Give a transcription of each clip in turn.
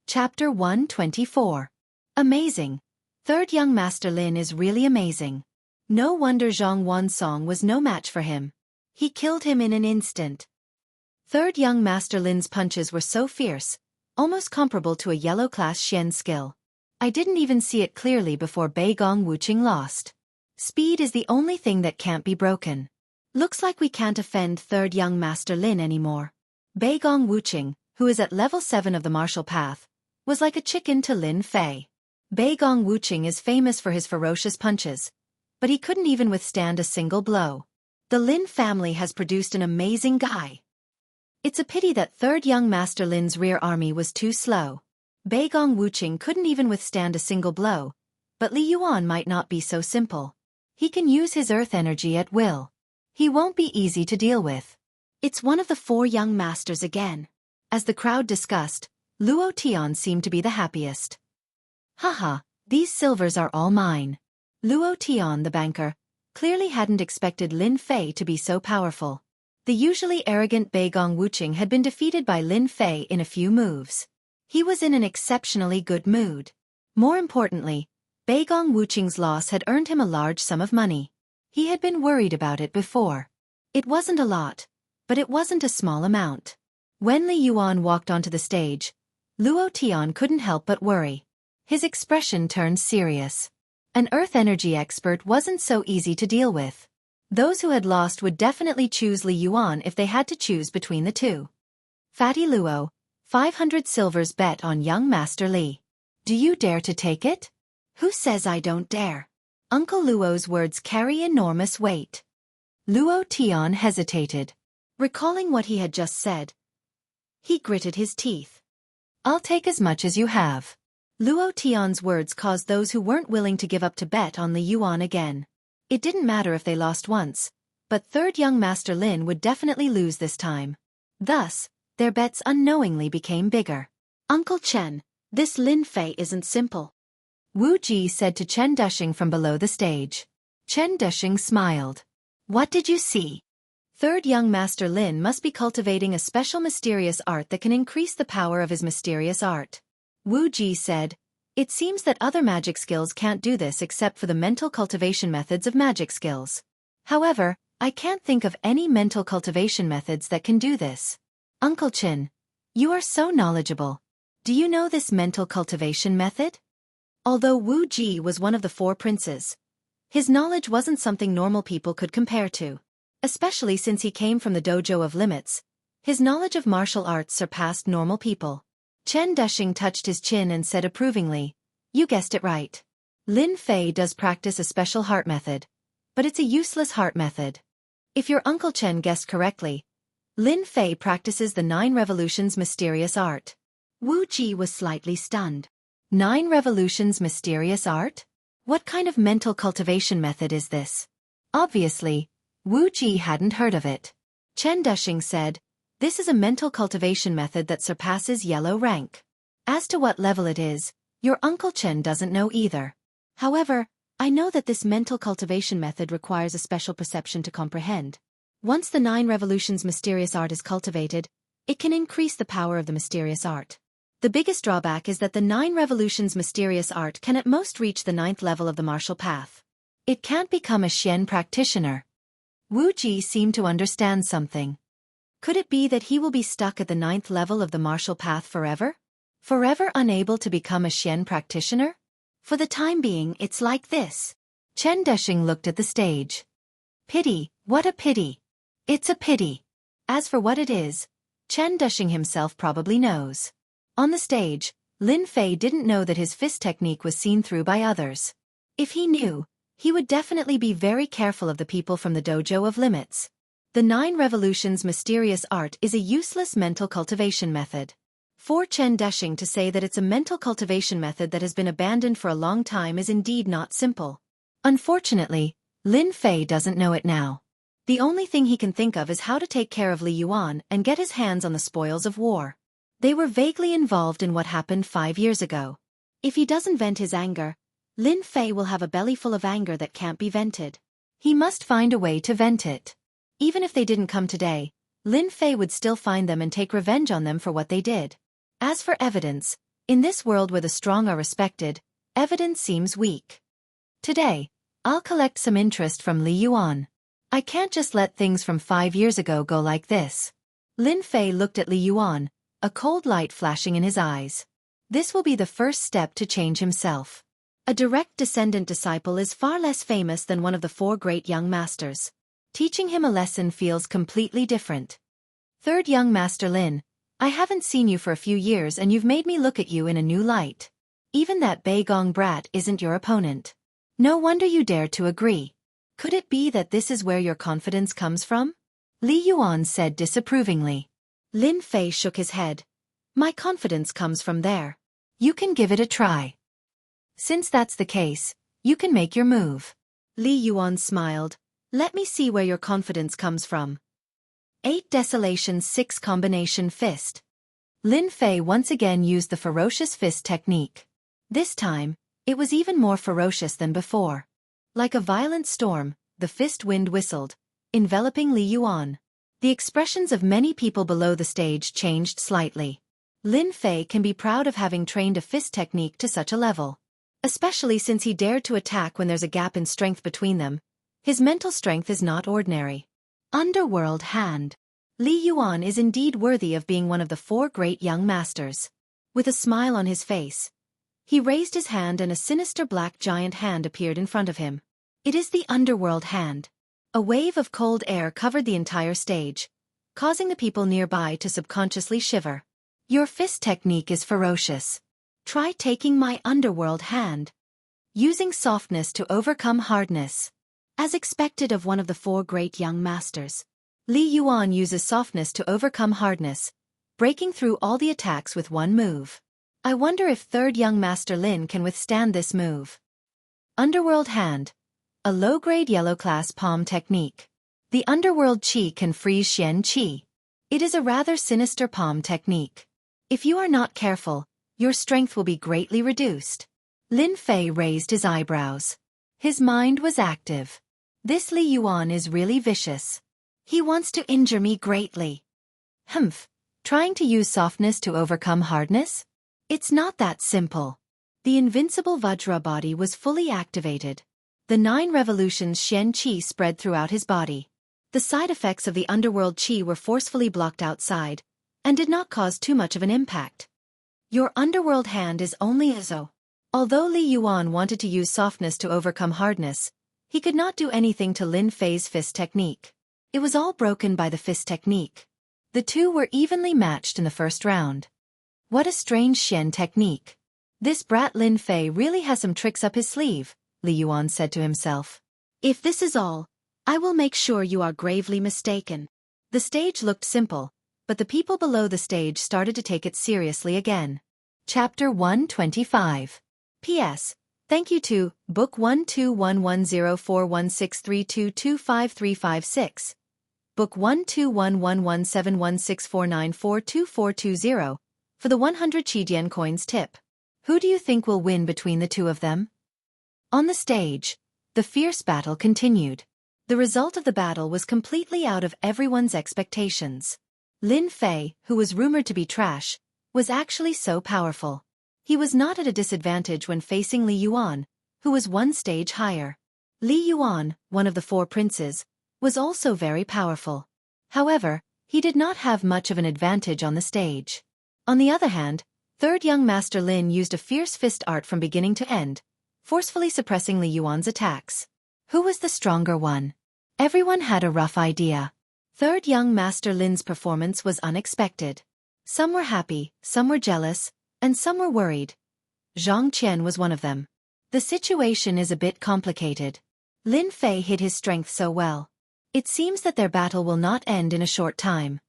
Chapter 124. Amazing. Third young Master Lin is really amazing. No wonder Zhang Wan's song was no match for him. He killed him in an instant. Third young Master Lin's punches were so fierce, almost comparable to a yellow class Xian skill. I didn't even see it clearly before Beigong Wuqing lost. Speed is the only thing that can't be broken. Looks like we can't offend third young Master Lin anymore. Beigong Wuqing, who is at level 7 of the martial path, was like a chicken to Lin Fei. Beigong Wuqing is famous for his ferocious punches, but he couldn't even withstand a single blow. The Lin family has produced an amazing guy. It's a pity that third young Master Lin's rear army was too slow. Beigong Wuqing couldn't even withstand a single blow, but Li Yuan might not be so simple. He can use his earth energy at will. He won't be easy to deal with. It's one of the 4 young masters again. As the crowd discussed, Luo Tian seemed to be the happiest. Haha, these silvers are all mine. Luo Tian the banker clearly hadn't expected Lin Fei to be so powerful. The usually arrogant Beigong Wuqing had been defeated by Lin Fei in a few moves. He was in an exceptionally good mood. More importantly, Beigong Wuqing's loss had earned him a large sum of money. He had been worried about it before. It wasn't a lot, but it wasn't a small amount. When Li Yuan walked onto the stage, Luo Tian couldn't help but worry. His expression turned serious. An earth energy expert wasn't so easy to deal with. Those who had lost would definitely choose Li Yuan if they had to choose between the two. Fatty Luo, 500 silvers bet on young Master Li. Do you dare to take it? Who says I don't dare? Uncle Luo's words carry enormous weight. Luo Tian hesitated. Recalling what he had just said, he gritted his teeth. I'll take as much as you have. Luo Tian's words caused those who weren't willing to give up to bet on Li Yuan again. It didn't matter if they lost once, but third young Master Lin would definitely lose this time. Thus, their bets unknowingly became bigger. Uncle Chen, this Lin Fei isn't simple. Wu Ji said to Chen Dushing from below the stage. Chen Dushing smiled. What did you see? Third young Master Lin must be cultivating a special mysterious art that can increase the power of his mysterious art. Wu Ji said, it seems that other magic skills can't do this except for the mental cultivation methods of magic skills. However, I can't think of any mental cultivation methods that can do this. Uncle Chin, you are so knowledgeable. Do you know this mental cultivation method? Although Wu Ji was one of the 4 princes, his knowledge wasn't something normal people could compare to. Especially since he came from the dojo of limits, his knowledge of martial arts surpassed normal people. Chen Dushing touched his chin and said approvingly, you guessed it right. Lin Fei does practice a special heart method, but it's a useless heart method. If your Uncle Chen guessed correctly, Lin Fei practices the 9 revolutions mysterious art. Wu Ji was slightly stunned. 9 revolutions mysterious art? What kind of mental cultivation method is this? Obviously, Wu Ji hadn't heard of it. Chen Dushing said, this is a mental cultivation method that surpasses yellow rank. As to what level it is, your Uncle Chen doesn't know either. However, I know that this mental cultivation method requires a special perception to comprehend. Once the 9 revolutions mysterious art is cultivated, it can increase the power of the mysterious art. The biggest drawback is that the 9 revolutions mysterious art can at most reach the 9th level of the martial path. It can't become a Xian practitioner. Wu Ji seemed to understand something. Could it be that he will be stuck at the 9th level of the martial path forever? Forever unable to become a Xian practitioner? For the time being, it's like this. Chen Dushing looked at the stage. Pity, what a pity. It's a pity. As for what it is, Chen Dushing himself probably knows. On the stage, Lin Fei didn't know that his fist technique was seen through by others. If he knew, he would definitely be very careful of the people from the dojo of limits. The 9 revolutions mysterious art is a useless mental cultivation method. For Chen Dushing to say that it's a mental cultivation method that has been abandoned for a long time is indeed not simple. Unfortunately, Lin Fei doesn't know it now. The only thing he can think of is how to take care of Li Yuan and get his hands on the spoils of war. They were vaguely involved in what happened 5 years ago. If he doesn't vent his anger, Lin Fei will have a belly full of anger that can't be vented. He must find a way to vent it. Even if they didn't come today, Lin Fei would still find them and take revenge on them for what they did. As for evidence, In this world where the strong are respected, evidence seems weak. Today, I'll collect some interest from Li Yuan. I can't just let things from 5 years ago go like this. Lin Fei looked at Li Yuan, a cold light flashing in his eyes. This will be the first step to change himself. A direct descendant disciple is far less famous than one of the 4 great young masters. Teaching him a lesson feels completely different. Third young master Lin, I haven't seen you for a few years and you've made me look at you in a new light. Even that Beigong brat isn't your opponent. No wonder you dare to agree. Could it be that this is where your confidence comes from? Li Yuan said disapprovingly. Lin Fei shook his head. My confidence comes from there. You can give it a try. Since that's the case, you can make your move. Li Yuan smiled. Let me see where your confidence comes from. 8 Desolation 6 Combination Fist. Lin Fei once again used the ferocious fist technique. This time, it was even more ferocious than before. Like a violent storm, the fist wind whistled, enveloping Li Yuan. The expressions of many people below the stage changed slightly. Lin Fei can be proud of having trained a fist technique to such a level. Especially since he dared to attack when there's a gap in strength between them. His mental strength is not ordinary. Underworld Hand. Li Yuan is indeed worthy of being one of the 4 great young masters. With a smile on his face, he raised his hand and a sinister black giant hand appeared in front of him. It is the Underworld Hand. A wave of cold air covered the entire stage, causing the people nearby to subconsciously shiver. Your fist technique is ferocious. Try taking my Underworld Hand. Using softness to overcome hardness. As expected of one of the 4 great young masters, Li Yuan uses softness to overcome hardness, breaking through all the attacks with one move. I wonder if third young master Lin can withstand this move. Underworld Hand. A low-grade yellow-class palm technique. The Underworld Qi can freeze Xianxia. It is a rather sinister palm technique. If you are not careful, your strength will be greatly reduced. Lin Fei raised his eyebrows. His mind was active. This Li Yuan is really vicious. He wants to injure me greatly. Humph. Trying to use softness to overcome hardness? It's not that simple. The invincible Vajra body was fully activated. The 9 revolutions Xian Qi spread throughout his body. The side effects of the underworld Qi were forcefully blocked outside, and did not cause too much of an impact. Your underworld hand is only Izzo. Although Li Yuan wanted to use softness to overcome hardness, he could not do anything to Lin Fei's fist technique. It was all broken by the fist technique. The 2 were evenly matched in the first round. What a strange Xian technique. This brat Lin Fei really has some tricks up his sleeve, Li Yuan said to himself. If this is all, I will make sure you are gravely mistaken. The stage looked simple, but the people below the stage started to take it seriously again. Chapter 125. P.S. Thank you to Book 1211041632253556, Book 1211171649424420, for the 100 Qidian coins tip. Who do you think will win between the 2 of them? On the stage, the fierce battle continued. The result of the battle was completely out of everyone's expectations. Lin Fei, who was rumored to be trash, was actually so powerful. He was not at a disadvantage when facing Li Yuan, who was 1 stage higher. Li Yuan, one of the 4 princes, was also very powerful. However, he did not have much of an advantage on the stage. On the other hand, third young master Lin used a fierce fist art from beginning to end, forcefully suppressing Li Yuan's attacks. Who was the stronger one? Everyone had a rough idea. Third young master Lin's performance was unexpected. Some were happy, some were jealous, and some were worried. Xianxia was one of them. The situation is a bit complicated. Lin Fei hid his strength so well. It seems that their battle will not end in a short time.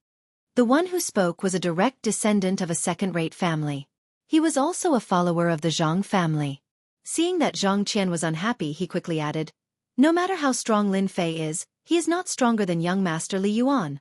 The one who spoke was a direct descendant of a second-rate family. He was also a follower of the Zhang family. Seeing that Xianxia was unhappy, he quickly added, no matter how strong Lin Fei is, he is not stronger than young master Li Yuan.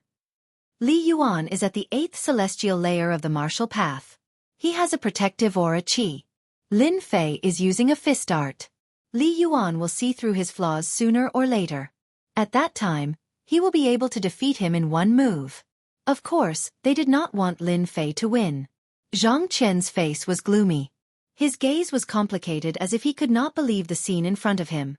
Li Yuan is at the 8th celestial layer of the martial path. He has a protective aura Qi. Lin Fei is using a fist art. Li Yuan will see through his flaws sooner or later. At that time, he will be able to defeat him in one move. Of course, they did not want Lin Fei to win. Zhang Qian's face was gloomy. His gaze was complicated as if he could not believe the scene in front of him.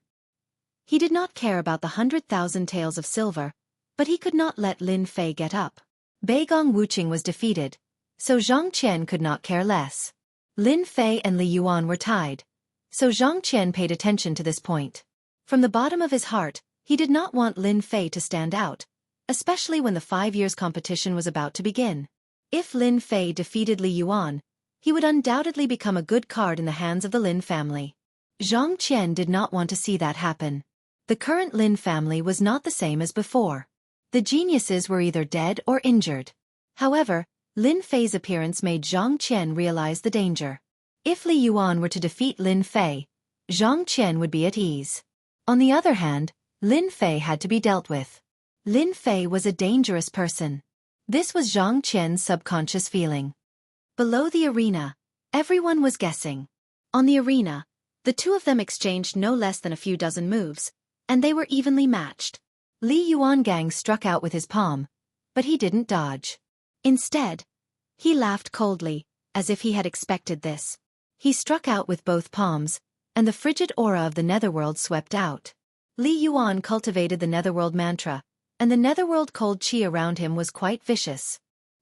He did not care about the 100,000 taels of silver, but he could not let Lin Fei get up. Beigong Wuqing was defeated, so Zhang Qian could not care less. Lin Fei and Li Yuan were tied, so Zhang Qian paid attention to this point. From the bottom of his heart, he did not want Lin Fei to stand out, especially when the 5 years competition was about to begin. If Lin Fei defeated Li Yuan, he would undoubtedly become a good card in the hands of the Lin family. Zhang Qian did not want to see that happen. The current Lin family was not the same as before. The geniuses were either dead or injured. However, Lin Fei's appearance made Zhang Qian realize the danger. If Li Yuan were to defeat Lin Fei, Zhang Qian would be at ease. On the other hand, Lin Fei had to be dealt with. Lin Fei was a dangerous person. This was Zhang Qian's subconscious feeling. Below the arena, everyone was guessing. On the arena, the two of them exchanged no less than a few dozen moves, and they were evenly matched. Li Yuangang struck out with his palm, but he didn't dodge. Instead, he laughed coldly, as if he had expected this. He struck out with both palms, and the frigid aura of the netherworld swept out. Li Yuan cultivated the netherworld mantra, and the netherworld cold qi around him was quite vicious.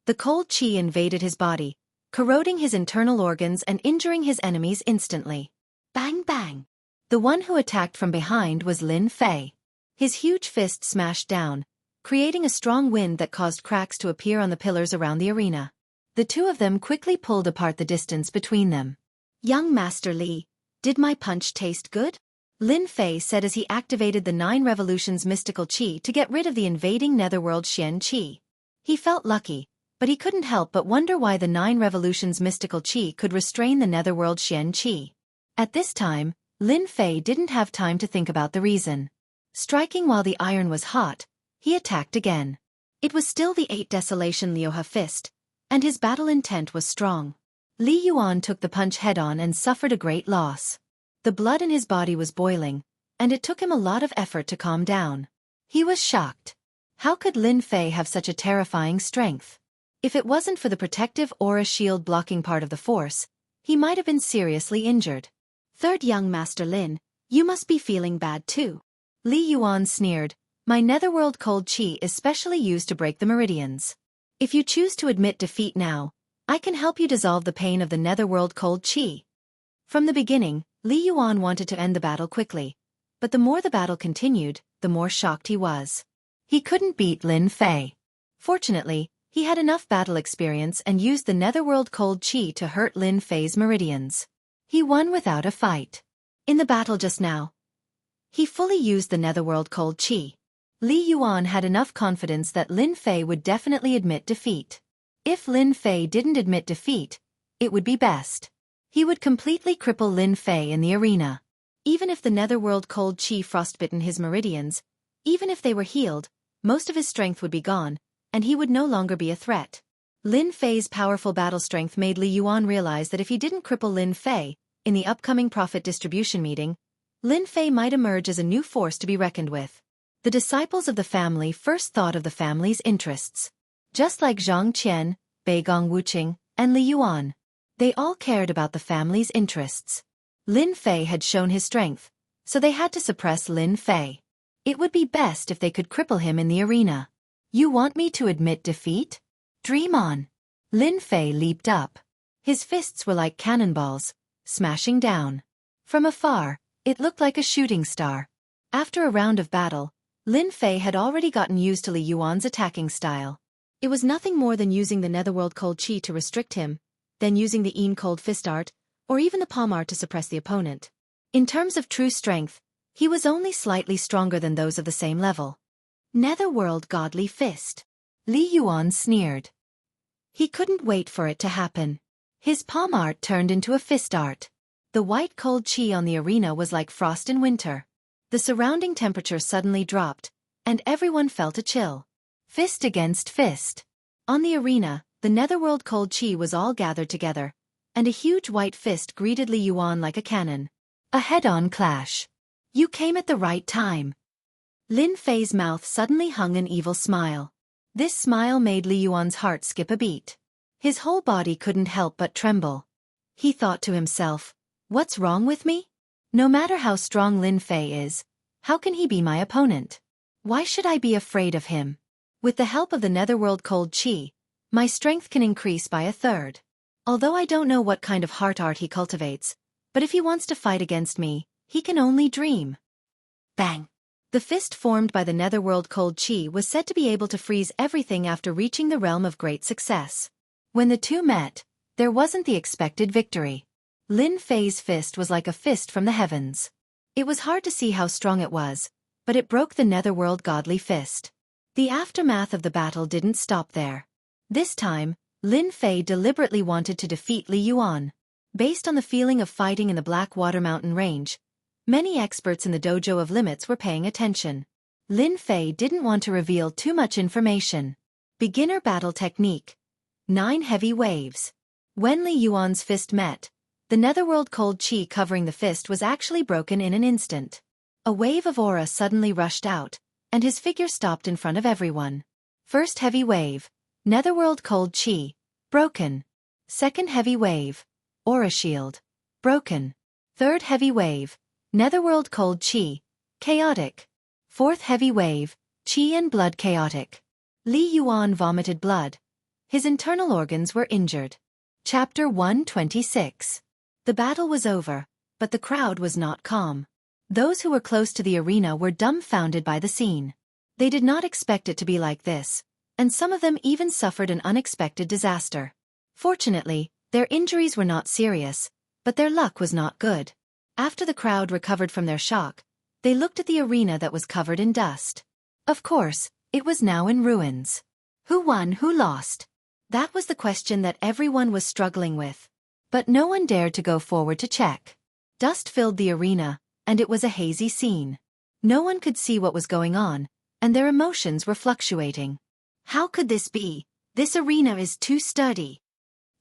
The cold qi invaded his body, corroding his internal organs and injuring his enemies instantly. Bang bang! The one who attacked from behind was Lin Fei. His huge fist smashed down, creating a strong wind that caused cracks to appear on the pillars around the arena. The two of them quickly pulled apart the distance between them. Young Master Li, did my punch taste good? Lin Fei said as he activated the 9 Revolutions mystical qi to get rid of the invading netherworld Xian qi. He felt lucky, but he couldn't help but wonder why the 9 Revolutions mystical qi could restrain the netherworld Xian qi. At this time, Lin Fei didn't have time to think about the reason. Striking while the iron was hot, he attacked again. It was still the 8 Desolation Liuha fist, and his battle intent was strong. Li Yuan took the punch head-on and suffered a great loss. The blood in his body was boiling, and it took him a lot of effort to calm down. He was shocked. How could Lin Fei have such a terrifying strength? If it wasn't for the protective aura shield blocking part of the force, he might have been seriously injured. Third young Master Lin, you must be feeling bad too. Li Yuan sneered, my netherworld cold qi is specially used to break the meridians. If you choose to admit defeat now, I can help you dissolve the pain of the netherworld cold qi. From the beginning, Li Yuan wanted to end the battle quickly, but the more the battle continued, the more shocked he was. He couldn't beat Lin Fei. Fortunately, he had enough battle experience and used the netherworld cold qi to hurt Lin Fei's meridians. He won without a fight. In the battle just now, he fully used the netherworld cold qi. Li Yuan had enough confidence that Lin Fei would definitely admit defeat. If Lin Fei didn't admit defeat, it would be best. He would completely cripple Lin Fei in the arena. Even if the netherworld cold qi frostbitten his meridians, even if they were healed, most of his strength would be gone, and he would no longer be a threat. Lin Fei's powerful battle strength made Li Yuan realize that if he didn't cripple Lin Fei, in the upcoming profit distribution meeting, Lin Fei might emerge as a new force to be reckoned with. The disciples of the family first thought of the family's interests. Just like Zhang Qian, Beigong Wuqing, and Li Yuan. They all cared about the family's interests. Lin Fei had shown his strength, so they had to suppress Lin Fei. It would be best if they could cripple him in the arena. You want me to admit defeat? Dream on. Lin Fei leaped up. His fists were like cannonballs, smashing down. From afar, it looked like a shooting star. After a round of battle, Lin Fei had already gotten used to Li Yuan's attacking style. It was nothing more than using the netherworld cold qi to restrict him, then using the Een cold fist art, or even the palm art to suppress the opponent. In terms of true strength, he was only slightly stronger than those of the same level. Netherworld godly fist. Li Yuan sneered. He couldn't wait for it to happen. His palm art turned into a fist art. The white cold qi on the arena was like frost in winter. The surrounding temperature suddenly dropped, and everyone felt a chill. Fist against fist. On the arena, the netherworld cold qi was all gathered together, and a huge white fist greeted Li Yuan like a cannon. A head-on clash. You came at the right time. Lin Fei's mouth suddenly hung an evil smile. This smile made Li Yuan's heart skip a beat. His whole body couldn't help but tremble. He thought to himself, "What's wrong with me? No matter how strong Lin Fei is, how can he be my opponent? Why should I be afraid of him? With the help of the netherworld cold chi, my strength can increase by a third. Although I don't know what kind of heart art he cultivates, but if he wants to fight against me, he can only dream." Bang! The fist formed by the netherworld cold chi was said to be able to freeze everything after reaching the realm of great success. When the two met, there wasn't the expected victory. Lin Fei's fist was like a fist from the heavens. It was hard to see how strong it was, but it broke the netherworld godly fist. The aftermath of the battle didn't stop there. This time, Lin Fei deliberately wanted to defeat Li Yuan. Based on the feeling of fighting in the Blackwater Mountain Range, many experts in the Dojo of Limits were paying attention. Lin Fei didn't want to reveal too much information. Beginner battle technique. 9 heavy waves. When Li Yuan's fist met, the netherworld cold chi covering the fist was actually broken in an instant. A wave of aura suddenly rushed out, and his figure stopped in front of everyone. First heavy wave, netherworld cold chi, broken. Second heavy wave, aura shield, broken. Third heavy wave, netherworld cold chi, chaotic. Fourth heavy wave, chi and blood chaotic. Li Yuan vomited blood. His internal organs were injured. Chapter 126. The battle was over, but the crowd was not calm. Those who were close to the arena were dumbfounded by the scene. They did not expect it to be like this, and some of them even suffered an unexpected disaster. Fortunately, their injuries were not serious, but their luck was not good. After the crowd recovered from their shock, they looked at the arena that was covered in dust. Of course, it was now in ruins. Who won, who lost? That was the question that everyone was struggling with. But no one dared to go forward to check. Dust filled the arena, and it was a hazy scene. No one could see what was going on, and their emotions were fluctuating. How could this be? This arena is too sturdy.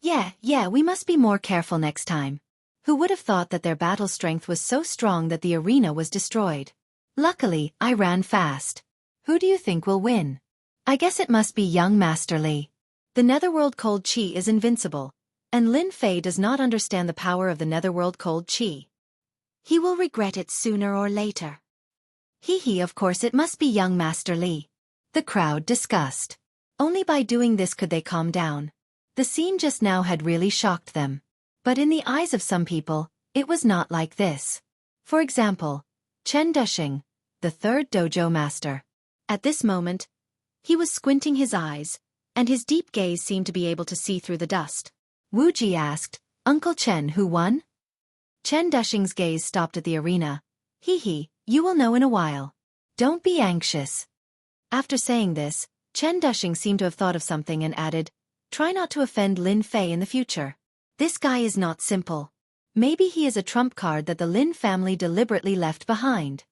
Yeah, we must be more careful next time. Who would have thought that their battle strength was so strong that the arena was destroyed? Luckily, I ran fast. Who do you think will win? I guess it must be young Master Li. The netherworld cold chi is invincible, and Lin Fei does not understand the power of the netherworld cold chi. He will regret it sooner or later. Of course it must be young Master Li. The crowd discussed. Only by doing this could they calm down. The scene just now had really shocked them. But in the eyes of some people, it was not like this. For example, Chen Dushing, the third dojo master. At this moment, he was squinting his eyes, and his deep gaze seemed to be able to see through the dust. Wuxia asked, "Uncle Chen, who won?" Chen Dushing's gaze stopped at the arena. You will know in a while. Don't be anxious." After saying this, Chen Dushing seemed to have thought of something and added, "Try not to offend Lin Fei in the future. This guy is not simple. Maybe he is a trump card that the Lin family deliberately left behind."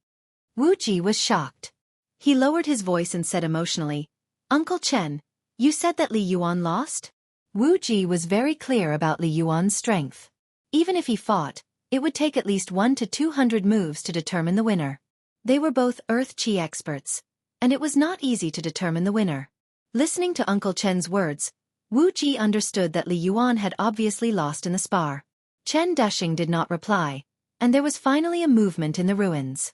Wu Ji was shocked. He lowered his voice and said emotionally, "Uncle Chen, you said that Li Yuan lost?" Wu Ji was very clear about Li Yuan's strength. Even if he fought, it would take at least 1 to 200 moves to determine the winner. They were both Earth Chi experts, and it was not easy to determine the winner. Listening to Uncle Chen's words, Wu Ji understood that Li Yuan had obviously lost in the spar. Chen Dushing did not reply, and there was finally a movement in the ruins.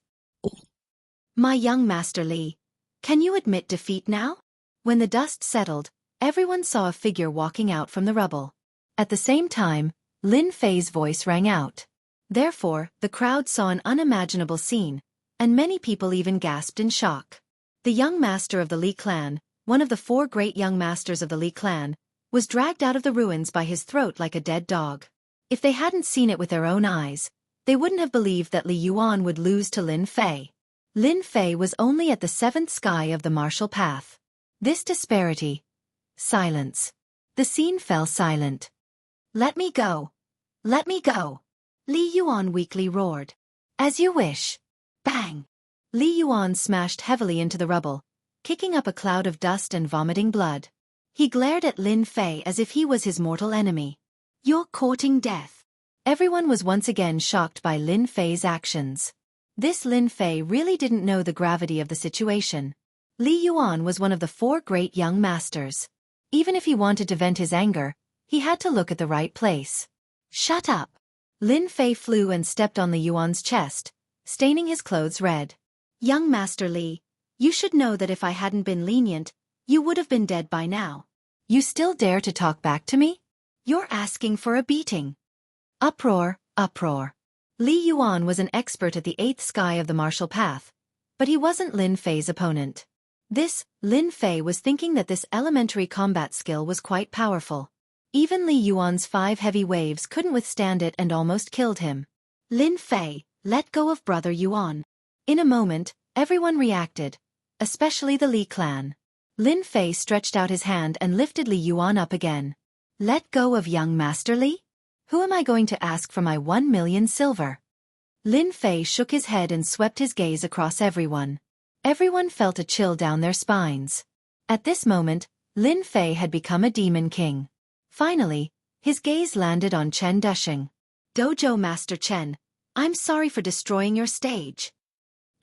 "My young Master Li, can you admit defeat now?" When the dust settled, everyone saw a figure walking out from the rubble. At the same time, Lin Fei's voice rang out. Therefore, the crowd saw an unimaginable scene, and many people even gasped in shock. The young master of the Li clan, one of the 4 great young masters of the Li clan, was dragged out of the ruins by his throat like a dead dog. If they hadn't seen it with their own eyes, they wouldn't have believed that Li Yuan would lose to Lin Fei. Lin Fei was only at the 7th sky of the martial path. This disparity. Silence. The scene fell silent. "Let me go. Let me go." Li Yuan weakly roared. "As you wish." Bang! Li Yuan smashed heavily into the rubble, kicking up a cloud of dust and vomiting blood. He glared at Lin Fei as if he was his mortal enemy. "You're courting death." Everyone was once again shocked by Lin Fei's actions. This Lin Fei really didn't know the gravity of the situation. Li Yuan was one of the 4 great young masters. Even if he wanted to vent his anger, He had to look at the right place. Shut up. Lin Fei flew and stepped on Li Yuan's chest, staining his clothes red. Young Master Li, you should know that if I hadn't been lenient, you would have been dead by now. You still dare to talk back to me? You're asking for a beating. Uproar, uproar. Li Yuan was an expert at the eighth sky of the martial path, but he wasn't Lin Fei's opponent. Lin Fei was thinking that this elementary combat skill was quite powerful. Even Li Yuan's 5 heavy waves couldn't withstand it and almost killed him. Lin Fei, let go of Brother Yuan. In a moment, everyone reacted, especially the Li clan. Lin Fei stretched out his hand and lifted Li Yuan up again. Let go of young Master Li? Who am I going to ask for my 1 million silver? Lin Fei shook his head and swept his gaze across everyone. Everyone felt a chill down their spines. At this moment, Lin Fei had become a demon king. Finally, his gaze landed on Chen Dushing. Dojo Master Chen, I'm sorry for destroying your stage.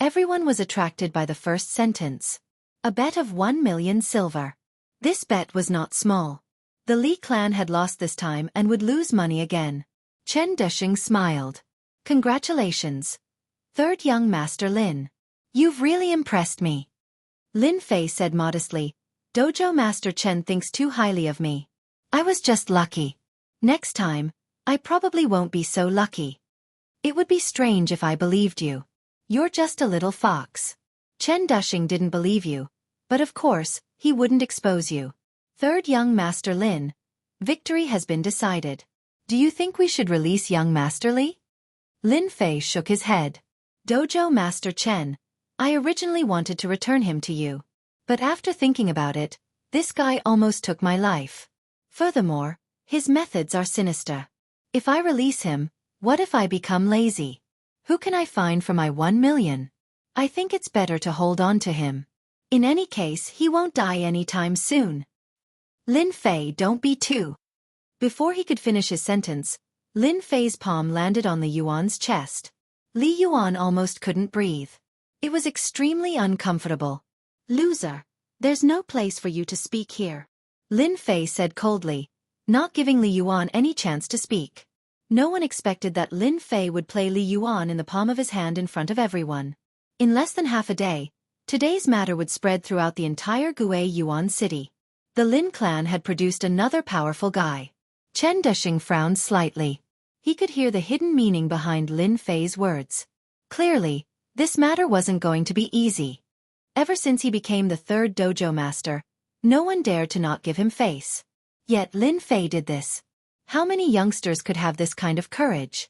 Everyone was attracted by the first sentence. A bet of 1 million silver. This bet was not small. The Li clan had lost this time and would lose money again. Chen Dushing smiled. Congratulations. Third young Master Lin. You've really impressed me. Lin Fei said modestly, Dojo Master Chen thinks too highly of me. I was just lucky. Next time, I probably won't be so lucky. It would be strange if I believed you. You're just a little fox. Chen Dushing didn't believe you, but of course, he wouldn't expose you. Third young Master Lin, victory has been decided. Do you think we should release young Master Li? Lin Fei shook his head. Dojo Master Chen, I originally wanted to return him to you. But after thinking about it, this guy almost took my life. Furthermore, his methods are sinister. If I release him, what if I become lazy? Who can I find for my 1 million? I think it's better to hold on to him. In any case, he won't die anytime soon. Lin Fei, don't be too. Before he could finish his sentence, Lin Fei's palm landed on Li Yuan's chest. Li Yuan almost couldn't breathe. It was extremely uncomfortable. Loser, there's no place for you to speak here. Lin Fei said coldly, not giving Li Yuan any chance to speak. No one expected that Lin Fei would play Li Yuan in the palm of his hand in front of everyone. In less than half a day, today's matter would spread throughout the entire Gui Yuan city. The Lin clan had produced another powerful guy. Chen Dushing frowned slightly. He could hear the hidden meaning behind Lin Fei's words. Clearly, this matter wasn't going to be easy. Ever since he became the third dojo master, no one dared to not give him face. Yet Lin Fei did this. How many youngsters could have this kind of courage?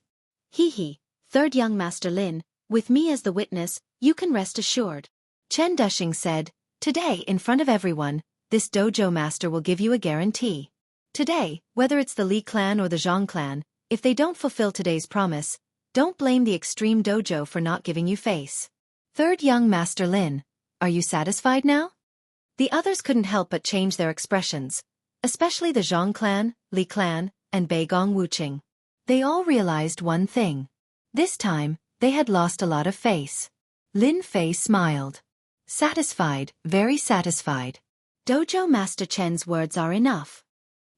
Hee, third young Master Lin, with me as the witness, you can rest assured. Chen Dushing said, today in front of everyone, this dojo master will give you a guarantee. Today, whether it's the Li clan or the Zhang clan, if they don't fulfill today's promise, don't blame the extreme dojo for not giving you face. Third young Master Lin, are you satisfied now? The others couldn't help but change their expressions, especially the Zhang clan, Li clan, and Beigong Wuqing. They all realized one thing. This time, they had lost a lot of face. Lin Fei smiled. Satisfied, very satisfied. Dojo Master Chen's words are enough.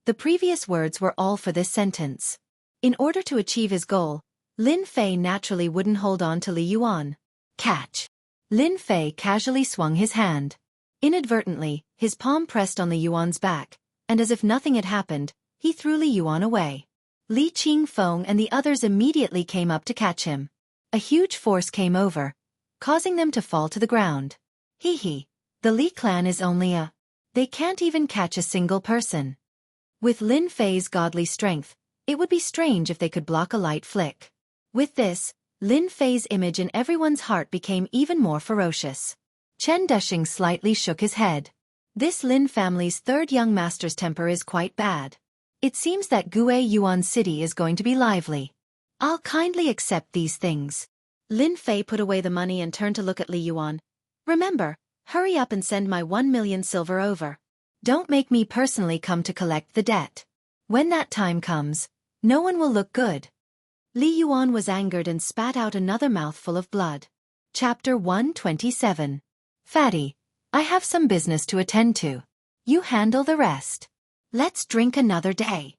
The previous words were all for this sentence. In order to achieve his goal, Lin Fei naturally wouldn't hold on to Li Yuan. Catch. Lin Fei casually swung his hand. Inadvertently, his palm pressed on Li Yuan's back, and as if nothing had happened, he threw Li Yuan away. Li Qingfeng and the others immediately came up to catch him. A huge force came over, causing them to fall to the ground. Hee, the Li clan is only a... They can't even catch a single person. With Lin Fei's godly strength, it would be strange if they could block a light flick. With this, Lin Fei's image in everyone's heart became even more ferocious. Chen Dushing slightly shook his head. This Lin family's third young master's temper is quite bad. It seems that Gui Yuan City is going to be lively. I'll kindly accept these things. Lin Fei put away the money and turned to look at Li Yuan. Remember, hurry up and send my 1 million silver over. Don't make me personally come to collect the debt. When that time comes, no one will look good. Li Yuan was angered and spat out another mouthful of blood. Chapter 127. Fatty, I have some business to attend to. You handle the rest. Let's drink another day.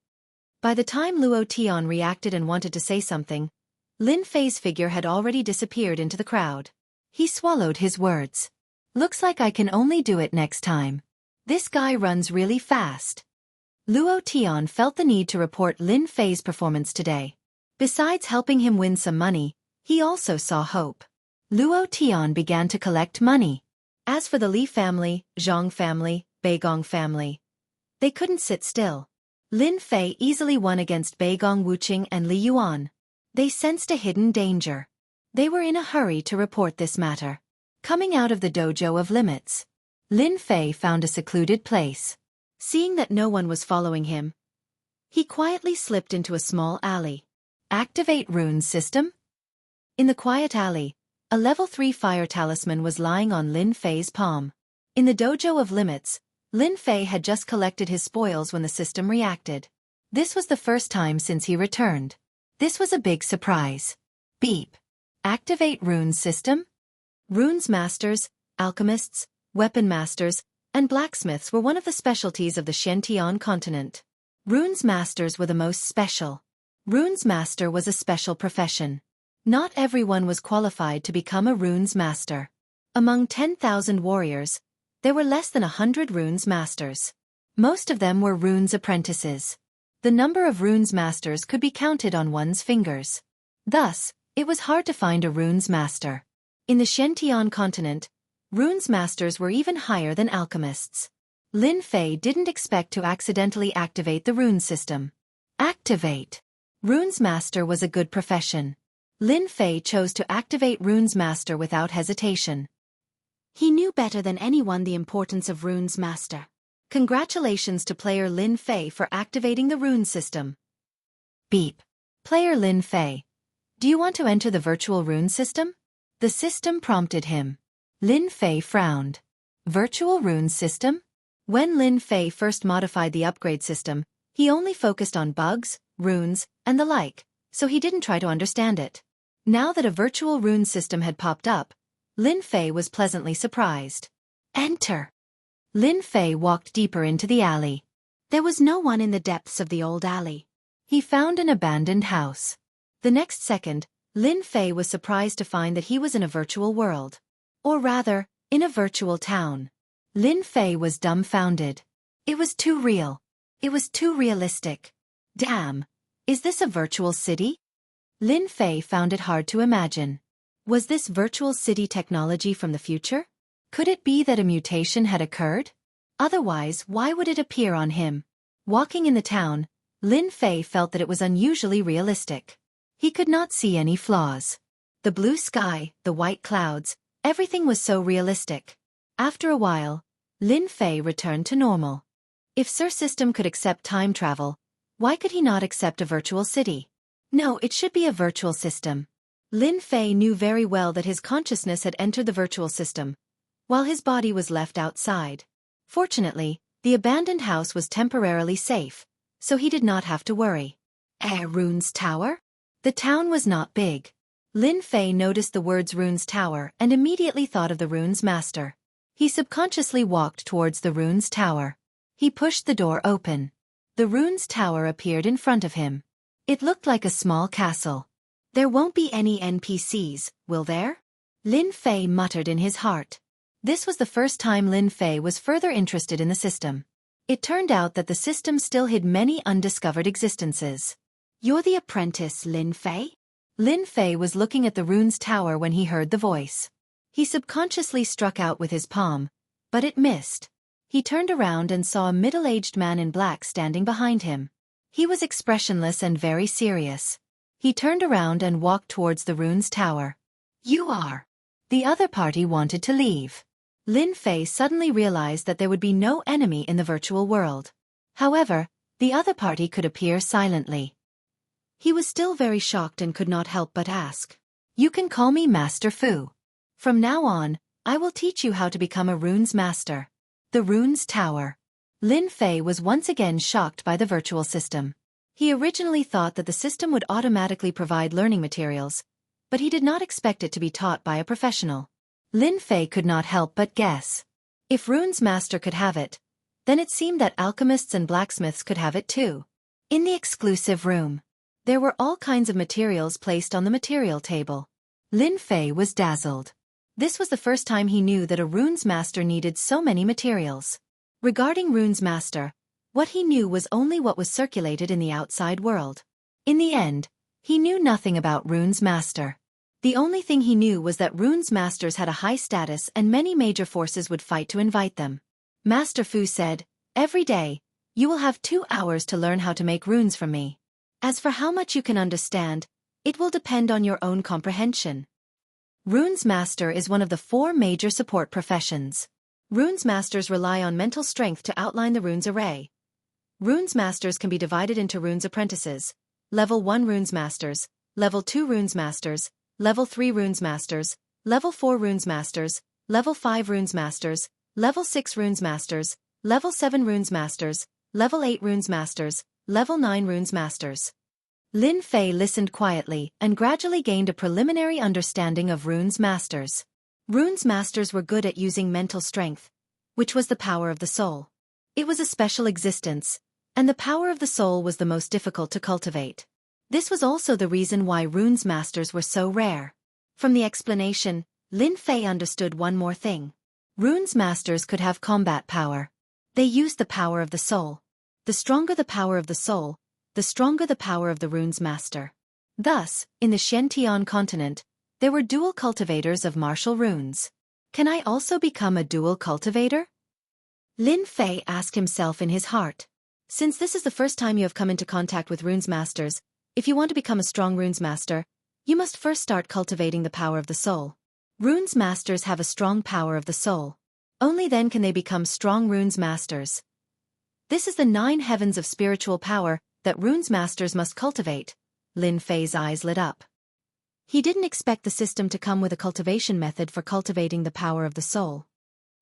By the time Luo Tian reacted and wanted to say something, Lin Fei's figure had already disappeared into the crowd. He swallowed his words. Looks like I can only do it next time. This guy runs really fast. Luo Tian felt the need to report Lin Fei's performance today. Besides helping him win some money, he also saw hope. Luo Tian began to collect money. As for the Li family, Zhang family, Beigong family, they couldn't sit still. Lin Fei easily won against Beigong Wuqing and Li Yuan. They sensed a hidden danger. They were in a hurry to report this matter. Coming out of the dojo of limits, Lin Fei found a secluded place. Seeing that no one was following him, he quietly slipped into a small alley. Activate runes system? In the quiet alley, a level 3 fire talisman was lying on Lin Fei's palm. In the dojo of limits, Lin Fei had just collected his spoils when the system reacted. This was the first time since he returned. This was a big surprise. Beep. Activate runes system? Runes masters, alchemists, weapon masters, and blacksmiths were one of the specialties of the Xianxia continent. Runes masters were the most special. Runes master was a special profession. Not everyone was qualified to become a runes master. Among 10,000 warriors, there were less than 100 runes masters. Most of them were runes apprentices. The number of runes masters could be counted on one's fingers. Thus, it was hard to find a runes master. In the Xianxia continent, runes masters were even higher than alchemists. Lin Fei didn't expect to accidentally activate the rune system. Activate. Runes master was a good profession. Lin Fei chose to activate runes master without hesitation. He knew better than anyone the importance of runes master. Congratulations to player Lin Fei for activating the rune system. Beep. Player Lin Fei, do you want to enter the virtual rune system? The system prompted him. Lin Fei frowned. Virtual rune system? When Lin Fei first modified the upgrade system, he only focused on bugs, runes, and the like, so he didn't try to understand it. Now that a virtual rune system had popped up, Lin Fei was pleasantly surprised. Enter. Lin Fei walked deeper into the alley. There was no one in the depths of the old alley. He found an abandoned house. The next second, Lin Fei was surprised to find that he was in a virtual world. Or rather, in a virtual town. Lin Fei was dumbfounded. It was too real. It was too realistic. Damn. Is this a virtual city? Lin Fei found it hard to imagine. Was this virtual city technology from the future? Could it be that a mutation had occurred? Otherwise, why would it appear on him? Walking in the town, Lin Fei felt that it was unusually realistic. He could not see any flaws. The blue sky, the white clouds, everything was so realistic. After a while, Lin Fei returned to normal. If Sir System could accept time travel, why could he not accept a virtual city? No, it should be a virtual system. Lin Fei knew very well that his consciousness had entered the virtual system, while his body was left outside. Fortunately, the abandoned house was temporarily safe, so he did not have to worry. Runes Tower? The town was not big. Lin Fei noticed the words Runes Tower and immediately thought of the Runes Master. He subconsciously walked towards the Runes Tower. He pushed the door open. The Runes Tower appeared in front of him. It looked like a small castle. There won't be any NPCs, will there? Lin Fei muttered in his heart. This was the first time Lin Fei was further interested in the system. It turned out that the system still hid many undiscovered existences. You're the apprentice, Lin Fei? Lin Fei was looking at the Runes Tower when he heard the voice. He subconsciously struck out with his palm, but it missed. He turned around and saw a middle-aged man in black standing behind him. He was expressionless and very serious. He turned around and walked towards the Runes Tower. You are. The other party wanted to leave. Lin Fei suddenly realized that there would be no enemy in the virtual world. However, the other party could appear silently. He was still very shocked and could not help but ask. You can call me Master Fu. From now on, I will teach you how to become a runes master. The Runes Tower. Lin Fei was once again shocked by the virtual system. He originally thought that the system would automatically provide learning materials, but he did not expect it to be taught by a professional. Lin Fei could not help but guess. If Runes Master could have it, then it seemed that alchemists and blacksmiths could have it too. In the exclusive room, there were all kinds of materials placed on the material table. Lin Fei was dazzled. This was the first time he knew that a runes master needed so many materials. Regarding runes master, what he knew was only what was circulated in the outside world. In the end, he knew nothing about runes master. The only thing he knew was that runes masters had a high status and many major forces would fight to invite them. Master Fu said, "Every day, you will have 2 hours to learn how to make runes from me. As for how much you can understand, it will depend on your own comprehension." Runes master is one of the 4 major support professions. Runes masters rely on mental strength to outline the runes array. Runes masters can be divided into runes apprentices, level 1 runes masters, level 2 runes masters, level 3 runes masters, level 4 runes masters, level 5 runes masters, level 6 runes masters, level 7 runes masters, level 8 runes masters, level 9 runes masters. Lin Fei listened quietly and gradually gained a preliminary understanding of runes masters. Runes masters were good at using mental strength, which was the power of the soul. It was a special existence, and the power of the soul was the most difficult to cultivate. This was also the reason why runes masters were so rare. From the explanation, Lin Fei understood one more thing. Runes masters could have combat power. They used the power of the soul. The stronger the power of the soul, the stronger the power of the runes master. Thus, in the Xianxia continent, there were dual cultivators of martial runes. Can I also become a dual cultivator? Lin Fei asked himself in his heart. Since this is the first time you have come into contact with runes masters, if you want to become a strong runes master, you must first start cultivating the power of the soul. Runes masters have a strong power of the soul. Only then can they become strong runes masters. This is the 9 heavens of spiritual power that runes masters must cultivate. Lin Fei's eyes lit up. He didn't expect the system to come with a cultivation method for cultivating the power of the soul.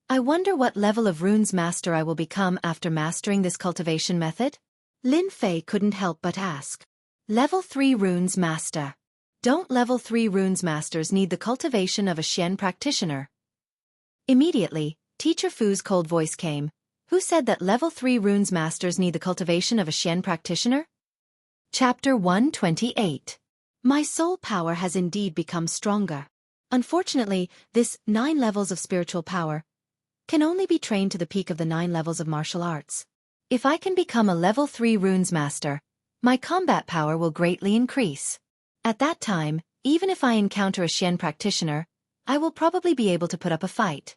I wonder what level of runes master I will become after mastering this cultivation method? Lin Fei couldn't help but ask. Level 3 runes master. Don't level 3 runes masters need the cultivation of a Xian practitioner? Immediately, Teacher Fu's cold voice came. Who said that level 3 runes masters need the cultivation of a Xian practitioner? Chapter 128. My soul power has indeed become stronger. Unfortunately, this 9 levels of spiritual power can only be trained to the peak of the 9 levels of martial arts. If I can become a level 3 runes master, my combat power will greatly increase. At that time, even if I encounter a Xian practitioner, I will probably be able to put up a fight.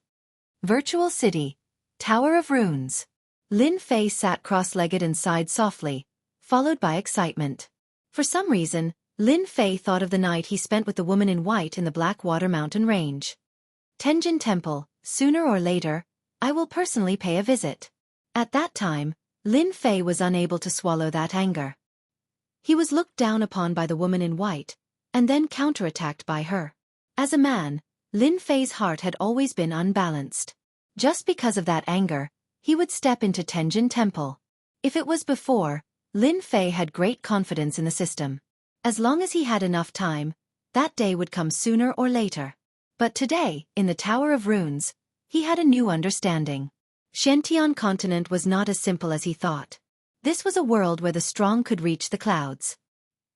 Virtual City. Tower of Runes. Lin Fei sat cross-legged and sighed softly, followed by excitement. For some reason, Lin Fei thought of the night he spent with the woman in white in the Blackwater Mountain Range. Tenjin Temple, sooner or later, I will personally pay a visit. At that time, Lin Fei was unable to swallow that anger. He was looked down upon by the woman in white, and then counterattacked by her. As a man, Lin Fei's heart had always been unbalanced. Just because of that anger, he would step into Tenjin Temple. If it was before, Lin Fei had great confidence in the system. As long as he had enough time, that day would come sooner or later. But today, in the Tower of Runes, he had a new understanding. Xianxia continent was not as simple as he thought. This was a world where the strong could reach the clouds.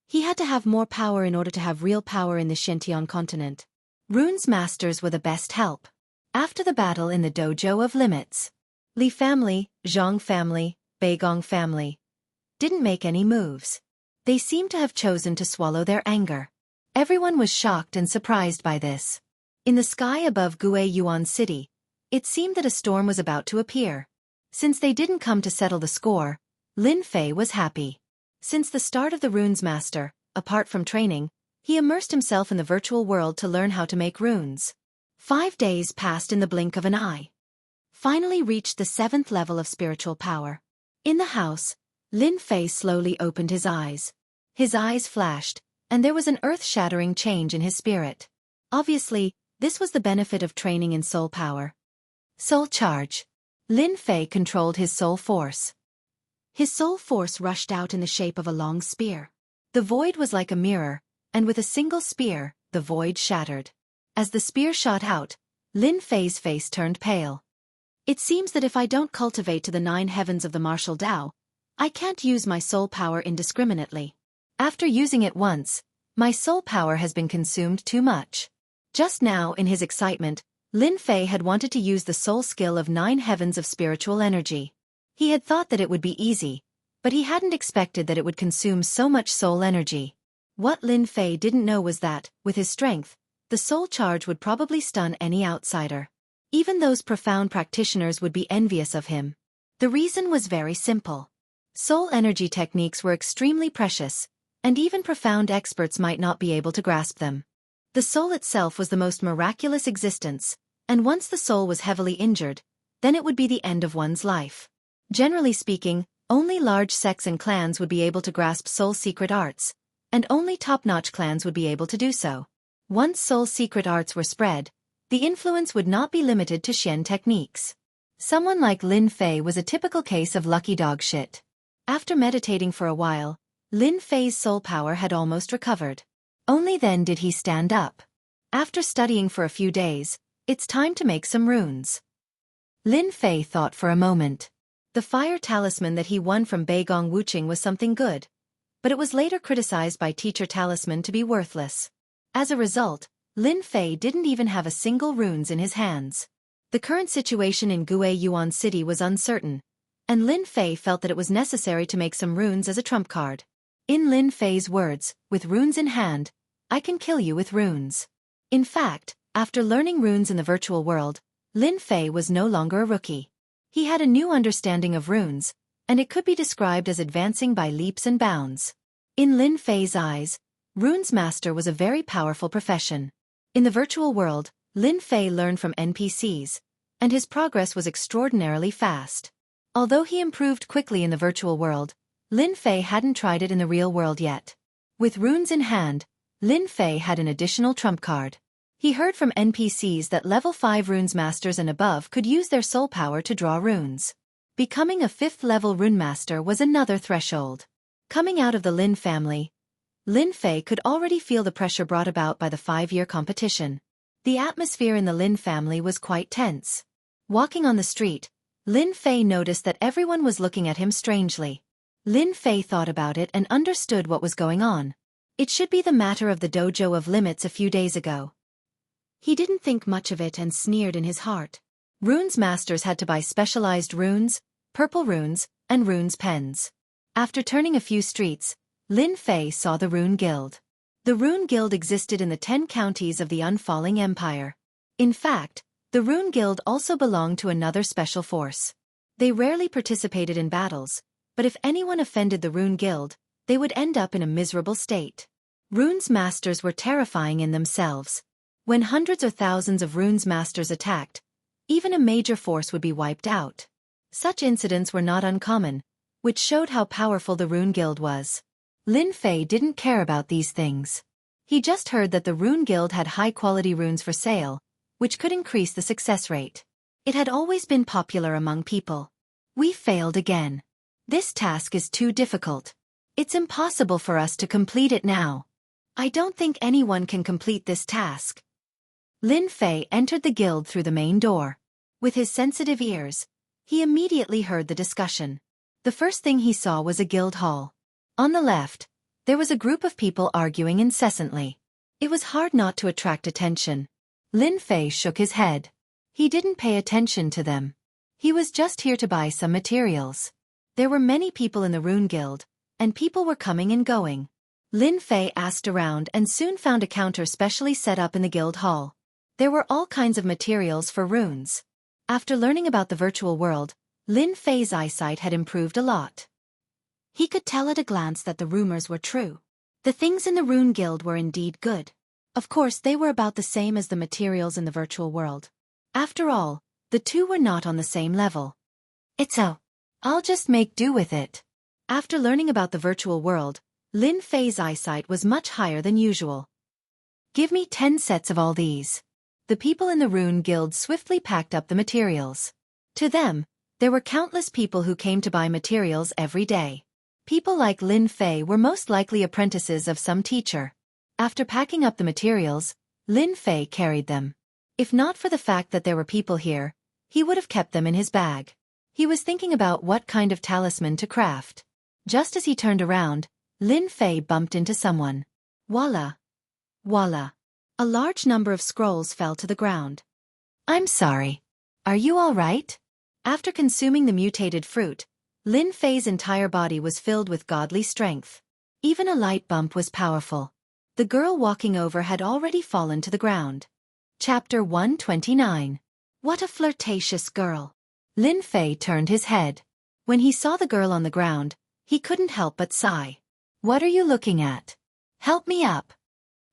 He had to have more power in order to have real power in the Xianxia continent. Runes masters were the best help. After the battle in the dojo of limits, Li family, Zhang family, Beigong family didn't make any moves. They seemed to have chosen to swallow their anger. Everyone was shocked and surprised by this. In the sky above Gue Yuan City, it seemed that a storm was about to appear. Since they didn't come to settle the score, Lin Fei was happy. Since the start of the Runes Master, apart from training, he immersed himself in the virtual world to learn how to make runes. 5 days passed in the blink of an eye. Finally reached the 7th level of spiritual power. In the house, Lin Fei slowly opened his eyes. His eyes flashed, and there was an earth-shattering change in his spirit. Obviously, this was the benefit of training in soul power. Soul charge. Lin Fei controlled his soul force. His soul force rushed out in the shape of a long spear. The void was like a mirror, and with a single spear, the void shattered. As the spear shot out, Lin Fei's face turned pale. It seems that if I don't cultivate to the 9 heavens of the martial Tao, I can't use my soul power indiscriminately. After using it once, my soul power has been consumed too much. Just now, in his excitement, Lin Fei had wanted to use the soul skill of 9 heavens of spiritual energy. He had thought that it would be easy, but he hadn't expected that it would consume so much soul energy. What Lin Fei didn't know was that, with his strength, the soul charge would probably stun any outsider. Even those profound practitioners would be envious of him. The reason was very simple. Soul energy techniques were extremely precious, and even profound experts might not be able to grasp them. The soul itself was the most miraculous existence, and once the soul was heavily injured, then it would be the end of one's life. Generally speaking, only large sects and clans would be able to grasp soul secret arts, and only top-notch clans would be able to do so. Once soul secret arts were spread, the influence would not be limited to Xian techniques. Someone like Lin Fei was a typical case of lucky dog shit. After meditating for a while, Lin Fei's soul power had almost recovered. Only then did he stand up. After studying for a few days, it's time to make some runes. Lin Fei thought for a moment. The fire talisman that he won from Beigong Wuqing was something good, but it was later criticized by Teacher Talisman to be worthless. As a result, Lin Fei didn't even have a single runes in his hands. The current situation in Gue Yuan City was uncertain, and Lin Fei felt that it was necessary to make some runes as a trump card. In Lin Fei's words, with runes in hand, I can kill you with runes. In fact, after learning runes in the virtual world, Lin Fei was no longer a rookie. He had a new understanding of runes, and it could be described as advancing by leaps and bounds. In Lin Fei's eyes, runes master was a very powerful profession. In the virtual world, Lin Fei learned from NPCs, and his progress was extraordinarily fast. Although he improved quickly in the virtual world, Lin Fei hadn't tried it in the real world yet. With runes in hand, Lin Fei had an additional trump card. He heard from NPCs that level 5 runes masters and above could use their soul power to draw runes. Becoming a 5th level rune master was another threshold. Coming out of the Lin family, Lin Fei could already feel the pressure brought about by the 5-year competition. The atmosphere in the Lin family was quite tense. Walking on the street, Lin Fei noticed that everyone was looking at him strangely. Lin Fei thought about it and understood what was going on. It should be the matter of the dojo of limits a few days ago. He didn't think much of it and sneered in his heart. Runes masters had to buy specialized runes, purple runes, and runes pens. After turning a few streets, Lin Fei saw the Rune Guild. The Rune Guild existed in the 10 counties of the Unfalling Empire. In fact, the Rune Guild also belonged to another special force. They rarely participated in battles, but if anyone offended the Rune Guild, they would end up in a miserable state. Runes masters were terrifying in themselves. When hundreds or thousands of runes masters attacked, even a major force would be wiped out. Such incidents were not uncommon, which showed how powerful the Rune Guild was. Lin Fei didn't care about these things. He just heard that the Rune Guild had high-quality runes for sale, which could increase the success rate. It had always been popular among people. We failed again. This task is too difficult. It's impossible for us to complete it now. I don't think anyone can complete this task. Lin Fei entered the guild through the main door. With his sensitive ears, he immediately heard the discussion. The first thing he saw was a guild hall. On the left, there was a group of people arguing incessantly. It was hard not to attract attention. Lin Fei shook his head. He didn't pay attention to them. He was just here to buy some materials. There were many people in the Rune Guild, and people were coming and going. Lin Fei asked around and soon found a counter specially set up in the guild hall. There were all kinds of materials for runes. After learning about the virtual world, Lin Fei's eyesight had improved a lot. He could tell at a glance that the rumors were true. The things in the Rune Guild were indeed good. Of course, they were about the same as the materials in the virtual world. After all, the two were not on the same level. I'll just make do with it. After learning about the virtual world, Lin Fei's eyesight was much higher than usual. Give me 10 sets of all these. The people in the Rune Guild swiftly packed up the materials. To them, there were countless people who came to buy materials every day. People like Lin Fei were most likely apprentices of some teacher. After packing up the materials, Lin Fei carried them. If not for the fact that there were people here, he would have kept them in his bag. He was thinking about what kind of talisman to craft. Just as he turned around, Lin Fei bumped into someone. Voila! Voila! A large number of scrolls fell to the ground. I'm sorry. Are you all right? After consuming the mutated fruit, Lin Fei's entire body was filled with godly strength. Even a light bump was powerful. The girl walking over had already fallen to the ground. Chapter 129. What a flirtatious girl. Lin Fei turned his head. When he saw the girl on the ground, he couldn't help but sigh. What are you looking at? Help me up.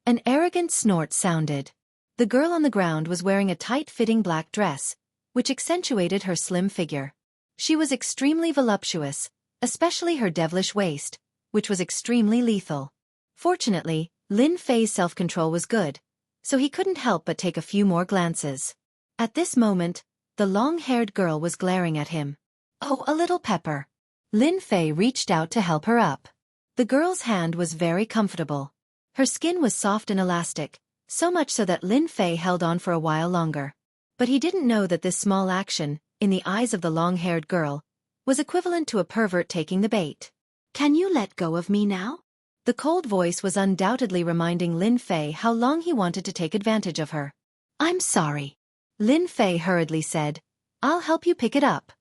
An arrogant snort sounded. The girl on the ground was wearing a tight-fitting black dress, which accentuated her slim figure. She was extremely voluptuous, especially her devilish waist, which was extremely lethal. Fortunately, Lin Fei's self-control was good, so he couldn't help but take a few more glances. At this moment, the long-haired girl was glaring at him. Oh, a little pepper. Lin Fei reached out to help her up. The girl's hand was very comfortable. Her skin was soft and elastic, so much so that Lin Fei held on for a while longer. But he didn't know that this small action, in the eyes of the long-haired girl, was equivalent to a pervert taking the bait. Can you let go of me now? The cold voice was undoubtedly reminding Lin Fei how long he wanted to take advantage of her. I'm sorry. Lin Fei hurriedly said, I'll help you pick it up.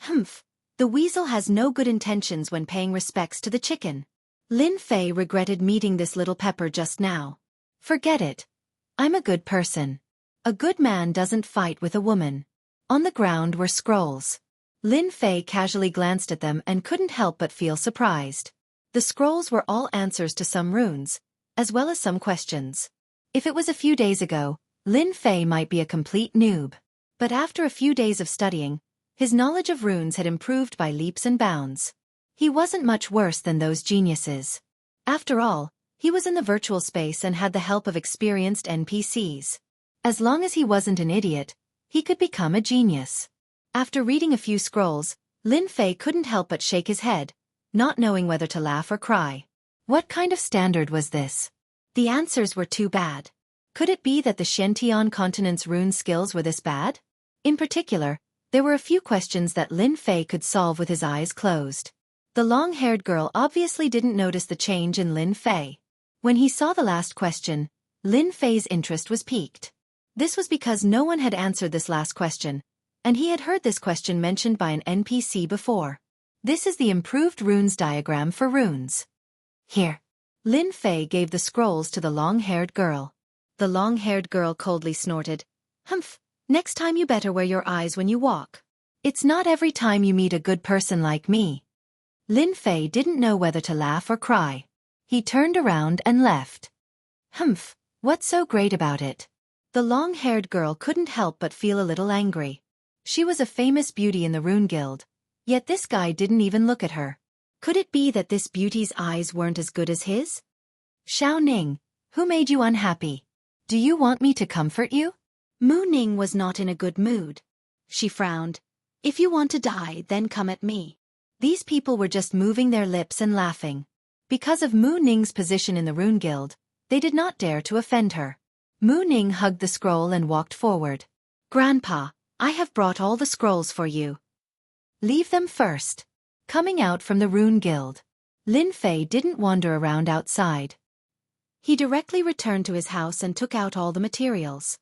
Humph. The weasel has no good intentions when paying respects to the chicken. Lin Fei regretted meeting this little pepper just now. Forget it. I'm a good person. A good man doesn't fight with a woman. On the ground were scrolls. Lin Fei casually glanced at them and couldn't help but feel surprised. The scrolls were all answers to some runes, as well as some questions. If it was a few days ago, Lin Fei might be a complete noob. But after a few days of studying, his knowledge of runes had improved by leaps and bounds. He wasn't much worse than those geniuses. After all, he was in the virtual space and had the help of experienced NPCs. As long as he wasn't an idiot, he could become a genius. After reading a few scrolls, Lin Fei couldn't help but shake his head, not knowing whether to laugh or cry. What kind of standard was this? The answers were too bad. Could it be that the Xianxia continent's rune skills were this bad? In particular, there were a few questions that Lin Fei could solve with his eyes closed. The long-haired girl obviously didn't notice the change in Lin Fei. When he saw the last question, Lin Fei's interest was piqued. This was because no one had answered this last question, and he had heard this question mentioned by an NPC before. This is the improved runes diagram for runes. Here. Lin Fei gave the scrolls to the long-haired girl. The long-haired girl coldly snorted. Humph. Next time you better wear your eyes when you walk. It's not every time you meet a good person like me. Lin Fei didn't know whether to laugh or cry. He turned around and left. Humph, what's so great about it? The long-haired girl couldn't help but feel a little angry. She was a famous beauty in the Rune Guild, yet this guy didn't even look at her. Could it be that this beauty's eyes weren't as good as his? Xiao Ning, who made you unhappy? Do you want me to comfort you? Mu Ning was not in a good mood. She frowned. If you want to die, then come at me. These people were just moving their lips and laughing. Because of Mu Ning's position in the Rune Guild, they did not dare to offend her. Mu Ning hugged the scroll and walked forward. Grandpa, I have brought all the scrolls for you. Leave them first. Coming out from the Rune Guild, Lin Fei didn't wander around outside. He directly returned to his house and took out all the materials.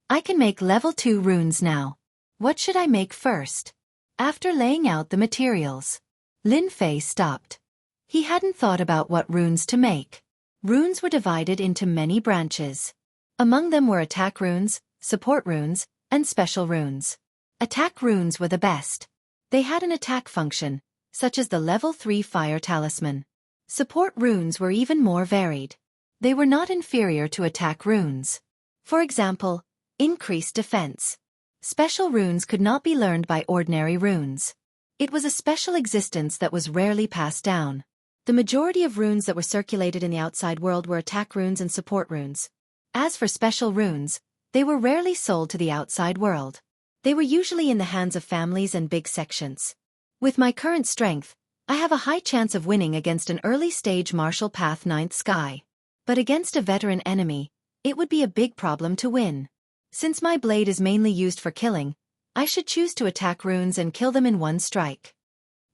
I can make level 2 runes now. What should I make first? After laying out the materials, Lin Fei stopped. He hadn't thought about what runes to make. Runes were divided into many branches. Among them were attack runes, support runes, and special runes. Attack runes were the best. They had an attack function, such as the level 3 fire talisman. Support runes were even more varied. They were not inferior to attack runes. For example, increased defense. Special runes could not be learned by ordinary runes. It was a special existence that was rarely passed down. The majority of runes that were circulated in the outside world were attack runes and support runes. As for special runes, they were rarely sold to the outside world. They were usually in the hands of families and big sections. With my current strength, I have a high chance of winning against an early-stage martial path 9th sky. But against a veteran enemy, it would be a big problem to win. Since my blade is mainly used for killing, I should choose to attack runes and kill them in one strike.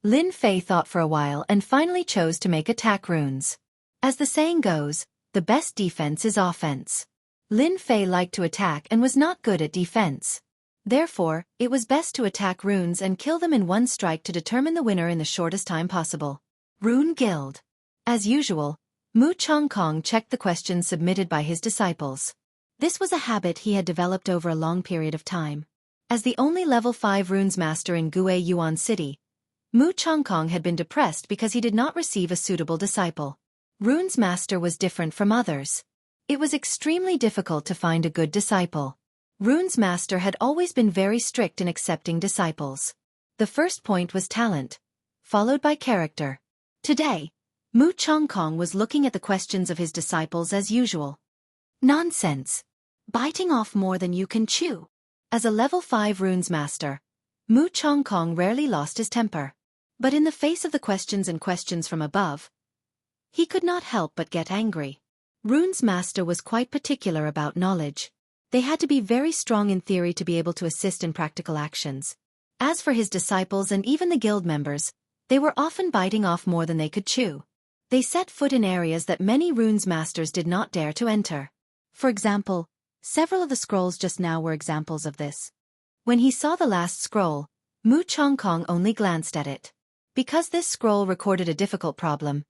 Lin Fei thought for a while and finally chose to make attack runes. As the saying goes, the best defense is offense. Lin Fei liked to attack and was not good at defense. Therefore, it was best to attack runes and kill them in one strike to determine the winner in the shortest time possible. Rune Guild. As usual, Mu Chongkong checked the questions submitted by his disciples. This was a habit he had developed over a long period of time. As the only level 5 runes master in Gue Yuan City, Mu Chongkong had been depressed because he did not receive a suitable disciple. Runes master was different from others. It was extremely difficult to find a good disciple. Runes master had always been very strict in accepting disciples. The first point was talent, followed by character. Today, Mu Chongkong was looking at the questions of his disciples as usual. Nonsense. Biting off more than you can chew. As a level 5 runes master, Mu Chongkong rarely lost his temper. But in the face of the questions and questions from above, he could not help but get angry. Runes master was quite particular about knowledge. They had to be very strong in theory to be able to assist in practical actions. As for his disciples and even the guild members, they were often biting off more than they could chew. They set foot in areas that many runes masters did not dare to enter. For example, several of the scrolls just now were examples of this. When he saw the last scroll, Mu Chongkong only glanced at it. Because this scroll recorded a difficult problem,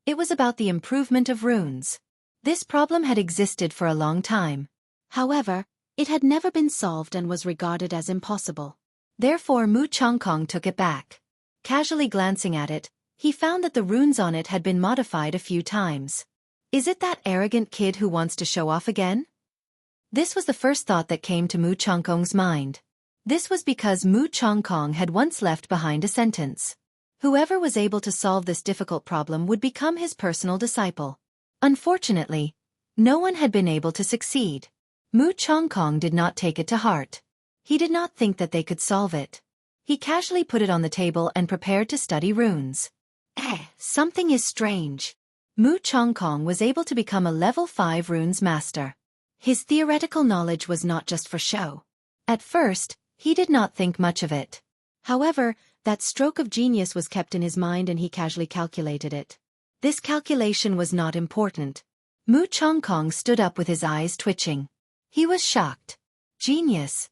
it was about the improvement of runes. This problem had existed for a long time. However, it had never been solved and was regarded as impossible. Therefore Mu Chongkong took it back. Casually glancing at it, he found that the runes on it had been modified a few times. Is it that arrogant kid who wants to show off again? This was the first thought that came to Mu Chongkong's mind. This was because Mu Chongkong had once left behind a sentence. Whoever was able to solve this difficult problem would become his personal disciple. Unfortunately, no one had been able to succeed. Mu Chongkong did not take it to heart. He did not think that they could solve it. He casually put it on the table and prepared to study runes. Something is strange. Mu Chongkong was able to become a level 5 runes master. His theoretical knowledge was not just for show. At first, he did not think much of it. However, that stroke of genius was kept in his mind and he casually calculated it. This calculation was not important. Mu Chongkong stood up with his eyes twitching. He was shocked. Genius.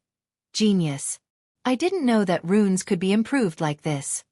Genius. I didn't know that runes could be improved like this.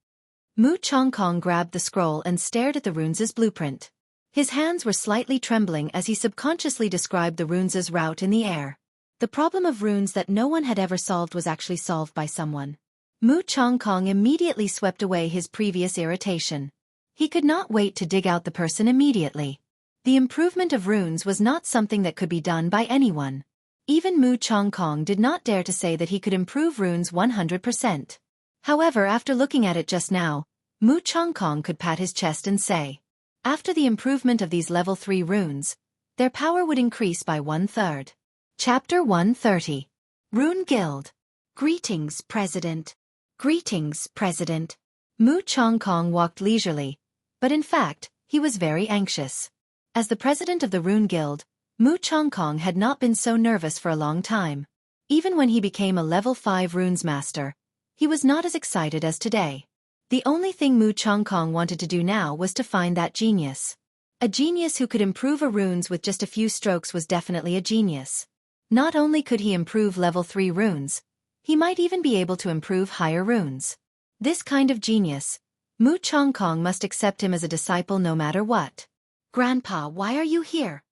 Mu Chongkong grabbed the scroll and stared at the runes' blueprint. His hands were slightly trembling as he subconsciously described the runes' route in the air. The problem of runes that no one had ever solved was actually solved by someone. Mu Chongkong immediately swept away his previous irritation. He could not wait to dig out the person immediately. The improvement of runes was not something that could be done by anyone. Even Mu Chongkong did not dare to say that he could improve runes 100%. However, after looking at it just now, Mu Chongkong could pat his chest and say, after the improvement of these level 3 runes, their power would increase by 1/3. Chapter 130. Rune Guild. Greetings, President. Greetings, President. Mu Chongkong walked leisurely, but in fact, he was very anxious. As the president of the Rune Guild, Mu Chongkong had not been so nervous for a long time. Even when he became a level 5 runes master, he was not as excited as today. The only thing Mu Chongkong wanted to do now was to find that genius. A genius who could improve a runes with just a few strokes was definitely a genius. Not only could he improve level 3 runes, he might even be able to improve higher runes. This kind of genius, Mu Chongkong must accept him as a disciple no matter what. Grandpa, why are you here?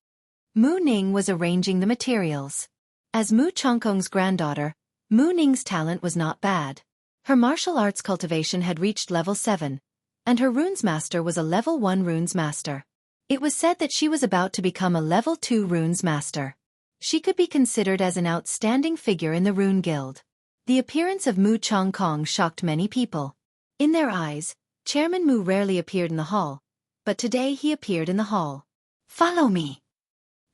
Mu Ning was arranging the materials. As Mu Chongkong's granddaughter, Mu Ning's talent was not bad. Her martial arts cultivation had reached level 7, and her runes master was a level 1 runes master. It was said that she was about to become a level 2 runes master. She could be considered as an outstanding figure in the Rune Guild. The appearance of Mu Chongkong shocked many people. In their eyes, Chairman Mu rarely appeared in the hall, but today he appeared in the hall. Follow me.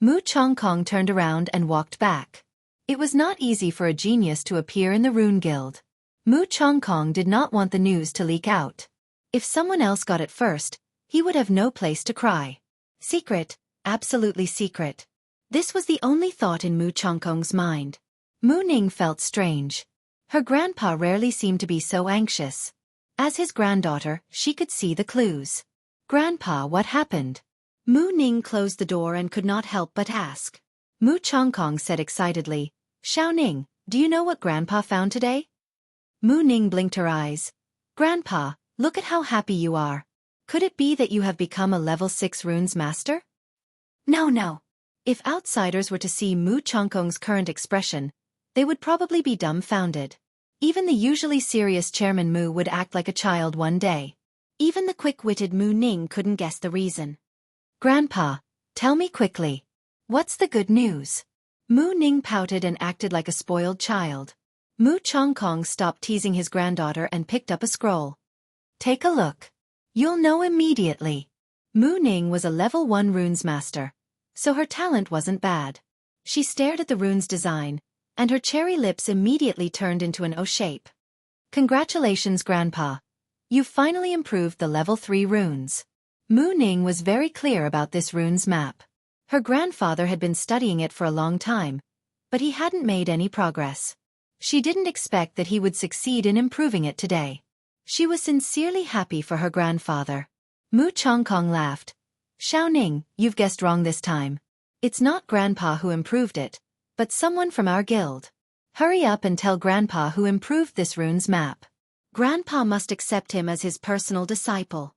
Mu Chongkong turned around and walked back. It was not easy for a genius to appear in the Rune Guild. Mu Chongkong did not want the news to leak out. If someone else got it first, he would have no place to cry. Secret, absolutely secret. This was the only thought in Mu Chongkong's mind. Mu Ning felt strange. Her grandpa rarely seemed to be so anxious. As his granddaughter, she could see the clues. Grandpa, what happened? Mu Ning closed the door and could not help but ask. Mu Chongkong said excitedly, Xiao Ning, do you know what Grandpa found today? Mu Ning blinked her eyes. Grandpa, look at how happy you are. Could it be that you have become a level 6 runes master? No. If outsiders were to see Mu Chongkong's current expression, they would probably be dumbfounded. Even the usually serious Chairman Mu would act like a child one day. Even the quick-witted Mu Ning couldn't guess the reason. Grandpa, tell me quickly. What's the good news? Mu Ning pouted and acted like a spoiled child. Mu Chongkong stopped teasing his granddaughter and picked up a scroll. Take a look. You'll know immediately. Mu Ning was a level 1 runes master, so her talent wasn't bad. She stared at the rune's design, and her cherry lips immediately turned into an O shape. Congratulations, Grandpa. You've finally improved the level 3 runes. Mu Ning was very clear about this runes map. Her grandfather had been studying it for a long time, but he hadn't made any progress. She didn't expect that he would succeed in improving it today. She was sincerely happy for her grandfather. Mu Chongkong laughed. Xiao Ning, you've guessed wrong this time. It's not Grandpa who improved it, but someone from our guild. Hurry up and tell Grandpa who improved this runes map. Grandpa must accept him as his personal disciple.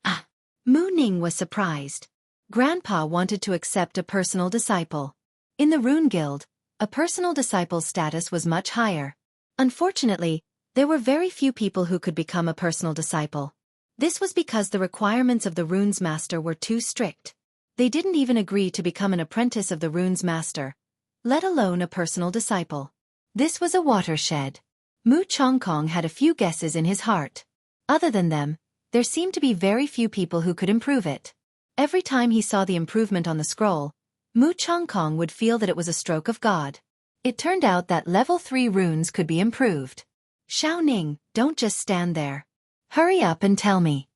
Ah! Mu Ning was surprised. Grandpa wanted to accept a personal disciple. In the Rune Guild, a personal disciple's status was much higher. Unfortunately, there were very few people who could become a personal disciple. This was because the requirements of the Runes Master were too strict. They didn't even agree to become an apprentice of the Runes Master, let alone a personal disciple. This was a watershed. Mu Chongkong had a few guesses in his heart. Other than them, there seemed to be very few people who could improve it. Every time he saw the improvement on the scroll, Mu Chongkong would feel that it was a stroke of God. It turned out that level 3 runes could be improved. Xiao Ning, don't just stand there. Hurry up and tell me.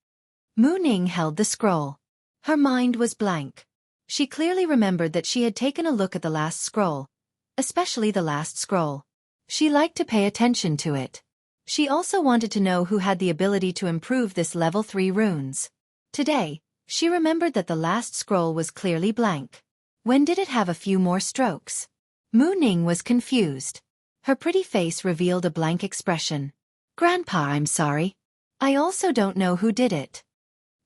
Mu Ning held the scroll. Her mind was blank. She clearly remembered that she had taken a look at the last scroll, especially the last scroll. She liked to pay attention to it. She also wanted to know who had the ability to improve this level 3 runes. Today, she remembered that the last scroll was clearly blank. When did it have a few more strokes? Mu Ning was confused. Her pretty face revealed a blank expression. Grandpa, I'm sorry. I also don't know who did it.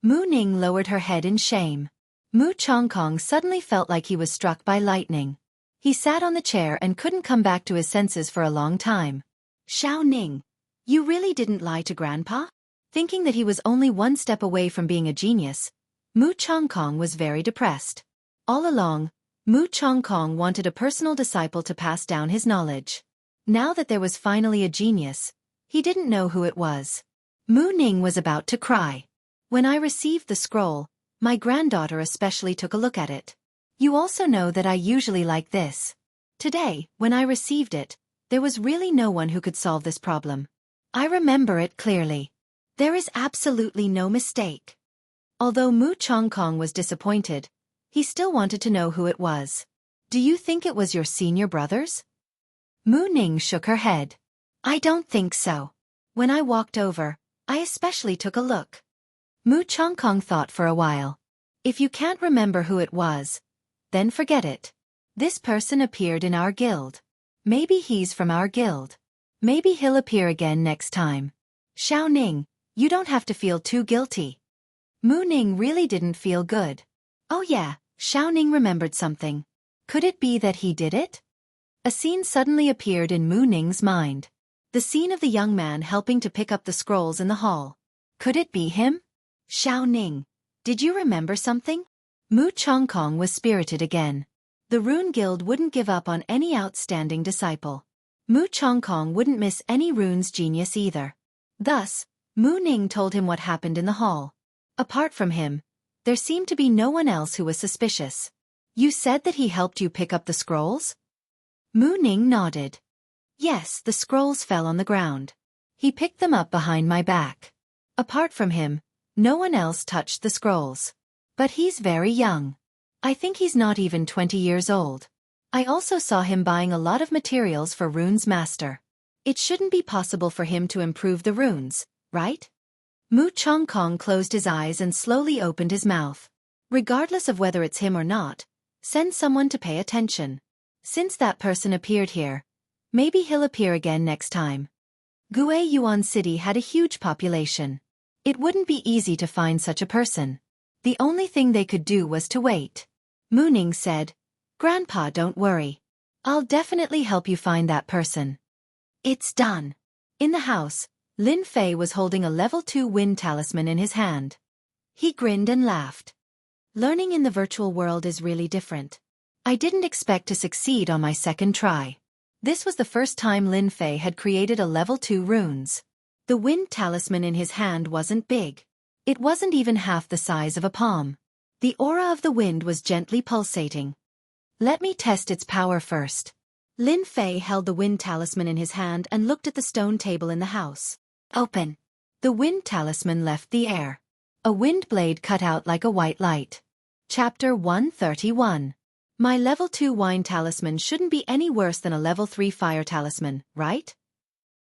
Mu Ning lowered her head in shame. Mu Chongkong suddenly felt like he was struck by lightning. He sat on the chair and couldn't come back to his senses for a long time. Xiao Ning, you really didn't lie to Grandpa? Thinking that he was only one step away from being a genius, Mu Chongkong was very depressed. All along, Mu Chongkong wanted a personal disciple to pass down his knowledge. Now that there was finally a genius, he didn't know who it was. Mu Ning was about to cry. When I received the scroll, my granddaughter especially took a look at it. You also know that I usually like this. Today, when I received it, there was really no one who could solve this problem. I remember it clearly. There is absolutely no mistake. Although Mu Chongkong was disappointed, he still wanted to know who it was. Do you think it was your senior brothers? Mu Ning shook her head. I don't think so. When I walked over, I especially took a look. Mu Chongkong thought for a while. If you can't remember who it was, then forget it. This person appeared in our guild. Maybe he's from our guild. Maybe he'll appear again next time. Xiao Ning, you don't have to feel too guilty. Mu Ning really didn't feel good. Oh yeah, Xiao Ning remembered something. Could it be that he did it? A scene suddenly appeared in Mu Ning's mind. The scene of the young man helping to pick up the scrolls in the hall. Could it be him? Xiao Ning, did you remember something? Mu Chongkong was spirited again. The Rune Guild wouldn't give up on any outstanding disciple. Mu Chongkong wouldn't miss any runes genius either. Thus, Mu Ning told him what happened in the hall. Apart from him, there seemed to be no one else who was suspicious. You said that he helped you pick up the scrolls? Mu Ning nodded. Yes, the scrolls fell on the ground. He picked them up behind my back. Apart from him, no one else touched the scrolls. But he's very young. I think he's not even 20 years old. I also saw him buying a lot of materials for Runes Master. It shouldn't be possible for him to improve the runes, right? Mu Chongkong closed his eyes and slowly opened his mouth. Regardless of whether it's him or not, send someone to pay attention. Since that person appeared here, maybe he'll appear again next time. Gue Yuan City had a huge population. It wouldn't be easy to find such a person. The only thing they could do was to wait. Mu Ning said, "Grandpa, don't worry. I'll definitely help you find that person." It's done. In the house, Lin Fei was holding a level 2 wind talisman in his hand. He grinned and laughed. Learning in the virtual world is really different. I didn't expect to succeed on my second try. This was the first time Lin Fei had created a level 2 runes. The wind talisman in his hand wasn't big. It wasn't even half the size of a palm. The aura of the wind was gently pulsating. Let me test its power first. Lin Fei held the wind talisman in his hand and looked at the stone table in the house. Open. The wind talisman left the air. A wind blade cut out like a white light. Chapter 131. My level 2 wine talisman shouldn't be any worse than a level 3 fire talisman, right?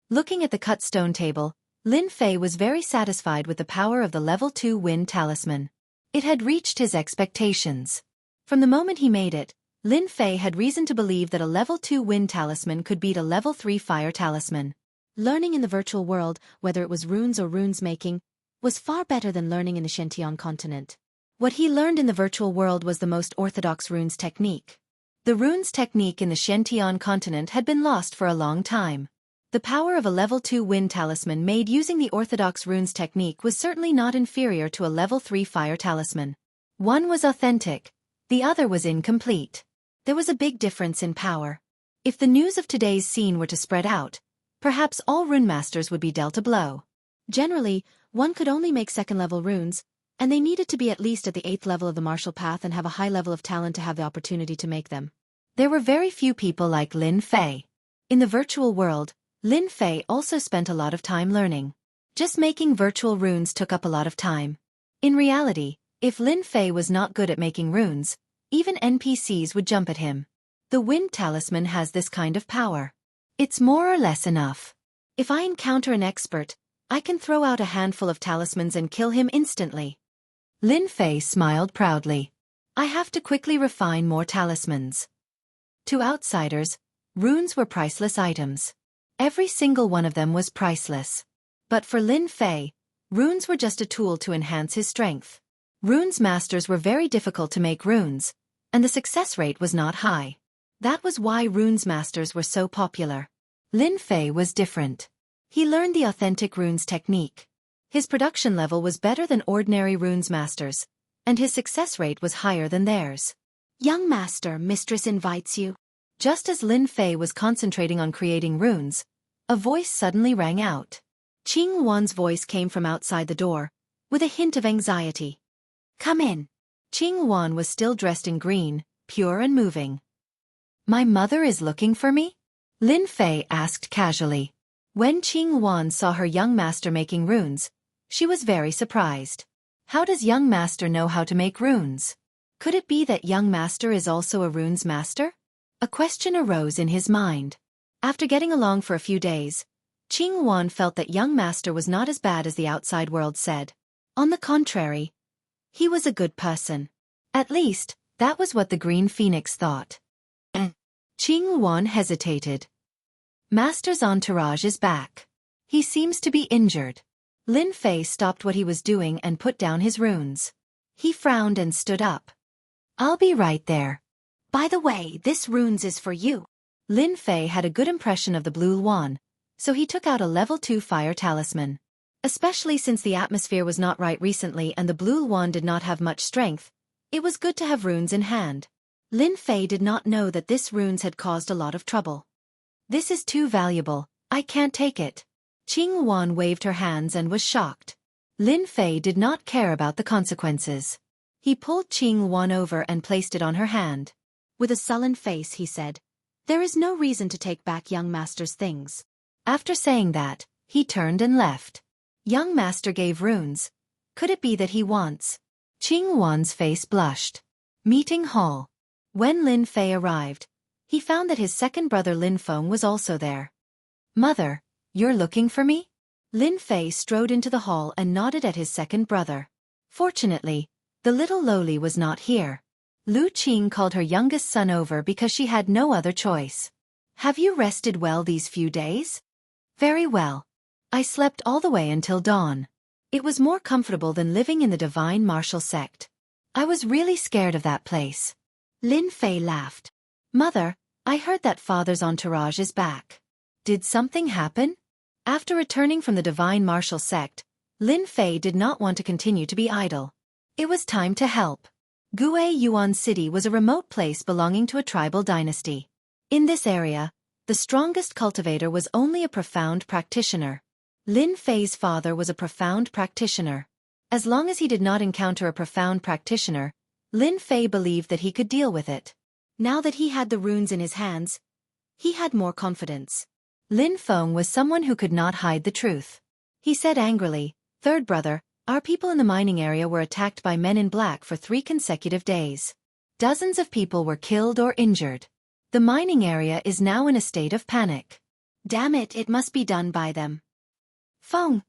Looking at the cut stone table, Lin Fei was very satisfied with the power of the level 2 wind talisman. It had reached his expectations. From the moment he made it, Lin Fei had reason to believe that a level 2 wind talisman could beat a level 3 fire talisman. Learning in the virtual world, whether it was runes or runes making, was far better than learning in the Xianxia continent. What he learned in the virtual world was the most orthodox runes technique. The runes technique in the Xianxia continent had been lost for a long time. The power of a level 2 wind talisman made using the orthodox runes technique was certainly not inferior to a level 3 fire talisman. One was authentic, the other was incomplete. There was a big difference in power. If the news of today's scene were to spread out, perhaps all rune masters would be dealt a blow. Generally, one could only make second-level runes, and they needed to be at least at the 8th level of the martial path and have a high level of talent to have the opportunity to make them. There were very few people like Lin Fei. In the virtual world, Lin Fei also spent a lot of time learning. Just making virtual runes took up a lot of time. In reality, if Lin Fei was not good at making runes, even NPCs would jump at him. The wind talisman has this kind of power. It's more or less enough. If I encounter an expert, I can throw out a handful of talismans and kill him instantly. Lin Fei smiled proudly. I have to quickly refine more talismans. To outsiders, runes were priceless items. Every single one of them was priceless. But for Lin Fei, runes were just a tool to enhance his strength. Runes masters were very difficult to make runes, and the success rate was not high. That was why runes masters were so popular. Lin Fei was different. He learned the authentic runes technique. His production level was better than ordinary runes masters, and his success rate was higher than theirs. Young master, mistress invites you. Just as Lin Fei was concentrating on creating runes, a voice suddenly rang out. Qing Wan's voice came from outside the door, with a hint of anxiety. Come in. Qing Wan was still dressed in green, pure and moving. My mother is looking for me? Lin Fei asked casually. When Qing Wan saw her young master making runes, she was very surprised. How does young master know how to make runes? Could it be that young master is also a runes master? A question arose in his mind. After getting along for a few days, Qing Wan felt that young master was not as bad as the outside world said. On the contrary, he was a good person. At least, that was what the Green Phoenix thought. Qing Wan hesitated. Master's entourage is back. He seems to be injured. Lin Fei stopped what he was doing and put down his runes. He frowned and stood up. I'll be right there. By the way, this runes is for you. Lin Fei had a good impression of the blue Luan, so he took out a level 2 fire talisman. Especially since the atmosphere was not right recently and the blue Luan did not have much strength, it was good to have runes in hand. Lin Fei did not know that this runes had caused a lot of trouble. This is too valuable, I can't take it. Qing Wan waved her hands and was shocked. Lin Fei did not care about the consequences. He pulled Qing Wan over and placed it on her hand. With a sullen face he said, There is no reason to take back young master's things. After saying that, he turned and left. Young master gave runes. Could it be that he wants? Qing Wan's face blushed. Meeting hall. When Lin Fei arrived, he found that his second brother Lin Feng was also there. Mother, you're looking for me? Lin Fei strode into the hall and nodded at his second brother. Fortunately, the little lowly was not here. Lu Qing called her youngest son over because she had no other choice. Have you rested well these few days? Very well. I slept all the way until dawn. It was more comfortable than living in the divine martial sect. I was really scared of that place. Lin Fei laughed. Mother, I heard that father's entourage is back. Did something happen? After returning from the divine martial sect, Lin Fei did not want to continue to be idle. It was time to help. Gue Yuan City was a remote place belonging to a tribal dynasty. In this area, the strongest cultivator was only a profound practitioner. Lin Fei's father was a profound practitioner. As long as he did not encounter a profound practitioner, Lin Fei believed that he could deal with it. Now that he had the runes in his hands, he had more confidence. Lin Feng was someone who could not hide the truth. He said angrily, "Third brother, our people in the mining area were attacked by men in black for 3 consecutive days. Dozens of people were killed or injured. The mining area is now in a state of panic. Damn it, it must be done by them." Feng,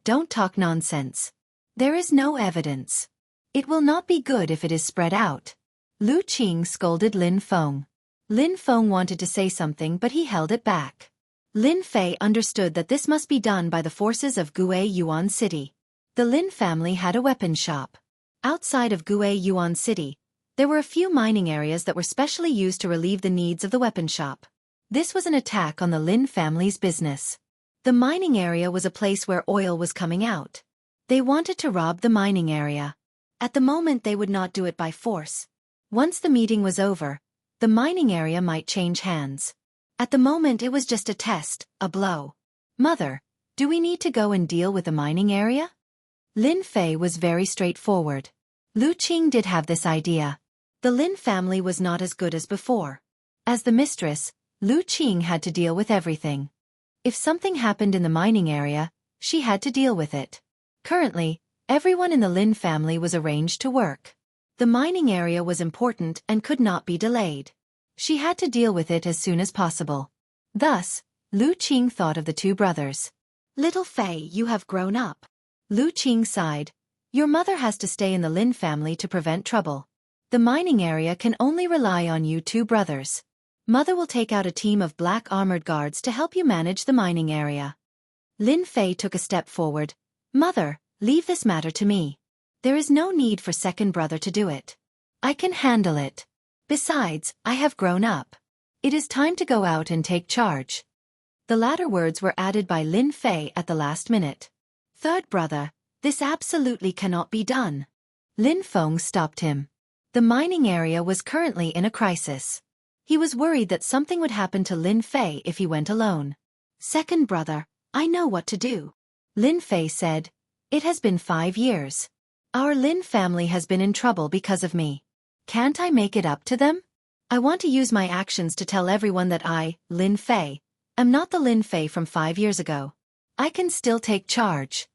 don't talk nonsense. There is no evidence. It will not be good if it is spread out. Lu Qing scolded Lin Feng. Lin Feng wanted to say something but he held it back. Lin Fei understood that this must be done by the forces of Gue Yuan City. The Lin family had a weapon shop. Outside of Gue Yuan City, there were a few mining areas that were specially used to relieve the needs of the weapon shop. This was an attack on the Lin family's business. The mining area was a place where oil was coming out. They wanted to rob the mining area. At the moment they would not do it by force. Once the meeting was over, the mining area might change hands. At the moment it was just a test, a blow. Mother, do we need to go and deal with the mining area? Lin Fei was very straightforward. Lu Qing did have this idea. The Lin family was not as good as before. As the mistress, Lu Qing had to deal with everything. If something happened in the mining area, she had to deal with it. Currently, everyone in the Lin family was arranged to work. The mining area was important and could not be delayed. She had to deal with it as soon as possible. Thus, Lu Qing thought of the two brothers. Little Fei, you have grown up. Lu Qing sighed. Your mother has to stay in the Lin family to prevent trouble. The mining area can only rely on you two brothers. Mother will take out a team of black armored guards to help you manage the mining area. Lin Fei took a step forward. Mother, leave this matter to me. There is no need for second brother to do it. I can handle it. Besides, I have grown up. It is time to go out and take charge. The latter words were added by Lin Fei at the last minute. Third brother, this absolutely cannot be done. Lin Feng stopped him. The mining area was currently in a crisis. He was worried that something would happen to Lin Fei if he went alone. Second brother, I know what to do. Lin Fei said, It has been 5 years. Our Lin family has been in trouble because of me. Can't I make it up to them? I want to use my actions to tell everyone that I, Lin Fei, am not the Lin Fei from 5 years ago. I can still take charge.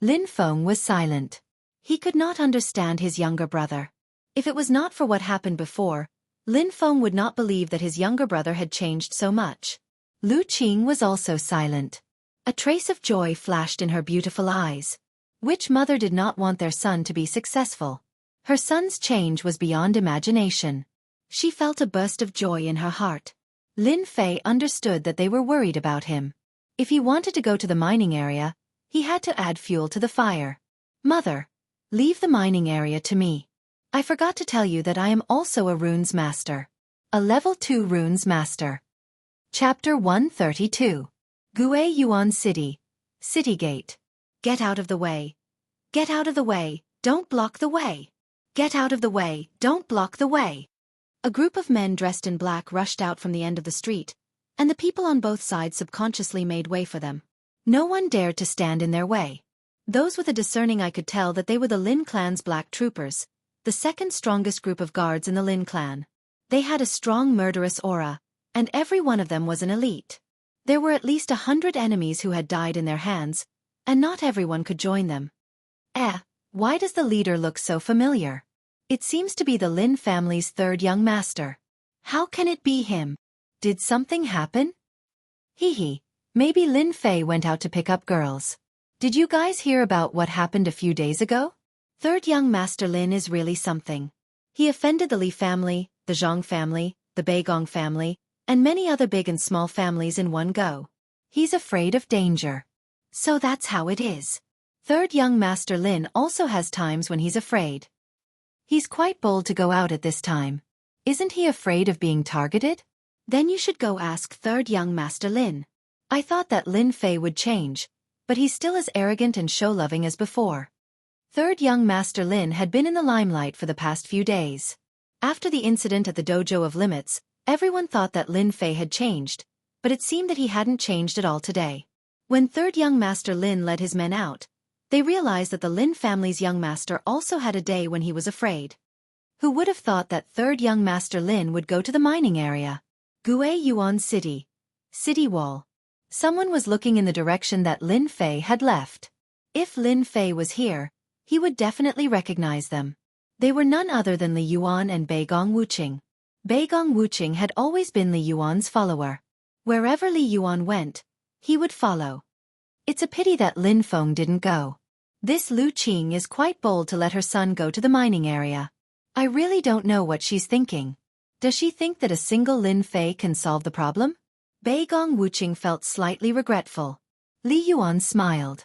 Lin Feng was silent. He could not understand his younger brother. If it was not for what happened before, Lin Feng would not believe that his younger brother had changed so much. Lu Qing was also silent. A trace of joy flashed in her beautiful eyes. Which mother did not want their son to be successful? Her son's change was beyond imagination. She felt a burst of joy in her heart. Lin Fei understood that they were worried about him. If he wanted to go to the mining area, he had to add fuel to the fire. Mother, leave the mining area to me. I forgot to tell you that I am also a runes master. A level 2 runes master. Chapter 132. Gue Yuan City. City Gate. Get out of the way. Get out of the way, don't block the way. Get out of the way, don't block the way. A group of men dressed in black rushed out from the end of the street, and the people on both sides subconsciously made way for them. No one dared to stand in their way. Those with a discerning eye could tell that they were the Lin clan's black troopers, the second strongest group of guards in the Lin clan. They had a strong murderous aura, and every one of them was an elite. There were at least 100 enemies who had died in their hands, and not everyone could join them. Why does the leader look so familiar? It seems to be the Lin family's third young master. How can it be him? Did something happen? Hee, Maybe Lin Fei went out to pick up girls. Did you guys hear about what happened a few days ago? Third young Master Lin is really something. He offended the Li family, the Zhang family, the Beigong family, and many other big and small families in one go. He's afraid of danger. So that's how it is. Third young Master Lin also has times when he's afraid. He's quite bold to go out at this time. Isn't he afraid of being targeted? Then you should go ask third young Master Lin. I thought that Lin Fei would change, but he's still as arrogant and show-loving as before. Third young Master Lin had been in the limelight for the past few days. After the incident at the Dojo of Limits, everyone thought that Lin Fei had changed, but it seemed that he hadn't changed at all today. When third young Master Lin led his men out, they realized that the Lin family's young master also had a day when he was afraid. Who would have thought that third young Master Lin would go to the mining area? Gui Yuan City. City Wall. Someone was looking in the direction that Lin Fei had left. If Lin Fei was here, he would definitely recognize them. They were none other than Li Yuan and Beigong Wuqing. Beigong Wuqing had always been Li Yuan's follower. Wherever Li Yuan went, he would follow. It's a pity that Lin Feng didn't go. This Lu Qing is quite bold to let her son go to the mining area. I really don't know what she's thinking. Does she think that a single Lin Fei can solve the problem? Beigong Wuqing felt slightly regretful. Li Yuan smiled.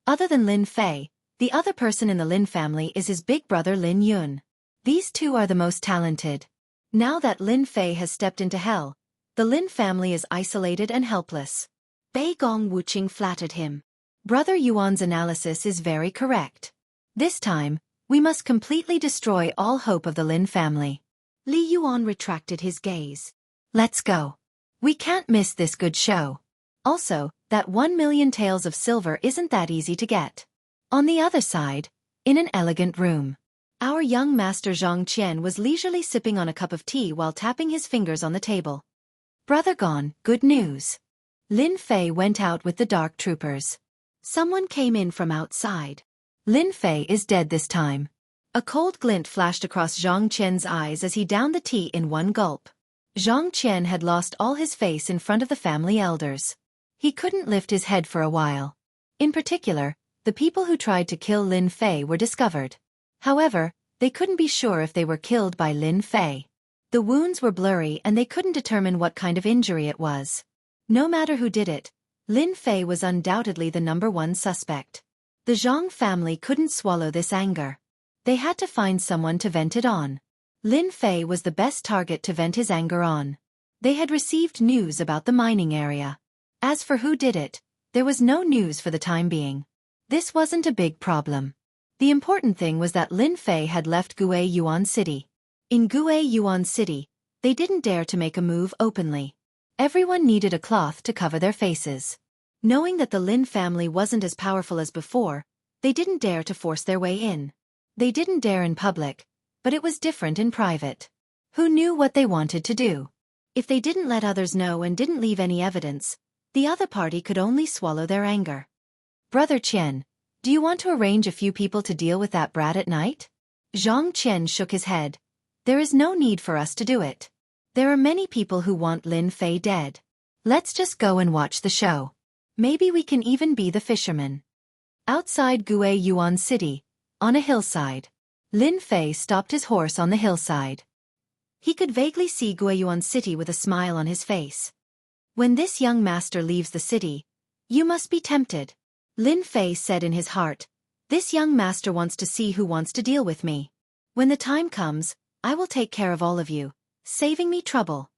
Other than Lin Fei, the other person in the Lin family is his big brother Lin Yun. These two are the most talented. Now that Lin Fei has stepped into hell, the Lin family is isolated and helpless. Beigong Wuqing flattered him. Brother Yuan's analysis is very correct. This time, we must completely destroy all hope of the Lin family. Li Yuan retracted his gaze. Let's go. We can't miss this good show. Also, that 1,000,000 taels of silver isn't that easy to get. On the other side, in an elegant room, our young master Zhang Qian was leisurely sipping on a cup of tea while tapping his fingers on the table. Brother gone, good news. Lin Fei went out with the dark troopers. Someone came in from outside. Lin Fei is dead this time. A cold glint flashed across Zhang Qian's eyes as he downed the tea in one gulp. Zhang Qian had lost all his face in front of the family elders. He couldn't lift his head for a while. In particular, the people who tried to kill Lin Fei were discovered. However, they couldn't be sure if they were killed by Lin Fei. The wounds were blurry and they couldn't determine what kind of injury it was. No matter who did it, Lin Fei was undoubtedly the #1 suspect. The Zhang family couldn't swallow this anger. They had to find someone to vent it on. Lin Fei was the best target to vent his anger on. They had received news about the mining area. As for who did it, there was no news for the time being. This wasn't a big problem. The important thing was that Lin Fei had left Gui Yuan City. In Gui Yuan City, they didn't dare to make a move openly. Everyone needed a cloth to cover their faces. Knowing that the Lin family wasn't as powerful as before, they didn't dare to force their way in. They didn't dare in public, but it was different in private. Who knew what they wanted to do? If they didn't let others know and didn't leave any evidence, the other party could only swallow their anger. Brother Qian, do you want to arrange a few people to deal with that brat at night? Zhang Qian shook his head. There is no need for us to do it. There are many people who want Lin Fei dead. Let's just go and watch the show. Maybe we can even be the fishermen. Outside Gui Yuan City, on a hillside, Lin Fei stopped his horse on the hillside. He could vaguely see Gui Yuan City with a smile on his face. When this young master leaves the city, you must be tempted. Lin Fei said in his heart, this young master wants to see who wants to deal with me. When the time comes, I will take care of all of you, saving me trouble.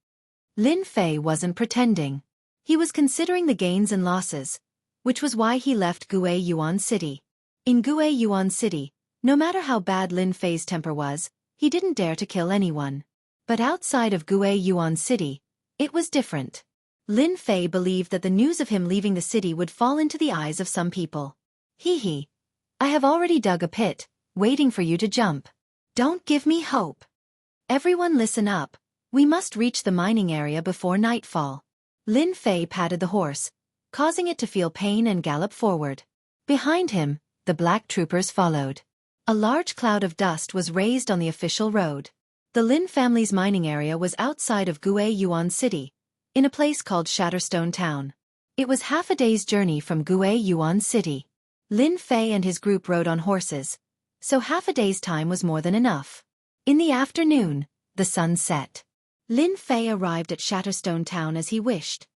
Lin Fei wasn't pretending. He was considering the gains and losses, which was why he left Gui Yuan City. In Gui Yuan City, no matter how bad Lin Fei's temper was, he didn't dare to kill anyone. But outside of Gui Yuan City, it was different. Lin Fei believed that the news of him leaving the city would fall into the eyes of some people. Hee. I have already dug a pit, waiting for you to jump. Don't give me hope. Everyone listen up. We must reach the mining area before nightfall. Lin Fei patted the horse, causing it to feel pain and gallop forward. Behind him, the black troopers followed. A large cloud of dust was raised on the official road. The Lin family's mining area was outside of Gui Yuan City, in a place called Shatterstone Town. It was half a day's journey from Yuan City. Lin Fei and his group rode on horses, so half a day's time was more than enough. In the afternoon, the sun set. Lin Fei arrived at Shatterstone Town as he wished.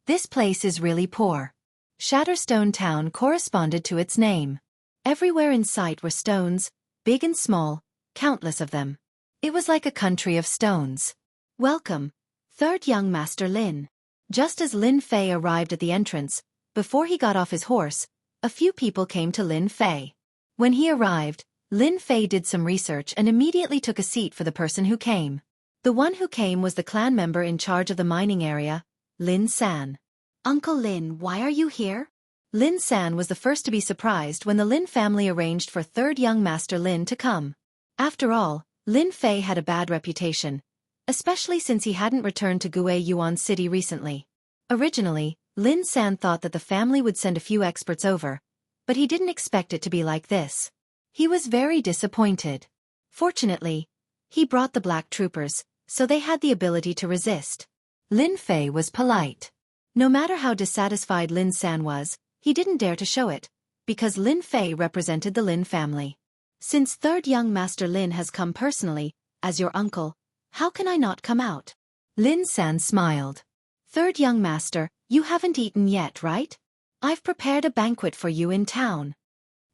This place is really poor. Shatterstone Town corresponded to its name. Everywhere in sight were stones, big and small, countless of them. It was like a country of stones. Welcome, third young Master Lin. Just as Lin Fei arrived at the entrance, before he got off his horse, a few people came to Lin Fei. When he arrived, Lin Fei did some research and immediately took a seat for the person who came. The one who came was the clan member in charge of the mining area, Lin San. Uncle Lin, why are you here? Lin San was the first to be surprised when the Lin family arranged for third young Master Lin to come. After all, Lin Fei had a bad reputation, especially since he hadn't returned to Yuan City recently. Originally, Lin San thought that the family would send a few experts over, but he didn't expect it to be like this. He was very disappointed. Fortunately, he brought the black troopers, so they had the ability to resist. Lin Fei was polite. No matter how dissatisfied Lin San was, he didn't dare to show it, because Lin Fei represented the Lin family. Since third young Master Lin has come personally, as your uncle, how can I not come out? Lin San smiled. Third young master, you haven't eaten yet, right? I've prepared a banquet for you in town.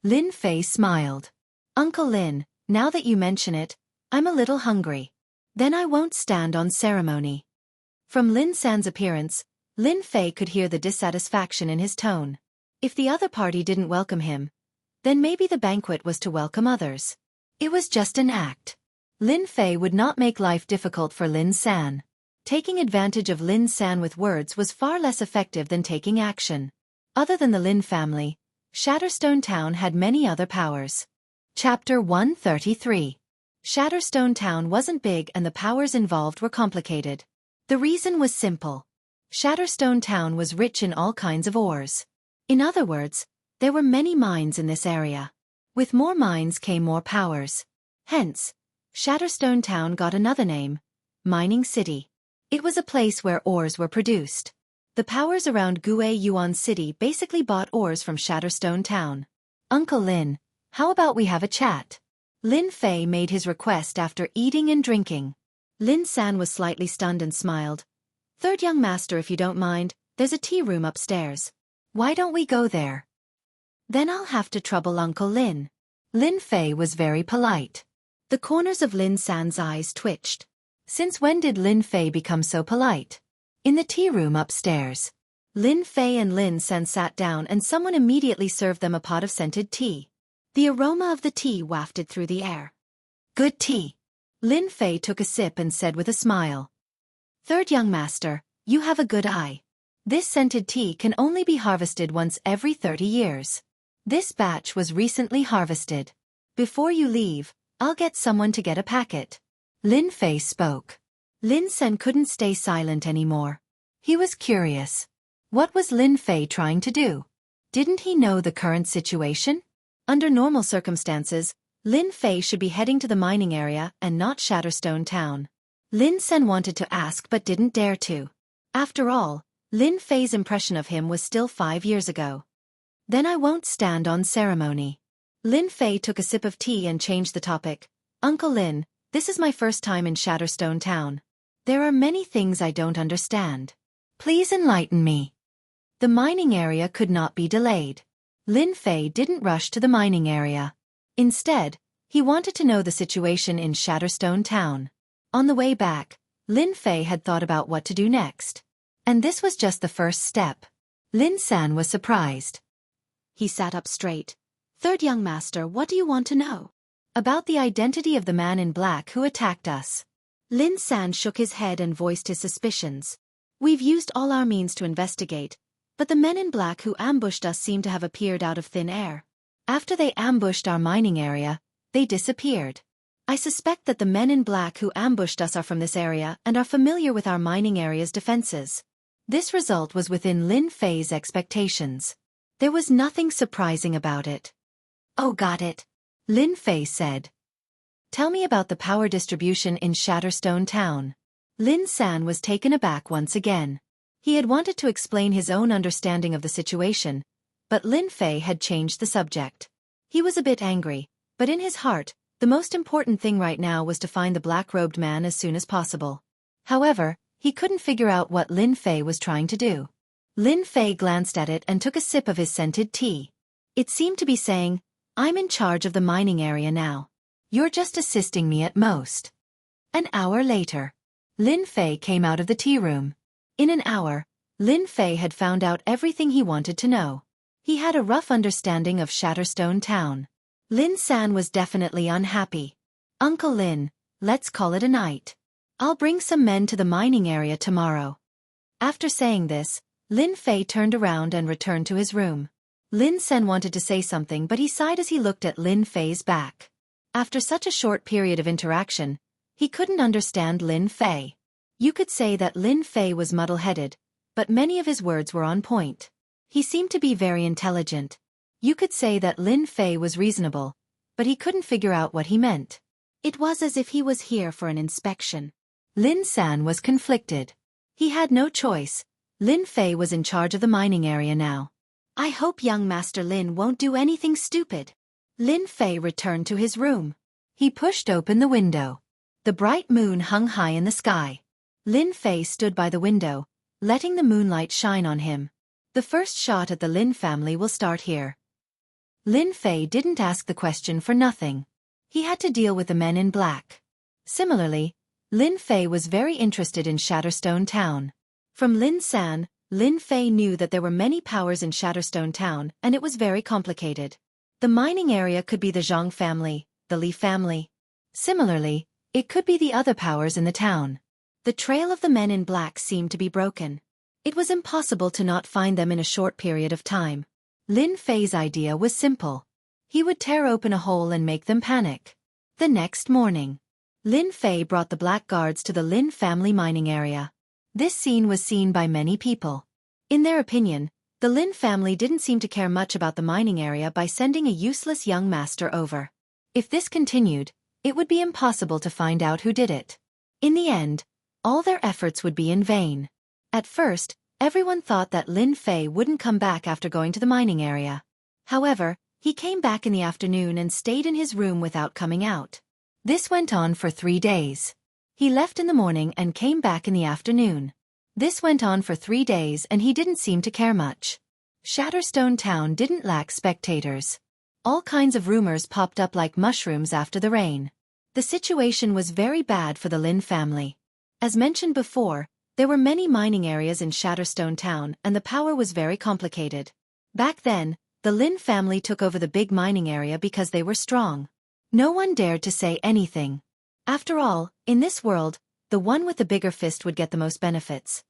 Lin Fei smiled. Uncle Lin, now that you mention it, I'm a little hungry. Then I won't stand on ceremony. From Lin San's appearance, Lin Fei could hear the dissatisfaction in his tone. If the other party didn't welcome him, then maybe the banquet was to welcome others. It was just an act. Lin Fei would not make life difficult for Lin San. Taking advantage of Lin San with words was far less effective than taking action. Other than the Lin family, Shatterstone Town had many other powers. Chapter 133. Shatterstone Town wasn't big and the powers involved were complicated. The reason was simple. Shatterstone Town was rich in all kinds of ores. In other words, there were many mines in this area. With more mines came more powers. Hence, Shatterstone Town got another name, Mining City. It was a place where ores were produced. The powers around Yuan City basically bought ores from Shatterstone Town. Uncle Lin, how about we have a chat? Lin Fei made his request after eating and drinking. Lin San was slightly stunned and smiled. Third young master, if you don't mind, there's a tea room upstairs. Why don't we go there? Then I'll have to trouble Uncle Lin. Lin Fei was very polite. The corners of Lin San's eyes twitched. Since when did Lin Fei become so polite? In the tea room upstairs. Lin Fei and Lin San sat down and someone immediately served them a pot of scented tea. The aroma of the tea wafted through the air. Good tea. Lin Fei took a sip and said with a smile. Third young master, you have a good eye. This scented tea can only be harvested once every 30 years. This batch was recently harvested. Before you leave, I'll get someone to get a packet. Lin Fei spoke. Lin San couldn't stay silent anymore. He was curious. What was Lin Fei trying to do? Didn't he know the current situation? Under normal circumstances, Lin Fei should be heading to the mining area and not Shatterstone Town. Lin San wanted to ask but didn't dare to. After all, Lin Fei's impression of him was still 5 years ago. Then I won't stand on ceremony. Lin Fei took a sip of tea and changed the topic. Uncle Lin, this is my first time in Shatterstone Town. There are many things I don't understand. Please enlighten me. The mining area could not be delayed. Lin Fei didn't rush to the mining area. Instead, he wanted to know the situation in Shatterstone Town. On the way back, Lin Fei had thought about what to do next. And this was just the first step. Lin San was surprised. He sat up straight. Third young master, what do you want to know? About the identity of the man in black who attacked us. Lin San shook his head and voiced his suspicions. We've used all our means to investigate, but the men in black who ambushed us seem to have appeared out of thin air. After they ambushed our mining area, they disappeared. I suspect that the men in black who ambushed us are from this area and are familiar with our mining area's defenses. This result was within Lin Fei's expectations. There was nothing surprising about it. Oh, got it. Lin Fei said. Tell me about the power distribution in Shatterstone Town. Lin San was taken aback once again. He had wanted to explain his own understanding of the situation, but Lin Fei had changed the subject. He was a bit angry, but in his heart, the most important thing right now was to find the black-robed man as soon as possible. However, he couldn't figure out what Lin Fei was trying to do. Lin Fei glanced at it and took a sip of his scented tea. It seemed to be saying, "I'm in charge of the mining area now. You're just assisting me at most." An hour later, Lin Fei came out of the tea room. In an hour, Lin Fei had found out everything he wanted to know. He had a rough understanding of Shatterstone Town. Lin San was definitely unhappy. "Uncle Lin, let's call it a night. I'll bring some men to the mining area tomorrow." After saying this, Lin Fei turned around and returned to his room. Lin San wanted to say something, but he sighed as he looked at Lin Fei's back. After such a short period of interaction, he couldn't understand Lin Fei. You could say that Lin Fei was muddle-headed, but many of his words were on point. He seemed to be very intelligent. You could say that Lin Fei was reasonable, but he couldn't figure out what he meant. It was as if he was here for an inspection. Lin San was conflicted. He had no choice. Lin Fei was in charge of the mining area now. "I hope young Master Lin won't do anything stupid." Lin Fei returned to his room. He pushed open the window. The bright moon hung high in the sky. Lin Fei stood by the window, letting the moonlight shine on him. The first shot at the Lin family will start here. Lin Fei didn't ask the question for nothing. He had to deal with the men in black. Similarly, Lin Fei was very interested in Shatterstone Town. From Lin San, Lin Fei knew that there were many powers in Shatterstone Town, and it was very complicated. The mining area could be the Zhang family, the Li family. Similarly, it could be the other powers in the town. The trail of the men in black seemed to be broken. It was impossible to not find them in a short period of time. Lin Fei's idea was simple. He would tear open a hole and make them panic. The next morning, Lin Fei brought the black guards to the Lin family mining area. This scene was seen by many people. In their opinion, the Lin family didn't seem to care much about the mining area by sending a useless young master over. If this continued, it would be impossible to find out who did it. In the end, all their efforts would be in vain. At first, everyone thought that Lin Fei wouldn't come back after going to the mining area. However, he came back in the afternoon and stayed in his room without coming out. This went on for 3 days. He left in the morning and came back in the afternoon. This went on for 3 days and he didn't seem to care much. Shatterstone Town didn't lack spectators. All kinds of rumors popped up like mushrooms after the rain. The situation was very bad for the Lin family. As mentioned before, there were many mining areas in Shatterstone Town and the power was very complicated. Back then, the Lin family took over the big mining area because they were strong. No one dared to say anything. After all, in this world, the one with the bigger fist would get the most benefits.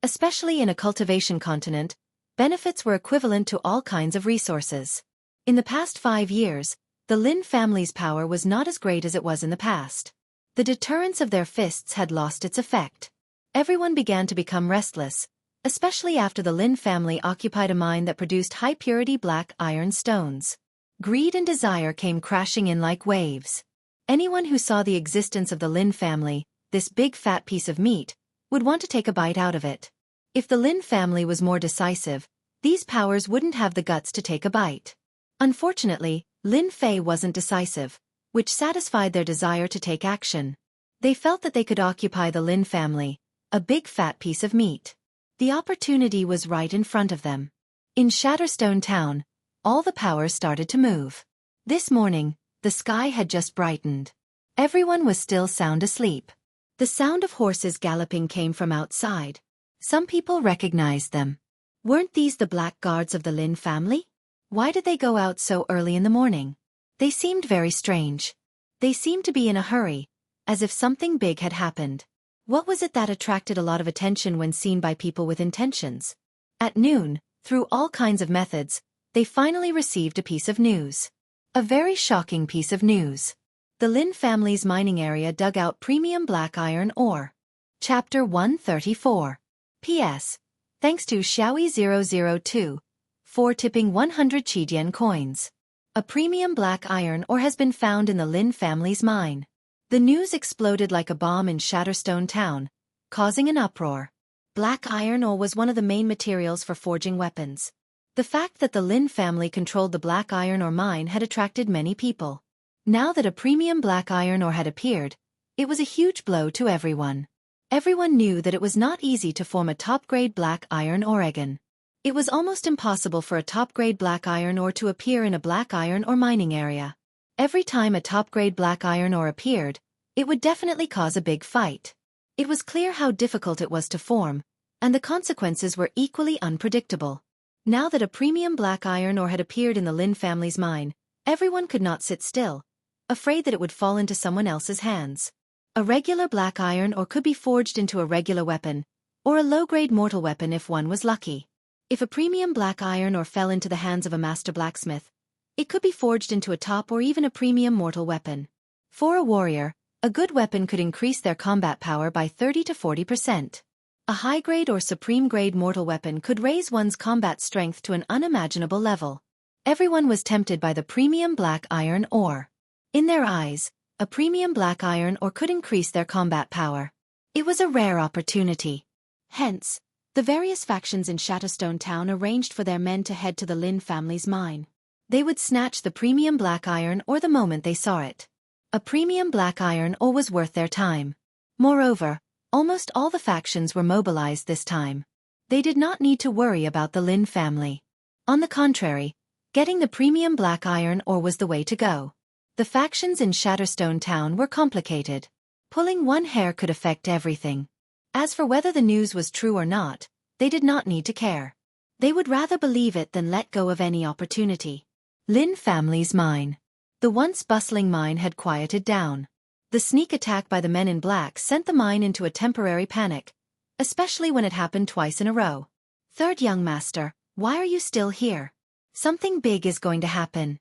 Especially in a cultivation continent, benefits were equivalent to all kinds of resources. In the past 5 years, the Lin family's power was not as great as it was in the past. The deterrence of their fists had lost its effect. Everyone began to become restless, especially after the Lin family occupied a mine that produced high-purity black iron stones. Greed and desire came crashing in like waves. Anyone who saw the existence of the Lin family, this big fat piece of meat, would want to take a bite out of it. If the Lin family was more decisive, these powers wouldn't have the guts to take a bite. Unfortunately, Lin Fei wasn't decisive, which satisfied their desire to take action. They felt that they could occupy the Lin family, a big fat piece of meat. The opportunity was right in front of them. In Shatterstone Town, all the powers started to move. This morning, the sky had just brightened. Everyone was still sound asleep. The sound of horses galloping came from outside. Some people recognized them. Weren't these the black guards of the Lin family? Why did they go out so early in the morning? They seemed very strange. They seemed to be in a hurry, as if something big had happened. What was it that attracted a lot of attention when seen by people with intentions? At noon, through all kinds of methods, they finally received a piece of news. A very shocking piece of news. The Lin family's mining area dug out premium black iron ore. Chapter 134. P.S. Thanks to Xiaoyi002 for tipping 100 Qidian coins. A premium black iron ore has been found in the Lin family's mine. The news exploded like a bomb in Shatterstone Town, causing an uproar. Black iron ore was one of the main materials for forging weapons. The fact that the Lin family controlled the black iron ore mine had attracted many people. Now that a premium black iron ore had appeared, it was a huge blow to everyone. Everyone knew that it was not easy to form a top-grade black iron ore again. It was almost impossible for a top-grade black iron ore to appear in a black iron ore mining area. Every time a top-grade black iron ore appeared, it would definitely cause a big fight. It was clear how difficult it was to form, and the consequences were equally unpredictable. Now that a premium black iron ore had appeared in the Lin family's mine, everyone could not sit still, afraid that it would fall into someone else's hands. A regular black iron ore could be forged into a regular weapon, or a low-grade mortal weapon if one was lucky. If a premium black iron ore fell into the hands of a master blacksmith, it could be forged into a top or even a premium mortal weapon. For a warrior, a good weapon could increase their combat power by 30 to 40%. A high-grade or supreme-grade mortal weapon could raise one's combat strength to an unimaginable level. Everyone was tempted by the premium black iron ore. In their eyes, a premium black iron ore could increase their combat power. It was a rare opportunity. Hence, the various factions in Shatterstone Town arranged for their men to head to the Lin family's mine. They would snatch the premium black iron ore the moment they saw it. A premium black iron ore was worth their time. Moreover, almost all the factions were mobilized this time. They did not need to worry about the Lin family. On the contrary, getting the premium black iron ore was the way to go. The factions in Shatterstone Town were complicated. Pulling one hair could affect everything. As for whether the news was true or not, they did not need to care. They would rather believe it than let go of any opportunity. Lin family's mine. The once bustling mine had quieted down. The sneak attack by the men in black sent the mine into a temporary panic, especially when it happened twice in a row. Third young master, why are you still here? Something big is going to happen.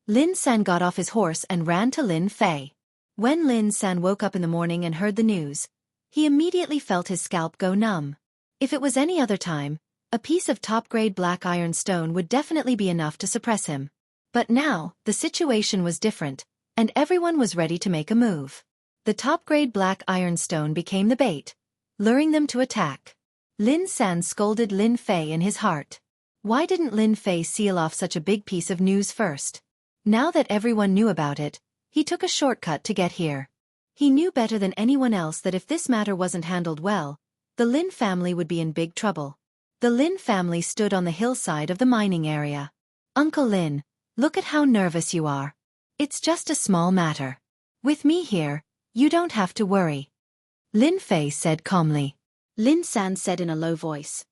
Lin San got off his horse and ran to Lin Fei. When Lin San woke up in the morning and heard the news, he immediately felt his scalp go numb. If it was any other time, a piece of top-grade black iron stone would definitely be enough to suppress him. But now, the situation was different, and everyone was ready to make a move. The top-grade black iron stone became the bait, luring them to attack. Lin San scolded Lin Fei in his heart. Why didn't Lin Fei seal off such a big piece of news first? Now that everyone knew about it, he took a shortcut to get here. He knew better than anyone else that if this matter wasn't handled well, the Lin family would be in big trouble. The Lin family stood on the hillside of the mining area. Uncle Lin, look at how nervous you are. It's just a small matter. With me here, you don't have to worry. Lin Fei said calmly. Lin San said in a low voice.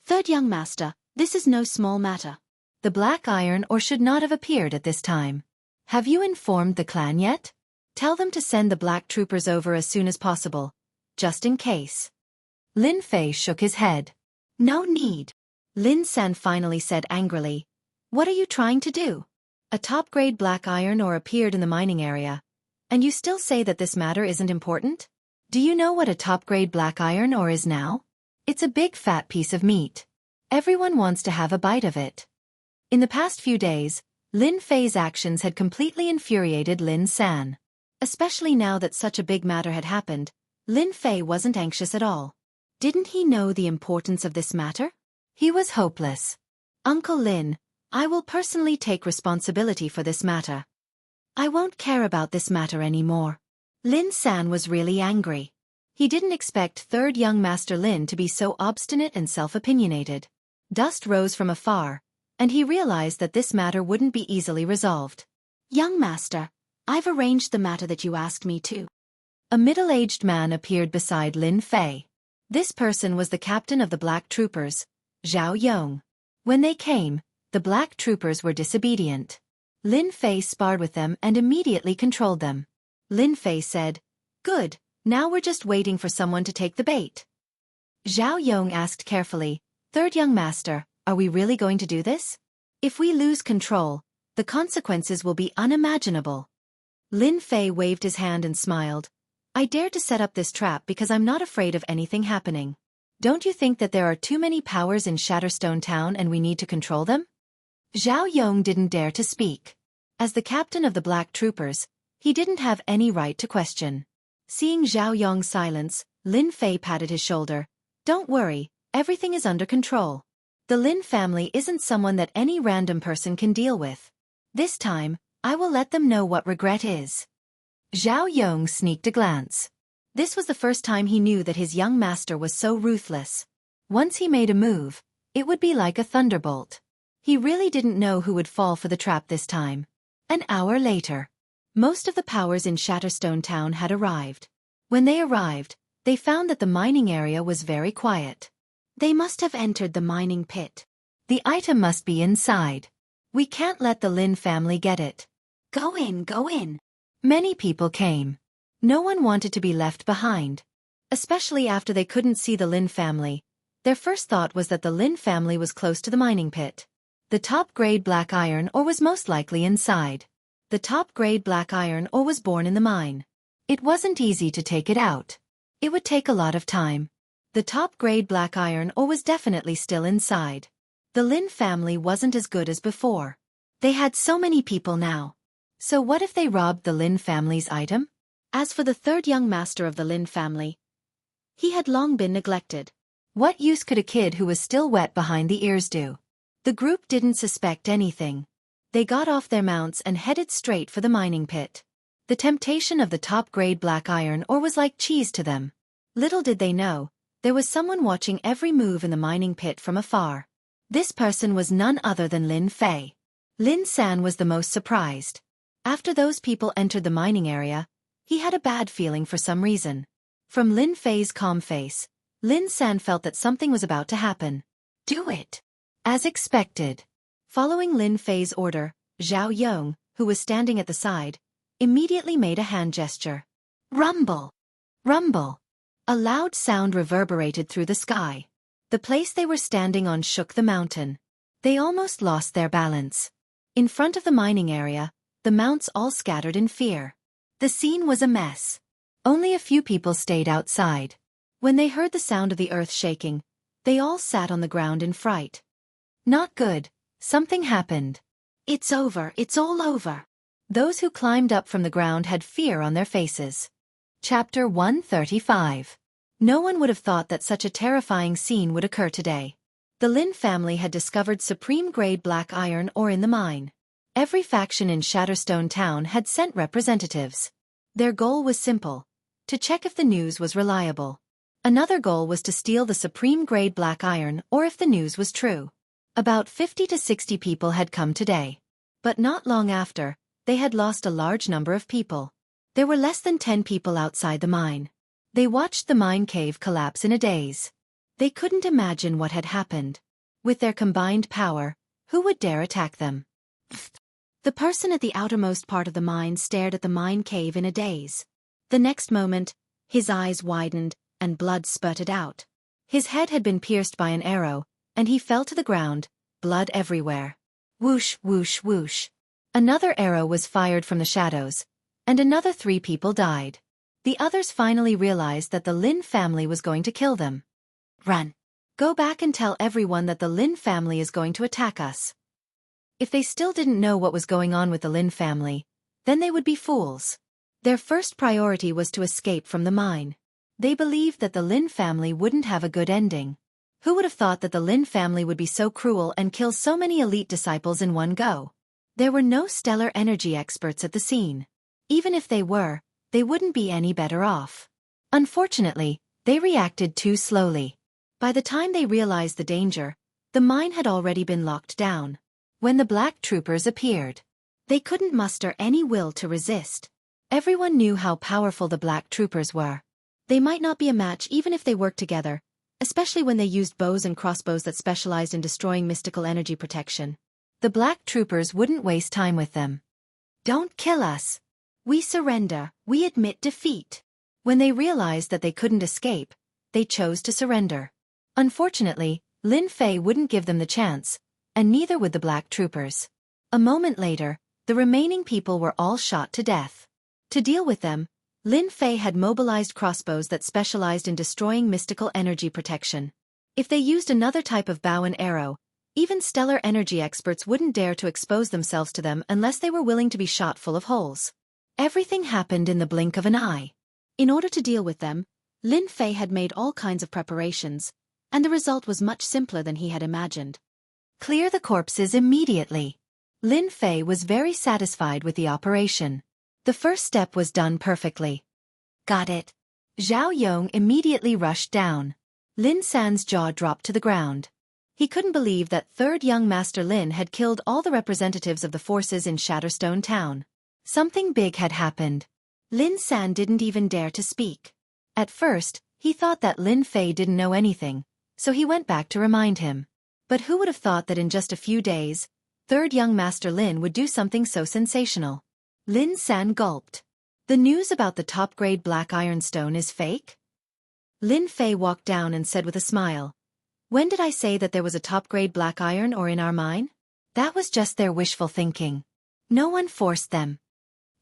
Third young master, this is no small matter. The black iron ore should not have appeared at this time. Have you informed the clan yet? Tell them to send the black troopers over as soon as possible, just in case. Lin Fei shook his head. No need. Lin San finally said angrily. What are you trying to do? A top-grade black iron ore appeared in the mining area, and you still say that this matter isn't important? Do you know what a top-grade black iron ore is now? It's a big fat piece of meat. Everyone wants to have a bite of it. In the past few days, Lin Fei's actions had completely infuriated Lin San. Especially now that such a big matter had happened, Lin Fei wasn't anxious at all. Didn't he know the importance of this matter? He was hopeless. Uncle Lin, I will personally take responsibility for this matter. I won't care about this matter anymore. Lin San was really angry. He didn't expect third young Master Lin to be so obstinate and self-opinionated. Dust rose from afar, and he realized that this matter wouldn't be easily resolved. Young Master, I've arranged the matter that you asked me to. A middle-aged man appeared beside Lin Fei. This person was the captain of the Black Troopers, Zhao Yong. When they came, the Black Troopers were disobedient. Lin Fei sparred with them and immediately controlled them. Lin Fei said, Good, now we're just waiting for someone to take the bait. Zhao Yong asked carefully, Third young master, are we really going to do this? If we lose control, the consequences will be unimaginable. Lin Fei waved his hand and smiled. I dare to set up this trap because I'm not afraid of anything happening. Don't you think that there are too many powers in Shatterstone Town and we need to control them? Zhao Yong didn't dare to speak. As the captain of the Black Troopers, he didn't have any right to question. Seeing Zhao Yong's silence, Lin Fei patted his shoulder. Don't worry, everything is under control. The Lin family isn't someone that any random person can deal with. This time, I will let them know what regret is. Zhao Yong sneaked a glance. This was the first time he knew that his young master was so ruthless. Once he made a move, it would be like a thunderbolt. He really didn't know who would fall for the trap this time. An hour later, most of the powers in Shatterstone Town had arrived. When they arrived, they found that the mining area was very quiet. They must have entered the mining pit. The item must be inside. We can't let the Lin family get it. Go in, go in. Many people came. No one wanted to be left behind. Especially after they couldn't see the Lin family. Their first thought was that the Lin family was close to the mining pit. The top-grade black iron ore was most likely inside. The top-grade black iron ore was born in the mine. It wasn't easy to take it out. It would take a lot of time. The top-grade black iron ore was definitely still inside. The Lin family wasn't as good as before. They had so many people now. So what if they robbed the Lin family's item? As for the third young master of the Lin family, he had long been neglected. What use could a kid who was still wet behind the ears do? The group didn't suspect anything. They got off their mounts and headed straight for the mining pit. The temptation of the top-grade black iron ore was like cheese to them. Little did they know, there was someone watching every move in the mining pit from afar. This person was none other than Lin Fei. Lin San was the most surprised. After those people entered the mining area, he had a bad feeling for some reason. From Lin Fei's calm face, Lin San felt that something was about to happen. Do it! As expected. Following Lin Fei's order, Zhao Yong, who was standing at the side, immediately made a hand gesture. Rumble! Rumble! A loud sound reverberated through the sky. The place they were standing on shook the mountain. They almost lost their balance. In front of the mining area, the mounts all scattered in fear. The scene was a mess. Only a few people stayed outside. When they heard the sound of the earth shaking, they all sat on the ground in fright. Not good. Something happened. It's over, it's all over. Those who climbed up from the ground had fear on their faces. Chapter 135. No one would have thought that such a terrifying scene would occur today. The Lin family had discovered supreme-grade black iron ore in the mine. Every faction in Shatterstone Town had sent representatives. Their goal was simple: to check if the news was reliable. Another goal was to steal the supreme-grade black iron ore if the news was true. About 50 to 60 people had come today. But not long after, they had lost a large number of people. There were less than 10 people outside the mine. They watched the mine cave collapse in a daze. They couldn't imagine what had happened. With their combined power, who would dare attack them? The person at the outermost part of the mine stared at the mine cave in a daze. The next moment, his eyes widened, and blood spurted out. His head had been pierced by an arrow, and he fell to the ground, blood everywhere. Whoosh, whoosh, whoosh. Another arrow was fired from the shadows, and another 3 people died. The others finally realized that the Lin family was going to kill them. Run. Go back and tell everyone that the Lin family is going to attack us. If they still didn't know what was going on with the Lin family, then they would be fools. Their first priority was to escape from the mine. They believed that the Lin family wouldn't have a good ending. Who would have thought that the Lin family would be so cruel and kill so many elite disciples in one go? There were no stellar energy experts at the scene. Even if they were, they wouldn't be any better off. Unfortunately, they reacted too slowly. By the time they realized the danger, the mine had already been locked down. When the black troopers appeared, they couldn't muster any will to resist. Everyone knew how powerful the black troopers were. They might not be a match even if they worked together, especially when they used bows and crossbows that specialized in destroying mystical energy protection. The black troopers wouldn't waste time with them. Don't kill us. We surrender, we admit defeat. When they realized that they couldn't escape, they chose to surrender. Unfortunately, Lin Fei wouldn't give them the chance, and neither would the black troopers. A moment later, the remaining people were all shot to death. To deal with them, Lin Fei had mobilized crossbows that specialized in destroying mystical energy protection. If they used another type of bow and arrow, even stellar energy experts wouldn't dare to expose themselves to them unless they were willing to be shot full of holes. Everything happened in the blink of an eye. In order to deal with them, Lin Fei had made all kinds of preparations, and the result was much simpler than he had imagined. Clear the corpses immediately. Lin Fei was very satisfied with the operation. The first step was done perfectly. Got it. Zhao Yong immediately rushed down. Lin San's jaw dropped to the ground. He couldn't believe that third young Master Lin had killed all the representatives of the forces in Shatterstone Town. Something big had happened. Lin San didn't even dare to speak. At first, he thought that Lin Fei didn't know anything, so he went back to remind him. But who would have thought that in just a few days, third young Master Lin would do something so sensational? Lin San gulped. The news about the top-grade black ironstone is fake? Lin Fei walked down and said with a smile, "When did I say that there was a top-grade black iron ore in our mine? That was just their wishful thinking. No one forced them."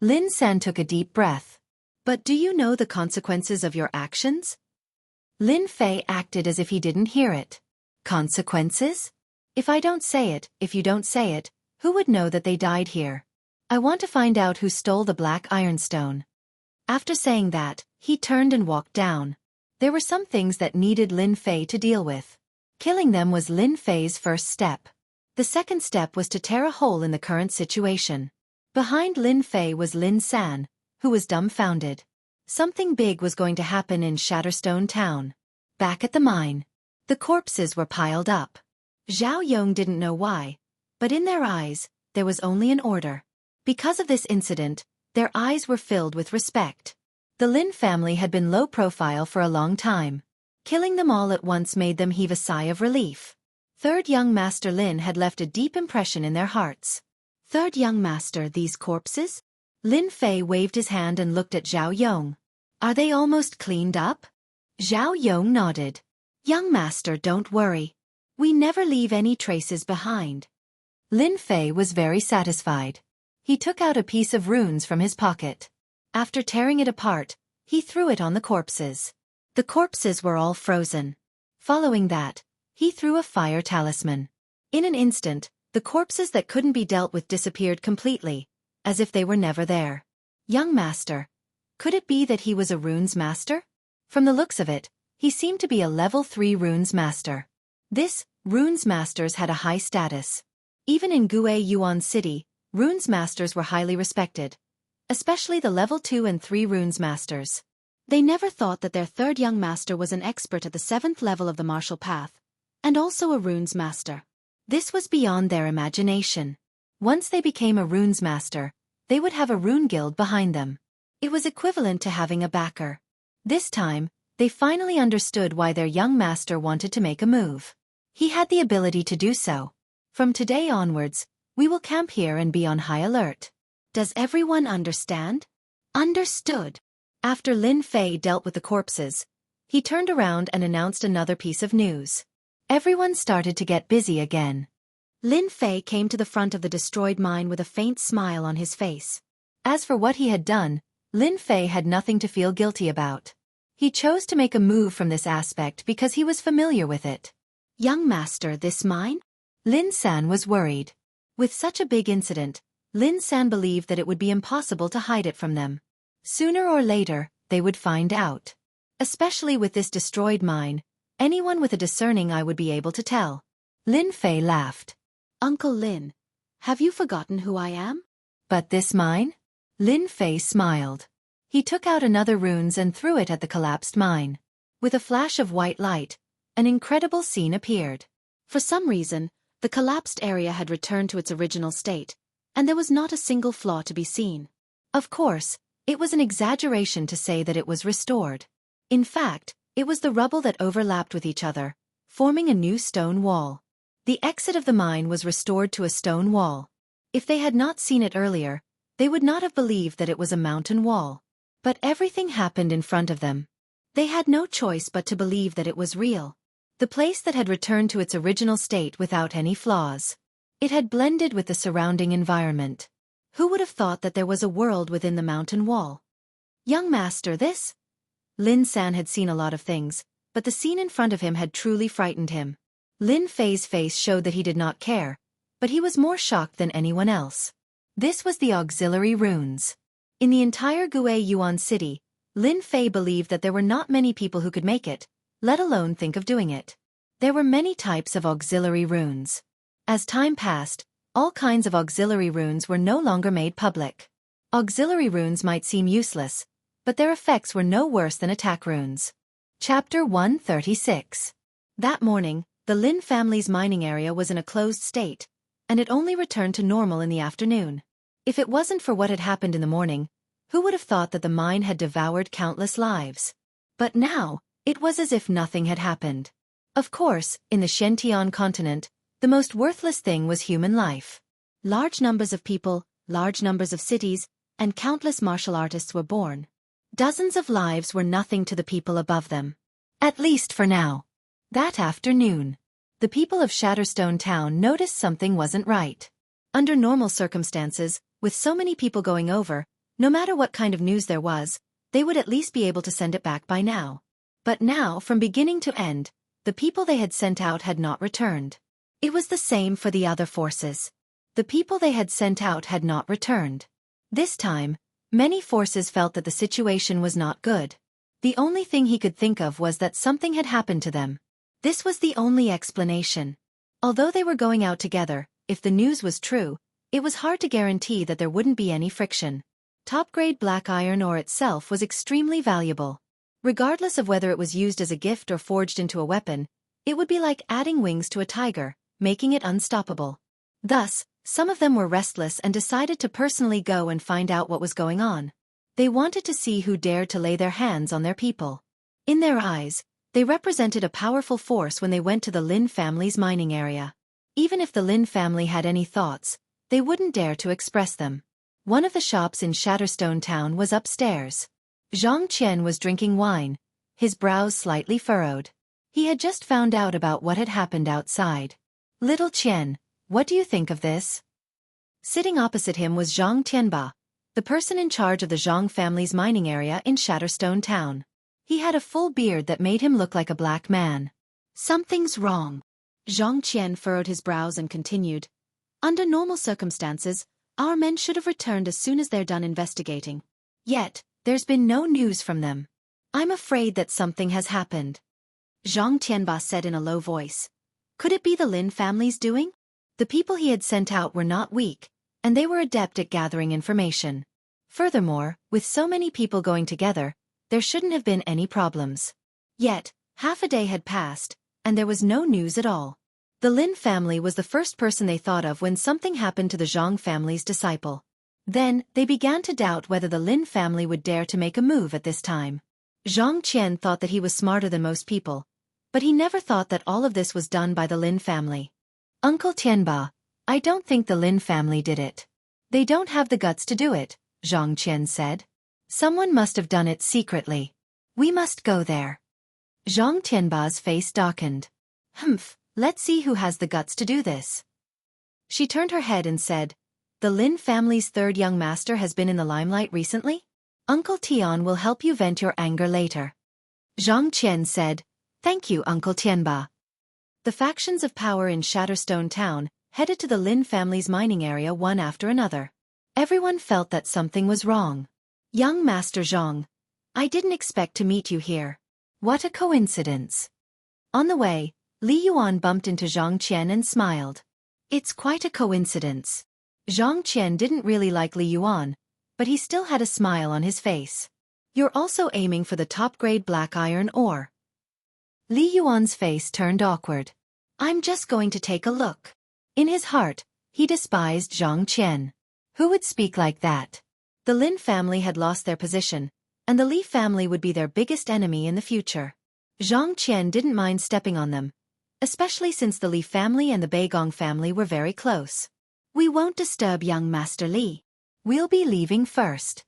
Lin San took a deep breath. "But do you know the consequences of your actions?" Lin Fei acted as if he didn't hear it. "Consequences? If I don't say it, if you don't say it, who would know that they died here? I want to find out who stole the black ironstone." After saying that, he turned and walked down. There were some things that needed Lin Fei to deal with. Killing them was Lin Fei's first step. The second step was to tear a hole in the current situation. Behind Lin Fei was Lin San, who was dumbfounded. Something big was going to happen in Shatterstone Town. Back at the mine, the corpses were piled up. Zhao Yong didn't know why, but in their eyes, there was only an order. Because of this incident, their eyes were filled with respect. The Lin family had been low profile for a long time. Killing them all at once made them heave a sigh of relief. Third young Master Lin had left a deep impression in their hearts. "Third young Master, these corpses?" Lin Fei waved his hand and looked at Zhao Yong. "Are they almost cleaned up?" Zhao Yong nodded. "Young Master, don't worry. We never leave any traces behind." Lin Fei was very satisfied. He took out a piece of runes from his pocket. After tearing it apart, he threw it on the corpses. The corpses were all frozen. Following that, he threw a fire talisman. In an instant, the corpses that couldn't be dealt with disappeared completely, as if they were never there. Young Master. Could it be that he was a runes master? From the looks of it, he seemed to be a level 3 runes master. This, runes masters had a high status. Even in Gue Yuan City, runes masters were highly respected, especially the level 2 and 3 runes masters. They never thought that their third young master was an expert at the 7th level of the martial path, and also a runes master. This was beyond their imagination. Once they became a runes master, they would have a rune guild behind them. It was equivalent to having a backer. This time, they finally understood why their young master wanted to make a move. He had the ability to do so. From today onwards, we will camp here and be on high alert. Does everyone understand? Understood. After Lin Fei dealt with the corpses, he turned around and announced another piece of news. Everyone started to get busy again. Lin Fei came to the front of the destroyed mine with a faint smile on his face. As for what he had done, Lin Fei had nothing to feel guilty about. He chose to make a move from this aspect because he was familiar with it. "Young Master, this mine?" Lin San was worried. With such a big incident, Lin San believed that it would be impossible to hide it from them. Sooner or later, they would find out. Especially with this destroyed mine, anyone with a discerning eye would be able to tell. Lin Fei laughed. "Uncle Lin, have you forgotten who I am?" "But this mine?" Lin Fei smiled. He took out another runes and threw it at the collapsed mine. With a flash of white light, an incredible scene appeared. For some reason, the collapsed area had returned to its original state, and there was not a single flaw to be seen. Of course, it was an exaggeration to say that it was restored. In fact, it was the rubble that overlapped with each other, forming a new stone wall. The exit of the mine was restored to a stone wall. If they had not seen it earlier, they would not have believed that it was a mountain wall. But everything happened in front of them. They had no choice but to believe that it was real. The place that had returned to its original state without any flaws. It had blended with the surrounding environment. Who would have thought that there was a world within the mountain wall? "Young Master, this?" Lin San had seen a lot of things, but the scene in front of him had truly frightened him. Lin Fei's face showed that he did not care, but he was more shocked than anyone else. This was the auxiliary runes. In the entire Gue Yuan City, Lin Fei believed that there were not many people who could make it, let alone think of doing it. There were many types of auxiliary runes. As time passed, all kinds of auxiliary runes were no longer made public. Auxiliary runes might seem useless, but their effects were no worse than attack runes. Chapter 136. That morning, the Lin family's mining area was in a closed state, and it only returned to normal in the afternoon. If it wasn't for what had happened in the morning, who would have thought that the mine had devoured countless lives? But now, it was as if nothing had happened. Of course, in the Xianxia continent, the most worthless thing was human life. Large numbers of people, large numbers of cities, and countless martial artists were born. Dozens of lives were nothing to the people above them. At least for now. That afternoon, the people of Shatterstone Town noticed something wasn't right. Under normal circumstances, with so many people going over, no matter what kind of news there was, they would at least be able to send it back by now. But now, from beginning to end, the people they had sent out had not returned. It was the same for the other forces. The people they had sent out had not returned. This time, many forces felt that the situation was not good. The only thing he could think of was that something had happened to them. This was the only explanation. Although they were going out together, if the news was true, it was hard to guarantee that there wouldn't be any friction. Top-grade black iron ore itself was extremely valuable. Regardless of whether it was used as a gift or forged into a weapon, it would be like adding wings to a tiger, making it unstoppable. Thus, some of them were restless and decided to personally go and find out what was going on. They wanted to see who dared to lay their hands on their people. In their eyes, they represented a powerful force when they went to the Lin family's mining area. Even if the Lin family had any thoughts, they wouldn't dare to express them. One of the shops in Shatterstone Town was upstairs. Xianxia was drinking wine, his brows slightly furrowed. He had just found out about what had happened outside. "Little Qian, what do you think of this?" Sitting opposite him was Zhang Tianba, the person in charge of the Zhang family's mining area in Shatterstone Town. He had a full beard that made him look like a black man. "Something's wrong." Zhang Qian furrowed his brows and continued. "Under normal circumstances, our men should have returned as soon as they're done investigating. Yet, there's been no news from them. I'm afraid that something has happened." Zhang Tianba said in a low voice. Could it be the Lin family's doing? The people he had sent out were not weak, and they were adept at gathering information. Furthermore, with so many people going together, there shouldn't have been any problems. Yet, half a day had passed, and there was no news at all. The Lin family was the first person they thought of when something happened to the Zhang family's disciple. Then, they began to doubt whether the Lin family would dare to make a move at this time. Zhang Qian thought that he was smarter than most people, but he never thought that all of this was done by the Lin family. "Uncle Tianba, I don't think the Lin family did it. They don't have the guts to do it," Zhang Qian said. "Someone must have done it secretly. We must go there." Zhang Tianba's face darkened. Let's see who has the guts to do this." She turned her head and said, "The Lin family's third young master has been in the limelight recently? Uncle Tian will help you vent your anger later." Zhang Qian said, "Thank you, Uncle Tianba." The factions of power in Shatterstone Town headed to the Lin family's mining area one after another. Everyone felt that something was wrong. "Young Master Zhang, I didn't expect to meet you here. What a coincidence." On the way, Li Yuan bumped into Zhang Qian and smiled. "It's quite a coincidence." Zhang Qian didn't really like Li Yuan, but he still had a smile on his face. "You're also aiming for the top-grade black iron ore." Li Yuan's face turned awkward. "I'm just going to take a look." In his heart, he despised Zhang Qian. Who would speak like that? The Lin family had lost their position, and the Li family would be their biggest enemy in the future. Zhang Qian didn't mind stepping on them, especially since the Li family and the Beigong family were very close. "We won't disturb young Master Li. We'll be leaving first."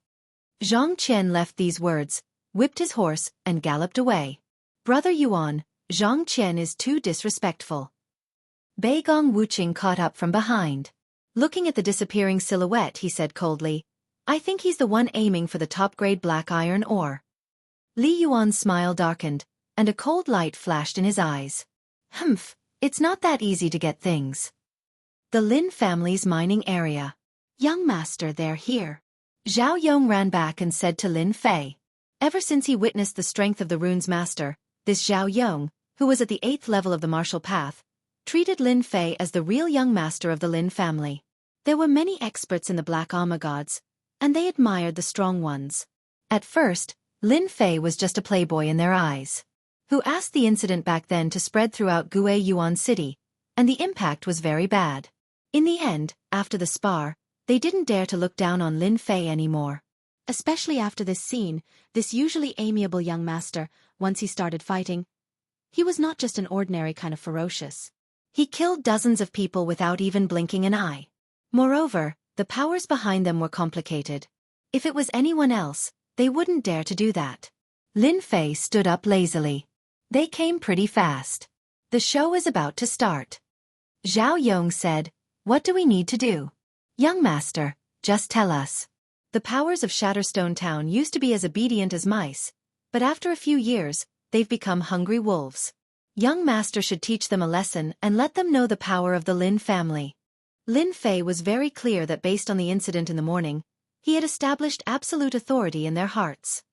Zhang Qian left these words, whipped his horse, and galloped away. "Brother Yuan, Zhang Qian is too disrespectful." Beigong Wuxia caught up from behind. Looking at the disappearing silhouette, he said coldly, "I think he's the one aiming for the top-grade black iron ore." Li Yuan's smile darkened, and a cold light flashed in his eyes. It's not that easy to get things." The Lin family's mining area. "Young master, they're here." Zhao Yong ran back and said to Lin Fei. Ever since he witnessed the strength of the rune's master, this Zhao Yong, who was at the 8th level of the martial path, treated Lin Fei as the real young master of the Lin family. There were many experts in the black armor gods, and they admired the strong ones. At first, Lin Fei was just a playboy in their eyes, who asked the incident back then to spread throughout Gue Yuan City, and the impact was very bad. In the end, after the spar, they didn't dare to look down on Lin Fei anymore. Especially after this scene, this usually amiable young master, once he started fighting, he was not just an ordinary kind of ferocious. He killed dozens of people without even blinking an eye. Moreover, the powers behind them were complicated. If it was anyone else, they wouldn't dare to do that. Lin Fei stood up lazily. They came pretty fast. The show is about to start. Zhao Yong said, "What do we need to do?" "Young master, just tell us." The powers of Shatterstone Town used to be as obedient as mice, but after a few years, they've become hungry wolves. Young master should teach them a lesson and let them know the power of the Lin family. Lin Fei was very clear that based on the incident in the morning, he had established absolute authority in their hearts.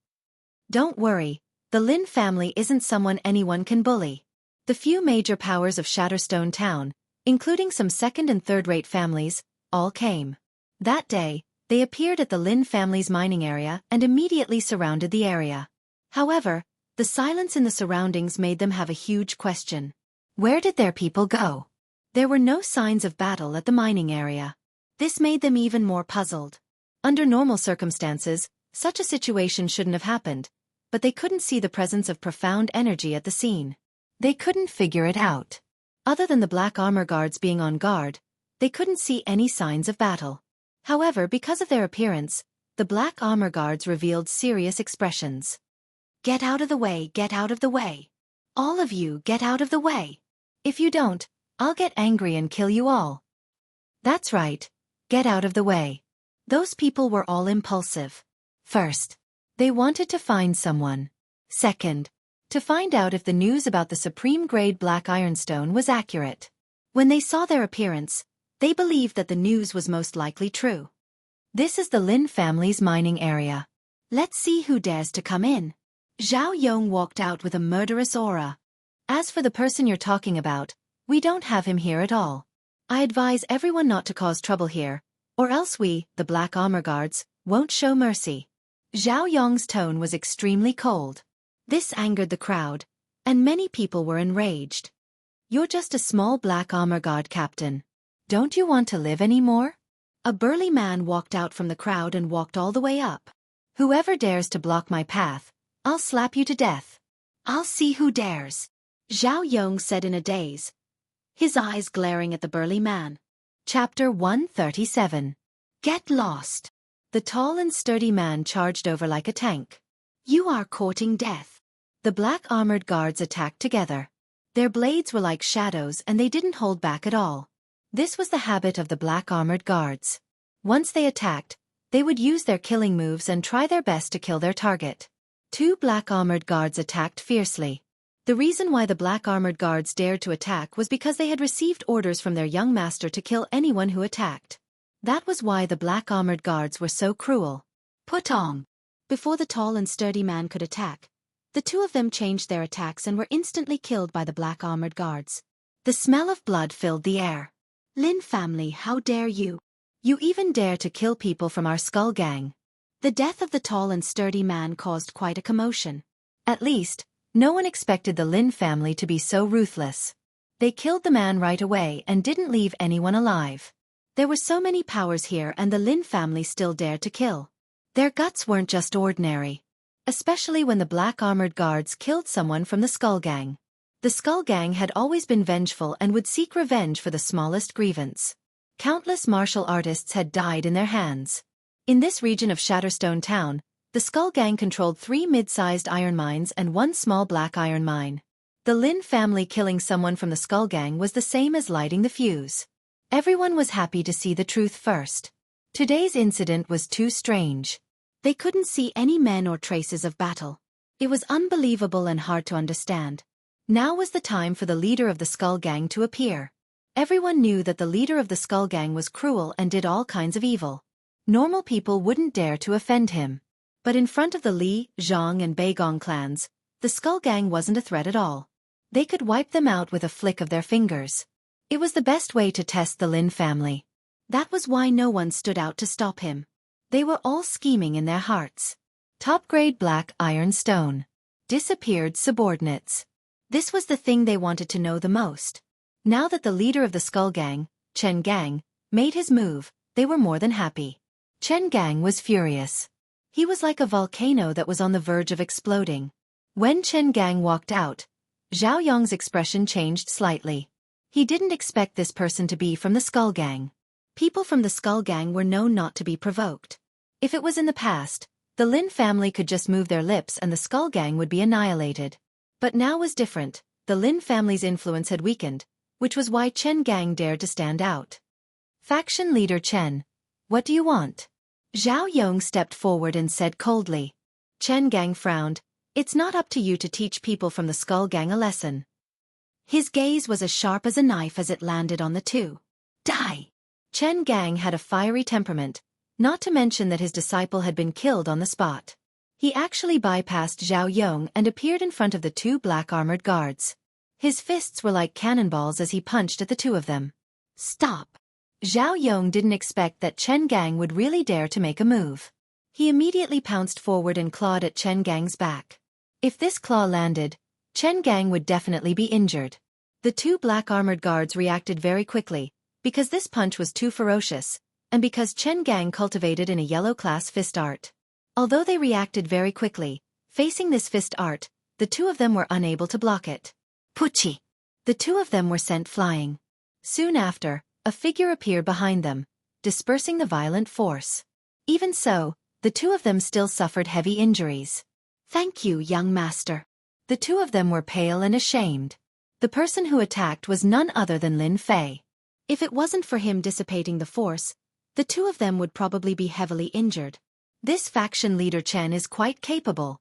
Don't worry, the Lin family isn't someone anyone can bully. The few major powers of Shatterstone Town, including some second- and third-rate families, all came. That day, they appeared at the Lin family's mining area and immediately surrounded the area. However, the silence in the surroundings made them have a huge question. Where did their people go? There were no signs of battle at the mining area. This made them even more puzzled. Under normal circumstances, such a situation shouldn't have happened, but they couldn't see the presence of profound energy at the scene. They couldn't figure it out. Other than the black armor guards being on guard, they couldn't see any signs of battle. However, because of their appearance, the black armor guards revealed serious expressions. "Get out of the way, get out of the way. All of you, get out of the way. If you don't, I'll get angry and kill you all." That's right, get out of the way. Those people were all impulsive. First, they wanted to find someone. Second, to find out if the news about the supreme-grade black ironstone was accurate. When they saw their appearance, they believed that the news was most likely true. This is the Lin family's mining area. Let's see who dares to come in. Zhao Yong walked out with a murderous aura. As for the person you're talking about, we don't have him here at all. I advise everyone not to cause trouble here, or else we, the black armor guards, won't show mercy. Zhao Yong's tone was extremely cold. This angered the crowd, and many people were enraged. You're just a small black armor guard captain. Don't you want to live anymore? A burly man walked out from the crowd and walked all the way up. Whoever dares to block my path, I'll slap you to death. I'll see who dares. Zhao Yong said in a daze, his eyes glaring at the burly man. Chapter 137. Get lost. The tall and sturdy man charged over like a tank. You are courting death. The black-armored guards attacked together. Their blades were like shadows and they didn't hold back at all. This was the habit of the black-armored guards. Once they attacked, they would use their killing moves and try their best to kill their target. Two black-armored guards attacked fiercely. The reason why the black-armored guards dared to attack was because they had received orders from their young master to kill anyone who attacked. That was why the black-armored guards were so cruel. Put on. Before the tall and sturdy man could attack, the two of them changed their attacks and were instantly killed by the black-armored guards. The smell of blood filled the air. Lin family, how dare you? You even dare to kill people from our skull gang. The death of the tall and sturdy man caused quite a commotion. At least, no one expected the Lin family to be so ruthless. They killed the man right away and didn't leave anyone alive. There were so many powers here and the Lin family still dared to kill. Their guts weren't just ordinary. Especially when the black-armored guards killed someone from the Skull Gang. The Skull Gang had always been vengeful and would seek revenge for the smallest grievance. Countless martial artists had died in their hands. In this region of Shatterstone Town, the Skull Gang controlled 3 mid-sized iron mines and 1 small black iron mine. The Lin family killing someone from the Skull Gang was the same as lighting the fuse. Everyone was happy to see the truth first. Today's incident was too strange. They couldn't see any men or traces of battle. It was unbelievable and hard to understand. Now was the time for the leader of the Skull Gang to appear. Everyone knew that the leader of the Skull Gang was cruel and did all kinds of evil. Normal people wouldn't dare to offend him. But in front of the Li, Zhang and Beigong clans, the Skull Gang wasn't a threat at all. They could wipe them out with a flick of their fingers. It was the best way to test the Lin family. That was why no one stood out to stop him. They were all scheming in their hearts. Top-grade black iron stone. Disappeared subordinates. This was the thing they wanted to know the most. Now that the leader of the Skull Gang, Chen Gang, made his move, they were more than happy. Chen Gang was furious. He was like a volcano that was on the verge of exploding. When Chen Gang walked out, Zhao Yong's expression changed slightly. He didn't expect this person to be from the Skull Gang. People from the Skull Gang were known not to be provoked. If it was in the past, the Lin family could just move their lips and the Skull Gang would be annihilated. But now was different. The Lin family's influence had weakened, which was why Chen Gang dared to stand out. Faction leader Chen, what do you want? Zhao Yong stepped forward and said coldly. Chen Gang frowned. It's not up to you to teach people from the Skull Gang a lesson. His gaze was as sharp as a knife as it landed on the two. Die! Chen Gang had a fiery temperament, not to mention that his disciple had been killed on the spot. He actually bypassed Zhao Yong and appeared in front of the two black-armored guards. His fists were like cannonballs as he punched at the two of them. Stop! Zhao Yong didn't expect that Chen Gang would really dare to make a move. He immediately pounced forward and clawed at Chen Gang's back. If this claw landed, Chen Gang would definitely be injured. The two black-armored guards reacted very quickly, because this punch was too ferocious, and because Chen Gang cultivated in a yellow-class fist art. Although they reacted very quickly, facing this fist art, the two of them were unable to block it. Puchi! The two of them were sent flying. Soon after, a figure appeared behind them, dispersing the violent force. Even so, the two of them still suffered heavy injuries. Thank you, young master. The two of them were pale and ashamed. The person who attacked was none other than Lin Fei. If it wasn't for him dissipating the force, the two of them would probably be heavily injured. This faction leader Chen is quite capable.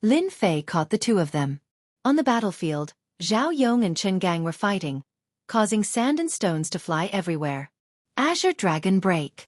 Lin Fei caught the two of them. On the battlefield, Zhao Yong and Chen Gang were fighting, causing sand and stones to fly everywhere. Azure Dragon Break.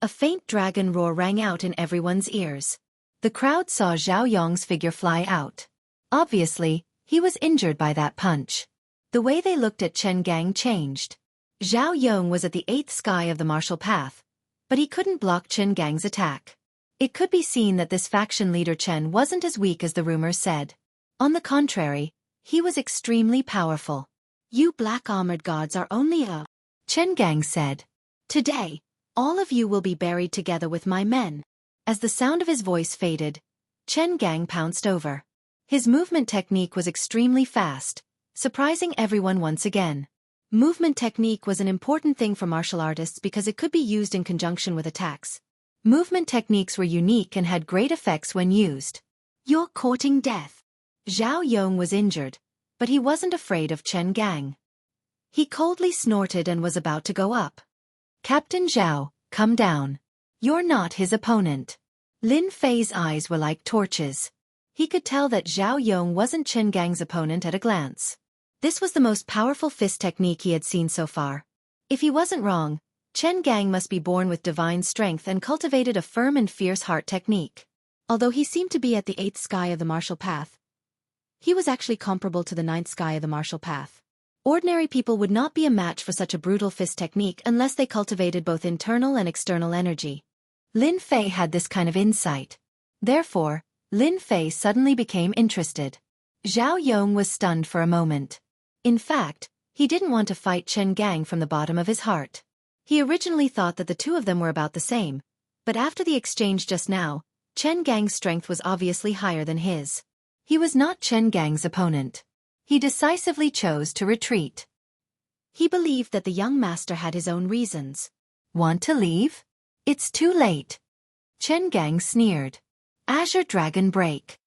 A faint dragon roar rang out in everyone's ears. The crowd saw Zhao Yong's figure fly out. Obviously, he was injured by that punch. The way they looked at Chen Gang changed. Zhao Yong was at the 8th sky of the martial path, but he couldn't block Chen Gang's attack. It could be seen that this faction leader Chen wasn't as weak as the rumors said. On the contrary, he was extremely powerful. You black-armored guards are only a... Chen Gang said. Today, all of you will be buried together with my men. As the sound of his voice faded, Chen Gang pounced over. His movement technique was extremely fast, surprising everyone once again. Movement technique was an important thing for martial artists because it could be used in conjunction with attacks. Movement techniques were unique and had great effects when used. You're courting death. Zhao Yong was injured, but he wasn't afraid of Chen Gang. He coldly snorted and was about to go up. Captain Zhao, come down. You're not his opponent. Lin Fei's eyes were like torches. He could tell that Zhao Yong wasn't Chen Gang's opponent at a glance. This was the most powerful fist technique he had seen so far. If he wasn't wrong, Chen Gang must be born with divine strength and cultivated a firm and fierce heart technique. Although he seemed to be at the 8th sky of the martial path, he was actually comparable to the 9th sky of the martial path. Ordinary people would not be a match for such a brutal fist technique unless they cultivated both internal and external energy. Lin Fei had this kind of insight. Therefore, Lin Fei suddenly became interested. Zhao Yong was stunned for a moment. In fact, he didn't want to fight Chen Gang from the bottom of his heart. He originally thought that the two of them were about the same, but after the exchange just now, Chen Gang's strength was obviously higher than his. He was not Chen Gang's opponent. He decisively chose to retreat. He believed that the young master had his own reasons. Want to leave? It's too late. Chen Gang sneered. Azure Dragon Break.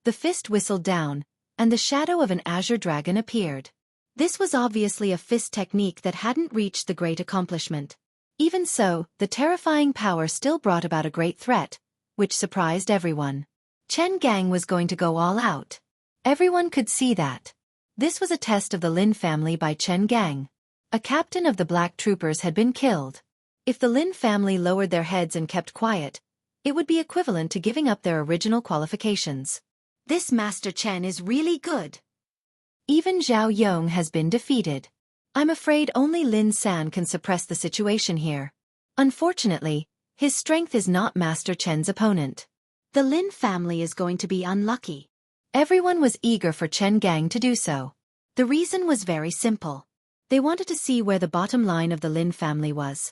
The fist whistled down, and the shadow of an azure dragon appeared. This was obviously a fist technique that hadn't reached the great accomplishment. Even so, the terrifying power still brought about a great threat, which surprised everyone. Chen Gang was going to go all out. Everyone could see that. This was a test of the Lin family by Chen Gang. A captain of the Black Troopers had been killed. If the Lin family lowered their heads and kept quiet, it would be equivalent to giving up their original qualifications. This Master Chen is really good. Even Zhao Yong has been defeated. I'm afraid only Lin San can suppress the situation here. Unfortunately, his strength is not Master Chen's opponent. The Lin family is going to be unlucky. Everyone was eager for Chen Gang to do so. The reason was very simple. They wanted to see where the bottom line of the Lin family was.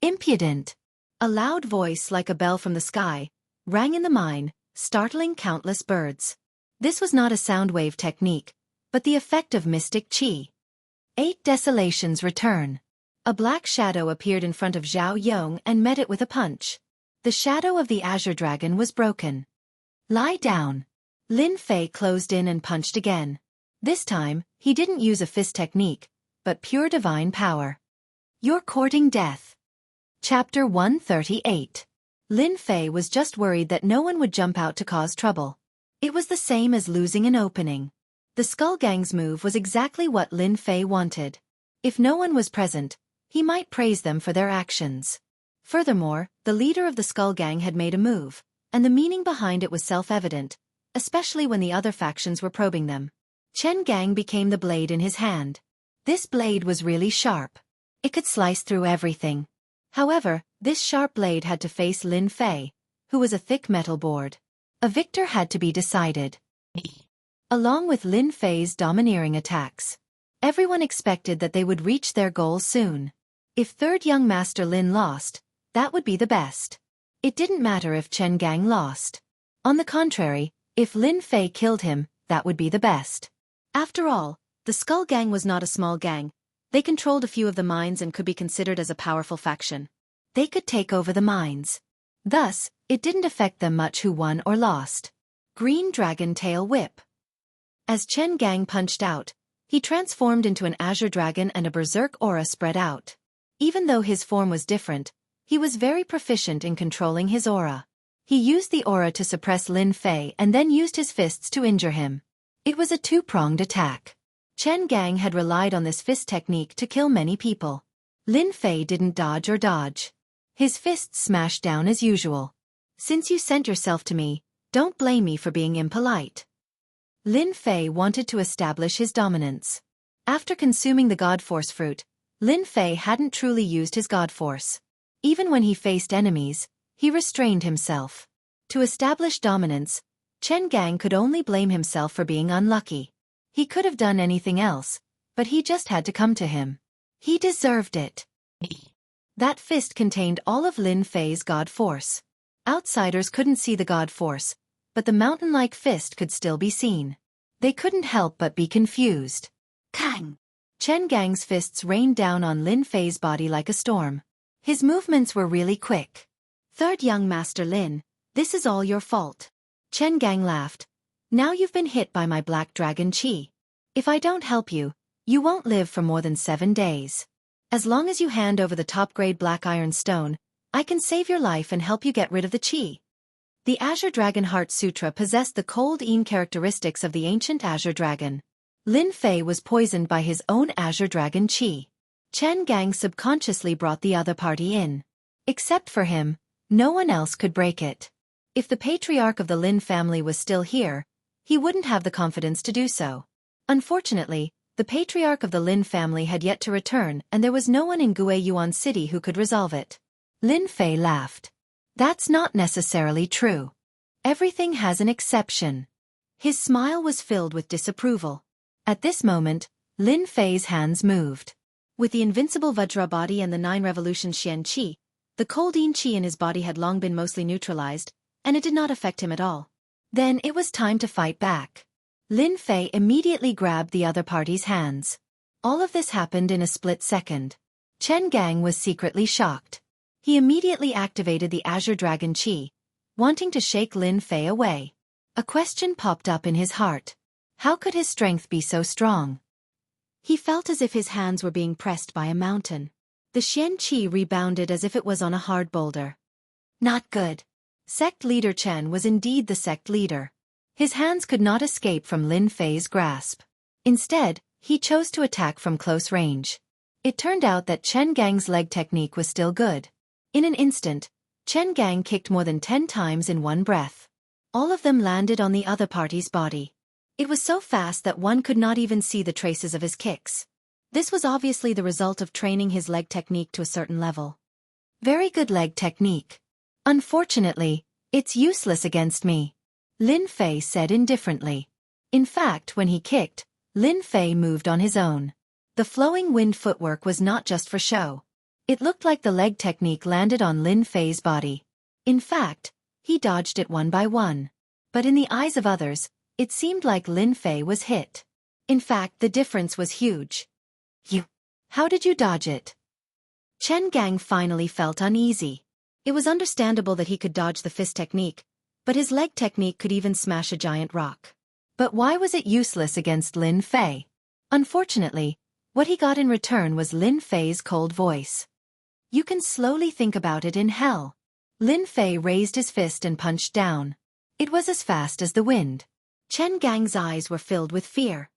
Impudent! A loud voice like a bell from the sky rang in the mine, startling countless birds. This was not a sound wave technique, but the effect of mystic qi. 8 desolations return. A black shadow appeared in front of Zhao Yong and met it with a punch. The shadow of the Azure Dragon was broken. Lie down. Lin Fei closed in and punched again. This time, he didn't use a fist technique, but pure divine power. You're courting death. Chapter 138. Lin Fei was just worried that no one would jump out to cause trouble. It was the same as losing an opening. The Skull Gang's move was exactly what Lin Fei wanted. If no one was present, he might praise them for their actions. Furthermore, the leader of the Skull Gang had made a move, and the meaning behind it was self-evident, especially when the other factions were probing them. Chen Gang became the blade in his hand. This blade was really sharp. It could slice through everything. However, this sharp blade had to face Lin Fei, who was a thick metal board. A victor had to be decided. Along with Lin Fei's domineering attacks, everyone expected that they would reach their goal soon. If third young master Lin lost, that would be the best. It didn't matter if Chen Gang lost. On the contrary, if Lin Fei killed him, that would be the best. After all, the Skull Gang was not a small gang. They controlled a few of the mines and could be considered as a powerful faction. They could take over the mines. Thus, it didn't affect them much who won or lost. Green Dragon Tail Whip. As Chen Gang punched out, he transformed into an Azure Dragon and a berserk aura spread out. Even though his form was different, he was very proficient in controlling his aura. He used the aura to suppress Lin Fei and then used his fists to injure him. It was a two-pronged attack. Chen Gang had relied on this fist technique to kill many people. Lin Fei didn't dodge or dodge. His fists smashed down as usual. Since you sent yourself to me, don't blame me for being impolite. Lin Fei wanted to establish his dominance. After consuming the God Force fruit, Lin Fei hadn't truly used his God Force. Even when he faced enemies, he restrained himself. To establish dominance, Chen Gang could only blame himself for being unlucky. He could have done anything else, but he just had to come to him. He deserved it. That fist contained all of Lin Fei's God Force. Outsiders couldn't see the God Force, but the mountain-like fist could still be seen. They couldn't help but be confused. Kang! Chen Gang's fists rained down on Lin Fei's body like a storm. His movements were really quick. Third young master Lin, this is all your fault. Chen Gang laughed. Now you've been hit by my black dragon chi. If I don't help you, you won't live for more than 7 days. As long as you hand over the top-grade black iron stone, I can save your life and help you get rid of the chi. The Azure Dragon Heart Sutra possessed the cold Yin characteristics of the ancient Azure Dragon. Lin Fei was poisoned by his own Azure Dragon chi. Chen Gang subconsciously brought the other party in. Except for him, no one else could break it. If the patriarch of the Lin family was still here, he wouldn't have the confidence to do so. Unfortunately, the patriarch of the Lin family had yet to return and there was no one in Guiyuan City who could resolve it. Lin Fei laughed. That's not necessarily true. Everything has an exception. His smile was filled with disapproval. At this moment, Lin Fei's hands moved. With the invincible Vajra body and the 9 revolution Xianxia, the cold Yin chi in his body had long been mostly neutralized, and it did not affect him at all. Then it was time to fight back. Lin Fei immediately grabbed the other party's hands. All of this happened in a split second. Chen Gang was secretly shocked. He immediately activated the Azure Dragon Chi, wanting to shake Lin Fei away. A question popped up in his heart. How could his strength be so strong? He felt as if his hands were being pressed by a mountain. The Xian Qi rebounded as if it was on a hard boulder. Not good. Sect leader Chen was indeed the sect leader. His hands could not escape from Lin Fei's grasp. Instead, he chose to attack from close range. It turned out that Chen Gang's leg technique was still good. In an instant, Chen Gang kicked more than 10 times in one breath. All of them landed on the other party's body. It was so fast that one could not even see the traces of his kicks. This was obviously the result of training his leg technique to a certain level. Very good leg technique. Unfortunately, it's useless against me, Lin Fei said indifferently. In fact, when he kicked, Lin Fei moved on his own. The flowing wind footwork was not just for show. It looked like the leg technique landed on Lin Fei's body. In fact, he dodged it one by one. But in the eyes of others, it seemed like Lin Fei was hit. In fact, the difference was huge. How did you dodge it? Chen Gang finally felt uneasy. It was understandable that he could dodge the fist technique, but his leg technique could even smash a giant rock. But why was it useless against Lin Fei? Unfortunately, what he got in return was Lin Fei's cold voice. You can slowly think about it in hell. Lin Fei raised his fist and punched down. It was as fast as the wind. Chen Gang's eyes were filled with fear.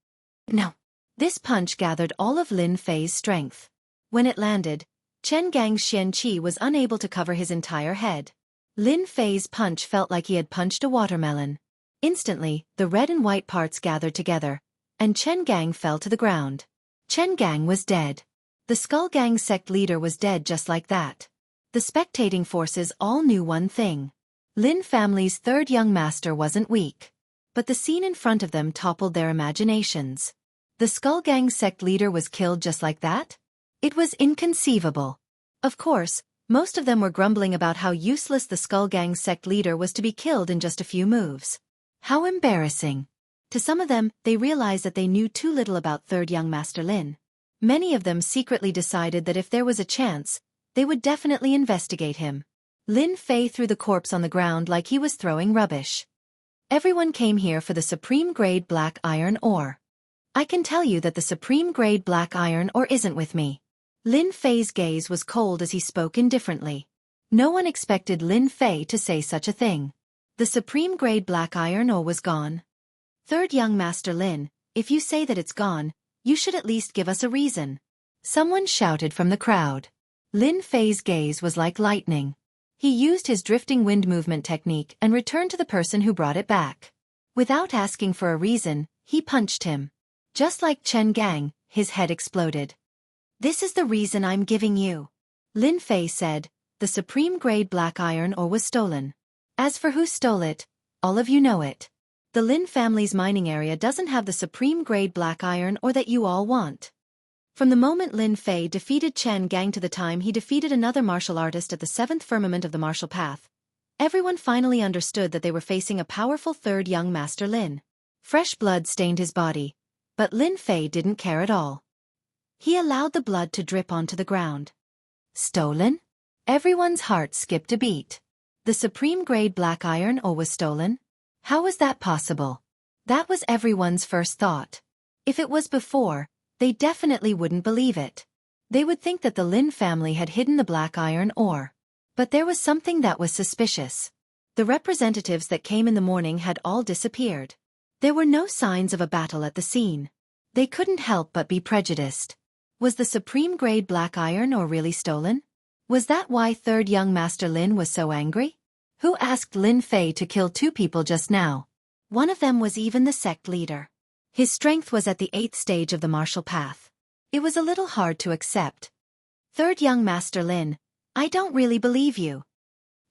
No. This punch gathered all of Lin Fei's strength. When it landed, Chen Gang's Xianxia was unable to cover his entire head. Lin Fei's punch felt like he had punched a watermelon. Instantly, the red and white parts gathered together, and Chen Gang fell to the ground. Chen Gang was dead. The Skull Gang sect leader was dead just like that. The spectating forces all knew one thing. Lin family's third young master wasn't weak. But the scene in front of them toppled their imaginations. The Skull Gang sect leader was killed just like that? It was inconceivable. Of course, most of them were grumbling about how useless the Skull Gang sect leader was to be killed in just a few moves. How embarrassing. To some of them, they realized that they knew too little about third young master Lin. Many of them secretly decided that if there was a chance, they would definitely investigate him. Lin Fei threw the corpse on the ground like he was throwing rubbish. Everyone came here for the supreme grade black iron ore. I can tell you that the supreme grade black iron ore isn't with me. Lin Fei's gaze was cold as he spoke indifferently. No one expected Lin Fei to say such a thing. The supreme grade black iron ore was gone. Third young master Lin, if you say that it's gone, you should at least give us a reason. Someone shouted from the crowd. Lin Fei's gaze was like lightning. He used his drifting wind movement technique and returned to the person who brought it back. Without asking for a reason, he punched him. Just like Chen Gang, his head exploded. This is the reason I'm giving you. Lin Fei said, the supreme grade black iron ore was stolen. As for who stole it, all of you know it. The Lin family's mining area doesn't have the supreme grade black iron ore that you all want. From the moment Lin Fei defeated Chen Gang to the time he defeated another martial artist at the 7th firmament of the martial path, everyone finally understood that they were facing a powerful third young master Lin. Fresh blood stained his body, but Lin Fei didn't care at all. He allowed the blood to drip onto the ground. Stolen? Everyone's heart skipped a beat. The supreme grade black iron ore was stolen? How was that possible? That was everyone's first thought. If it was before, they definitely wouldn't believe it. They would think that the Lin family had hidden the black iron ore. But there was something that was suspicious. The representatives that came in the morning had all disappeared. There were no signs of a battle at the scene. They couldn't help but be prejudiced. Was the supreme grade black iron ore really stolen? Was that why third young master Lin was so angry? Who asked Lin Fei to kill 2 people just now? One of them was even the sect leader. His strength was at the 8th stage of the martial path. It was a little hard to accept. Third young master Lin, I don't really believe you.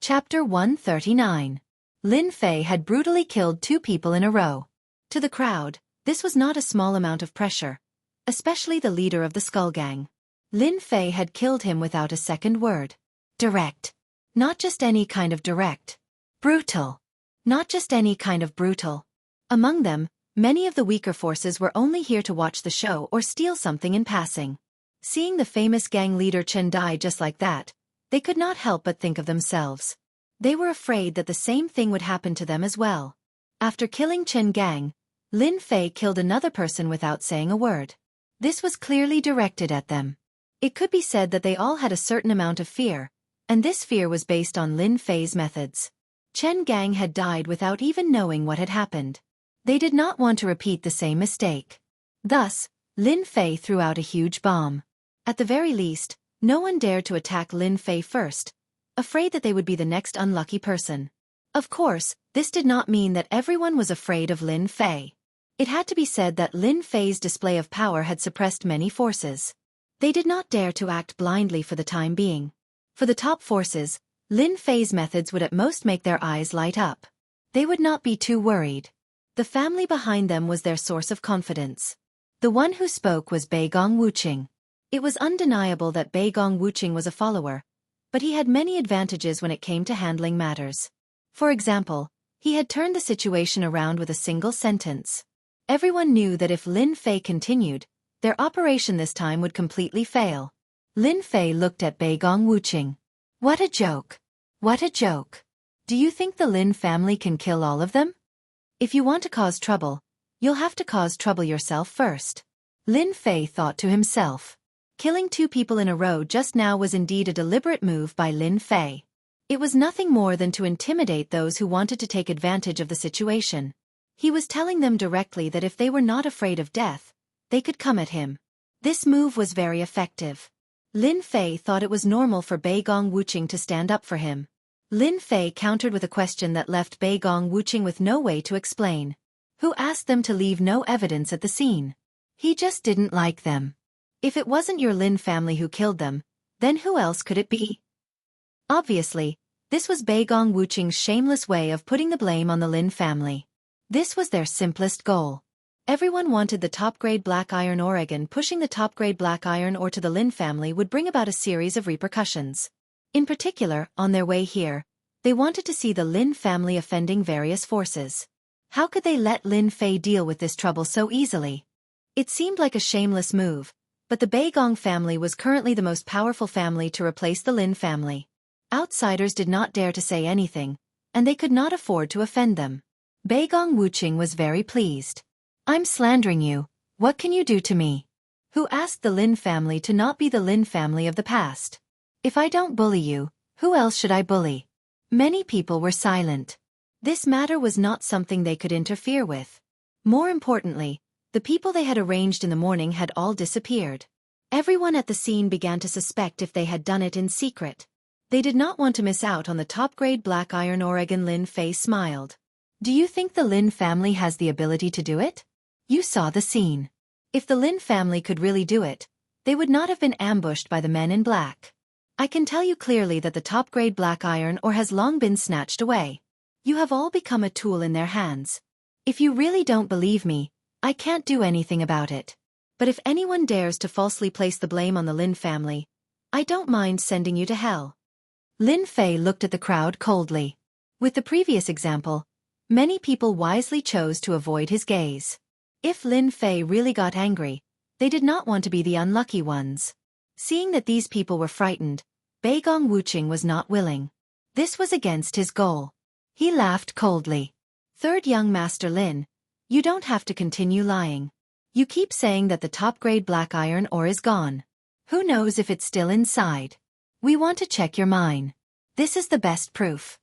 Chapter 139. Lin Fei had brutally killed 2 people in a row. To the crowd, this was not a small amount of pressure, especially the leader of the Skull Gang. Lin Fei had killed him without a second word. Direct. Not just any kind of direct. Brutal. Not just any kind of brutal. Among them, many of the weaker forces were only here to watch the show or steal something in passing. Seeing the famous gang leader Chen die just like that, they could not help but think of themselves. They were afraid that the same thing would happen to them as well. After killing Chen Gang, Lin Fei killed another person without saying a word. This was clearly directed at them. It could be said that they all had a certain amount of fear, and this fear was based on Lin Fei's methods. Chen Gang had died without even knowing what had happened. They did not want to repeat the same mistake. Thus, Lin Fei threw out a huge bomb. At the very least, no one dared to attack Lin Fei first, afraid that they would be the next unlucky person. Of course, this did not mean that everyone was afraid of Lin Fei. It had to be said that Lin Fei's display of power had suppressed many forces. They did not dare to act blindly for the time being. For the top forces, Lin Fei's methods would at most make their eyes light up. They would not be too worried. The family behind them was their source of confidence. The one who spoke was Beigong Wuqing. It was undeniable that Beigong Wuqing was a follower, but he had many advantages when it came to handling matters. For example, he had turned the situation around with a single sentence. Everyone knew that if Lin Fei continued, their operation this time would completely fail. Lin Fei looked at Beigong Wuqing. What a joke! What a joke! Do you think the Lin family can kill all of them? If you want to cause trouble, you'll have to cause trouble yourself first. Lin Fei thought to himself. Killing 2 people in a row just now was indeed a deliberate move by Lin Fei. It was nothing more than to intimidate those who wanted to take advantage of the situation. He was telling them directly that if they were not afraid of death, they could come at him. This move was very effective. Lin Fei thought it was normal for Beigong Wuqing to stand up for him. Lin Fei countered with a question that left Beigong Wuqing with no way to explain. Who asked them to leave no evidence at the scene? He just didn't like them. If it wasn't your Lin family who killed them, then who else could it be? Obviously, this was Beigong Wuqing's shameless way of putting the blame on the Lin family. This was their simplest goal. Everyone wanted the top-grade black iron ore. Pushing the top-grade black iron ore to the Lin family would bring about a series of repercussions. In particular, on their way here, they wanted to see the Lin family offending various forces. How could they let Lin Fei deal with this trouble so easily? It seemed like a shameless move, but the Beigong family was currently the most powerful family to replace the Lin family. Outsiders did not dare to say anything, and they could not afford to offend them. Beigong Wuqing was very pleased. I'm slandering you, what can you do to me? Who asked the Lin family to not be the Lin family of the past? If I don't bully you, who else should I bully? Many people were silent. This matter was not something they could interfere with. More importantly, the people they had arranged in the morning had all disappeared. Everyone at the scene began to suspect if they had done it in secret. They did not want to miss out on the top-grade black iron ore. Lin Fei smiled. Do you think the Lin family has the ability to do it? You saw the scene. If the Lin family could really do it, they would not have been ambushed by the men in black. I can tell you clearly that the top-grade black iron ore has long been snatched away. You have all become a tool in their hands. If you really don't believe me, I can't do anything about it. But if anyone dares to falsely place the blame on the Lin family, I don't mind sending you to hell. Lin Fei looked at the crowd coldly. With the previous example, many people wisely chose to avoid his gaze. If Lin Fei really got angry, they did not want to be the unlucky ones. Seeing that these people were frightened, Beigong Wuqing was not willing. This was against his goal. He laughed coldly. Third young Master Lin, you don't have to continue lying. You keep saying that the top-grade black iron ore is gone. Who knows if it's still inside? We want to check your mine. This is the best proof.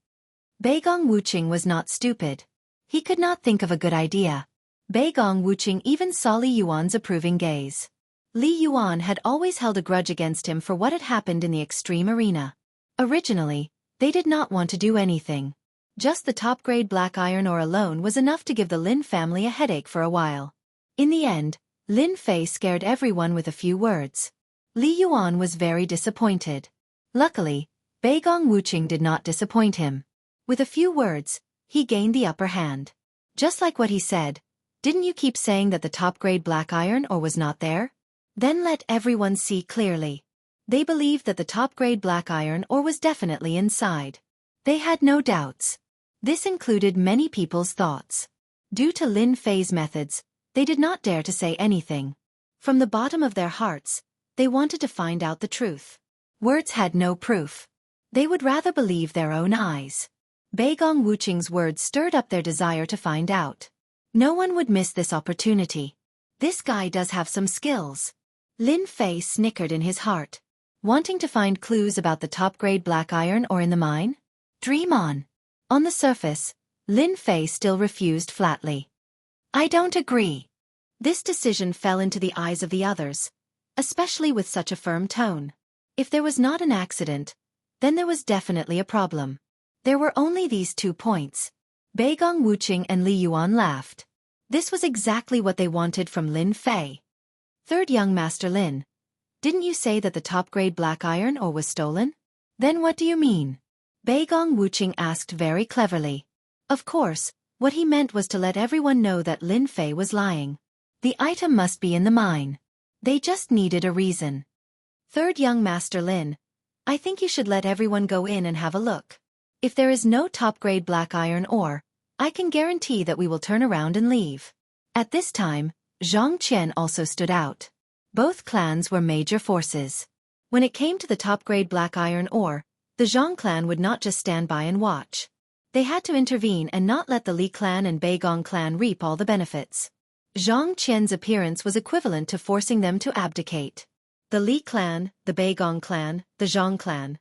Beigong Wuqing was not stupid. He could not think of a good idea. Beigong Wuqing even saw Li Yuan's approving gaze. Li Yuan had always held a grudge against him for what had happened in the extreme arena. Originally, they did not want to do anything. Just the top-grade black iron ore alone was enough to give the Lin family a headache for a while. In the end, Lin Fei scared everyone with a few words. Li Yuan was very disappointed. Luckily, Beigong Wuqing did not disappoint him. With a few words, he gained the upper hand. Just like what he said, didn't you keep saying that the top-grade black iron ore was not there? Then let everyone see clearly. They believed that the top-grade black iron ore was definitely inside. They had no doubts. This included many people's thoughts. Due to Lin Fei's methods, they did not dare to say anything. From the bottom of their hearts, they wanted to find out the truth. Words had no proof. They would rather believe their own eyes. Beigong Wuqing's words stirred up their desire to find out. No one would miss this opportunity. This guy does have some skills. Lin Fei snickered in his heart. Wanting to find clues about the top-grade black iron ore in the mine? Dream on. On the surface, Lin Fei still refused flatly. I don't agree. This decision fell into the eyes of the others, especially with such a firm tone. If there was not an accident, then there was definitely a problem. There were only these 2 points. Beigong Wuqing and Li Yuan laughed. This was exactly what they wanted from Lin Fei. Third young Master Lin, didn't you say that the top-grade black iron ore was stolen? Then what do you mean? Beigong Wuqing asked very cleverly. Of course, what he meant was to let everyone know that Lin Fei was lying. The item must be in the mine. They just needed a reason. Third young Master Lin, I think you should let everyone go in and have a look. If there is no top-grade black iron ore, I can guarantee that we will turn around and leave. At this time, Xianxia also stood out. Both clans were major forces. When it came to the top-grade black iron ore, the Zhang clan would not just stand by and watch. They had to intervene and not let the Li clan and Beigong clan reap all the benefits. Zhang Qian's appearance was equivalent to forcing them to abdicate. The Li clan, the Beigong clan, the Zhang clan.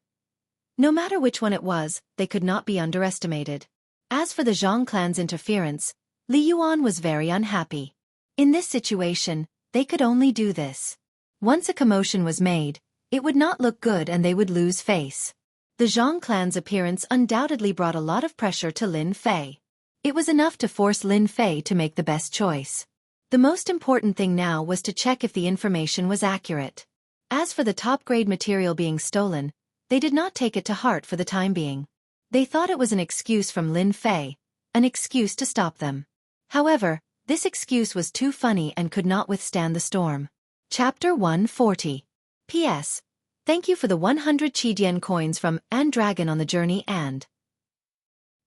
No matter which one it was, they could not be underestimated. As for the Zhang clan's interference, Li Yuan was very unhappy. In this situation, they could only do this. Once a commotion was made, it would not look good and they would lose face. The Zhang clan's appearance undoubtedly brought a lot of pressure to Lin Fei. It was enough to force Lin Fei to make the best choice. The most important thing now was to check if the information was accurate. As for the top-grade material being stolen, they did not take it to heart for the time being. They thought it was an excuse from Lin Fei, an excuse to stop them. However, this excuse was too funny and could not withstand the storm. Chapter 140. P.S. Thank you for the 100 Qidian coins from An Dragon on the journey and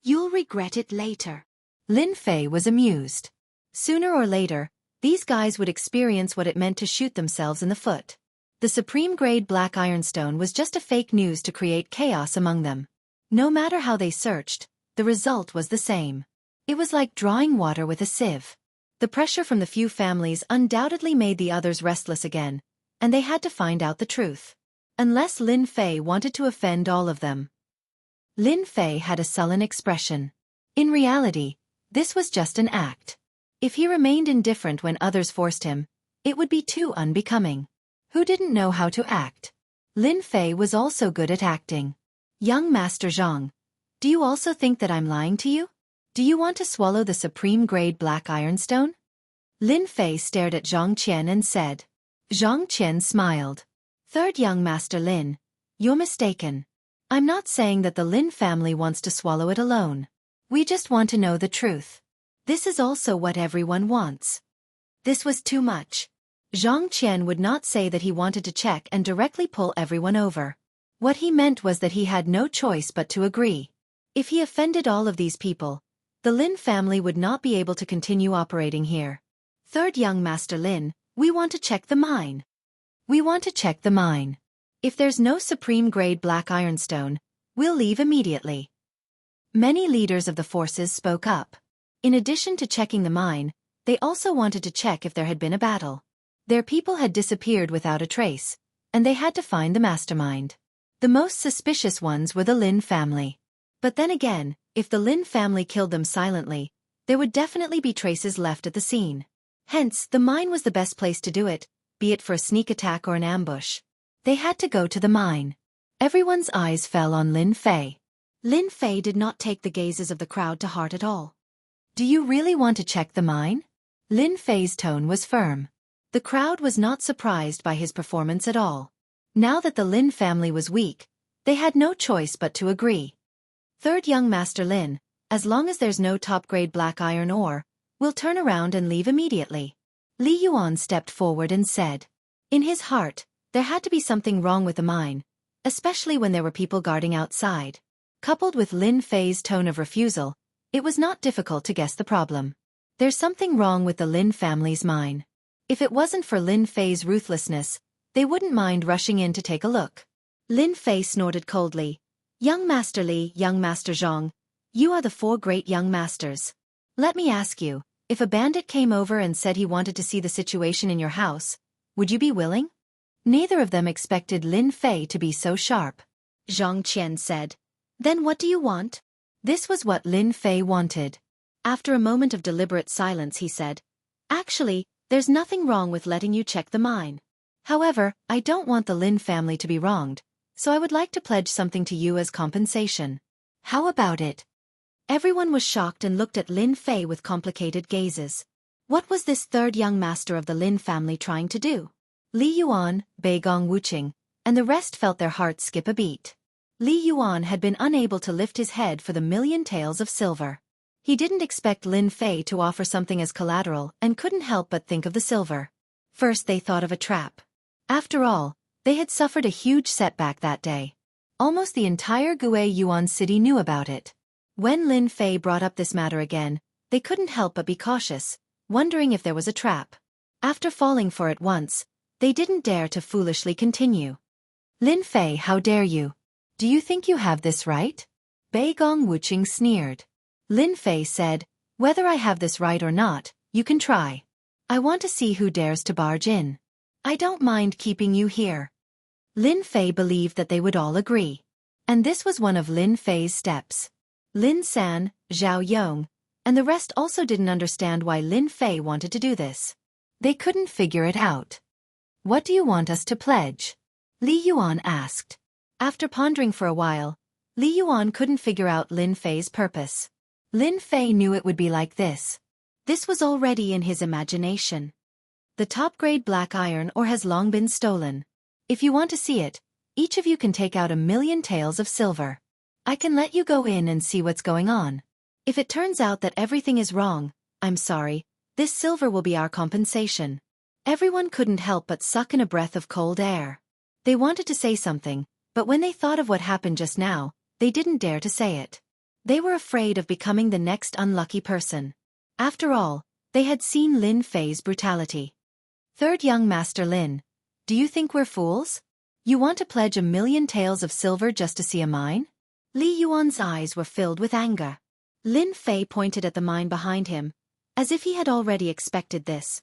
you'll regret it later. Lin Fei was amused. Sooner or later, these guys would experience what it meant to shoot themselves in the foot. The supreme-grade black ironstone was just a fake news to create chaos among them. No matter how they searched, the result was the same. It was like drawing water with a sieve. The pressure from the few families undoubtedly made the others restless again, and they had to find out the truth. Unless Lin Fei wanted to offend all of them. Lin Fei had a sullen expression. In reality, this was just an act. If he remained indifferent when others forced him, it would be too unbecoming. Who didn't know how to act? Lin Fei was also good at acting. Young Master Zhang, do you also think that I'm lying to you? Do you want to swallow the supreme-grade black ironstone? Lin Fei stared at Zhang Qian and said. Zhang Qian smiled. Third young Master Lin, you're mistaken. I'm not saying that the Lin family wants to swallow it alone. We just want to know the truth. This is also what everyone wants. This was too much. Zhang Qian would not say that he wanted to check and directly pull everyone over. What he meant was that he had no choice but to agree. If he offended all of these people, the Lin family would not be able to continue operating here. Third young Master Lin, we want to check the mine. We want to check the mine. If there's no supreme-grade black ironstone, we'll leave immediately. Many leaders of the forces spoke up. In addition to checking the mine, they also wanted to check if there had been a battle. Their people had disappeared without a trace, and they had to find the mastermind. The most suspicious ones were the Lin family. But then again, if the Lin family killed them silently, there would definitely be traces left at the scene. Hence, the mine was the best place to do it, be it for a sneak attack or an ambush. They had to go to the mine. Everyone's eyes fell on Lin Fei. Lin Fei did not take the gazes of the crowd to heart at all. Do you really want to check the mine? Lin Fei's tone was firm. The crowd was not surprised by his performance at all. Now that the Lin family was weak, they had no choice but to agree. Third young Master Lin, as long as there's no top-grade black iron ore, we'll turn around and leave immediately. Li Yuan stepped forward and said. In his heart, there had to be something wrong with the mine, especially when there were people guarding outside. Coupled with Lin Fei's tone of refusal, it was not difficult to guess the problem. There's something wrong with the Lin family's mine. If it wasn't for Lin Fei's ruthlessness, they wouldn't mind rushing in to take a look. Lin Fei snorted coldly. Young Master Li, young Master Zhang, you are the four great young masters. Let me ask you, if a bandit came over and said he wanted to see the situation in your house, would you be willing? Neither of them expected Lin Fei to be so sharp. Zhang Qian said. Then what do you want? This was what Lin Fei wanted. After a moment of deliberate silence he said, Actually, there's nothing wrong with letting you check the mine. However, I don't want the Lin family to be wronged, so I would like to pledge something to you as compensation. How about it? Everyone was shocked and looked at Lin Fei with complicated gazes. What was this third young master of the Lin family trying to do? Li Yuan, Beigong Wuqing, and the rest felt their hearts skip a beat. Li Yuan had been unable to lift his head for the million taels of silver. He didn't expect Lin Fei to offer something as collateral and couldn't help but think of the silver. First they thought of a trap. After all, they had suffered a huge setback that day. Almost the entire Gue Yuan city knew about it. When Lin Fei brought up this matter again, they couldn't help but be cautious, wondering if there was a trap. After falling for it once, they didn't dare to foolishly continue. Lin Fei, how dare you? Do you think you have this right? Beigong Wuqing sneered. Lin Fei said, whether I have this right or not, you can try. I want to see who dares to barge in. I don't mind keeping you here. Lin Fei believed that they would all agree. And this was one of Lin Fei's steps. Lin San, Zhao Yong, and the rest also didn't understand why Lin Fei wanted to do this. They couldn't figure it out. What do you want us to pledge? Li Yuan asked. After pondering for a while, Li Yuan couldn't figure out Lin Fei's purpose. Lin Fei knew it would be like this. This was already in his imagination. The top-grade black iron ore has long been stolen. If you want to see it, each of you can take out 1,000,000 taels of silver. I can let you go in and see what's going on. If it turns out that everything is wrong, I'm sorry, this silver will be our compensation. Everyone couldn't help but suck in a breath of cold air. They wanted to say something, but when they thought of what happened just now, they didn't dare to say it. They were afraid of becoming the next unlucky person. After all, they had seen Lin Fei's brutality. Third young Master Lin, do you think we're fools? You want to pledge 1,000,000 taels of silver just to see a mine? Li Yuan's eyes were filled with anger. Lin Fei pointed at the mine behind him, as if he had already expected this.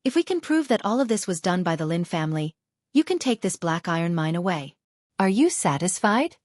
If we can prove that all of this was done by the Lin family, you can take this black iron mine away. Are you satisfied?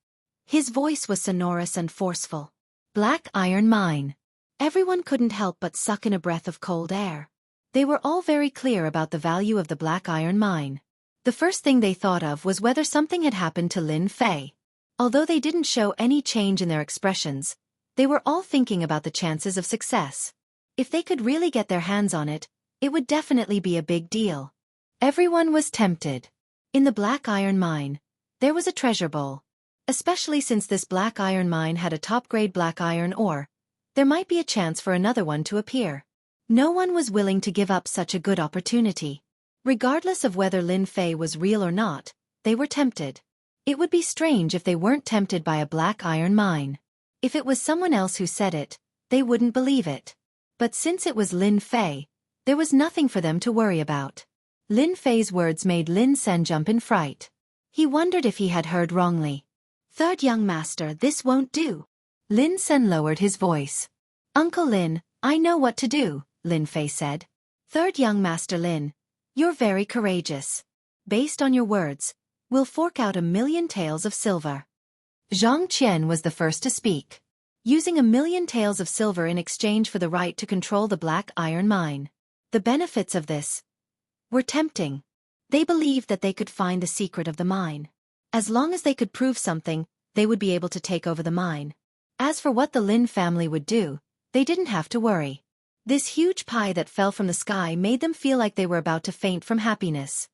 His voice was sonorous and forceful. Black iron mine. Everyone couldn't help but suck in a breath of cold air. They were all very clear about the value of the black iron mine. The first thing they thought of was whether something had happened to Lin Fei. Although they didn't show any change in their expressions, they were all thinking about the chances of success. If they could really get their hands on it, it would definitely be a big deal. Everyone was tempted. In the black iron mine, there was a treasure bowl. Especially since this black iron mine had a top-grade black iron ore, there might be a chance for another one to appear. No one was willing to give up such a good opportunity. Regardless of whether Lin Fei was real or not, they were tempted. It would be strange if they weren't tempted by a black iron mine. If it was someone else who said it, they wouldn't believe it. But since it was Lin Fei, there was nothing for them to worry about. Lin Fei's words made Lin Sen jump in fright. He wondered if he had heard wrongly. Third young master, this won't do. Lin Sen lowered his voice. Uncle Lin, I know what to do, Lin Fei said. Third young master Lin, you're very courageous. Based on your words, we'll fork out 1,000,000 taels of silver. Xianxia was the first to speak. Using 1,000,000 taels of silver in exchange for the right to control the black iron mine. The benefits of this were tempting. They believed that they could find the secret of the mine. As long as they could prove something, they would be able to take over the mine. As for what the Lin family would do, they didn't have to worry. This huge pie that fell from the sky made them feel like they were about to faint from happiness.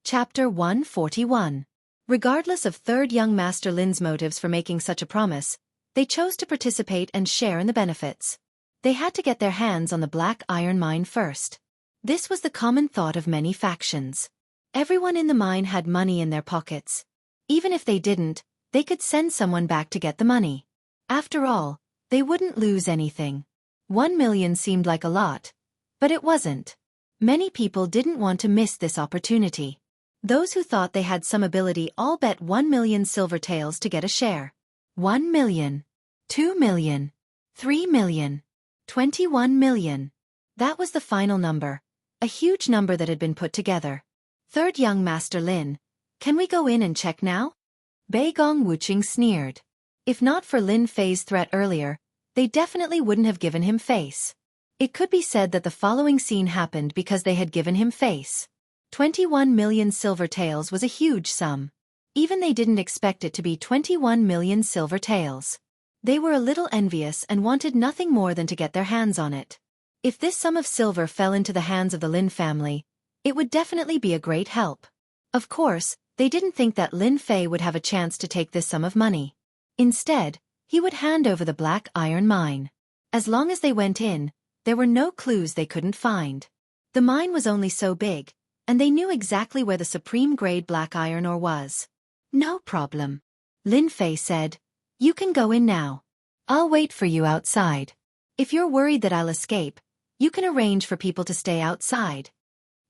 Chapter 141. Regardless of third young Master Lin's motives for making such a promise, they chose to participate and share in the benefits. They had to get their hands on the black iron mine first. This was the common thought of many factions. Everyone in the mine had money in their pockets. Even if they didn't, they could send someone back to get the money. After all, they wouldn't lose anything. 1,000,000 seemed like a lot, but it wasn't. Many people didn't want to miss this opportunity. Those who thought they had some ability all bet 1,000,000 silver taels to get a share. 1,000,000, 2,000,000, 3,000,000, 21,000,000. That was the final number, a huge number that had been put together. Third young Master Lin, can we go in and check now? Beigong Wuqing sneered. If not for Lin Fei's threat earlier, they definitely wouldn't have given him face. It could be said that the following scene happened because they had given him face. 21,000,000 silver taels was a huge sum. Even they didn't expect it to be 21,000,000 silver taels. They were a little envious and wanted nothing more than to get their hands on it. If this sum of silver fell into the hands of the Lin family, it would definitely be a great help. Of course, they didn't think that Lin Fei would have a chance to take this sum of money. Instead, he would hand over the black iron mine. As long as they went in, there were no clues they couldn't find. The mine was only so big, and they knew exactly where the supreme-grade black iron ore was. No problem. Lin Fei said, "You can go in now. I'll wait for you outside. If you're worried that I'll escape, you can arrange for people to stay outside."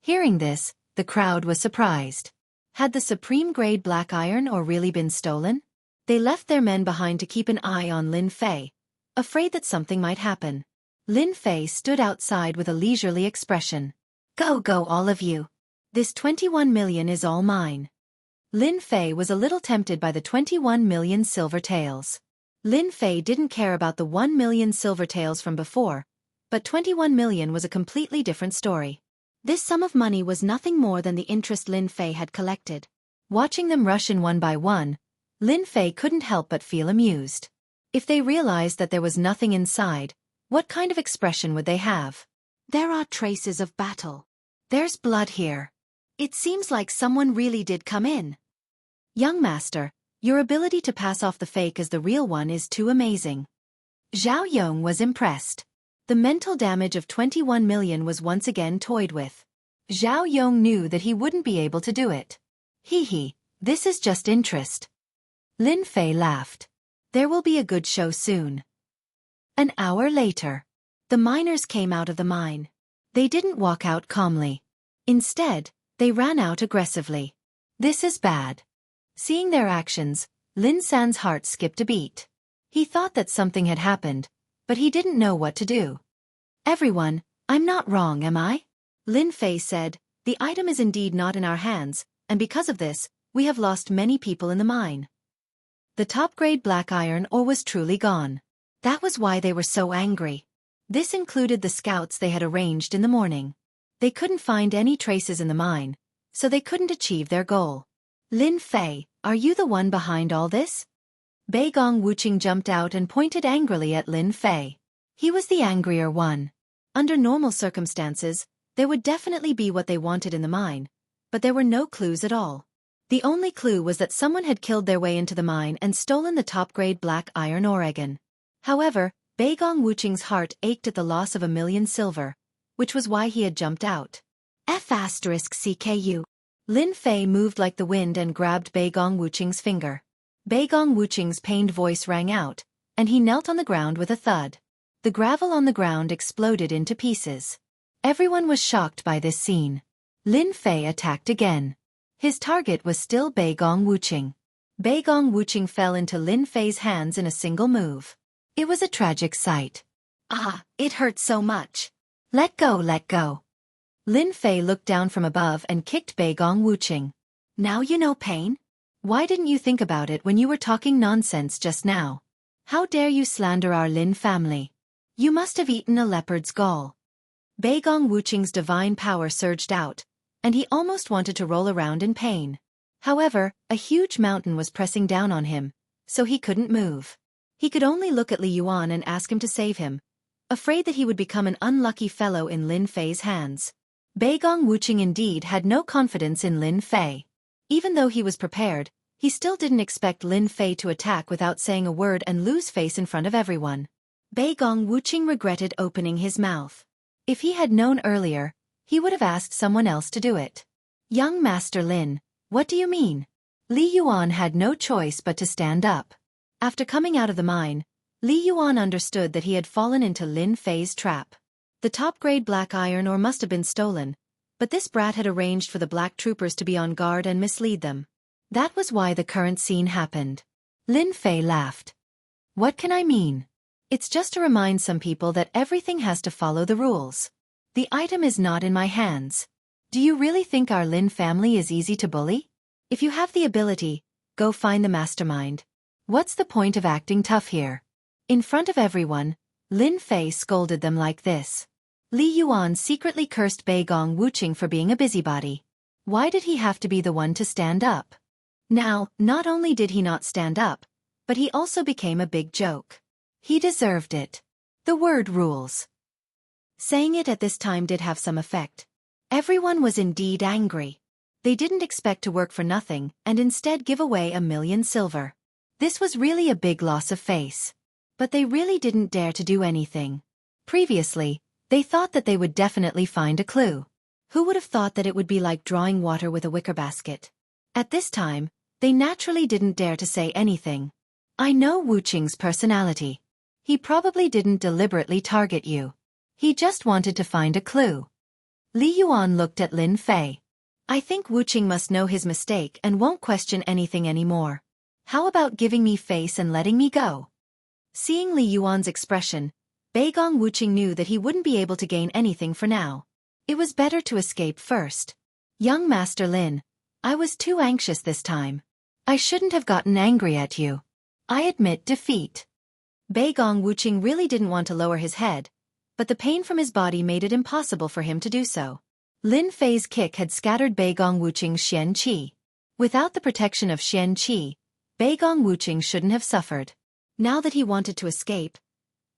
Hearing this, the crowd was surprised. Had the supreme-grade black iron ore really been stolen? They left their men behind to keep an eye on Lin Fei, afraid that something might happen. Lin Fei stood outside with a leisurely expression. Go all of you. This 21 million is all mine." Lin Fei was a little tempted by the 21 million silver taels. Lin Fei didn't care about the 1 million silver taels from before, but 21 million was a completely different story. This sum of money was nothing more than the interest Lin Fei had collected. Watching them rush in one by one, Lin Fei couldn't help but feel amused. If they realized that there was nothing inside, what kind of expression would they have? There are traces of battle. There's blood here. It seems like someone really did come in. Young master, your ability to pass off the fake as the real one is too amazing. Zhao Yong was impressed. The mental damage of 21 million was once again toyed with. Zhao Yong knew that he wouldn't be able to do it. Hee, this is just interest. Lin Fei laughed. There will be a good show soon. An hour later, the miners came out of the mine. They didn't walk out calmly. Instead, they ran out aggressively. This is bad. Seeing their actions, Lin San's heart skipped a beat. He thought that something had happened, but he didn't know what to do. Everyone, I'm not wrong, am I? Lin Fei said, the item is indeed not in our hands, and because of this, we have lost many people in the mine. The top-grade black iron ore was truly gone. That was why they were so angry. This included the scouts they had arranged in the morning. They couldn't find any traces in the mine, so they couldn't achieve their goal. Lin Fei, are you the one behind all this? Beigong Wuqing jumped out and pointed angrily at Lin Fei. He was the angrier one. Under normal circumstances, there would definitely be what they wanted in the mine, but there were no clues at all. The only clue was that someone had killed their way into the mine and stolen the top-grade black iron ore again. However, Beigong Wuqing's heart ached at the loss of 1 million silver, which was why he had jumped out. F***CKU. Lin Fei moved like the wind and grabbed Beigong Wuqing's finger. Beigong Wuqing's pained voice rang out, and he knelt on the ground with a thud. The gravel on the ground exploded into pieces. Everyone was shocked by this scene. Lin Fei attacked again. His target was still Beigong Wuqing. Beigong Wuqing fell into Lin Fei's hands in a single move. It was a tragic sight. Ah, it hurt so much. Let go, let go. Lin Fei looked down from above and kicked Beigong Wuqing. Now you know pain? Why didn't you think about it when you were talking nonsense just now? How dare you slander our Lin family? You must have eaten a leopard's gall. Beigong Wuqing's divine power surged out, and he almost wanted to roll around in pain. However, a huge mountain was pressing down on him, so he couldn't move. He could only look at Li Yuan and ask him to save him, afraid that he would become an unlucky fellow in Lin Fei's hands. Beigong Wuqing indeed had no confidence in Lin Fei. Even though he was prepared, he still didn't expect Lin Fei to attack without saying a word and lose face in front of everyone. Beigong Wuqing regretted opening his mouth. If he had known earlier, he would have asked someone else to do it. Young Master Lin, what do you mean? Li Yuan had no choice but to stand up. After coming out of the mine, Li Yuan understood that he had fallen into Lin Fei's trap. The top-grade black iron ore must have been stolen, but this brat had arranged for the black troopers to be on guard and mislead them. That was why the current scene happened. Lin Fei laughed. What can I mean? It's just to remind some people that everything has to follow the rules. The item is not in my hands. Do you really think our Lin family is easy to bully? If you have the ability, go find the mastermind. What's the point of acting tough here? In front of everyone, Lin Fei scolded them like this. Li Yuan secretly cursed Beigong Wuqing for being a busybody. Why did he have to be the one to stand up? Now, not only did he not stand up, but he also became a big joke. He deserved it. The word rules. Saying it at this time did have some effect. Everyone was indeed angry. They didn't expect to work for nothing and instead give away 1,000,000 silver. This was really a big loss of face. But they really didn't dare to do anything. Previously, they thought that they would definitely find a clue. Who would have thought that it would be like drawing water with a wicker basket? At this time, they naturally didn't dare to say anything. I know Wuqing's personality. He probably didn't deliberately target you. He just wanted to find a clue. Li Yuan looked at Lin Fei. I think Wuqing must know his mistake and won't question anything anymore. How about giving me face and letting me go? Seeing Li Yuan's expression, Beigong Wuqing knew that he wouldn't be able to gain anything for now. It was better to escape first. Young Master Lin, I was too anxious this time. I shouldn't have gotten angry at you. I admit defeat. Beigong Wuqing really didn't want to lower his head, but the pain from his body made it impossible for him to do so. Lin Fei's kick had scattered Beigong Wuqing's Xianxia. Without the protection of Xianxia, Beigong Wuqing shouldn't have suffered. Now that he wanted to escape,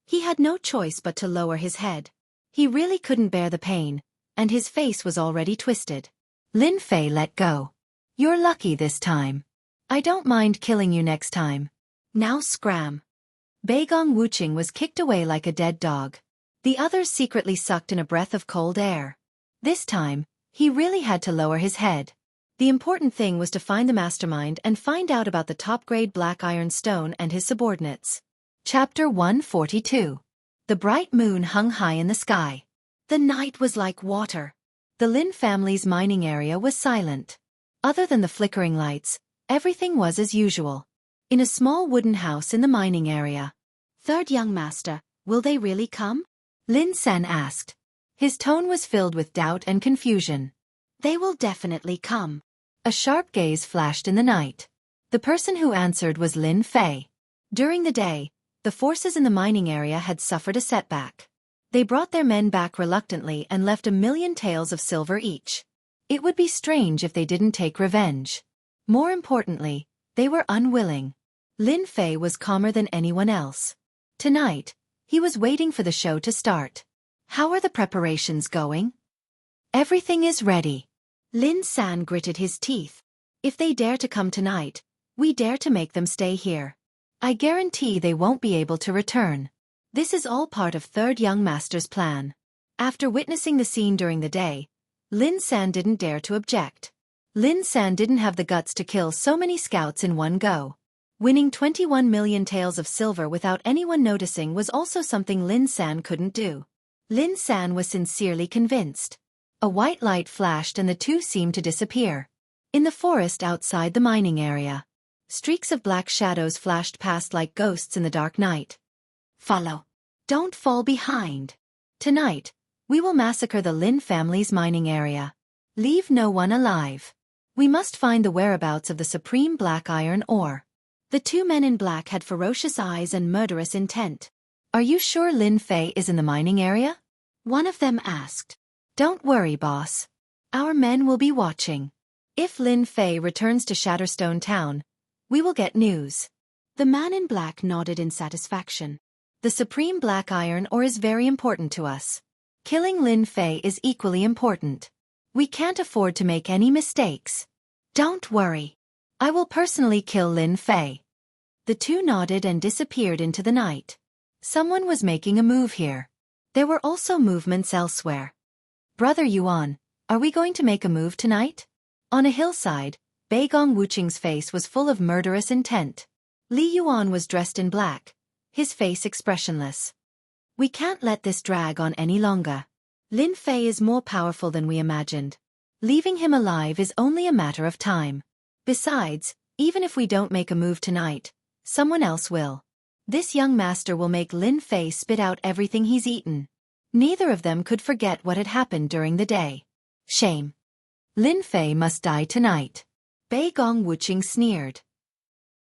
he had no choice but to lower his head. He really couldn't bear the pain, and his face was already twisted. Lin Fei let go. You're lucky this time. I don't mind killing you next time. Now scram. Beigong Wuqing was kicked away like a dead dog. The others secretly sucked in a breath of cold air. This time, he really had to lower his head. The important thing was to find the mastermind and find out about the top-grade black iron stone and his subordinates. Chapter 142. The bright moon hung high in the sky. The night was like water. The Lin family's mining area was silent. Other than the flickering lights, everything was as usual. In a small wooden house in the mining area. Third young master, will they really come? Lin San asked. His tone was filled with doubt and confusion. They will definitely come. A sharp gaze flashed in the night. The person who answered was Lin Fei. During the day, the forces in the mining area had suffered a setback. They brought their men back reluctantly and left 1,000,000 taels of silver each. It would be strange if they didn't take revenge. More importantly, they were unwilling. Lin Fei was calmer than anyone else. Tonight, he was waiting for the show to start. How are the preparations going? Everything is ready. Lin San gritted his teeth. If they dare to come tonight, we dare to make them stay here. I guarantee they won't be able to return. This is all part of Third Young Master's plan. After witnessing the scene during the day, Lin San didn't dare to object. Lin San didn't have the guts to kill so many scouts in one go. Winning 21,000,000 taels of silver without anyone noticing was also something Lin San couldn't do. Lin San was sincerely convinced. A white light flashed and the two seemed to disappear. In the forest outside the mining area, streaks of black shadows flashed past like ghosts in the dark night. Follow. Don't fall behind. Tonight, we will massacre the Lin family's mining area. Leave no one alive. We must find the whereabouts of the supreme black iron ore. The two men in black had ferocious eyes and murderous intent. Are you sure Lin Fei is in the mining area? One of them asked. Don't worry, boss. Our men will be watching. If Lin Fei returns to Shatterstone Town, we will get news. The man in black nodded in satisfaction. The supreme black iron ore is very important to us. Killing Lin Fei is equally important. We can't afford to make any mistakes. Don't worry. I will personally kill Lin Fei. The two nodded and disappeared into the night. Someone was making a move here. There were also movements elsewhere. Brother Yuan, are we going to make a move tonight? On a hillside, Beigong Wuqing's face was full of murderous intent. Li Yuan was dressed in black, his face expressionless. We can't let this drag on any longer. Lin Fei is more powerful than we imagined. Leaving him alive is only a matter of time. Besides, even if we don't make a move tonight, someone else will. This young master will make Lin Fei spit out everything he's eaten. Neither of them could forget what had happened during the day. Shame. Lin Fei must die tonight. Beigong Wuqing sneered.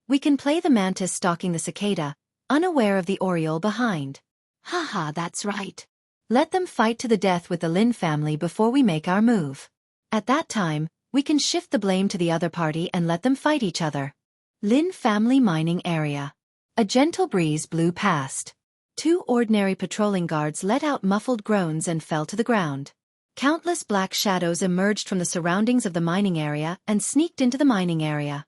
We can play the mantis stalking the cicada, unaware of the oriole behind. Haha, that's right. Let them fight to the death with the Lin family before we make our move. At that time, we can shift the blame to the other party and let them fight each other. Lin family mining area. A gentle breeze blew past. 2 ordinary patrolling guards let out muffled groans and fell to the ground. Countless black shadows emerged from the surroundings of the mining area and sneaked into the mining area.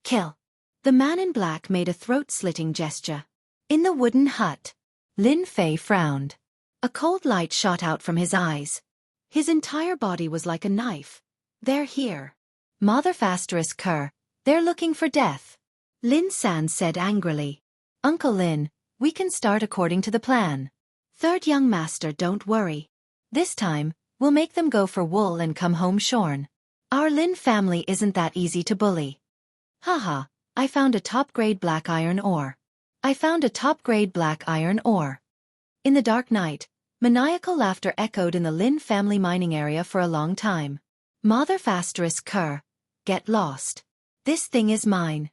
Kill. The man in black made a throat-slitting gesture. In the wooden hut, Lin Fei frowned. A cold light shot out from his eyes. His entire body was like a knife. They're here. Mother ***, they're looking for death. Lin San said angrily. Uncle Lin, we can start according to the plan. Third young master, don't worry. This time, we'll make them go for wool and come home shorn. Our Lin family isn't that easy to bully. Haha, I found a top-grade black iron ore. I found a top-grade black iron ore. In the dark night, maniacal laughter echoed in the Lin family mining area for a long time. Mother ***, get lost. This thing is mine.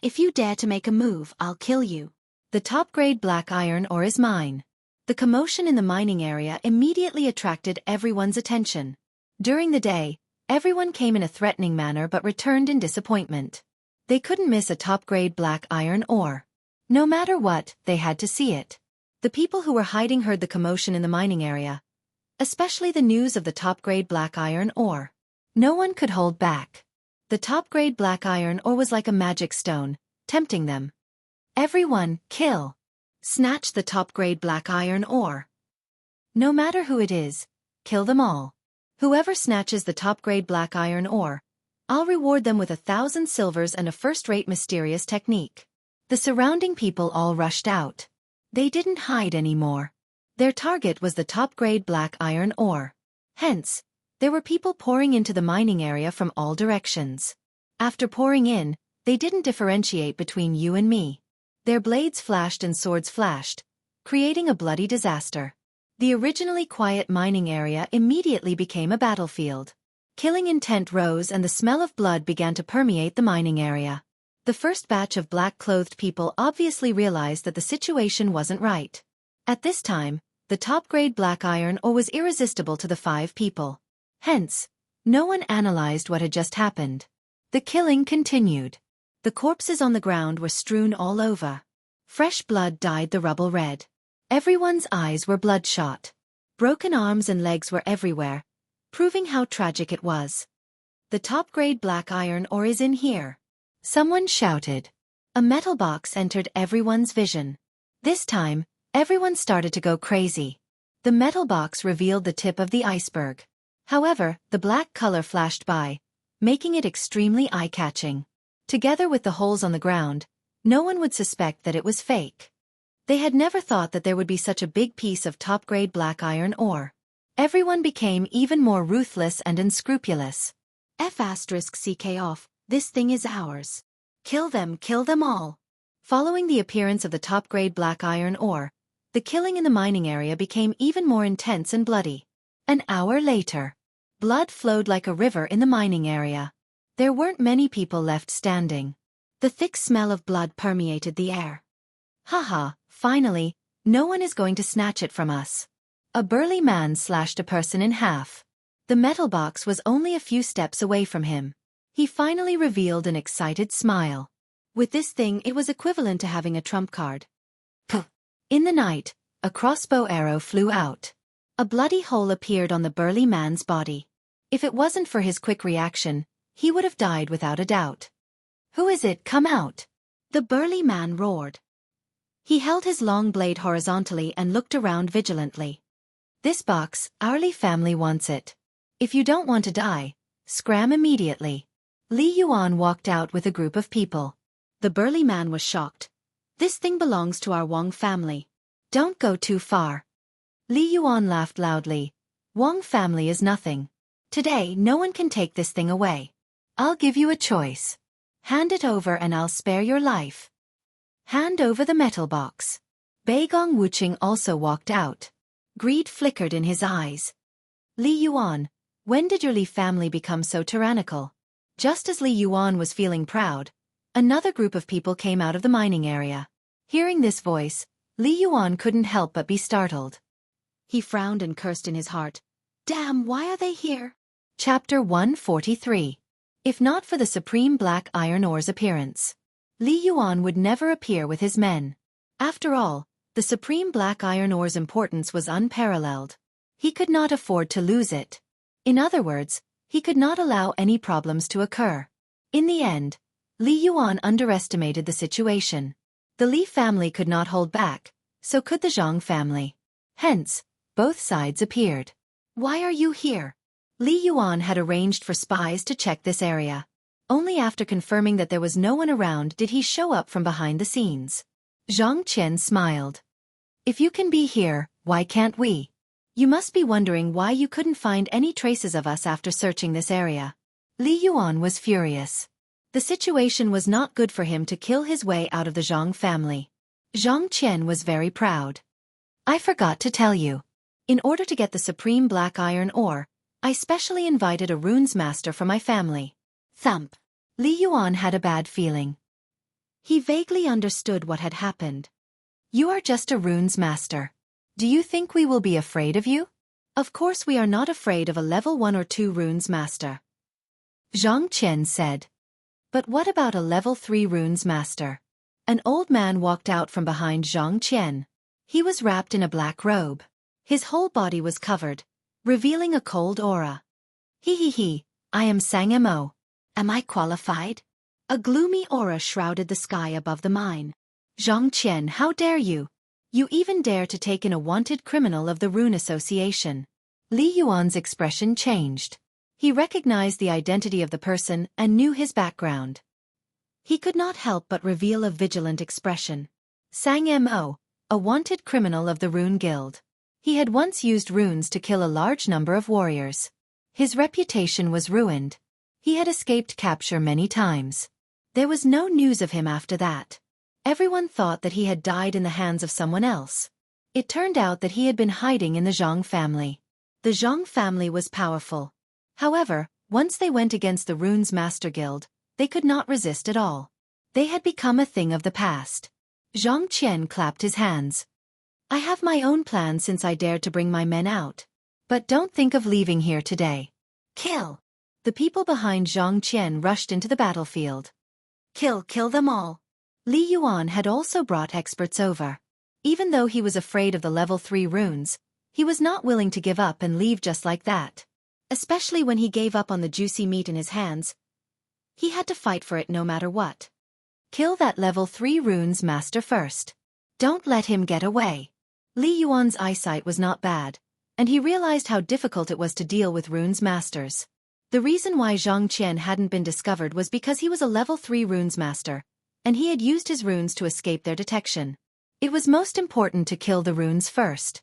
If you dare to make a move, I'll kill you. The top-grade black iron ore is mine. The commotion in the mining area immediately attracted everyone's attention. During the day, everyone came in a threatening manner but returned in disappointment. They couldn't miss a top-grade black iron ore. No matter what, they had to see it. The people who were hiding heard the commotion in the mining area, especially the news of the top-grade black iron ore. No one could hold back. The top-grade black iron ore was like a magic stone, tempting them. Everyone, kill. Snatch the top-grade black iron ore. No matter who it is, kill them all. Whoever snatches the top-grade black iron ore, I'll reward them with 1,000 silvers and a first-rate mysterious technique. The surrounding people all rushed out. They didn't hide anymore. Their target was the top-grade black iron ore. Hence, there were people pouring into the mining area from all directions. After pouring in, they didn't differentiate between you and me. Their blades flashed and swords flashed, creating a bloody disaster. The originally quiet mining area immediately became a battlefield. Killing intent rose and the smell of blood began to permeate the mining area. The first batch of black-clothed people obviously realized that the situation wasn't right. At this time, the top-grade black iron ore was irresistible to the 5 people. Hence, no one analyzed what had just happened. The killing continued. The corpses on the ground were strewn all over. Fresh blood dyed the rubble red. Everyone's eyes were bloodshot. Broken arms and legs were everywhere, proving how tragic it was. The top-grade black iron ore is in here. Someone shouted. A metal box entered everyone's vision. This time, everyone started to go crazy. The metal box revealed the tip of the iceberg. However, the black color flashed by, making it extremely eye-catching. Together with the holes on the ground, no one would suspect that it was fake. They had never thought that there would be such a big piece of top-grade black iron ore. Everyone became even more ruthless and unscrupulous. ***CK off, this thing is ours. Kill them all. Following the appearance of the top-grade black iron ore, the killing in the mining area became even more intense and bloody. An hour later, blood flowed like a river in the mining area. There weren't many people left standing. The thick smell of blood permeated the air. Haha, finally, no one is going to snatch it from us. A burly man slashed a person in half. The metal box was only a few steps away from him. He finally revealed an excited smile. With this thing, it was equivalent to having a trump card. Puh! In the night, a crossbow arrow flew out. A bloody hole appeared on the burly man's body. If it wasn't for his quick reaction, he would have died without a doubt. Who is it? Come out! The burly man roared. He held his long blade horizontally and looked around vigilantly. This box, our Li family wants it. If you don't want to die, scram immediately. Li Yuan walked out with a group of people. The burly man was shocked. This thing belongs to our Wang family. Don't go too far. Li Yuan laughed loudly. Wang family is nothing. Today no one can take this thing away. I'll give you a choice. Hand it over and I'll spare your life. Hand over the metal box. Beigong Wuqing also walked out. Greed flickered in his eyes. Li Yuan, when did your Li family become so tyrannical? Just as Li Yuan was feeling proud, another group of people came out of the mining area. Hearing this voice, Li Yuan couldn't help but be startled. He frowned and cursed in his heart. Damn, why are they here? Chapter 143. If not for the supreme black iron ore's appearance, Li Yuan would never appear with his men. After all, The supreme black iron ore's importance was unparalleled. He could not afford to lose it. In other words, he could not allow any problems to occur. In the end, Li Yuan underestimated the situation. The Li family could not hold back, so could the Zhang family. Hence, both sides appeared. Why are you here? Li Yuan had arranged for spies to check this area. Only after confirming that there was no one around did he show up from behind the scenes. Zhang Qian smiled. If you can be here, why can't we? You must be wondering why you couldn't find any traces of us after searching this area. Li Yuan was furious. The situation was not good for him to kill his way out of the Zhang family. Zhang Qian was very proud. I forgot to tell you. In order to get the supreme black iron ore, I specially invited a runes master from my family. Thump. Li Yuan had a bad feeling. He vaguely understood what had happened. You are just a runes master. Do you think we will be afraid of you? Of course we are not afraid of a level 1 or 2 runes master. Zhang Qian said. But what about a level 3 runes master? An old man walked out from behind Zhang Qian. He was wrapped in a black robe. His whole body was covered, revealing a cold aura. He, I am Sang Mo. Am I qualified? A gloomy aura shrouded the sky above the mine. Zhang Qian, how dare you? You even dare to take in a wanted criminal of the Rune Association. Li Yuan's expression changed. He recognized the identity of the person and knew his background. He could not help but reveal a vigilant expression. Sang Mo, a wanted criminal of the Rune Guild. He had once used runes to kill a large number of warriors. His reputation was ruined. He had escaped capture many times. There was no news of him after that. Everyone thought that he had died in the hands of someone else. It turned out that he had been hiding in the Zhang family. The Zhang family was powerful. However, once they went against the Runes Master Guild, they could not resist at all. They had become a thing of the past. Zhang Qian clapped his hands. I have my own plan since I dared to bring my men out. But don't think of leaving here today. Kill! The people behind Zhang Qian rushed into the battlefield. Kill them all. Li Yuan had also brought experts over. Even though he was afraid of the level 3 runes, he was not willing to give up and leave just like that. Especially when he gave up on the juicy meat in his hands. He had to fight for it no matter what. Kill that level 3 runes master first. Don't let him get away. Li Yuan's eyesight was not bad, and he realized how difficult it was to deal with runes masters. The reason why Zhang Qian hadn't been discovered was because he was a level 3 runes master, and he had used his runes to escape their detection. It was most important to kill the runes first.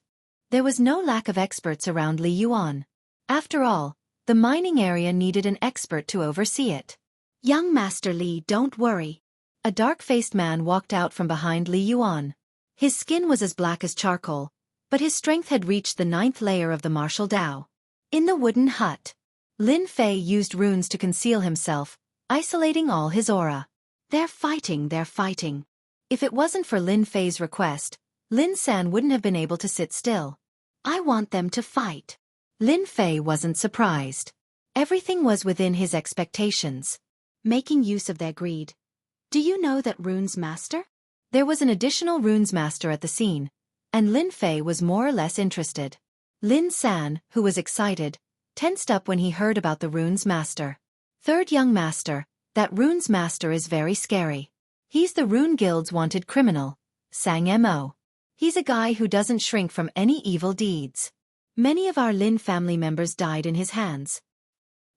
There was no lack of experts around Li Yuan. After all, the mining area needed an expert to oversee it. Young Master Li, don't worry. A dark-faced man walked out from behind Li Yuan. His skin was as black as charcoal, but his strength had reached the 9th layer of the martial Dao. In the wooden hut, Lin Fei used runes to conceal himself, isolating all his aura. They're fighting. If it wasn't for Lin Fei's request, Lin San wouldn't have been able to sit still. I want them to fight. Lin Fei wasn't surprised. Everything was within his expectations. Making use of their greed. Do you know that Runes Master? There was an additional Runes Master at the scene, and Lin Fei was more or less interested. Lin San, who was excited, tensed up when he heard about the Runes Master. Third young master, that Runes Master is very scary. He's the Rune Guild's wanted criminal, Sang Mo. He's a guy who doesn't shrink from any evil deeds. Many of our Lin family members died in his hands.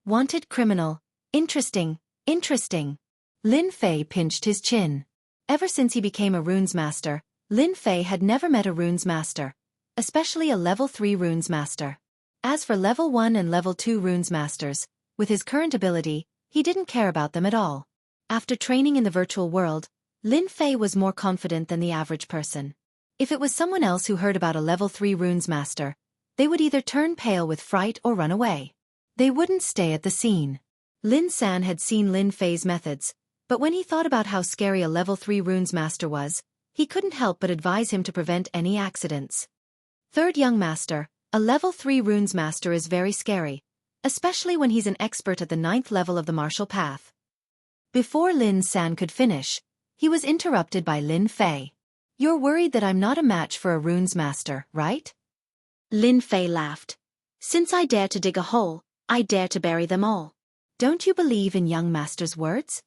Wanted criminal. Interesting. Lin Fei pinched his chin. Ever since he became a Runes Master, Lin Fei had never met a Runes Master, especially a level 3 Runes Master. As for level 1 and level 2 Runes Masters, with his current ability, he didn't care about them at all. After training in the virtual world, Lin Fei was more confident than the average person. If it was someone else who heard about a level 3 Runes Master, they would either turn pale with fright or run away. They wouldn't stay at the scene. Lin San had seen Lin Fei's methods, but when he thought about how scary a level 3 Runes Master was, he couldn't help but advise him to prevent any accidents. Third young master, a level 3 Runes Master is very scary, especially when he's an expert at the 9th level of the martial path. Before Lin San could finish, he was interrupted by Lin Fei. You're worried that I'm not a match for a runes master, right? Lin Fei laughed. Since I dare to dig a hole, I dare to bury them all. Don't you believe in young master's words?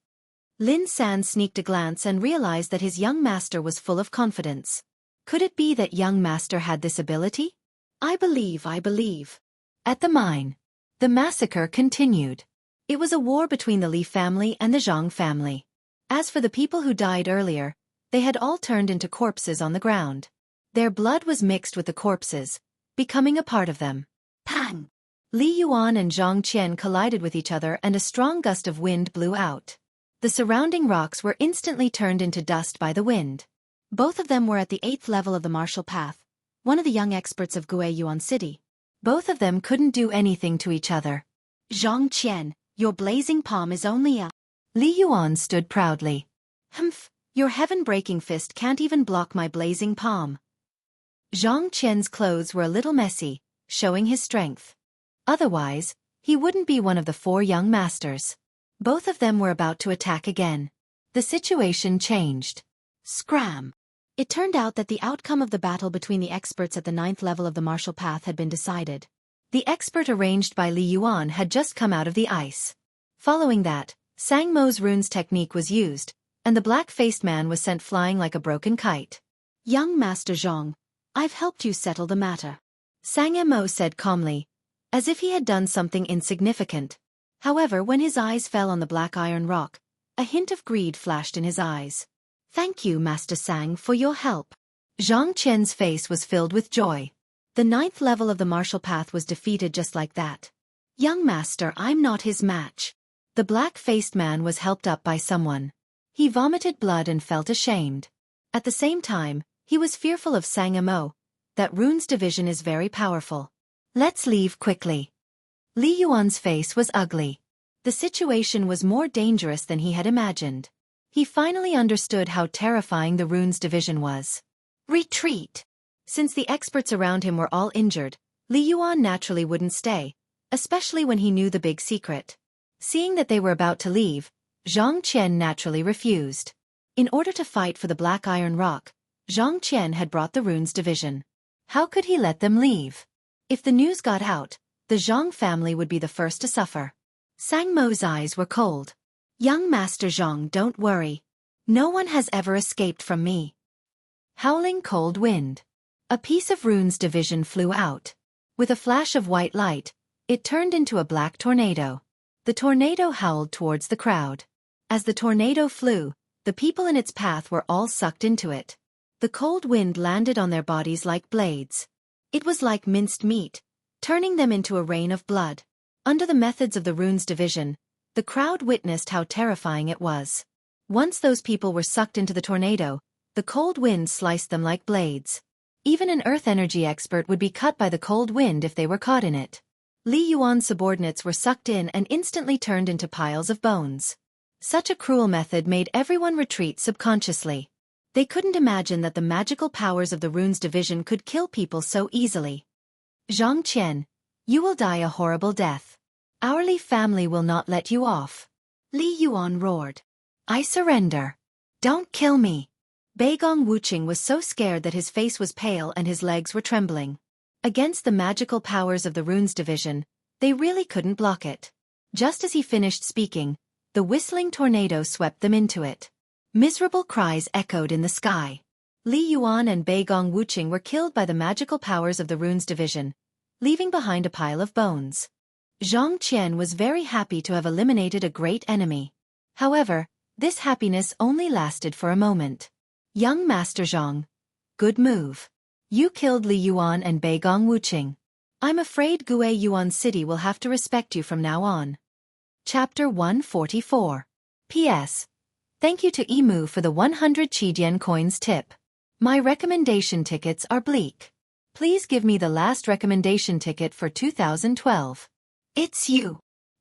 Lin San sneaked a glance and realized that his young master was full of confidence. Could it be that young master had this ability? I believe. At the mine, the massacre continued. It was a war between the Li family and the Zhang family. As for the people who died earlier, they had all turned into corpses on the ground. Their blood was mixed with the corpses, becoming a part of them. Pang! Li Yuan and Zhang Qian collided with each other and a strong gust of wind blew out. The surrounding rocks were instantly turned into dust by the wind. Both of them were at the 8th level of the martial path, one of the young experts of Gue Yuan City. Both of them couldn't do anything to each other. Zhang Qian, your blazing palm is only a... Li Yuan stood proudly. Humph, your heaven-breaking fist can't even block my blazing palm. Zhang Qian's clothes were a little messy, showing his strength. Otherwise, he wouldn't be one of the 4 young masters. Both of them were about to attack again. The situation changed. Scram! It turned out that the outcome of the battle between the experts at the 9th level of the martial path had been decided. The expert arranged by Li Yuan had just come out of the ice. Following that, Sang Mo's runes technique was used, and the black-faced man was sent flying like a broken kite. Young Master Zhang, I've helped you settle the matter. Sang Mo said calmly, as if he had done something insignificant. However, when his eyes fell on the black iron rock, a hint of greed flashed in his eyes. Thank you, Master Sang, for your help. Zhang Qian's face was filled with joy. The 9th level of the martial path was defeated just like that. Young Master, I'm not his match. The black-faced man was helped up by someone. He vomited blood and felt ashamed. At the same time, he was fearful of Sang Mo. That runes division is very powerful. Let's leave quickly. Li Yuan's face was ugly. The situation was more dangerous than he had imagined. He finally understood how terrifying the runes division was. Retreat! Since the experts around him were all injured, Li Yuan naturally wouldn't stay, especially when he knew the big secret. Seeing that they were about to leave, Zhang Qian naturally refused. In order to fight for the black iron rock, Zhang Qian had brought the runes division. How could he let them leave? If the news got out, the Zhang family would be the first to suffer. Sang Mo's eyes were cold. Young Master Zhang, don't worry. No one has ever escaped from me. Howling cold wind. A piece of runes division flew out. With a flash of white light, it turned into a black tornado. The tornado howled towards the crowd. As the tornado flew, the people in its path were all sucked into it. The cold wind landed on their bodies like blades. It was like minced meat, turning them into a rain of blood. Under the methods of the runes division, the crowd witnessed how terrifying it was. Once those people were sucked into the tornado, the cold wind sliced them like blades. Even an earth energy expert would be cut by the cold wind if they were caught in it. Li Yuan's subordinates were sucked in and instantly turned into piles of bones. Such a cruel method made everyone retreat subconsciously. They couldn't imagine that the magical powers of the runes division could kill people so easily. Zhang Qian, you will die a horrible death. Our Li family will not let you off. Li Yuan roared. I surrender. Don't kill me. Beigong Wuqing was so scared that his face was pale and his legs were trembling. Against the magical powers of the runes division, they really couldn't block it. Just as he finished speaking, the whistling tornado swept them into it. Miserable cries echoed in the sky. Li Yuan and Beigong Wuqing were killed by the magical powers of the runes division, leaving behind a pile of bones. Zhang Qian was very happy to have eliminated a great enemy. However, this happiness only lasted for a moment. Young Master Zhang. Good move. You killed Li Yuan and Beigong Wuqing. I'm afraid Gue Yuan City will have to respect you from now on. Chapter 144. P.S. Thank you to Emu for the 100 Qidian coins tip. My recommendation tickets are bleak. Please give me the last recommendation ticket for 2012. It's you.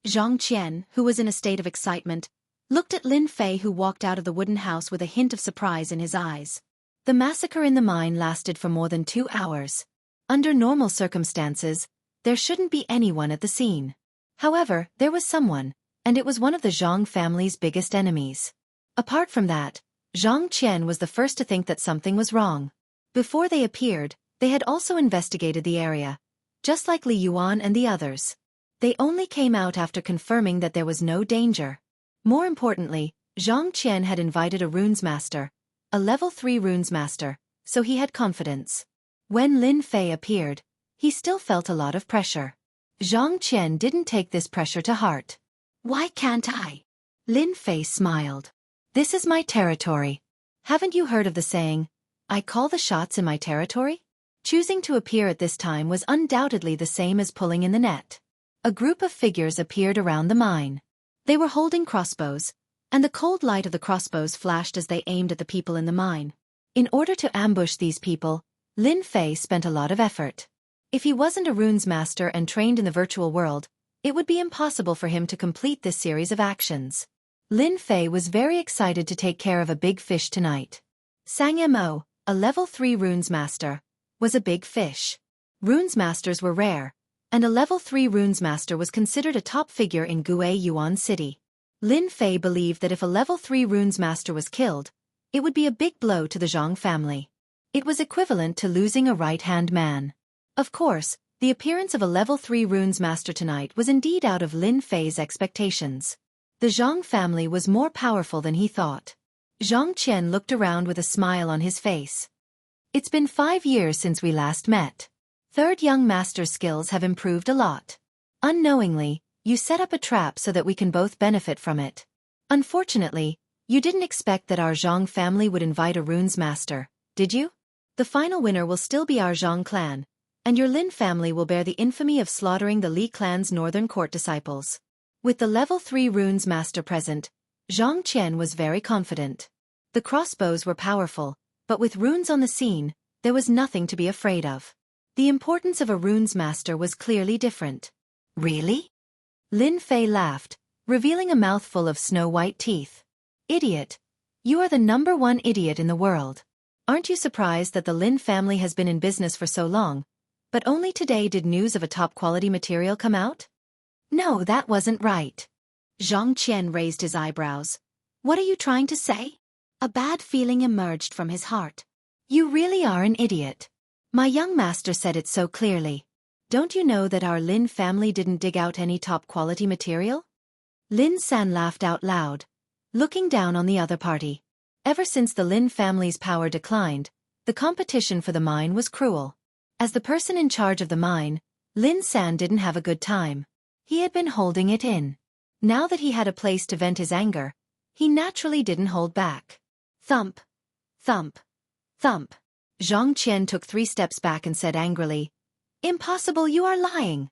Zhang Qian, who was in a state of excitement, looked at Lin Fei, who walked out of the wooden house with a hint of surprise in his eyes. The massacre in the mine lasted for more than 2 hours. Under normal circumstances, there shouldn't be anyone at the scene. However, there was someone, and it was one of the Zhang family's biggest enemies. Apart from that, Zhang Qian was the first to think that something was wrong. Before they appeared, they had also investigated the area, just like Li Yuan and the others. They only came out after confirming that there was no danger. More importantly, Zhang Qian had invited a runes master, a level 3 runes master, so he had confidence. When Lin Fei appeared, he still felt a lot of pressure. Zhang Qian didn't take this pressure to heart. Why can't I? Lin Fei smiled. This is my territory. Haven't you heard of the saying, I call the shots in my territory? Choosing to appear at this time was undoubtedly the same as pulling in the net. A group of figures appeared around the mine. They were holding crossbows, and the cold light of the crossbows flashed as they aimed at the people in the mine. In order to ambush these people, Lin Fei spent a lot of effort. If he wasn't a runes master and trained in the virtual world, it would be impossible for him to complete this series of actions. Lin Fei was very excited to take care of a big fish tonight. Sang Mo, a level 3 runes master, was a big fish. Runes masters were rare, and a level 3 runes master was considered a top figure in Gue Yuan City. Lin Fei believed that if a level 3 runes master was killed, it would be a big blow to the Zhang family. It was equivalent to losing a right-hand man. Of course, the appearance of a level 3 runes master tonight was indeed out of Lin Fei's expectations. The Zhang family was more powerful than he thought. Zhang Qian looked around with a smile on his face. It's been 5 years since we last met. Third young master's skills have improved a lot. Unknowingly, you set up a trap so that we can both benefit from it. Unfortunately, you didn't expect that our Zhang family would invite a runes master, did you? The final winner will still be our Zhang clan, and your Lin family will bear the infamy of slaughtering the Li clan's northern court disciples. With the level 3 runes master present, Zhang Qian was very confident. The crossbows were powerful, but with runes on the scene, there was nothing to be afraid of. The importance of a runes master was clearly different. Really? Lin Fei laughed, revealing a mouthful of snow-white teeth. Idiot. You are the #1 idiot in the world. Aren't you surprised that the Lin family has been in business for so long, but only today did news of a top-quality material come out? No, that wasn't right. Zhang Qian raised his eyebrows. What are you trying to say? A bad feeling emerged from his heart. You really are an idiot. My young master said it so clearly. Don't you know that our Lin family didn't dig out any top-quality material? Lin San laughed out loud, looking down on the other party. Ever since the Lin family's power declined, the competition for the mine was cruel. As the person in charge of the mine, Lin San didn't have a good time. He had been holding it in. Now that he had a place to vent his anger, he naturally didn't hold back. Thump, thump, thump. Zhang Qian took 3 steps back and said angrily, Impossible, you are lying.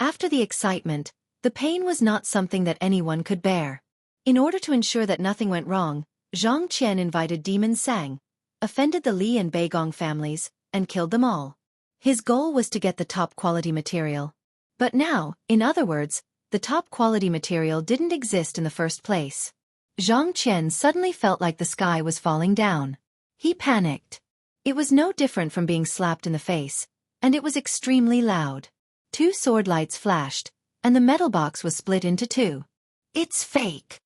After the excitement, the pain was not something that anyone could bear. In order to ensure that nothing went wrong, Zhang Qian invited Demon Sang, offended the Li and Beigong families, and killed them all. His goal was to get the top-quality material. But now, in other words, the top-quality material didn't exist in the first place. Zhang Qian suddenly felt like the sky was falling down. He panicked. It was no different from being slapped in the face, and it was extremely loud. 2 sword lights flashed, and the metal box was split into 2. It's fake.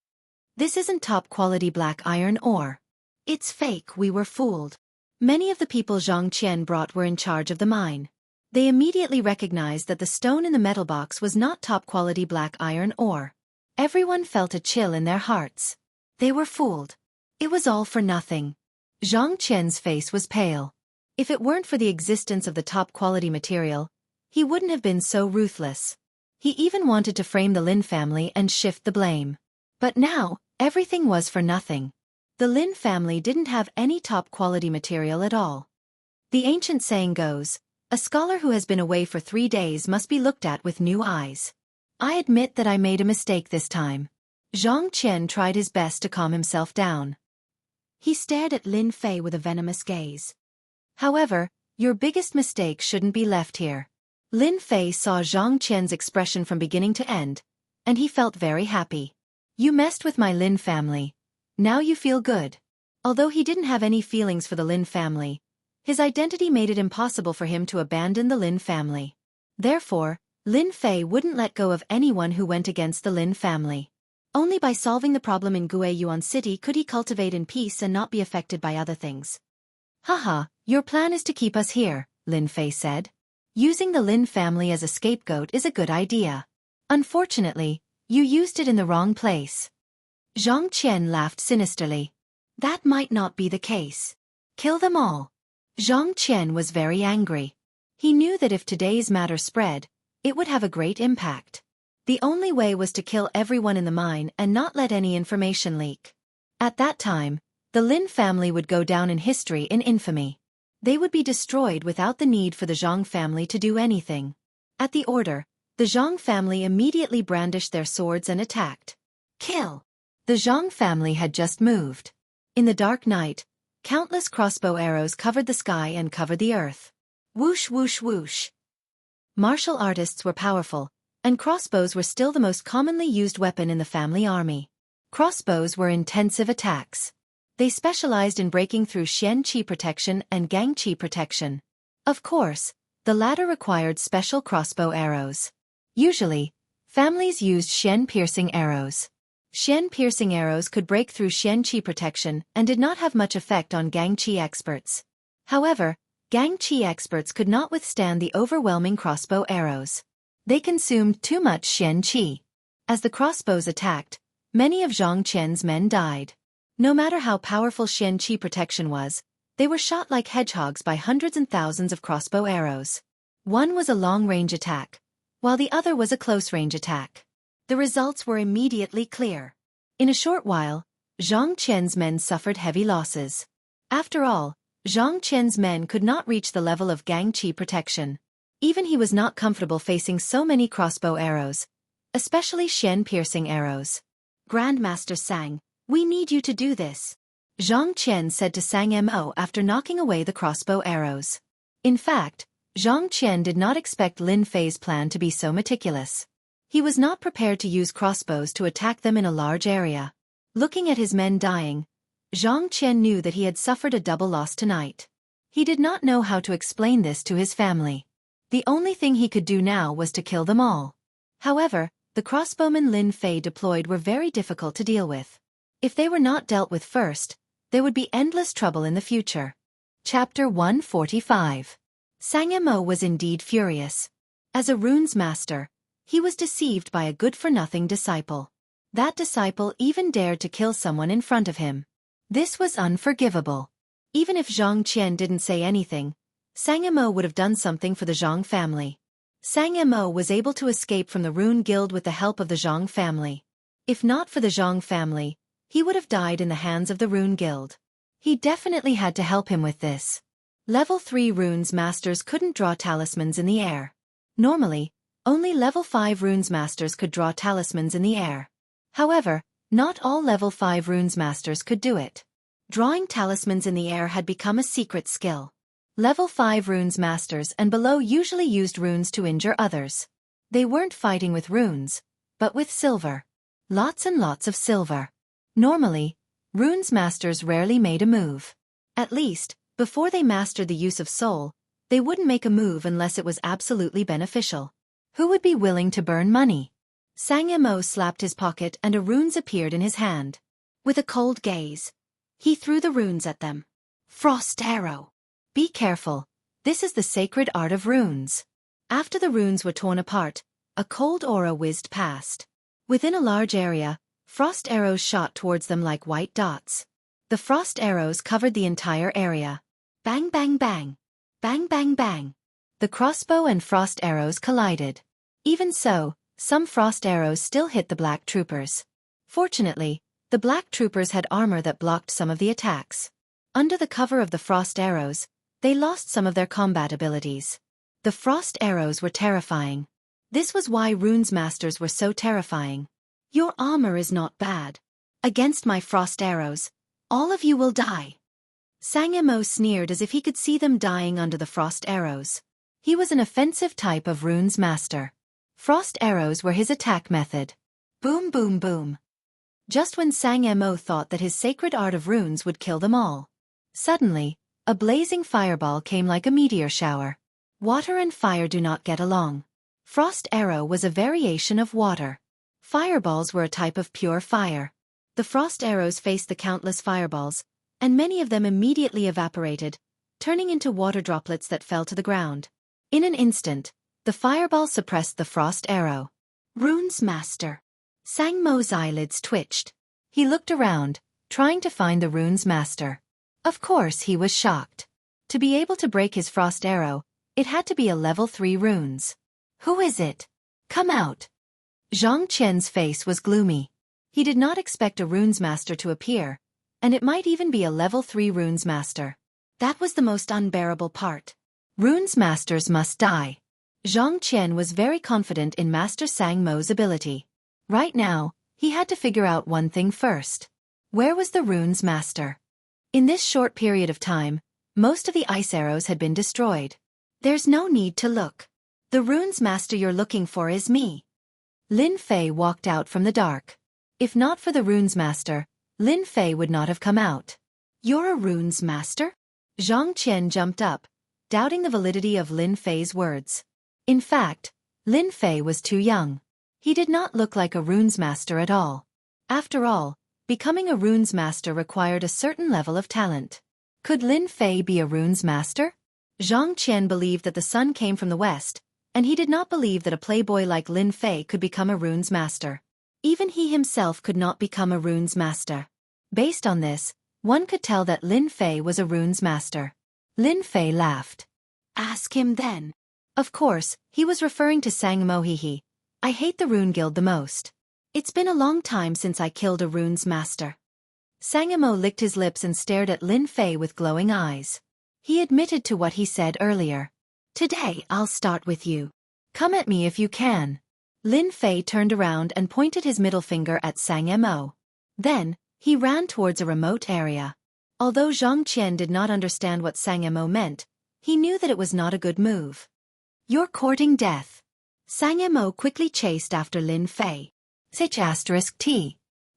This isn't top-quality black iron ore. It's fake, we were fooled. Many of the people Zhang Qian brought were in charge of the mine. They immediately recognized that the stone in the metal box was not top-quality black iron ore. Everyone felt a chill in their hearts. They were fooled. It was all for nothing. Zhang Qian's face was pale. If it weren't for the existence of the top-quality material, he wouldn't have been so ruthless. He even wanted to frame the Lin family and shift the blame. But now, everything was for nothing. The Lin family didn't have any top-quality material at all. The ancient saying goes, a scholar who has been away for 3 days must be looked at with new eyes. I admit that I made a mistake this time. Zhang Qian tried his best to calm himself down. He stared at Lin Fei with a venomous gaze. However, your biggest mistake shouldn't be left here. Lin Fei saw Zhang Qian's expression from beginning to end, and he felt very happy. You messed with my Lin family. Now you feel good. Although he didn't have any feelings for the Lin family, his identity made it impossible for him to abandon the Lin family. Therefore, Lin Fei wouldn't let go of anyone who went against the Lin family. Only by solving the problem in Guiyuan City could he cultivate in peace and not be affected by other things. Haha, your plan is to keep us here, Lin Fei said. Using the Lin family as a scapegoat is a good idea. Unfortunately, you used it in the wrong place. Zhang Qian laughed sinisterly. That might not be the case. Kill them all. Zhang Qian was very angry. He knew that if today's matter spread, it would have a great impact. The only way was to kill everyone in the mine and not let any information leak. At that time, the Lin family would go down in history in infamy. They would be destroyed without the need for the Zhang family to do anything. At the order, the Zhang family immediately brandished their swords and attacked. Kill! The Zhang family had just moved. In the dark night, countless crossbow arrows covered the sky and covered the earth. Whoosh whoosh whoosh. Martial artists were powerful, and crossbows were still the most commonly used weapon in the family army. Crossbows were intensive attacks. They specialized in breaking through Xianxia protection and Jianghu protection. Of course, the latter required special crossbow arrows. Usually, families used Xian-piercing arrows. Xian-piercing arrows could break through Xianxia protection and did not have much effect on Jianghu experts. However, Jianghu experts could not withstand the overwhelming crossbow arrows. They consumed too much Xianxia. As the crossbows attacked, many of Zhang Qian's men died. No matter how powerful Xianxia protection was, they were shot like hedgehogs by hundreds and thousands of crossbow arrows. One was a long-range attack, while the other was a close-range attack. The results were immediately clear. In a short while, Zhang Qian's men suffered heavy losses. After all, Zhang Qian's men could not reach the level of Jianghu protection. Even he was not comfortable facing so many crossbow arrows, especially Xian-piercing arrows. Grandmaster Sang, we need you to do this, Zhang Qian said to Sang Mo after knocking away the crossbow arrows. In fact, Zhang Qian did not expect Lin Fei's plan to be so meticulous. He was not prepared to use crossbows to attack them in a large area. Looking at his men dying, Zhang Qian knew that he had suffered a double loss tonight. He did not know how to explain this to his family. The only thing he could do now was to kill them all. However, the crossbowmen Lin Fei deployed were very difficult to deal with. If they were not dealt with first, there would be endless trouble in the future. Chapter 145. Sang Mo was indeed furious. As a runes master, he was deceived by a good-for-nothing disciple. That disciple even dared to kill someone in front of him. This was unforgivable. Even if Zhang Qian didn't say anything, Sang Mo would have done something for the Zhang family. Sang Mo was able to escape from the Rune Guild with the help of the Zhang family. If not for the Zhang family, he would have died in the hands of the Rune Guild. He definitely had to help him with this. Level 3 runes masters couldn't draw talismans in the air. Normally, only level 5 runes masters could draw talismans in the air. However, not all level 5 runes masters could do it. Drawing talismans in the air had become a secret skill. Level 5 runes masters and below usually used runes to injure others. They weren't fighting with runes, but with silver. Lots and lots of silver. Normally, runes masters rarely made a move. At least, before they mastered the use of soul, they wouldn't make a move unless it was absolutely beneficial. Who would be willing to burn money? Sang Mo slapped his pocket and a runes appeared in his hand. With a cold gaze, he threw the runes at them. Frost arrow. Be careful, this is the sacred art of runes. After the runes were torn apart, a cold aura whizzed past. Within a large area, frost arrows shot towards them like white dots. The frost arrows covered the entire area. Bang bang bang. Bang bang bang. The crossbow and frost arrows collided. Even so, some frost arrows still hit the black troopers. Fortunately, the black troopers had armor that blocked some of the attacks. Under the cover of the frost arrows, they lost some of their combat abilities. The frost arrows were terrifying. This was why runes masters were so terrifying. Your armor is not bad. Against my frost arrows, all of you will die. Sang Mo sneered as if he could see them dying under the frost arrows. He was an offensive type of runes master. Frost arrows were his attack method. Boom boom boom. Just when Sang Mo thought that his sacred art of runes would kill them all. Suddenly, a blazing fireball came like a meteor shower. Water and fire do not get along. Frost arrow was a variation of water. Fireballs were a type of pure fire. The frost arrows faced the countless fireballs, and many of them immediately evaporated, turning into water droplets that fell to the ground. In an instant, the fireball suppressed the frost arrow. Runes Master. Sang Mo's eyelids twitched. He looked around, trying to find the Runes Master. Of course he was shocked. To be able to break his frost arrow, it had to be a level 3 runes. Who is it? Come out. Xianxia's face was gloomy. He did not expect a Runes Master to appear, and it might even be a level 3 Runes Master. That was the most unbearable part. Runes Masters must die. Xianxia was very confident in Master Sang Mo's ability. Right now, he had to figure out one thing first. Where was the Runes Master? In this short period of time, most of the ice arrows had been destroyed. There's no need to look. The Runes Master you're looking for is me. Lin Fei walked out from the dark. If not for the Runes Master, Lin Fei would not have come out. You're a Runes Master? Xianxia jumped up, doubting the validity of Lin Fei's words. In fact, Lin Fei was too young. He did not look like a Runes Master at all. After all, becoming a Runes Master required a certain level of talent. Could Lin Fei be a Runes Master? Xianxia believed that the sun came from the west, and he did not believe that a playboy like Lin Fei could become a Runes Master. Even he himself could not become a Runes Master. Based on this, one could tell that Lin Fei was a Runes Master. Lin Fei laughed. Ask him then. Of course, he was referring to Sang Mo. I hate the Rune Guild the most. It's been a long time since I killed a Runes Master. Sang Mo licked his lips and stared at Lin Fei with glowing eyes. He admitted to what he said earlier. Today I'll start with you. Come at me if you can. Lin Fei turned around and pointed his middle finger at Sang Mo. Then, he ran towards a remote area. Although Xianxia did not understand what Sang Mo meant, he knew that it was not a good move. You're courting death. Sang Mo quickly chased after Lin Fei. T.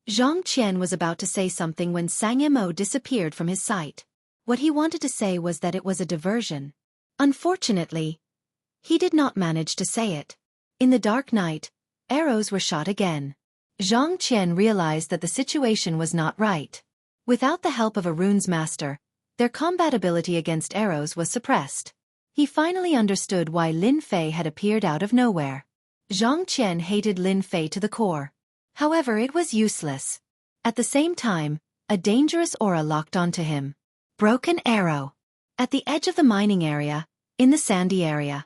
Xianxia was about to say something when Sang Mo disappeared from his sight. What he wanted to say was that it was a diversion. Unfortunately, he did not manage to say it. In the dark night, arrows were shot again. Xianxia realized that the situation was not right. Without the help of a Runes Master, their combat ability against arrows was suppressed. He finally understood why Lin Fei had appeared out of nowhere. Xianxia hated Lin Fei to the core. However, it was useless. At the same time, a dangerous aura locked onto him. Broken arrow. At the edge of the mining area, in the sandy area.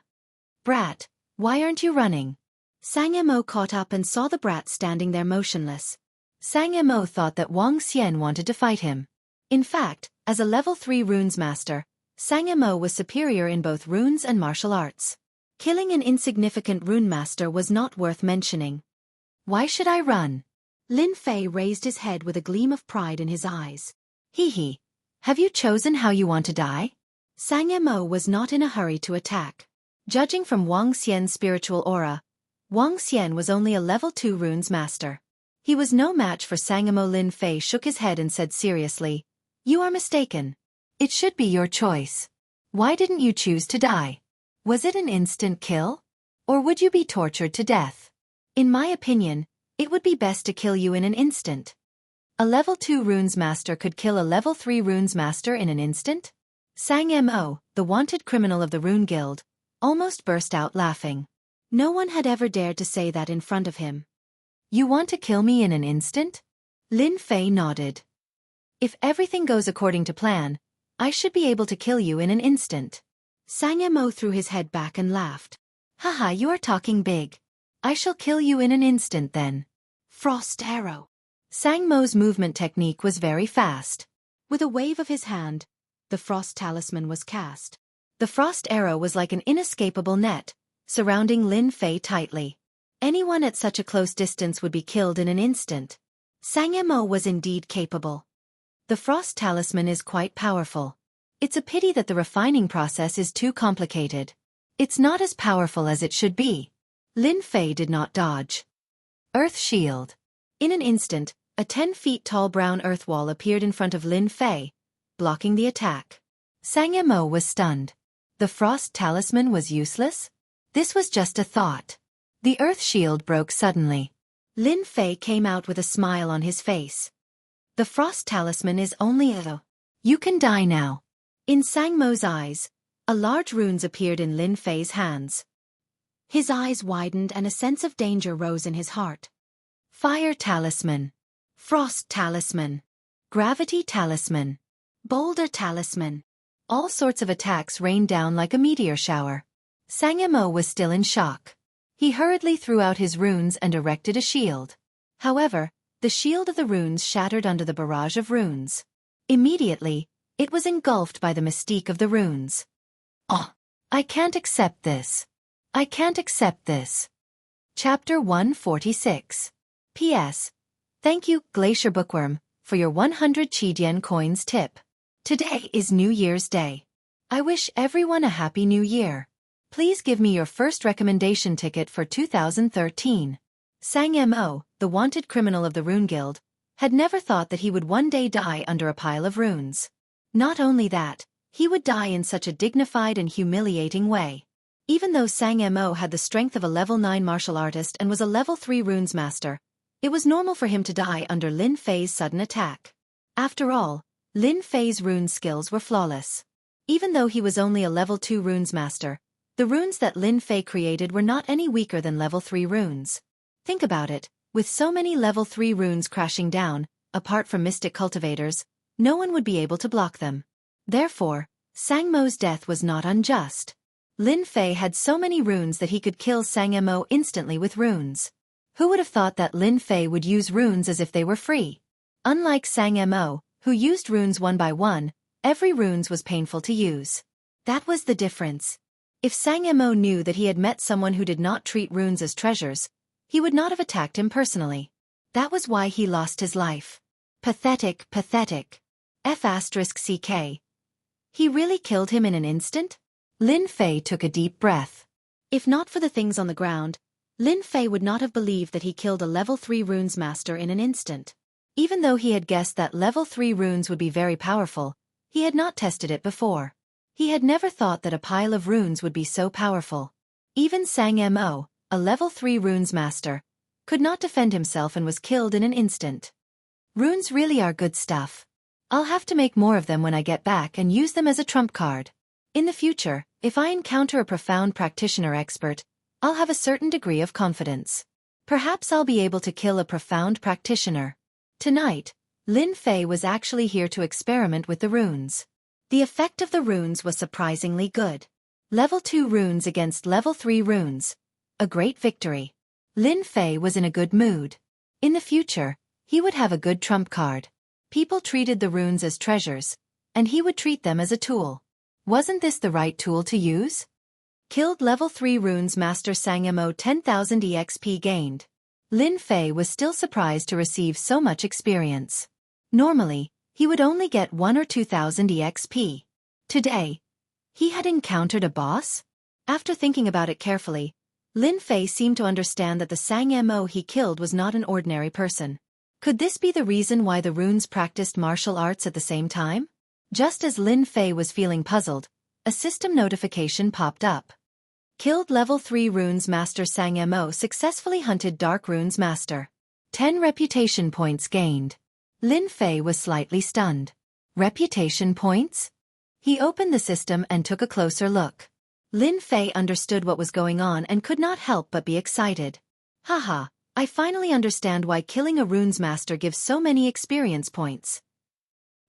Brat, why aren't you running? Sang Mo caught up and saw the brat standing there motionless. Sang Mo thought that Wuxia wanted to fight him. In fact, as a level 3 Runes Master, Sang Mo was superior in both runes and martial arts. Killing an insignificant Rune Master was not worth mentioning. Why should I run? Lin Fei raised his head with a gleam of pride in his eyes. Hee. Have you chosen how you want to die? Sang Mo was not in a hurry to attack. Judging from Wuxia's spiritual aura, Wuxia was only a level 2 Runes Master. He was no match for Sang Mo. Lin Fei shook his head and said seriously, You are mistaken. It should be your choice. Why didn't you choose to die? Was it an instant kill? Or would you be tortured to death? In my opinion, it would be best to kill you in an instant. A level 2 Runes Master could kill a level 3 Runes Master in an instant? Sang Mo, the wanted criminal of the Rune Guild, almost burst out laughing. No one had ever dared to say that in front of him. You want to kill me in an instant? Lin Fei nodded. If everything goes according to plan, I should be able to kill you in an instant. Sang Mo threw his head back and laughed. Haha, you are talking big. I shall kill you in an instant then. Frost arrow. Sang Mo's movement technique was very fast. With a wave of his hand, the frost talisman was cast. The frost arrow was like an inescapable net, surrounding Lin Fei tightly. Anyone at such a close distance would be killed in an instant. Sang Mo was indeed capable. The frost talisman is quite powerful. It's a pity that the refining process is too complicated. It's not as powerful as it should be. Lin Fei did not dodge. Earth Shield. In an instant, a 10 feet tall brown earth wall appeared in front of Lin Fei, blocking the attack. Sang Mo was stunned. The frost talisman was useless? This was just a thought. The earth shield broke suddenly. Lin Fei came out with a smile on his face. The frost talisman is only a... You can die now. In Sang Mo's eyes, a large runes appeared in Lin Fei's hands. His eyes widened and a sense of danger rose in his heart. Fire talisman. Frost talisman. Gravity talisman. Boulder talisman. All sorts of attacks rained down like a meteor shower. Sang Mo was still in shock. He hurriedly threw out his runes and erected a shield. However, the shield of the runes shattered under the barrage of runes. Immediately, it was engulfed by the mystique of the runes. Oh, I can't accept this. I can't accept this. Chapter 146. P.S. Thank you, Glacier Bookworm, for your 100 Qidian coins tip. Today is New Year's Day. I wish everyone a Happy New Year. Please give me your first recommendation ticket for 2013. Sang Mo, the wanted criminal of the Rune Guild, had never thought that he would one day die under a pile of runes. Not only that, he would die in such a dignified and humiliating way. Even though Sang Mo had the strength of a level 9 martial artist and was a level 3 runes master, it was normal for him to die under Lin Fei's sudden attack. After all, Lin Fei's rune skills were flawless. Even though he was only a level 2 runes master, the runes that Lin Fei created were not any weaker than level 3 runes. Think about it, with so many level 3 runes crashing down, apart from mystic cultivators, no one would be able to block them. Therefore, Sang Mo's death was not unjust. Lin Fei had so many runes that he could kill Sang Mo instantly with runes. Who would have thought that Lin Fei would use runes as if they were free? Unlike Sang Mo, who used runes one by one, every runes was painful to use. That was the difference. If Sang Mo knew that he had met someone who did not treat runes as treasures, he would not have attacked him personally. That was why he lost his life. Pathetic, pathetic. F***ck. He really killed him in an instant? Lin Fei took a deep breath. If not for the things on the ground, Lin Fei would not have believed that he killed a level 3 runes master in an instant. Even though he had guessed that level 3 runes would be very powerful, he had not tested it before. He had never thought that a pile of runes would be so powerful. Even Sang Mo, a level 3 runes master, could not defend himself and was killed in an instant. Runes really are good stuff. I'll have to make more of them when I get back and use them as a trump card. In the future, if I encounter a profound practitioner expert, I'll have a certain degree of confidence. Perhaps I'll be able to kill a profound practitioner. Tonight, Lin Fei was actually here to experiment with the runes. The effect of the runes was surprisingly good. Level 2 runes against level 3 runes. A great victory. Lin Fei was in a good mood. In the future, he would have a good trump card. People treated the runes as treasures, and he would treat them as a tool. Wasn't this the right tool to use? Killed level 3 runes master Sang Mo 10,000 EXP gained. Lin Fei was still surprised to receive so much experience. Normally, he would only get 1 or 2,000 EXP. Today, he had encountered a boss? After thinking about it carefully, Lin Fei seemed to understand that the Sang Mo he killed was not an ordinary person. Could this be the reason why the runes practiced martial arts at the same time? Just as Lin Fei was feeling puzzled, a system notification popped up. Killed level 3 runes master Sang Mo successfully hunted dark runes master. 10 reputation points gained. Lin Fei was slightly stunned. Reputation points? He opened the system and took a closer look. Lin Fei understood what was going on and could not help but be excited. Haha, I finally understand why killing a runes master gives so many experience points.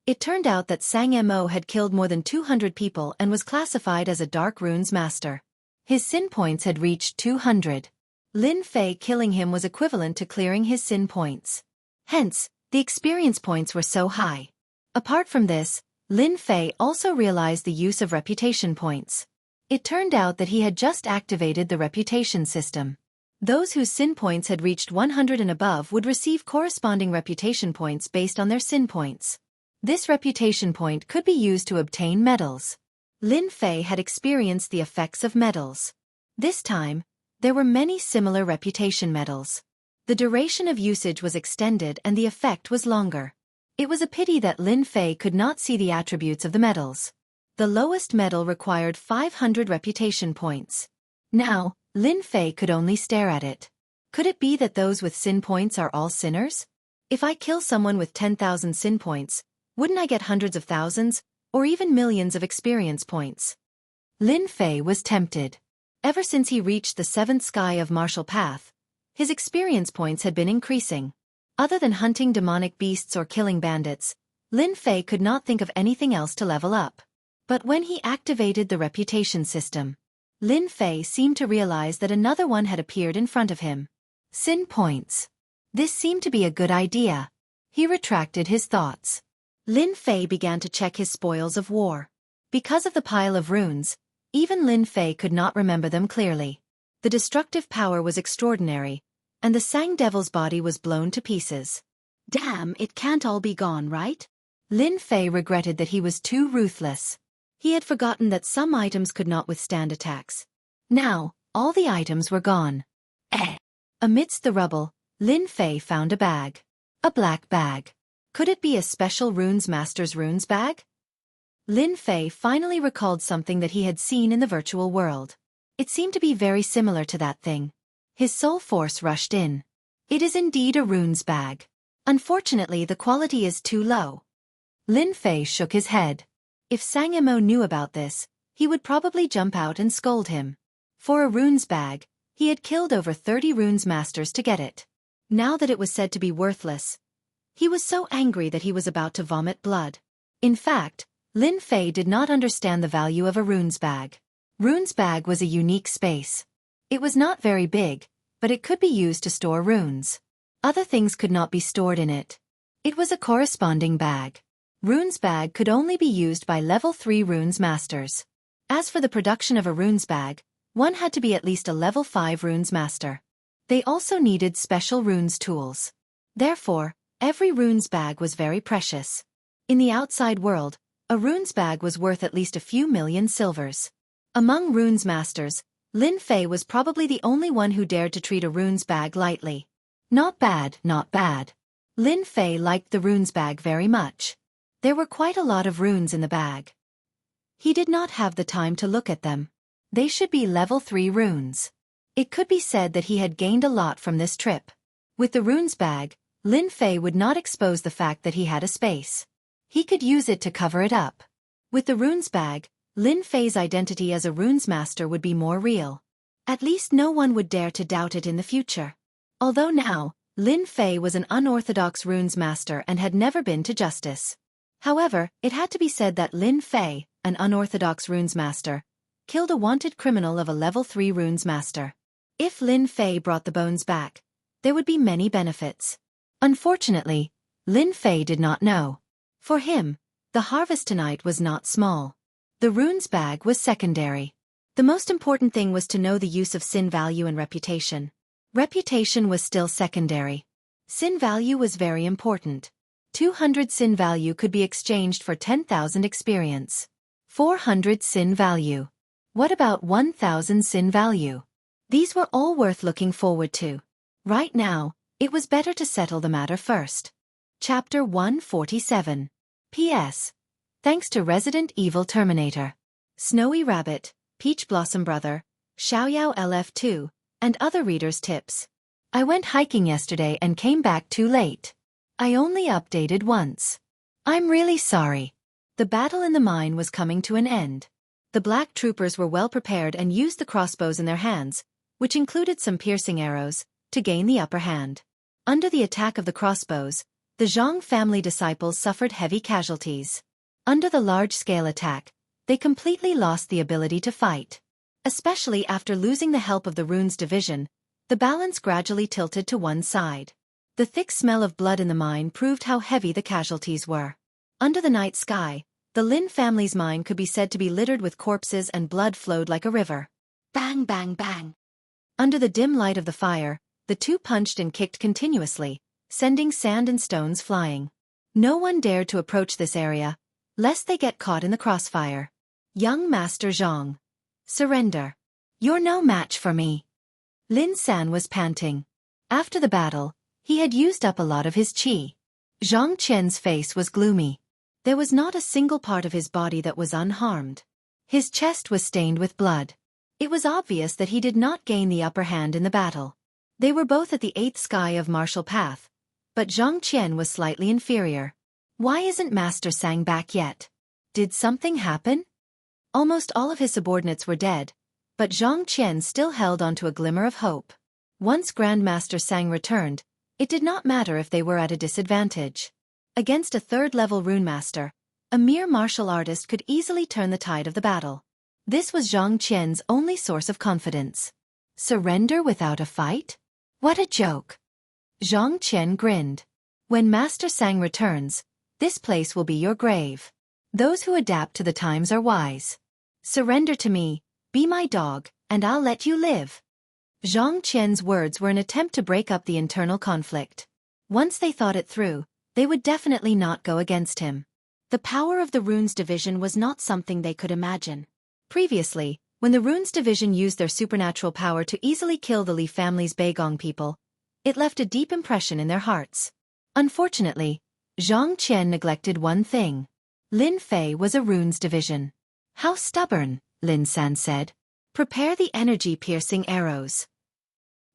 It turned out that Sang Mo had killed more than 200 people and was classified as a dark runes master. His sin points had reached 200. Lin Fei killing him was equivalent to clearing his sin points. Hence, the experience points were so high. Apart from this, Lin Fei also realized the use of reputation points. It turned out that he had just activated the reputation system. Those whose sin points had reached 100 and above would receive corresponding reputation points based on their sin points. This reputation point could be used to obtain medals. Lin Fei had experienced the effects of medals. This time, there were many similar reputation medals. The duration of usage was extended and the effect was longer. It was a pity that Lin Fei could not see the attributes of the medals. The lowest medal required 500 reputation points. Now, Lin Fei could only stare at it. Could it be that those with sin points are all sinners? If I kill someone with 10,000 sin points, wouldn't I get hundreds of thousands, or even millions of experience points? Lin Fei was tempted. Ever since he reached the 7th sky of Martial Path, his experience points had been increasing. Other than hunting demonic beasts or killing bandits, Lin Fei could not think of anything else to level up. But when he activated the reputation system, Lin Fei seemed to realize that another one had appeared in front of him. Sin points. This seemed to be a good idea. He retracted his thoughts. Lin Fei began to check his spoils of war. Because of the pile of runes, even Lin Fei could not remember them clearly. The destructive power was extraordinary, and the Sang Devil's body was blown to pieces. Damn, it can't all be gone, right? Lin Fei regretted that he was too ruthless. He had forgotten that some items could not withstand attacks. Now, all the items were gone. Amidst the rubble, Lin Fei found a bag. A black bag. Could it be a special runes master's runes bag? Lin Fei finally recalled something that he had seen in the virtual world. It seemed to be very similar to that thing. His soul force rushed in. It is indeed a runes bag. Unfortunately, the quality is too low. Lin Fei shook his head. If Sang Emo knew about this, he would probably jump out and scold him. For a runes bag, he had killed over 30 runes masters to get it. Now that it was said to be worthless, he was so angry that he was about to vomit blood. In fact, Lin Fei did not understand the value of a runes bag. Runes bag was a unique space. It was not very big, but it could be used to store runes. Other things could not be stored in it. It was a corresponding bag. Runes bag could only be used by level 3 runes masters. As for the production of a runes bag, one had to be at least a level 5 runes master. They also needed special runes tools. Therefore, every runes bag was very precious. In the outside world, a runes bag was worth at least a few million silvers. Among runes masters, Lin Fei was probably the only one who dared to treat a runes bag lightly. Not bad, not bad. Lin Fei liked the runes bag very much. There were quite a lot of runes in the bag. He did not have the time to look at them. They should be level 3 runes. It could be said that he had gained a lot from this trip. With the runes bag, Lin Fei would not expose the fact that he had a space. He could use it to cover it up. With the runes bag, Lin Fei's identity as a runes master would be more real. At least no one would dare to doubt it in the future. Although now, Lin Fei was an unorthodox runes master and had never been to justice. However, it had to be said that Lin Fei, an unorthodox runes master, killed a wanted criminal of a level 3 runes master. If Lin Fei brought the bones back, there would be many benefits. Unfortunately, Lin Fei did not know. For him, the harvest tonight was not small. The runes bag was secondary. The most important thing was to know the use of sin value and reputation. Reputation was still secondary. Sin value was very important. 200 sin value could be exchanged for 10,000 experience. 400 sin value. What about 1,000 sin value? These were all worth looking forward to. Right now, it was better to settle the matter first. Chapter 147. P.S. Thanks to Resident Evil Terminator, Snowy Rabbit, Peach Blossom Brother, Xiaoyao LF2, and other readers' tips. I went hiking yesterday and came back too late. I only updated once. I'm really sorry. The battle in the mine was coming to an end. The black troopers were well prepared and used the crossbows in their hands, which included some piercing arrows, to gain the upper hand. Under the attack of the crossbows, the Zhang family disciples suffered heavy casualties. Under the large-scale attack, they completely lost the ability to fight. Especially after losing the help of the Runes division, the balance gradually tilted to one side. The thick smell of blood in the mine proved how heavy the casualties were. Under the night sky, the Lin family's mine could be said to be littered with corpses and blood flowed like a river. Bang, bang, bang. Under the dim light of the fire, the two punched and kicked continuously, sending sand and stones flying. No one dared to approach this area, lest they get caught in the crossfire. Young Master Zhang. Surrender. You're no match for me. Lin San was panting. After the battle, he had used up a lot of his qi. Zhang Qian's face was gloomy. There was not a single part of his body that was unharmed. His chest was stained with blood. It was obvious that he did not gain the upper hand in the battle. They were both at the 8th sky of martial path, but Zhang Qian was slightly inferior. Why isn't Master Sang back yet? Did something happen? Almost all of his subordinates were dead, but Zhang Qian still held on to a glimmer of hope. Once Grandmaster Sang returned, it did not matter if they were at a disadvantage. Against a 3rd-level rune master, a mere martial artist could easily turn the tide of the battle. This was Zhang Qian's only source of confidence. Surrender without a fight? What a joke! Zhang Qian grinned. When Master Sang returns, this place will be your grave. Those who adapt to the times are wise. Surrender to me, be my dog, and I'll let you live. Zhang Qian's words were an attempt to break up the internal conflict. Once they thought it through, they would definitely not go against him. The power of the Runes Division was not something they could imagine. Previously, when the Runes Division used their supernatural power to easily kill the Li family's Beigong people, it left a deep impression in their hearts. Unfortunately, Zhang Qian neglected one thing. Lin Fei was a Runes Division. How stubborn, Lin San said. Prepare the energy-piercing arrows.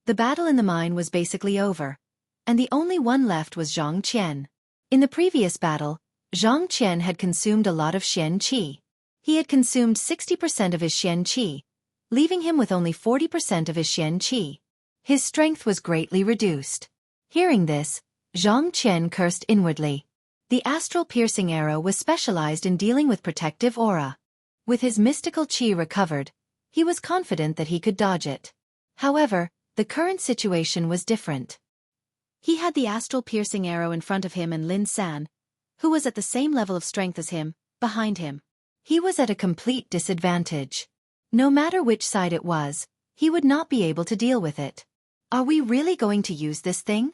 The battle in the mine was basically over, and the only one left was Zhang Qian. In the previous battle, Zhang Qian had consumed a lot of Xianxia. He had consumed 60% of his Xianxia, leaving him with only 40% of his Xianxia. His strength was greatly reduced. Hearing this, Zhang Qian cursed inwardly. The astral-piercing arrow was specialized in dealing with protective aura. With his mystical qi recovered, he was confident that he could dodge it. However, the current situation was different. He had the astral-piercing arrow in front of him and Lin San, who was at the same level of strength as him, behind him. He was at a complete disadvantage. No matter which side it was, he would not be able to deal with it. Are we really going to use this thing?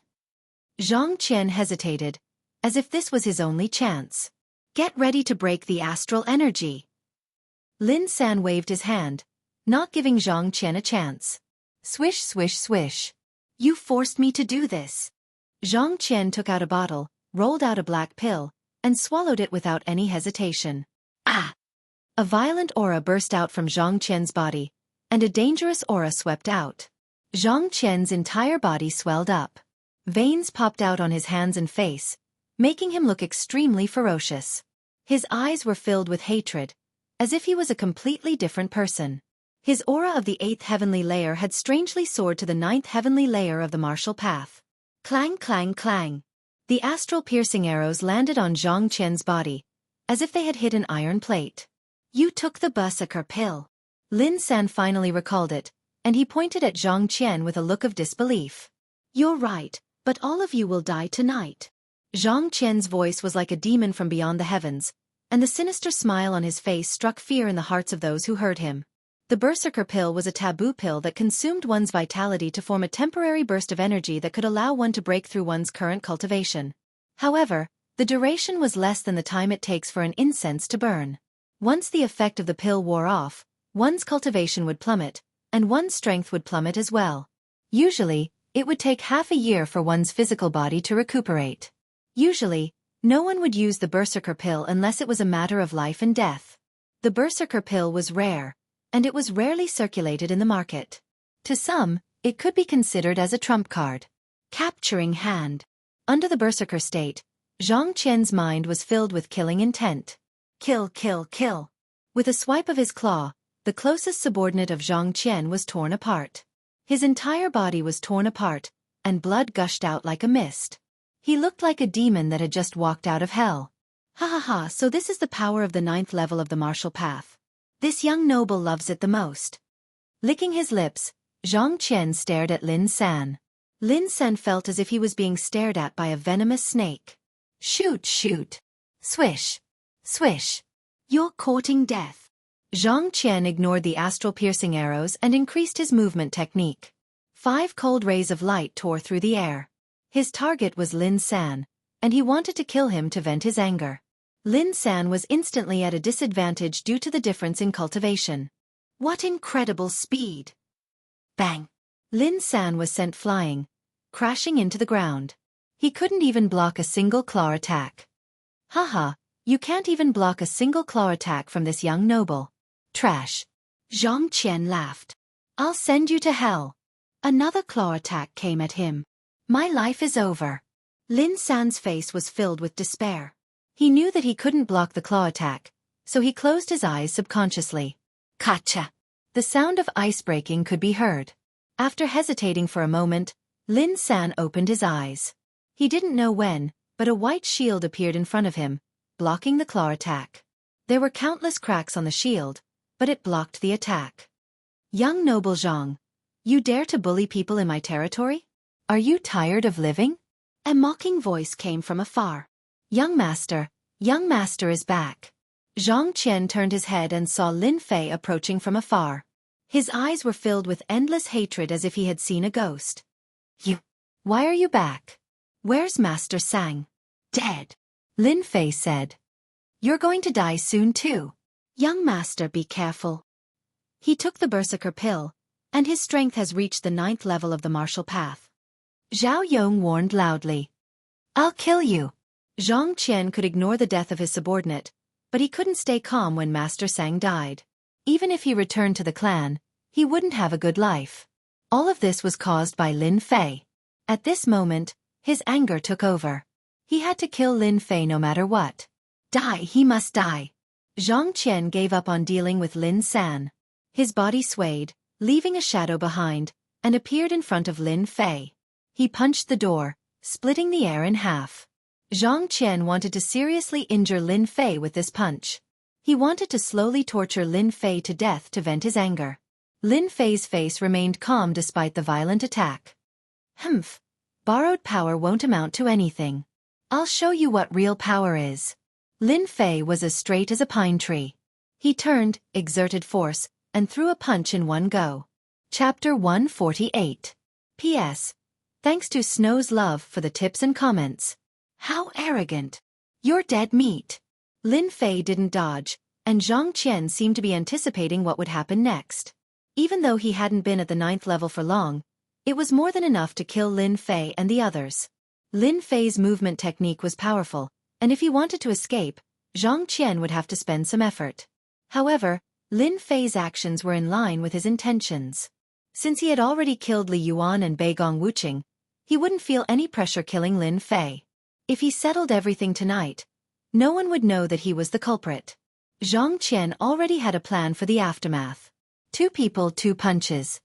Zhang Qian hesitated, as if this was his only chance. Get ready to break the astral energy. Lin San waved his hand, not giving Zhang Qian a chance. Swish, swish, swish. You forced me to do this. Zhang Qian took out a bottle, rolled out a black pill, and swallowed it without any hesitation. Ah! A violent aura burst out from Zhang Qian's body, and a dangerous aura swept out. Zhang Qian's entire body swelled up. Veins popped out on his hands and face, making him look extremely ferocious. His eyes were filled with hatred, as if he was a completely different person. His aura of the 8th heavenly layer had strangely soared to the 9th heavenly layer of the martial path. Clang, clang, clang. The astral-piercing arrows landed on Zhang Qian's body, as if they had hit an iron plate. You took the berserker pill. Lin San finally recalled it, and he pointed at Zhang Qian with a look of disbelief. You're right, but all of you will die tonight. Zhang Qian's voice was like a demon from beyond the heavens, and the sinister smile on his face struck fear in the hearts of those who heard him. The berserker pill was a taboo pill that consumed one's vitality to form a temporary burst of energy that could allow one to break through one's current cultivation. However, the duration was less than the time it takes for an incense to burn. Once the effect of the pill wore off, one's cultivation would plummet, and one's strength would plummet as well. Usually, it would take half a year for one's physical body to recuperate. Usually, no one would use the berserker pill unless it was a matter of life and death. The berserker pill was rare, and it was rarely circulated in the market. To some, it could be considered as a trump card. Capturing hand. Under the berserker state, Zhang Qian's mind was filled with killing intent. Kill, kill, kill. With a swipe of his claw, the closest subordinate of Zhang Qian was torn apart. His entire body was torn apart, and blood gushed out like a mist. He looked like a demon that had just walked out of hell. Ha ha ha, so this is the power of the 9th level of the martial path. This young noble loves it the most. Licking his lips, Zhang Qian stared at Lin San. Lin San felt as if he was being stared at by a venomous snake. Shoot, shoot. Swish. Swish. You're courting death. Zhang Qian ignored the astral-piercing arrows and increased his movement technique. 5 cold rays of light tore through the air. His target was Lin San, and he wanted to kill him to vent his anger. Lin San was instantly at a disadvantage due to the difference in cultivation. What incredible speed! Bang! Lin San was sent flying, crashing into the ground. He couldn't even block a single claw attack. Haha, you can't even block a single claw attack from this young noble. Trash. Zhang Qian laughed. I'll send you to hell. Another claw attack came at him. My life is over. Lin San's face was filled with despair. He knew that he couldn't block the claw attack, so he closed his eyes subconsciously. Kacha! The sound of ice breaking could be heard. After hesitating for a moment, Lin San opened his eyes. He didn't know when, but a white shield appeared in front of him, blocking the claw attack. There were countless cracks on the shield, but it blocked the attack. Young noble Zhang, you dare to bully people in my territory? Are you tired of living? A mocking voice came from afar. Young master is back. Zhang Qian turned his head and saw Lin Fei approaching from afar. His eyes were filled with endless hatred as if he had seen a ghost. Why are you back? Where's Master Sang? Dead. Lin Fei said. You're going to die soon too. Young master, be careful. He took the berserker pill, and his strength has reached the 9th level of the martial path. Zhao Yong warned loudly. I'll kill you. Zhang Qian could ignore the death of his subordinate, but he couldn't stay calm when Master Sang died. Even if he returned to the clan, he wouldn't have a good life. All of this was caused by Lin Fei. At this moment, his anger took over. He had to kill Lin Fei no matter what. Die, he must die. Zhang Qian gave up on dealing with Lin San. His body swayed, leaving a shadow behind, and appeared in front of Lin Fei. He punched the door, splitting the air in half. Zhang Qian wanted to seriously injure Lin Fei with this punch. He wanted to slowly torture Lin Fei to death to vent his anger. Lin Fei's face remained calm despite the violent attack. Humph. Borrowed power won't amount to anything. I'll show you what real power is. Lin Fei was as straight as a pine tree. He turned, exerted force, and threw a punch in one go. Chapter 148. P.S. Thanks to Snow's love for the tips and comments. How arrogant. You're dead meat. Lin Fei didn't dodge, and Zhang Qian seemed to be anticipating what would happen next. Even though he hadn't been at the 9th level for long, it was more than enough to kill Lin Fei and the others. Lin Fei's movement technique was powerful, and if he wanted to escape, Zhang Qian would have to spend some effort. However, Lin Fei's actions were in line with his intentions. Since he had already killed Li Yuan and Beigong Wuqing, he wouldn't feel any pressure killing Lin Fei. If he settled everything tonight, no one would know that he was the culprit. Zhang Qian already had a plan for the aftermath. 2 people, 2 punches.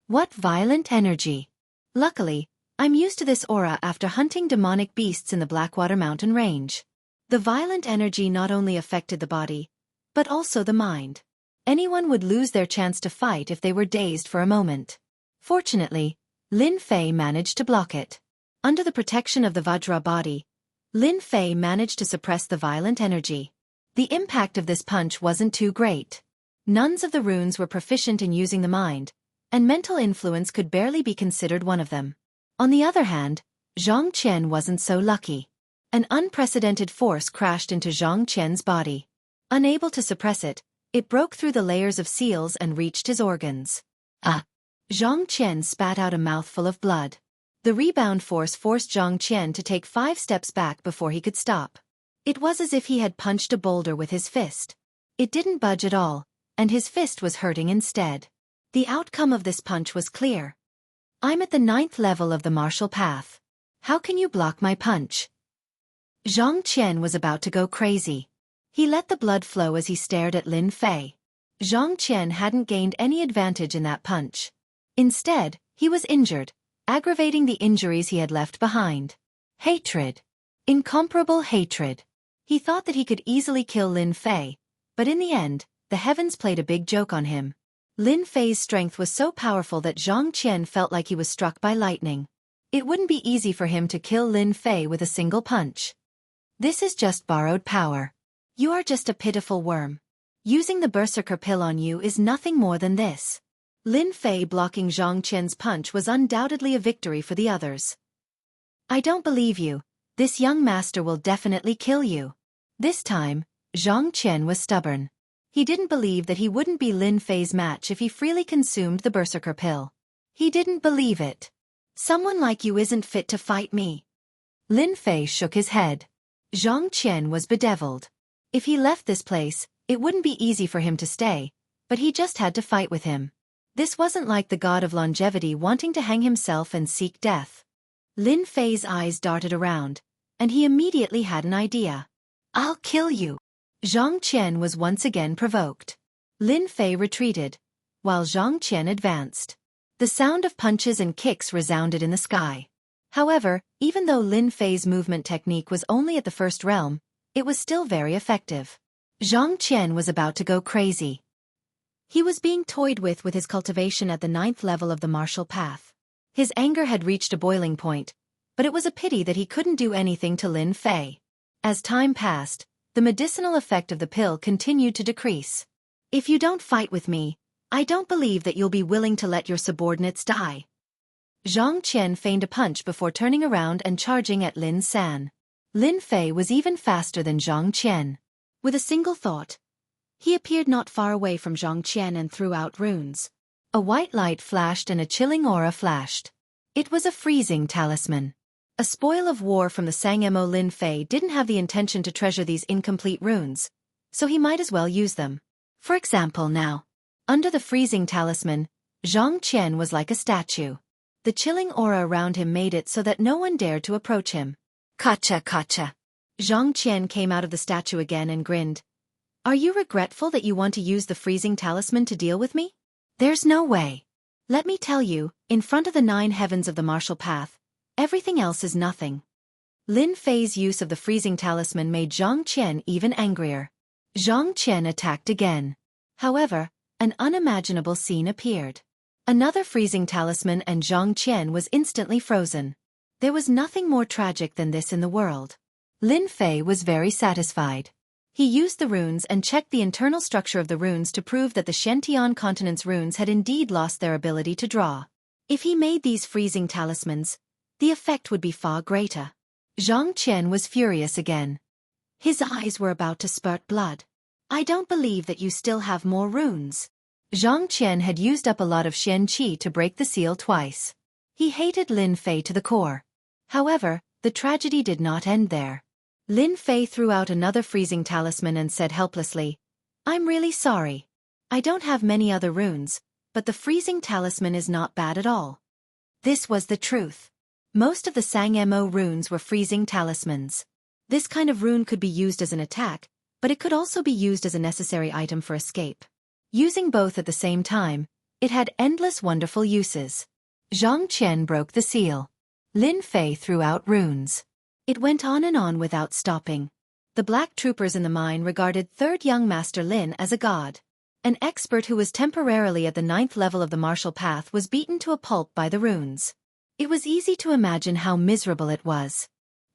What violent energy. Luckily, I'm used to this aura after hunting demonic beasts in the Blackwater Mountain Range. The violent energy not only affected the body, but also the mind. Anyone would lose their chance to fight if they were dazed for a moment. Fortunately, Lin Fei managed to block it. Under the protection of the Vajra body, Lin Fei managed to suppress the violent energy. The impact of this punch wasn't too great. Nuns of the runes were proficient in using the mind, and mental influence could barely be considered one of them. On the other hand, Zhang Qian wasn't so lucky. An unprecedented force crashed into Zhang Qian's body. Unable to suppress it, it broke through the layers of seals and reached his organs. Zhang Qian spat out a mouthful of blood. The rebound force forced Zhang Qian to take 5 steps back before he could stop. It was as if he had punched a boulder with his fist. It didn't budge at all, and his fist was hurting instead. The outcome of this punch was clear. I'm at the 9th level of the martial path. How can you block my punch? Zhang Qian was about to go crazy. He let the blood flow as he stared at Lin Fei. Zhang Qian hadn't gained any advantage in that punch. Instead, he was injured, aggravating the injuries he had left behind. Hatred. Incomparable hatred. He thought that he could easily kill Lin Fei, but in the end, the heavens played a big joke on him. Lin Fei's strength was so powerful that Zhang Qian felt like he was struck by lightning. It wouldn't be easy for him to kill Lin Fei with a single punch. This is just borrowed power. You are just a pitiful worm. Using the berserker pill on you is nothing more than this. Lin Fei blocking Zhang Qian's punch was undoubtedly a victory for the others. I don't believe you. This young master will definitely kill you. This time, Zhang Qian was stubborn. He didn't believe that he wouldn't be Lin Fei's match if he freely consumed the berserker pill. He didn't believe it. Someone like you isn't fit to fight me. Lin Fei shook his head. Zhang Qian was bedeviled. If he left this place, it wouldn't be easy for him to stay, but he just had to fight with him. This wasn't like the god of longevity wanting to hang himself and seek death. Lin Fei's eyes darted around, and he immediately had an idea. I'll kill you. Zhang Qian was once again provoked. Lin Fei retreated, while Zhang Qian advanced. The sound of punches and kicks resounded in the sky. However, even though Lin Fei's movement technique was only at the first realm, it was still very effective. Zhang Qian was about to go crazy. He was being toyed with his cultivation at the 9th level of the martial path. His anger had reached a boiling point, but it was a pity that he couldn't do anything to Lin Fei. As time passed, the medicinal effect of the pill continued to decrease. If you don't fight with me, I don't believe that you'll be willing to let your subordinates die. Zhang Qian feigned a punch before turning around and charging at Lin San. Lin Fei was even faster than Zhang Qian. With a single thought, he appeared not far away from Zhang Qian and threw out runes. A white light flashed and a chilling aura flashed. It was a freezing talisman. A spoil of war from the Sangmo. Lin Fei didn't have the intention to treasure these incomplete runes, so he might as well use them. For example now. Under the freezing talisman, Zhang Qian was like a statue. The chilling aura around him made it so that no one dared to approach him. Kacha kacha. Zhang Qian came out of the statue again and grinned. Are you regretful that you want to use the freezing talisman to deal with me? There's no way. Let me tell you, in front of the 9 heavens of the martial path, everything else is nothing. Lin Fei's use of the freezing talisman made Zhang Qian even angrier. Zhang Qian attacked again. However, an unimaginable scene appeared. Another freezing talisman and Zhang Qian was instantly frozen. There was nothing more tragic than this in the world. Lin Fei was very satisfied. He used the runes and checked the internal structure of the runes to prove that the Shentian continent's runes had indeed lost their ability to draw. If he made these freezing talismans, the effect would be far greater. Zhang Qian was furious again. His eyes were about to spurt blood. I don't believe that you still have more runes. Zhang Qian had used up a lot of Xianxia to break the seal twice. He hated Lin Fei to the core. However, the tragedy did not end there. Lin Fei threw out another freezing talisman and said helplessly, I'm really sorry. I don't have many other runes, but the freezing talisman is not bad at all. This was the truth. Most of the Sangmo runes were freezing talismans. This kind of rune could be used as an attack, but it could also be used as a necessary item for escape. Using both at the same time, it had endless wonderful uses. Zhang Qian broke the seal. Lin Fei threw out runes. It went on and on without stopping. The black troopers in the mine regarded 3rd young Master Lin as a god. An expert who was temporarily at the 9th level of the martial path was beaten to a pulp by the runes. It was easy to imagine how miserable it was.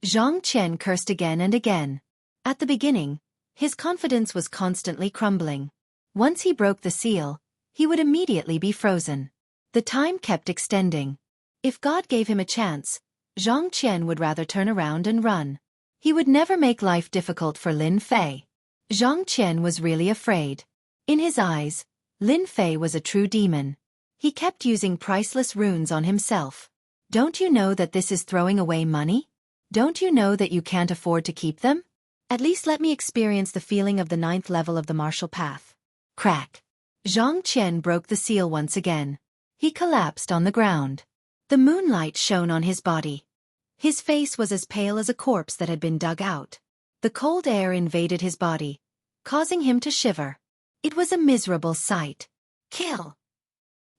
Zhang Qian cursed again and again. At the beginning, his confidence was constantly crumbling. Once he broke the seal, he would immediately be frozen. The time kept extending. If God gave him a chance, Zhang Qian would rather turn around and run. He would never make life difficult for Lin Fei. Zhang Qian was really afraid. In his eyes, Lin Fei was a true demon. He kept using priceless runes on himself. Don't you know that this is throwing away money? Don't you know that you can't afford to keep them? At least let me experience the feeling of the 9th level of the martial path. Crack. Zhang Qian broke the seal once again. He collapsed on the ground. The moonlight shone on his body. His face was as pale as a corpse that had been dug out. The cold air invaded his body, causing him to shiver. It was a miserable sight. Kill!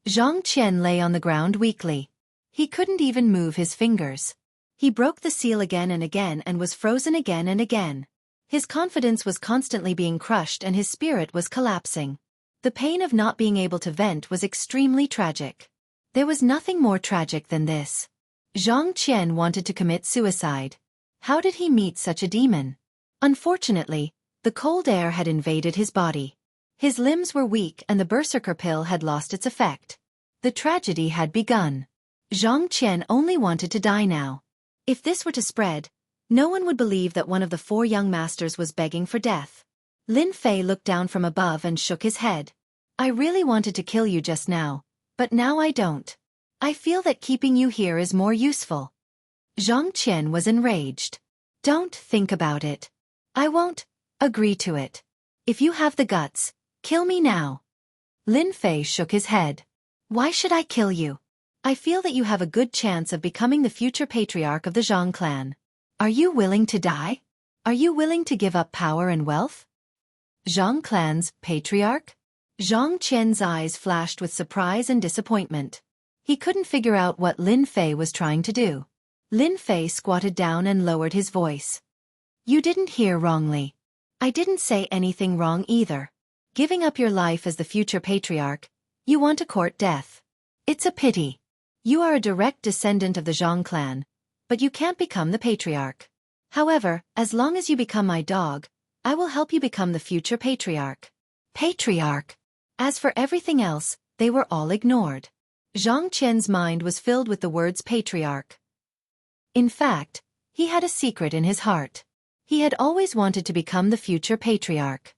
Zhang Qian lay on the ground weakly. He couldn't even move his fingers. He broke the seal again and again and was frozen again and again. His confidence was constantly being crushed and his spirit was collapsing. The pain of not being able to vent was extremely tragic. There was nothing more tragic than this. Zhang Qian wanted to commit suicide. How did he meet such a demon? Unfortunately, the cold air had invaded his body. His limbs were weak and the berserker pill had lost its effect. The tragedy had begun. Zhang Qian only wanted to die now. If this were to spread, no one would believe that one of the 4 young masters was begging for death. Lin Fei looked down from above and shook his head. I really wanted to kill you just now, but now I don't. I feel that keeping you here is more useful. Zhang Qian was enraged. Don't think about it. I won't agree to it. If you have the guts, kill me now. Lin Fei shook his head. Why should I kill you? I feel that you have a good chance of becoming the future patriarch of the Zhang clan. Are you willing to die? Are you willing to give up power and wealth? Zhang clan's patriarch? Zhang Qian's eyes flashed with surprise and disappointment. He couldn't figure out what Lin Fei was trying to do. Lin Fei squatted down and lowered his voice. You didn't hear wrongly. I didn't say anything wrong either. Giving up your life as the future patriarch, you want to court death. It's a pity. You are a direct descendant of the Zhang clan, but you can't become the patriarch. However, as long as you become my dog, I will help you become the future patriarch. Patriarch. As for everything else, they were all ignored. Zhang Qian's mind was filled with the words patriarch. In fact, he had a secret in his heart. He had always wanted to become the future patriarch.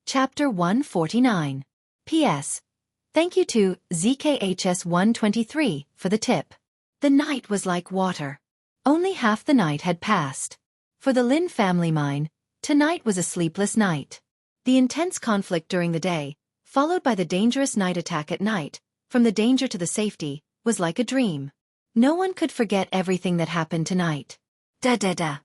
Chapter 149. P.S. Thank you to ZKHS123 for the tip. The night was like water. Only half the night had passed. For the Lin family mine, tonight was a sleepless night. The intense conflict during the day, followed by the dangerous night attack at night, from the danger to the safety, was like a dream. No one could forget everything that happened tonight. Da-da-da.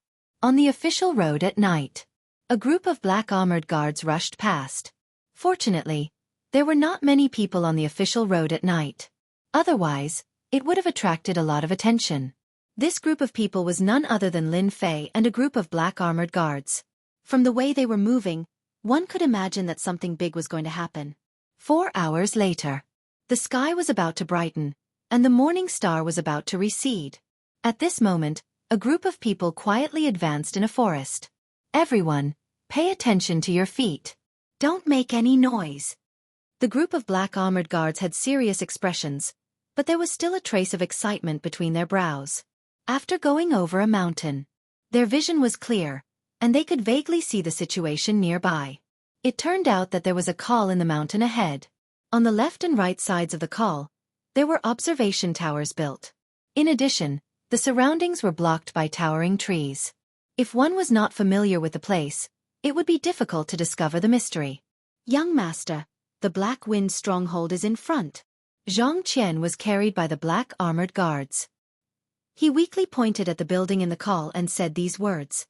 On the official road at night, a group of black armored guards rushed past. Fortunately, there were not many people on the official road at night. Otherwise, it would have attracted a lot of attention. This group of people was none other than Lin Fei and a group of black armored guards. From the way they were moving, one could imagine that something big was going to happen. 4 hours later, the sky was about to brighten, and the morning star was about to recede. At this moment, a group of people quietly advanced in a forest. Everyone, pay attention to your feet. Don't make any noise. The group of black armored guards had serious expressions, but there was still a trace of excitement between their brows. After going over a mountain, their vision was clear, and they could vaguely see the situation nearby. It turned out that there was a col in the mountain ahead. On the left and right sides of the col, there were observation towers built. In addition, the surroundings were blocked by towering trees. If one was not familiar with the place, it would be difficult to discover the mystery. Young master, the Black Wind stronghold is in front. Zhang Qian was carried by the black armored guards. He weakly pointed at the building in the col and said these words.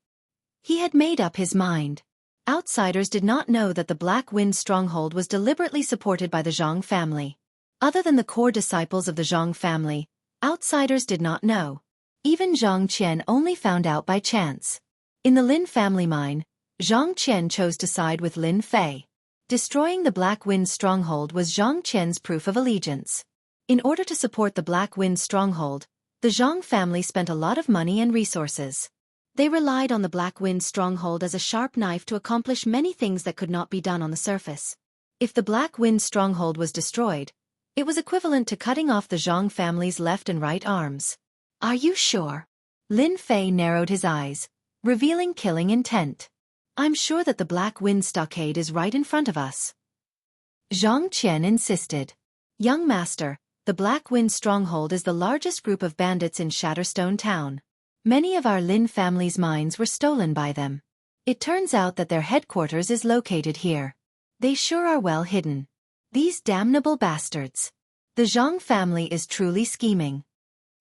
He had made up his mind. Outsiders did not know that the Black Wind stronghold was deliberately supported by the Zhang family. Other than the core disciples of the Zhang family, outsiders did not know. Even Zhang Qian only found out by chance. In the Lin family mine, Zhang Qian chose to side with Lin Fei. Destroying the Black Wind stronghold was Zhang Qian's proof of allegiance. In order to support the Black Wind stronghold, the Zhang family spent a lot of money and resources. They relied on the Black Wind stronghold as a sharp knife to accomplish many things that could not be done on the surface. If the Black Wind stronghold was destroyed, it was equivalent to cutting off the Zhang family's left and right arms. Are you sure? Lin Fei narrowed his eyes, revealing killing intent. I'm sure that the Black Wind stockade is right in front of us. Zhang Qian insisted. Young master, the Black Wind stronghold is the largest group of bandits in Shatterstone town. Many of our Lin family's mines were stolen by them. It turns out that their headquarters is located here. They sure are well hidden. These damnable bastards. The Zhang family is truly scheming.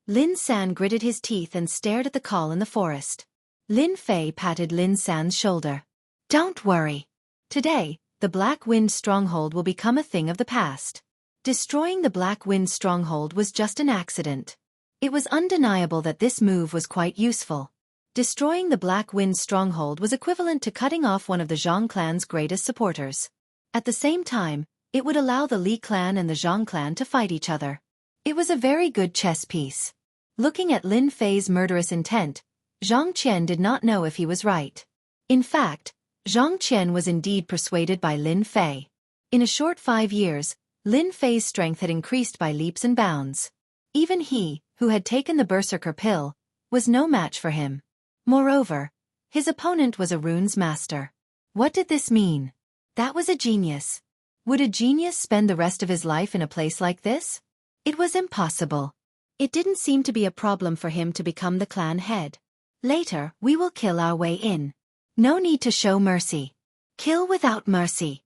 Lin San gritted his teeth and stared at the col in the forest. Lin Fei patted Lin San's shoulder. Don't worry. Today, the Black Wind stronghold will become a thing of the past. Destroying the Black Wind stronghold was just an accident. It was undeniable that this move was quite useful. Destroying the Black Wind stronghold was equivalent to cutting off one of the Zhang clan's greatest supporters. At the same time, it would allow the Li clan and the Zhang clan to fight each other. It was a very good chess piece. Looking at Lin Fei's murderous intent, Zhang Qian did not know if he was right. In fact, Zhang Qian was indeed persuaded by Lin Fei. In a short 5 years, Lin Fei's strength had increased by leaps and bounds. Even he, who had taken the berserker pill, was no match for him. Moreover, his opponent was a runes master. What did this mean? That was a genius. Would a genius spend the rest of his life in a place like this? It was impossible. It didn't seem to be a problem for him to become the clan head. Later, we will kill our way in. No need to show mercy. Kill without mercy.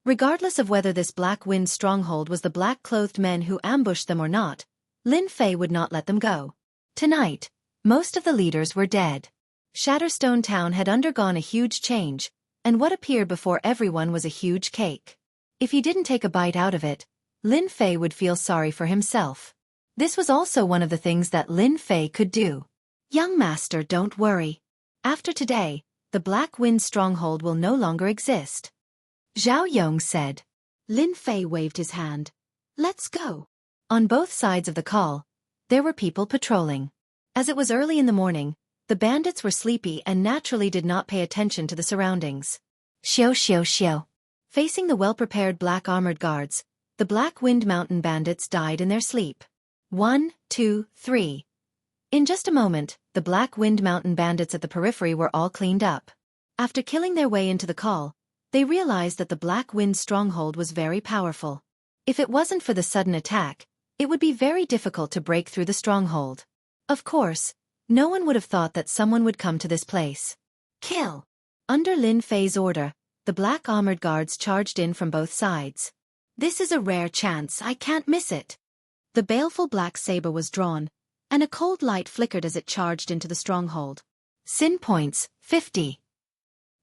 Regardless of whether this Black Wind stronghold was the black-clothed men who ambushed them or not, Lin Fei would not let them go. Tonight, most of the leaders were dead. Shatterstone Town had undergone a huge change, and what appeared before everyone was a huge cake. If he didn't take a bite out of it, Lin Fei would feel sorry for himself. This was also one of the things that Lin Fei could do. Young master, don't worry. After today, the Black Wind stronghold will no longer exist. Zhao Yong said. Lin Fei waved his hand. Let's go. On both sides of the call, there were people patrolling. As it was early in the morning, the bandits were sleepy and naturally did not pay attention to the surroundings. Xiao xiao xiao. Facing the well-prepared black-armored guards, the Black Wind Mountain bandits died in their sleep. 1, 2, 3. In just a moment, the Black Wind Mountain bandits at the periphery were all cleaned up. After killing their way into the call, they realized that the Black Wind stronghold was very powerful. If it wasn't for the sudden attack, it would be very difficult to break through the stronghold. Of course, no one would have thought that someone would come to this place. Kill! Under Lin Fei's order, the black armored guards charged in from both sides. This is a rare chance, I can't miss it. The baleful black saber was drawn, and a cold light flickered as it charged into the stronghold. Sin points, 50.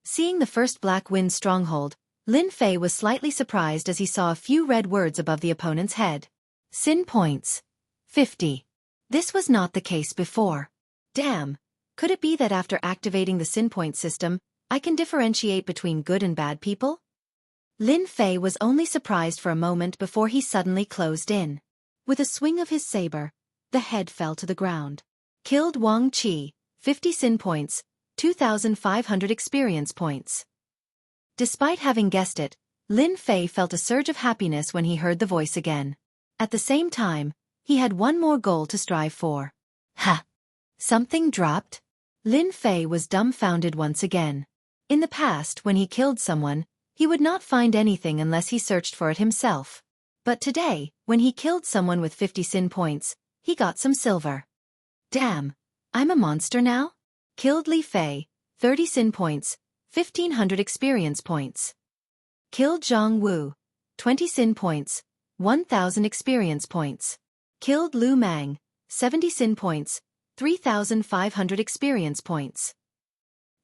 Seeing the first Black Wind stronghold, Lin Fei was slightly surprised as he saw a few red words above the opponent's head. Sin points, 50. This was not the case before. Damn, could it be that after activating the Sin point system, I can differentiate between good and bad people? Lin Fei was only surprised for a moment before he suddenly closed in. With a swing of his saber, the head fell to the ground. Killed Wang Qi, 50 Sin points, 2,500 experience points. Despite having guessed it, Lin Fei felt a surge of happiness when he heard the voice again. At the same time, he had one more goal to strive for. Ha! Something dropped? Lin Fei was dumbfounded once again. In the past, when he killed someone, he would not find anything unless he searched for it himself. But today, when he killed someone with 50 Sin points, he got some silver. Damn, I'm a monster now? Killed Li Fei, 30 Sin points, 1,500 experience points. Killed Jianghu, 20 Sin points, 1,000 experience points. Killed Lu Mang, 70 Sin points, 3,500 experience points.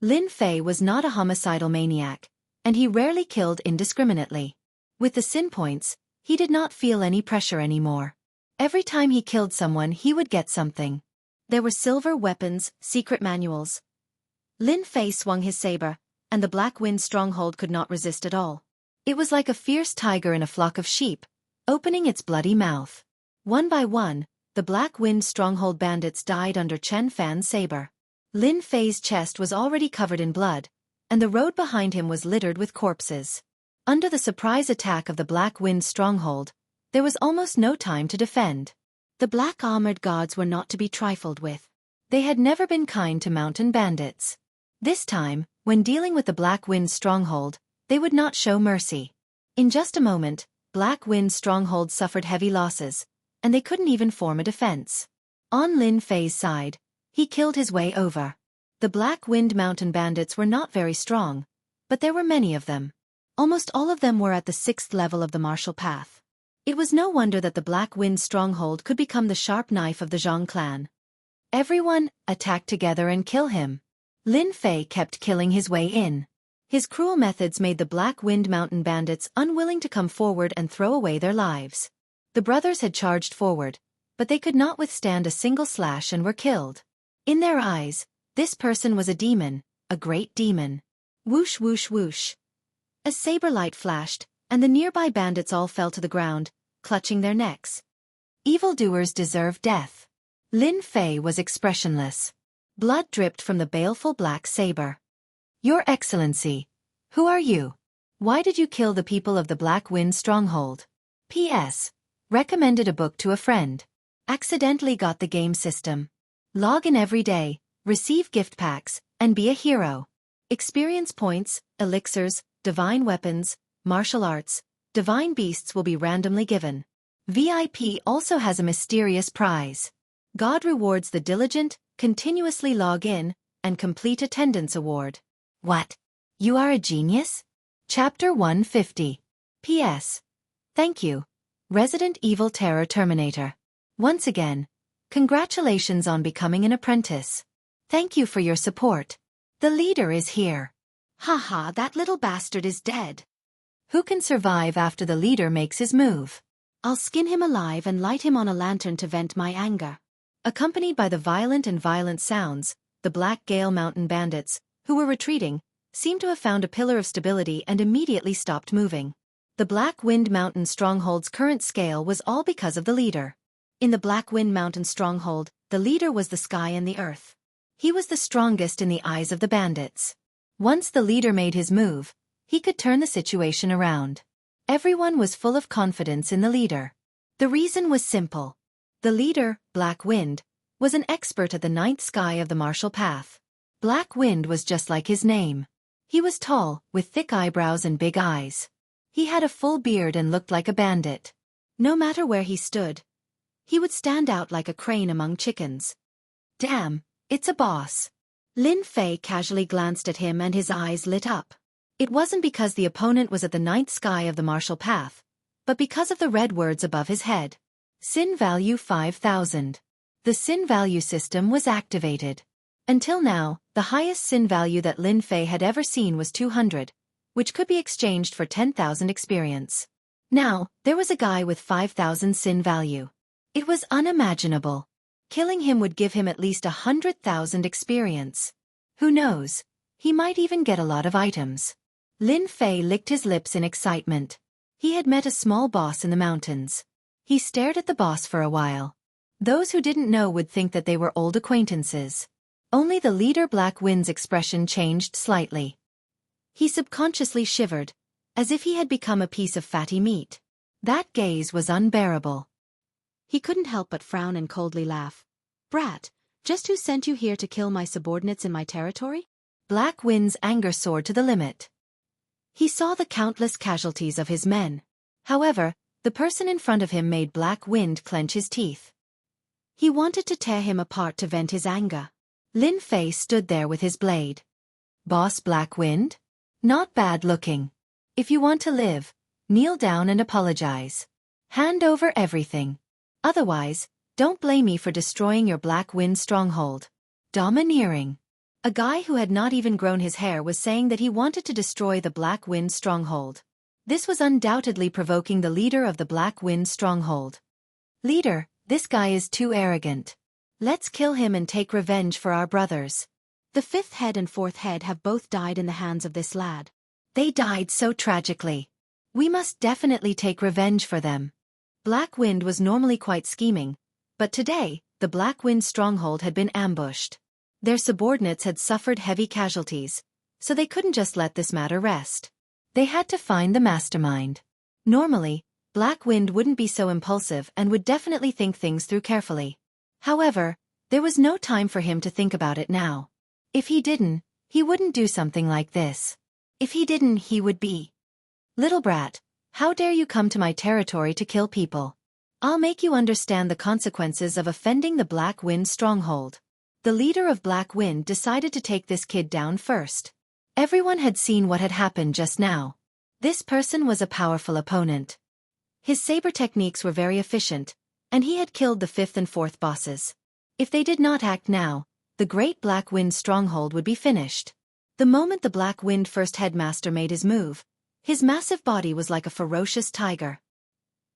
Lin Fei was not a homicidal maniac, and he rarely killed indiscriminately. With the Sin points, he did not feel any pressure anymore. Every time he killed someone he would get something. There were silver weapons, secret manuals. Lin Fei swung his saber, and the Black Wind stronghold could not resist at all. It was like a fierce tiger in a flock of sheep, opening its bloody mouth. One by one, the Black Wind stronghold bandits died under Chen Fan's saber. Lin Fei's chest was already covered in blood, and the road behind him was littered with corpses. Under the surprise attack of the Black Wind stronghold, there was almost no time to defend. The black armored guards were not to be trifled with. They had never been kind to mountain bandits. This time, when dealing with the Black Wind stronghold, they would not show mercy. In just a moment, Black Wind stronghold suffered heavy losses, and they couldn't even form a defense. On Lin Fei's side, he killed his way over. The Black Wind mountain bandits were not very strong, but there were many of them. Almost all of them were at the 6th level of the martial path. It was no wonder that the Black Wind stronghold could become the sharp knife of the Zhang clan. Everyone, attack together and kill him. Lin Fei kept killing his way in. His cruel methods made the Black Wind mountain bandits unwilling to come forward and throw away their lives. The brothers had charged forward, but they could not withstand a single slash and were killed. In their eyes, this person was a demon, a great demon. Whoosh whoosh whoosh. A saber light flashed, and the nearby bandits all fell to the ground, clutching their necks. Evildoers deserve death. Lin Fei was expressionless. Blood dripped from the baleful black saber. Your Excellency, who are you? Why did you kill the people of the Black Wind stronghold? P.S. Recommended a book to a friend. Accidentally got the game system. Log in every day, receive gift packs, and be a hero. Experience points, elixirs, divine weapons, martial arts, divine beasts will be randomly given. VIP also has a mysterious prize. God rewards the diligent, continuously log in, and complete attendance award. What? You are a genius? Chapter 150. P.S. Thank you, Resident Evil Terror Terminator. Once again, congratulations on becoming an apprentice. Thank you for your support. The leader is here. Haha, that little bastard is dead. Who can survive after the leader makes his move? I'll skin him alive and light him on a lantern to vent my anger. Accompanied by the violent sounds, the Black Gale Mountain bandits, who were retreating, seemed to have found a pillar of stability and immediately stopped moving. The Black Wind Mountain stronghold's current scale was all because of the leader. In the Black Wind Mountain stronghold, the leader was the sky and the earth. He was the strongest in the eyes of the bandits. Once the leader made his move, he could turn the situation around. Everyone was full of confidence in the leader. The reason was simple. The leader, Black Wind, was an expert at the ninth sky of the martial path. Black Wind was just like his name. He was tall, with thick eyebrows and big eyes. He had a full beard and looked like a bandit. No matter where he stood, he would stand out like a crane among chickens. Damn, it's a boss. Lin Fei casually glanced at him and his eyes lit up. It wasn't because the opponent was at the ninth sky of the martial path, but because of the red words above his head. Sin value 5,000. The sin value system was activated. Until now, the highest sin value that Lin Fei had ever seen was 200, which could be exchanged for 10,000 experience. Now, there was a guy with 5,000 sin value. It was unimaginable. Killing him would give him at least 100,000 experience. Who knows? He might even get a lot of items. Lin Fei licked his lips in excitement. He had met a small boss in the mountains. He stared at the boss for a while. Those who didn't know would think that they were old acquaintances. Only the leader Black Wind's expression changed slightly. He subconsciously shivered, as if he had become a piece of fatty meat. That gaze was unbearable. He couldn't help but frown and coldly laugh. Brat, just who sent you here to kill my subordinates in my territory? Black Wind's anger soared to the limit. He saw the countless casualties of his men. However, the person in front of him made Black Wind clench his teeth. He wanted to tear him apart to vent his anger. Lin Fei stood there with his blade. Boss Black Wind? Not bad looking. If you want to live, kneel down and apologize. Hand over everything. Otherwise, don't blame me for destroying your Black Wind stronghold. Domineering. A guy who had not even grown his hair was saying that he wanted to destroy the Black Wind stronghold. This was undoubtedly provoking the leader of the Black Wind stronghold. Leader, this guy is too arrogant. Let's kill him and take revenge for our brothers. The fifth head and fourth head have both died in the hands of this lad. They died so tragically. We must definitely take revenge for them. Black Wind was normally quite scheming, but today, the Black Wind stronghold had been ambushed. Their subordinates had suffered heavy casualties, so they couldn't just let this matter rest. They had to find the mastermind. Normally, Black Wind wouldn't be so impulsive and would definitely think things through carefully. However, there was no time for him to think about it now. If he didn't, he wouldn't do something like this. If he didn't, he would be. Little brat, how dare you come to my territory to kill people? I'll make you understand the consequences of offending the Black Wind stronghold. The leader of Black Wind decided to take this kid down first. Everyone had seen what had happened just now. This person was a powerful opponent. His saber techniques were very efficient, and he had killed the fifth and fourth bosses. If they did not act now, the great Black Wind stronghold would be finished. The moment the Black Wind first headmaster made his move, his massive body was like a ferocious tiger.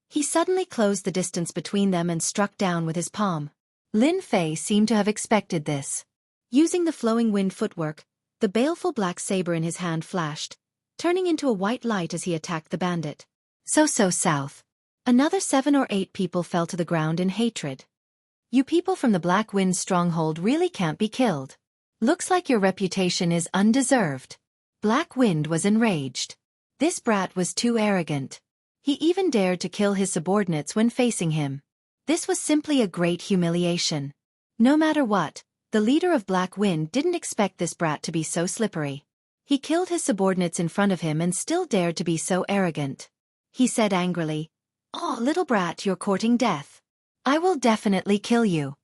He suddenly closed the distance between them and struck down with his palm. Lin Fei seemed to have expected this. Using the flowing wind footwork, the baleful black saber in his hand flashed, turning into a white light as he attacked the bandit. So south. Another 7 or 8 people fell to the ground in hatred. You people from the Black Wind stronghold really can't be killed. Looks like your reputation is undeserved. Black Wind was enraged. This brat was too arrogant. He even dared to kill his subordinates when facing him. This was simply a great humiliation. No matter what, the leader of Black Wind didn't expect this brat to be so slippery. He killed his subordinates in front of him and still dared to be so arrogant. He said angrily, "Oh, little brat, you're courting death. I will definitely kill you."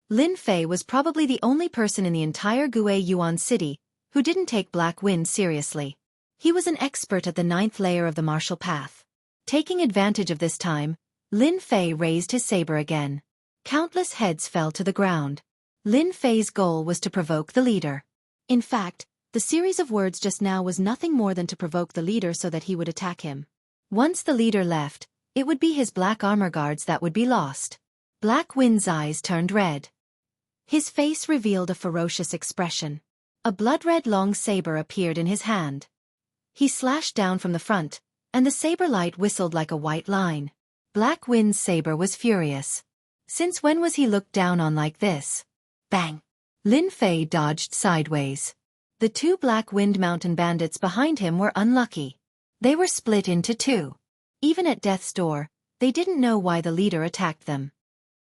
Lin Fei was probably the only person in the entire Gue Yuan city who didn't take Black Wind seriously. He was an expert at the 9th layer of the martial path. Taking advantage of this time, Lin Fei raised his saber again. Countless heads fell to the ground. Lin Fei's goal was to provoke the leader. In fact, the series of words just now was nothing more than to provoke the leader so that he would attack him. Once the leader left, it would be his black armor guards that would be lost. Black Wind's eyes turned red. His face revealed a ferocious expression. A blood-red long saber appeared in his hand. He slashed down from the front, and the saber light whistled like a white line. Black Wind's saber was furious. Since when was he looked down on like this? Bang! Lin Fei dodged sideways. The two Black Wind Mountain bandits behind him were unlucky. They were split into two. Even at death's door, they didn't know why the leader attacked them.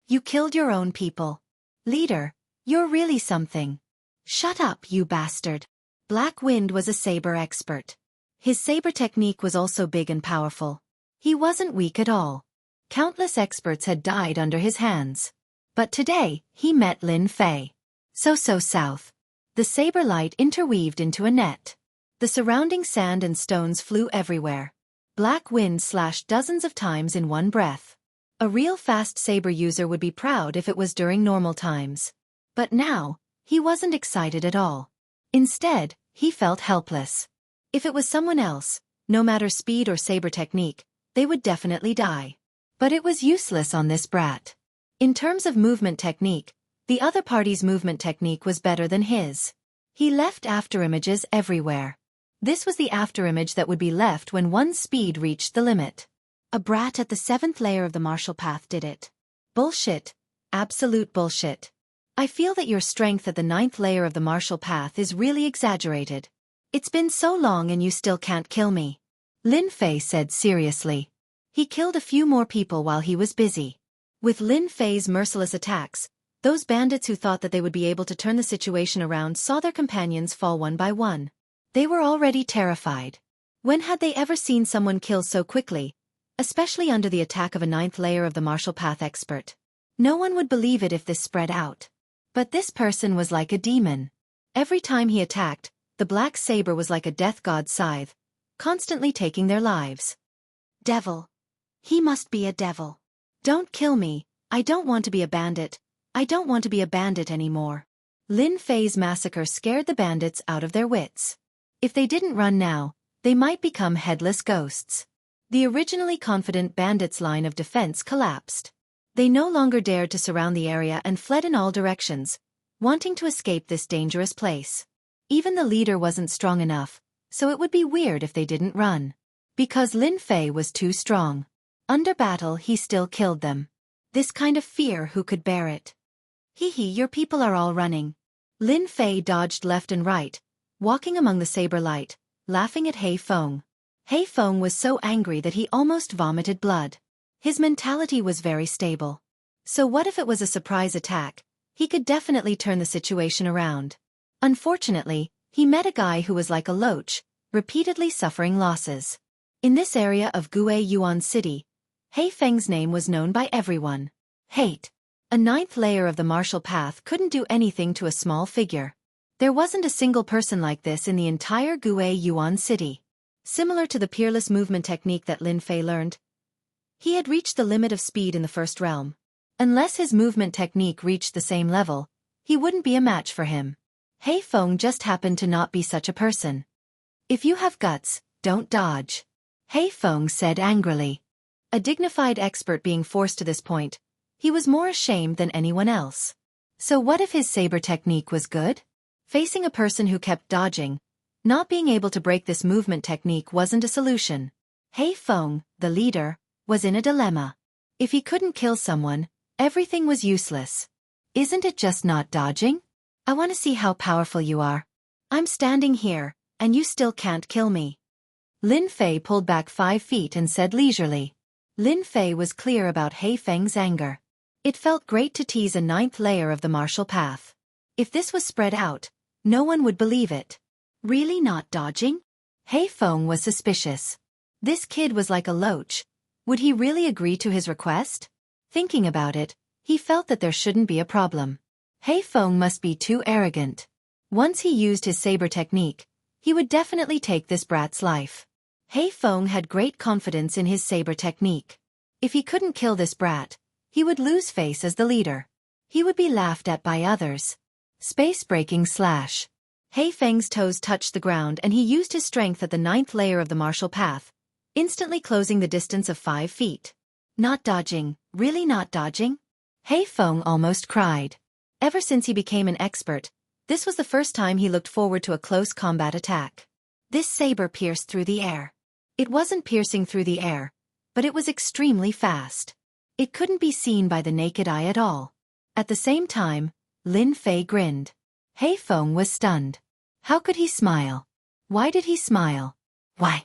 You killed your own people. Leader, you're really something. Shut up, you bastard. Black Wind was a saber expert. His saber technique was also big and powerful. He wasn't weak at all. Countless experts had died under his hands. But today, he met Lin Fei. So south. The saber light interweaved into a net. The surrounding sand and stones flew everywhere. Black Wind slashed dozens of times in one breath. A real fast saber user would be proud if it was during normal times. But now, he wasn't excited at all. Instead, he felt helpless. If it was someone else, no matter speed or saber technique, they would definitely die. But it was useless on this brat. In terms of movement technique, the other party's movement technique was better than his. He left afterimages everywhere. This was the afterimage that would be left when one's speed reached the limit. A brat at the 7th layer of the martial path did it. Bullshit. Absolute bullshit. I feel that your strength at the 9th layer of the martial path is really exaggerated. It's been so long and you still can't kill me. Lin Fei said seriously. He killed a few more people while he was busy. With Lin Fei's merciless attacks, those bandits who thought that they would be able to turn the situation around saw their companions fall one by one. They were already terrified. When had they ever seen someone kill so quickly, especially under the attack of a 9th layer of the martial path expert? No one would believe it if this spread out. But this person was like a demon. Every time he attacked, the black saber was like a death god's scythe, constantly taking their lives. Devil. He must be a devil. Don't kill me, I don't want to be a bandit. I don't want to be a bandit anymore. Lin Fei's massacre scared the bandits out of their wits. If they didn't run now, they might become headless ghosts. The originally confident bandits' line of defense collapsed. They no longer dared to surround the area and fled in all directions, wanting to escape this dangerous place. Even the leader wasn't strong enough, so it would be weird if they didn't run. Because Lin Fei was too strong. Under battle he still killed them. This kind of fear, who could bear it? Hee, your people are all running. Lin Fei dodged left and right, walking among the saber light, laughing at Hei Feng. Hei Feng was so angry that he almost vomited blood. His mentality was very stable. So what if it was a surprise attack? He could definitely turn the situation around. Unfortunately, he met a guy who was like a loach, repeatedly suffering losses. In this area of Gue Yuan City, Hei Feng's name was known by everyone. Hate. A 9th layer of the martial path couldn't do anything to a small figure. There wasn't a single person like this in the entire Gue Yuan City. Similar to the peerless movement technique that Lin Fei learned, he had reached the limit of speed in the first realm. Unless his movement technique reached the same level, he wouldn't be a match for him. Hei Feng just happened to not be such a person. If you have guts, don't dodge. Hei Feng said angrily. A dignified expert being forced to this point, he was more ashamed than anyone else. So what if his saber technique was good? Facing a person who kept dodging, not being able to break this movement technique wasn't a solution. Hei Feng, the leader, was in a dilemma. If he couldn't kill someone, everything was useless. Isn't it just not dodging? I want to see how powerful you are. I'm standing here, and you still can't kill me. Lin Fei pulled back 5 feet and said leisurely. Lin Fei was clear about Hei Feng's anger. It felt great to tease a 9th layer of the martial path. If this was spread out, no one would believe it. Really not dodging? Hei Feng was suspicious. This kid was like a loach. Would he really agree to his request? Thinking about it, he felt that there shouldn't be a problem. Hei Feng must be too arrogant. Once he used his saber technique, he would definitely take this brat's life. Hei Feng had great confidence in his saber technique. If he couldn't kill this brat, he would lose face as the leader. He would be laughed at by others. Space-breaking slash. Hei Feng's toes touched the ground and he used his strength at the 9th layer of the martial path, instantly closing the distance of 5 feet. Not dodging, really not dodging? Hei Feng almost cried. Ever since he became an expert, this was the first time he looked forward to a close combat attack. This saber pierced through the air. It wasn't piercing through the air, but it was extremely fast. It couldn't be seen by the naked eye at all. At the same time, Lin Fei grinned. Hei Feng was stunned. How could he smile? Why did he smile? Why?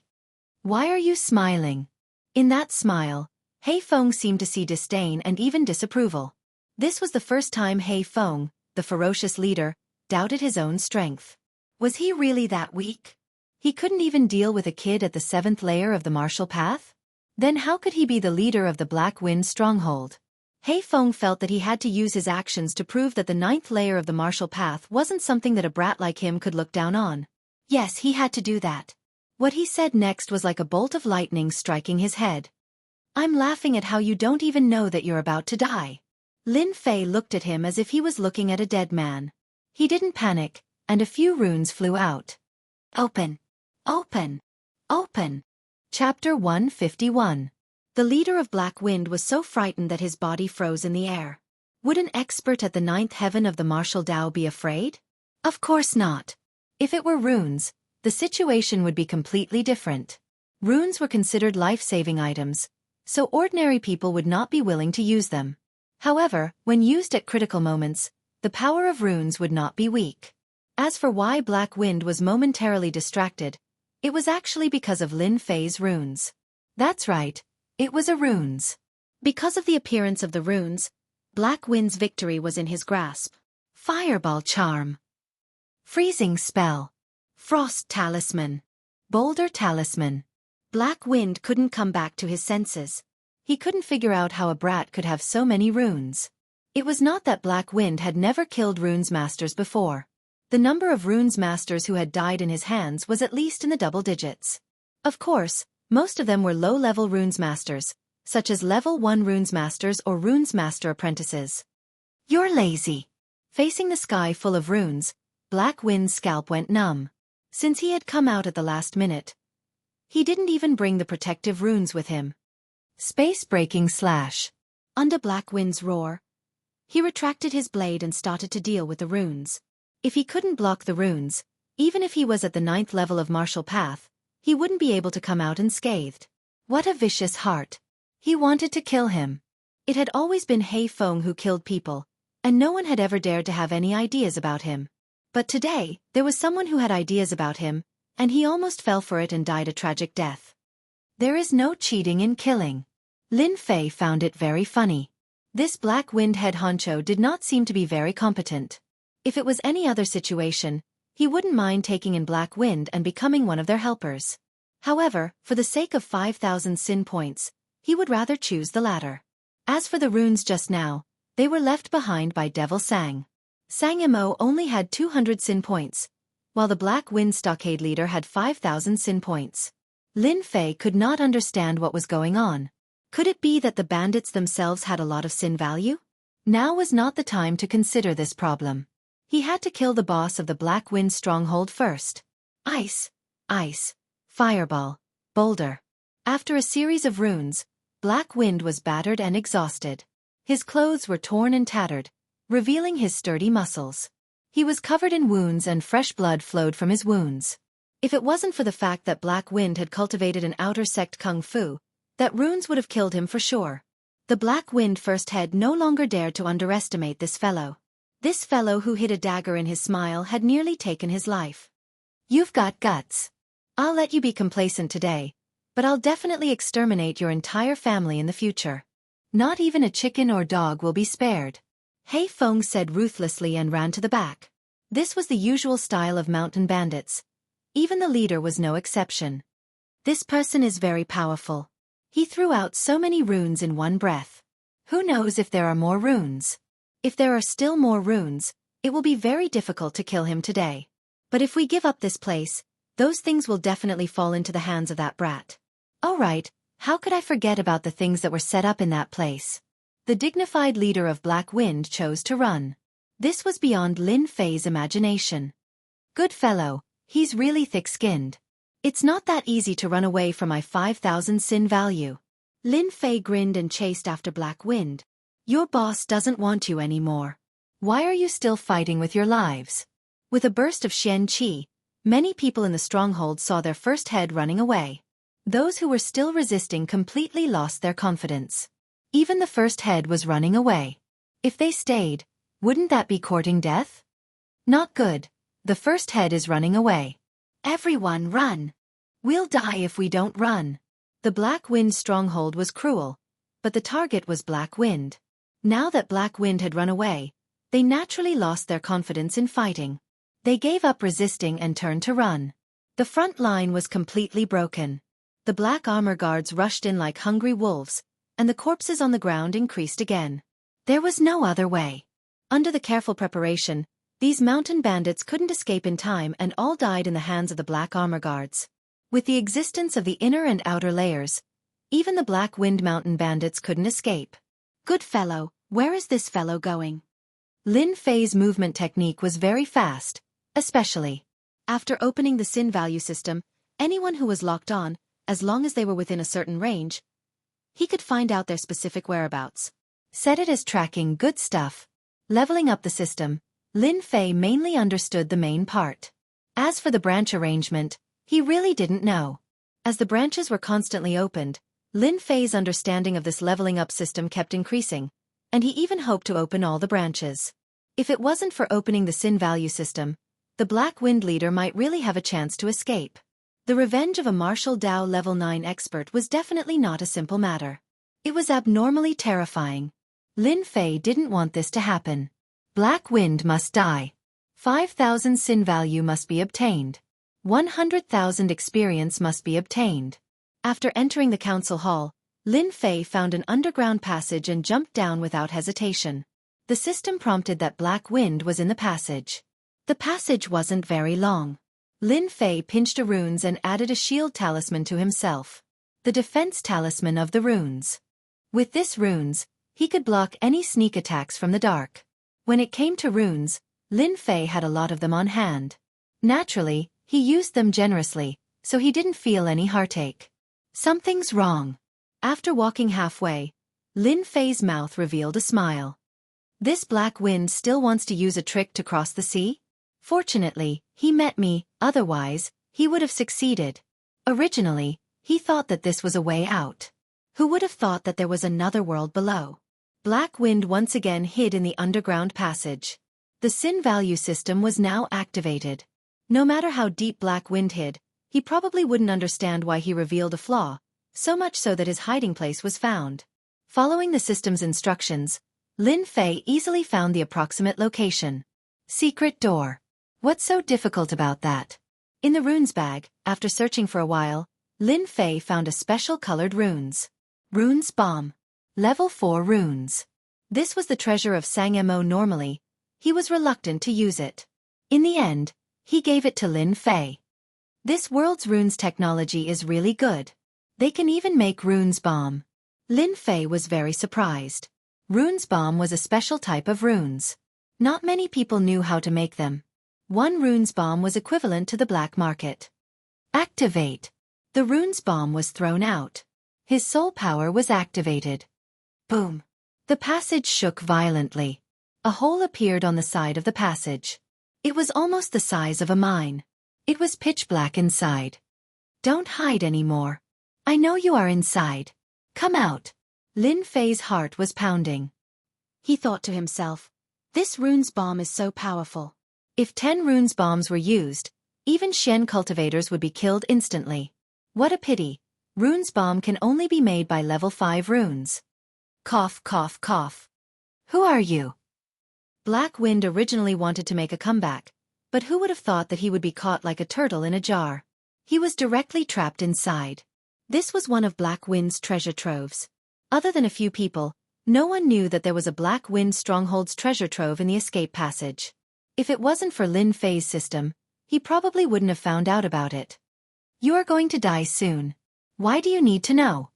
Why are you smiling? In that smile, Hei Feng seemed to see disdain and even disapproval. This was the first time Hei Feng, the ferocious leader, doubted his own strength. Was he really that weak? He couldn't even deal with a kid at the 7th layer of the martial path? Then how could he be the leader of the Black Wind stronghold? Hei Feng felt that he had to use his actions to prove that the 9th layer of the martial path wasn't something that a brat like him could look down on. Yes, he had to do that. What he said next was like a bolt of lightning striking his head. I'm laughing at how you don't even know that you're about to die. Lin Fei looked at him as if he was looking at a dead man. He didn't panic, and a few runes flew out. Open! Open! Open! Chapter 151. The leader of Black Wind was so frightened that his body froze in the air. Would an expert at the 9th heaven of the martial Tao be afraid? Of course not. If it were runes, the situation would be completely different. Runes were considered life-saving items, so ordinary people would not be willing to use them. However, when used at critical moments, the power of runes would not be weak. As for why Black Wind was momentarily distracted, it was actually because of Lin Fei's runes. That's right, it was a runes. Because of the appearance of the runes, Black Wind's victory was in his grasp. Fireball charm. Freezing spell. Frost talisman. Boulder talisman. Black Wind couldn't come back to his senses. He couldn't figure out how a brat could have so many runes. It was not that Black Wind had never killed runes masters before. The number of runes masters who had died in his hands was at least in the double digits. Of course, most of them were low-level runes masters, such as level 1 runes masters or runes master apprentices. You're lazy. Facing the sky full of runes, Black Wind's scalp went numb. Since he had come out at the last minute, he didn't even bring the protective runes with him. Space-breaking slash. Under Black Wind's roar, he retracted his blade and started to deal with the runes. If he couldn't block the runes, even if he was at the 9th level of martial path, he wouldn't be able to come out unscathed. What a vicious heart. He wanted to kill him. It had always been Hei Feng who killed people, and no one had ever dared to have any ideas about him. But today, there was someone who had ideas about him, and he almost fell for it and died a tragic death. There is no cheating in killing. Lin Fei found it very funny. This Black Wind head honcho did not seem to be very competent. If it was any other situation, he wouldn't mind taking in Black Wind and becoming one of their helpers. However, for the sake of 5,000 sin points, he would rather choose the latter. As for the runes just now, they were left behind by Devil Sang. Sang Mo only had 200 sin points, while the Black Wind stockade leader had 5,000 sin points. Lin Fei could not understand what was going on. Could it be that the bandits themselves had a lot of sin value? Now was not the time to consider this problem. He had to kill the boss of the Black Wind stronghold first. Ice, ice, fireball, boulder. After a series of runes, Black Wind was battered and exhausted. His clothes were torn and tattered, revealing his sturdy muscles. He was covered in wounds and fresh blood flowed from his wounds. If it wasn't for the fact that Black Wind had cultivated an outer sect kung fu, that runes would have killed him for sure. The Black Wind first head no longer dared to underestimate this fellow. This fellow who hid a dagger in his smile had nearly taken his life. You've got guts. I'll let you be complacent today, but I'll definitely exterminate your entire family in the future. Not even a chicken or dog will be spared. Hei Feng said ruthlessly and ran to the back. This was the usual style of mountain bandits. Even the leader was no exception. This person is very powerful. He threw out so many runes in one breath. Who knows if there are more runes? If there are still more runes, it will be very difficult to kill him today. But if we give up this place, Those things will definitely fall into the hands of that brat. All right, how could I forget about the things that were set up in that place? The dignified leader of Black Wind chose to run. This was beyond Lin Fei's imagination. Good fellow, he's really thick-skinned. It's not that easy to run away from my 5,000 sin value. Lin Fei grinned and chased after Black Wind. Your boss doesn't want you anymore. Why are you still fighting with your lives? With a burst of Xianxia, many people in the stronghold saw their first head running away. Those who were still resisting completely lost their confidence. Even the first head was running away. If they stayed, wouldn't that be courting death? Not good. The first head is running away. Everyone run. We'll die if we don't run. The Black Wind stronghold was cruel, but the target was Black Wind. Now that Black Wind had run away, they naturally lost their confidence in fighting. They gave up resisting and turned to run. The front line was completely broken. The black armor guards rushed in like hungry wolves, and the corpses on the ground increased again. There was no other way. Under the careful preparation, these mountain bandits couldn't escape in time and all died in the hands of the black armor guards. With the existence of the inner and outer layers, even the Black Wind mountain bandits couldn't escape. Good fellow, where is this fellow going? Lin Fei's movement technique was very fast, especially. After opening the sin value system, anyone who was locked on, as long as they were within a certain range, he could find out their specific whereabouts. Set it as tracking good stuff. Leveling up the system, Lin Fei mainly understood the main part. As for the branch arrangement, he really didn't know. As the branches were constantly opened, Lin Fei's understanding of this leveling up system kept increasing, and he even hoped to open all the branches. If it wasn't for opening the sin value system, the Black Wind leader might really have a chance to escape. The revenge of a martial Dao level 9 expert was definitely not a simple matter. It was abnormally terrifying. Lin Fei didn't want this to happen. Black Wind must die. 5,000 sin value must be obtained. 100,000 experience must be obtained. After entering the council hall, Lin Fei found an underground passage and jumped down without hesitation. The system prompted that Black Wind was in the passage. The passage wasn't very long. Lin Fei pinched a runes and added a shield talisman to himself. The defense talisman of the runes. With this runes, he could block any sneak attacks from the dark. When it came to runes, Lin Fei had a lot of them on hand. Naturally, he used them generously, so he didn't feel any heartache. Something's wrong. After walking halfway, Lin Fei's mouth revealed a smile. This Black Wind still wants to use a trick to cross the sea? Fortunately, he met me, otherwise, he would have succeeded. Originally, he thought that this was a way out. Who would have thought that there was another world below? Black Wind once again hid in the underground passage. The sin value system was now activated. No matter how deep Black Wind hid, he probably wouldn't understand why he revealed a flaw, so much so that his hiding place was found. Following the system's instructions, Lin Fei easily found the approximate location. Secret door. What's so difficult about that? In the runes bag, after searching for a while, Lin Fei found a special colored runes. Runes bomb. Level 4 runes. This was the treasure of Mo. Normally, he was reluctant to use it. In the end, he gave it to Lin Fei. This world's runes technology is really good. They can even make runes bomb. Lin Fei was very surprised. Runes bomb was a special type of runes. Not many people knew how to make them. One runes bomb was equivalent to the black market. Activate. The runes bomb was thrown out. His soul power was activated. Boom. The passage shook violently. A hole appeared on the side of the passage. It was almost the size of a mine. It was pitch black inside. Don't hide anymore. I know you are inside. Come out. Lin Fei's heart was pounding. He thought to himself, this runes bomb is so powerful. If 10 runes bombs were used, even Shen cultivators would be killed instantly. What a pity. Runes bomb can only be made by level 5 runes. Cough, cough, cough. Who are you? Black Wind originally wanted to make a comeback, but who would have thought that he would be caught like a turtle in a jar? He was directly trapped inside. This was one of Black Wind's treasure troves. Other than a few people, no one knew that there was a Black Wind stronghold's treasure trove in the escape passage. If it wasn't for Lin Fei's system, he probably wouldn't have found out about it. You are going to die soon. Why do you need to know?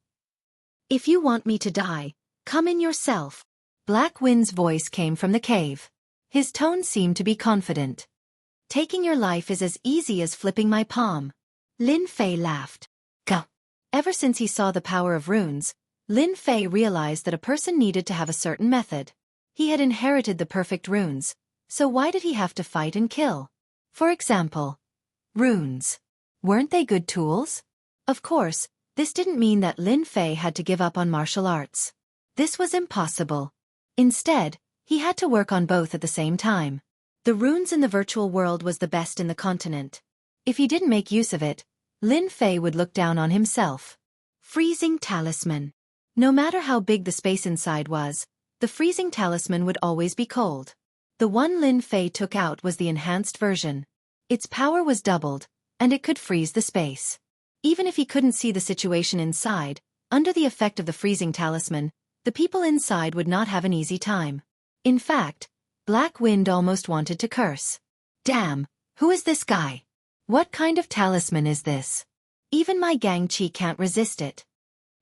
If you want me to die, come in yourself. Black Wind's voice came from the cave. His tone seemed to be confident. Taking your life is as easy as flipping my palm. Lin Fei laughed. Go. Ever since he saw the power of runes, Lin Fei realized that a person needed to have a certain method. He had inherited the perfect runes, so why did he have to fight and kill? For example, runes. Weren't they good tools? Of course, this didn't mean that Lin Fei had to give up on martial arts. This was impossible. Instead, he had to work on both at the same time. The runes in the virtual world was the best in the continent. If he didn't make use of it, Lin Fei would look down on himself. Freezing talisman. No matter how big the space inside was, the freezing talisman would always be cold. The one Lin Fei took out was the enhanced version. Its power was doubled, and it could freeze the space. Even if he couldn't see the situation inside, under the effect of the freezing talisman, the people inside would not have an easy time. In fact, Black Wind almost wanted to curse. Damn, who is this guy? What kind of talisman is this? Even my Xianxia can't resist it.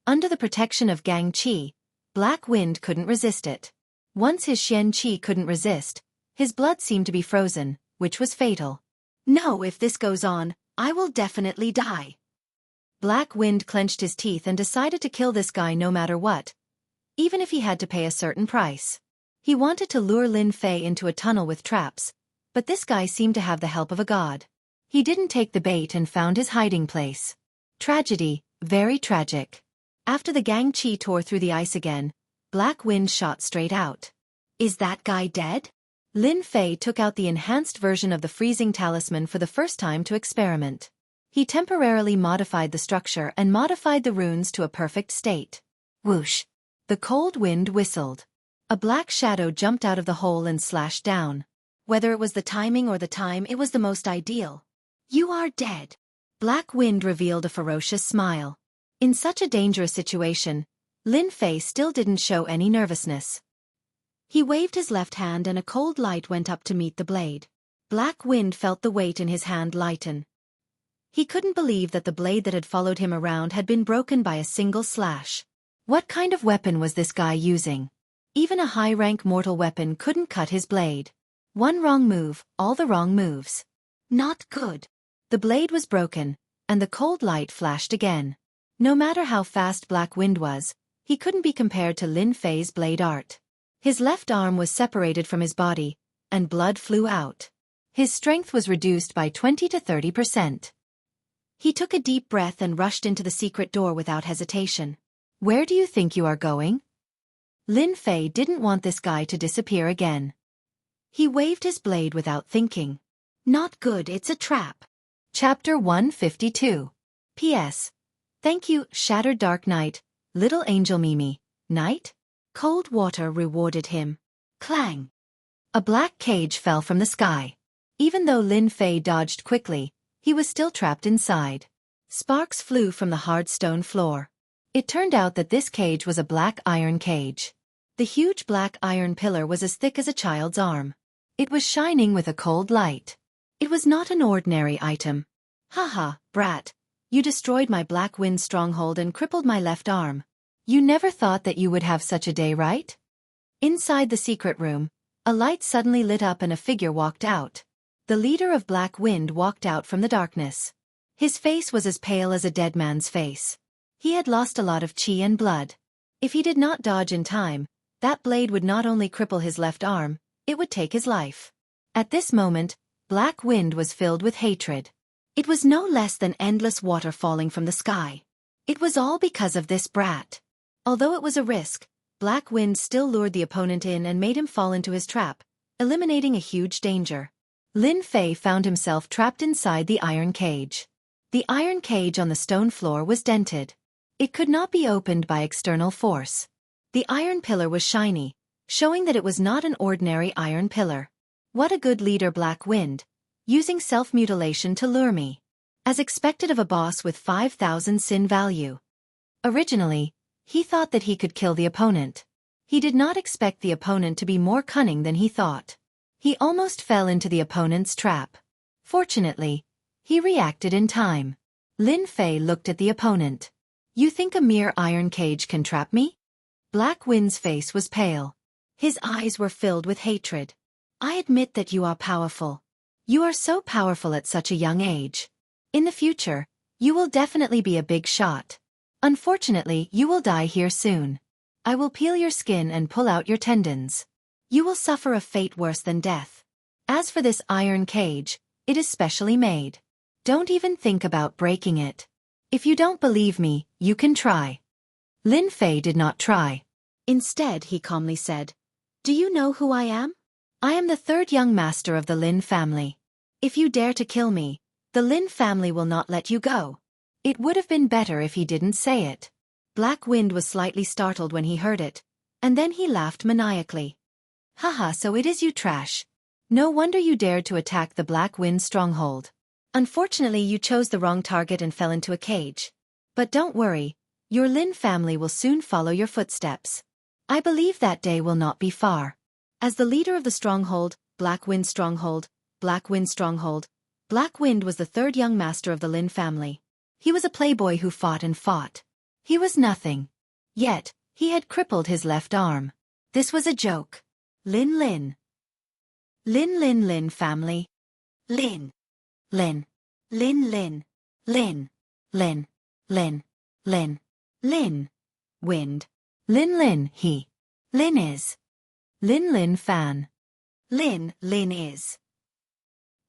Under the protection of Xianxia, Black Wind couldn't resist it. Once his Xianxia couldn't resist, his blood seemed to be frozen, which was fatal. No, if this goes on, I will definitely die. Black Wind clenched his teeth and decided to kill this guy no matter what, even if he had to pay a certain price. He wanted to lure Lin Fei into a tunnel with traps, but this guy seemed to have the help of a god. He didn't take the bait and found his hiding place. Tragedy, very tragic. After the Xianxia tore through the ice again, Black Wind shot straight out. Is that guy dead? Lin Fei took out the enhanced version of the freezing talisman for the first time to experiment. He temporarily modified the structure and modified the runes to a perfect state. Whoosh! The cold wind whistled. A black shadow jumped out of the hole and slashed down. Whether it was the timing or the time, it was the most ideal. You are dead. Black Wind revealed a ferocious smile. In such a dangerous situation, Lin Fei still didn't show any nervousness. He waved his left hand and a cold light went up to meet the blade. Black Wind felt the weight in his hand lighten. He couldn't believe that the blade that had followed him around had been broken by a single slash. What kind of weapon was this guy using? Even a high-rank mortal weapon couldn't cut his blade. One wrong move, all the wrong moves. Not good. The blade was broken, and the cold light flashed again. No matter how fast Black Wind was, he couldn't be compared to Lin Fei's blade art. His left arm was separated from his body, and blood flew out. His strength was reduced by 20 to 30%. He took a deep breath and rushed into the secret door without hesitation. Where do you think you are going? Lin Fei didn't want this guy to disappear again. He waved his blade without thinking. Not good, it's a trap. Chapter 152. P.S. Thank you, Shattered Dark Knight, Little Angel Mimi. Knight? Cold water rewarded him. Clang. A black cage fell from the sky. Even though Lin Fei dodged quickly, he was still trapped inside. Sparks flew from the hard stone floor. It turned out that this cage was a black iron cage. The huge black iron pillar was as thick as a child's arm. It was shining with a cold light. It was not an ordinary item. Haha, brat. You destroyed my Black Wind stronghold and crippled my left arm. You never thought that you would have such a day, right? Inside the secret room, a light suddenly lit up and a figure walked out. The leader of Black Wind walked out from the darkness. His face was as pale as a dead man's face. He had lost a lot of chi and blood. If he did not dodge in time, that blade would not only cripple his left arm, it would take his life. At this moment, Black Wind was filled with hatred. It was no less than endless water falling from the sky. It was all because of this brat. Although it was a risk, Black Wind still lured the opponent in and made him fall into his trap, eliminating a huge danger. Lin Fei found himself trapped inside the iron cage. The iron cage on the stone floor was dented. It could not be opened by external force. The iron pillar was shiny, showing that it was not an ordinary iron pillar. What a good leader, Black Wind, using self-mutilation to lure me. As expected of a boss with 5,000 sin value. Originally, he thought that he could kill the opponent. He did not expect the opponent to be more cunning than he thought. He almost fell into the opponent's trap. Fortunately, he reacted in time. Lin Fei looked at the opponent. You think a mere iron cage can trap me? Black Wind's face was pale. His eyes were filled with hatred. I admit that you are powerful. You are so powerful at such a young age. In the future, you will definitely be a big shot. Unfortunately, you will die here soon. I will peel your skin and pull out your tendons. You will suffer a fate worse than death. As for this iron cage, it is specially made. Don't even think about breaking it. If you don't believe me, you can try. Lin Fei did not try. Instead, he calmly said, Do you know who I am? I am the third young master of the Lin family. If you dare to kill me, the Lin family will not let you go. It would have been better if he didn't say it. Black Wind was slightly startled when he heard it, and then he laughed maniacally. Haha, so it is you trash. No wonder you dared to attack the Black Wind stronghold. Unfortunately, you chose the wrong target and fell into a cage. But don't worry, your Lin family will soon follow your footsteps. I believe that day will not be far. As the leader of the stronghold, Black Wind stronghold, Black Wind stronghold, Black Wind was the third young master of the Lin family. He was a playboy who fought and fought. He was nothing. Yet, he had crippled his left arm. This was a joke. Lin Lin. Lin family. Lin. Lin. Lin Lin. Lin. Lin. Lin. Lin. Lin. Wind. Lin he. Lin is. Lin fan. Lin is.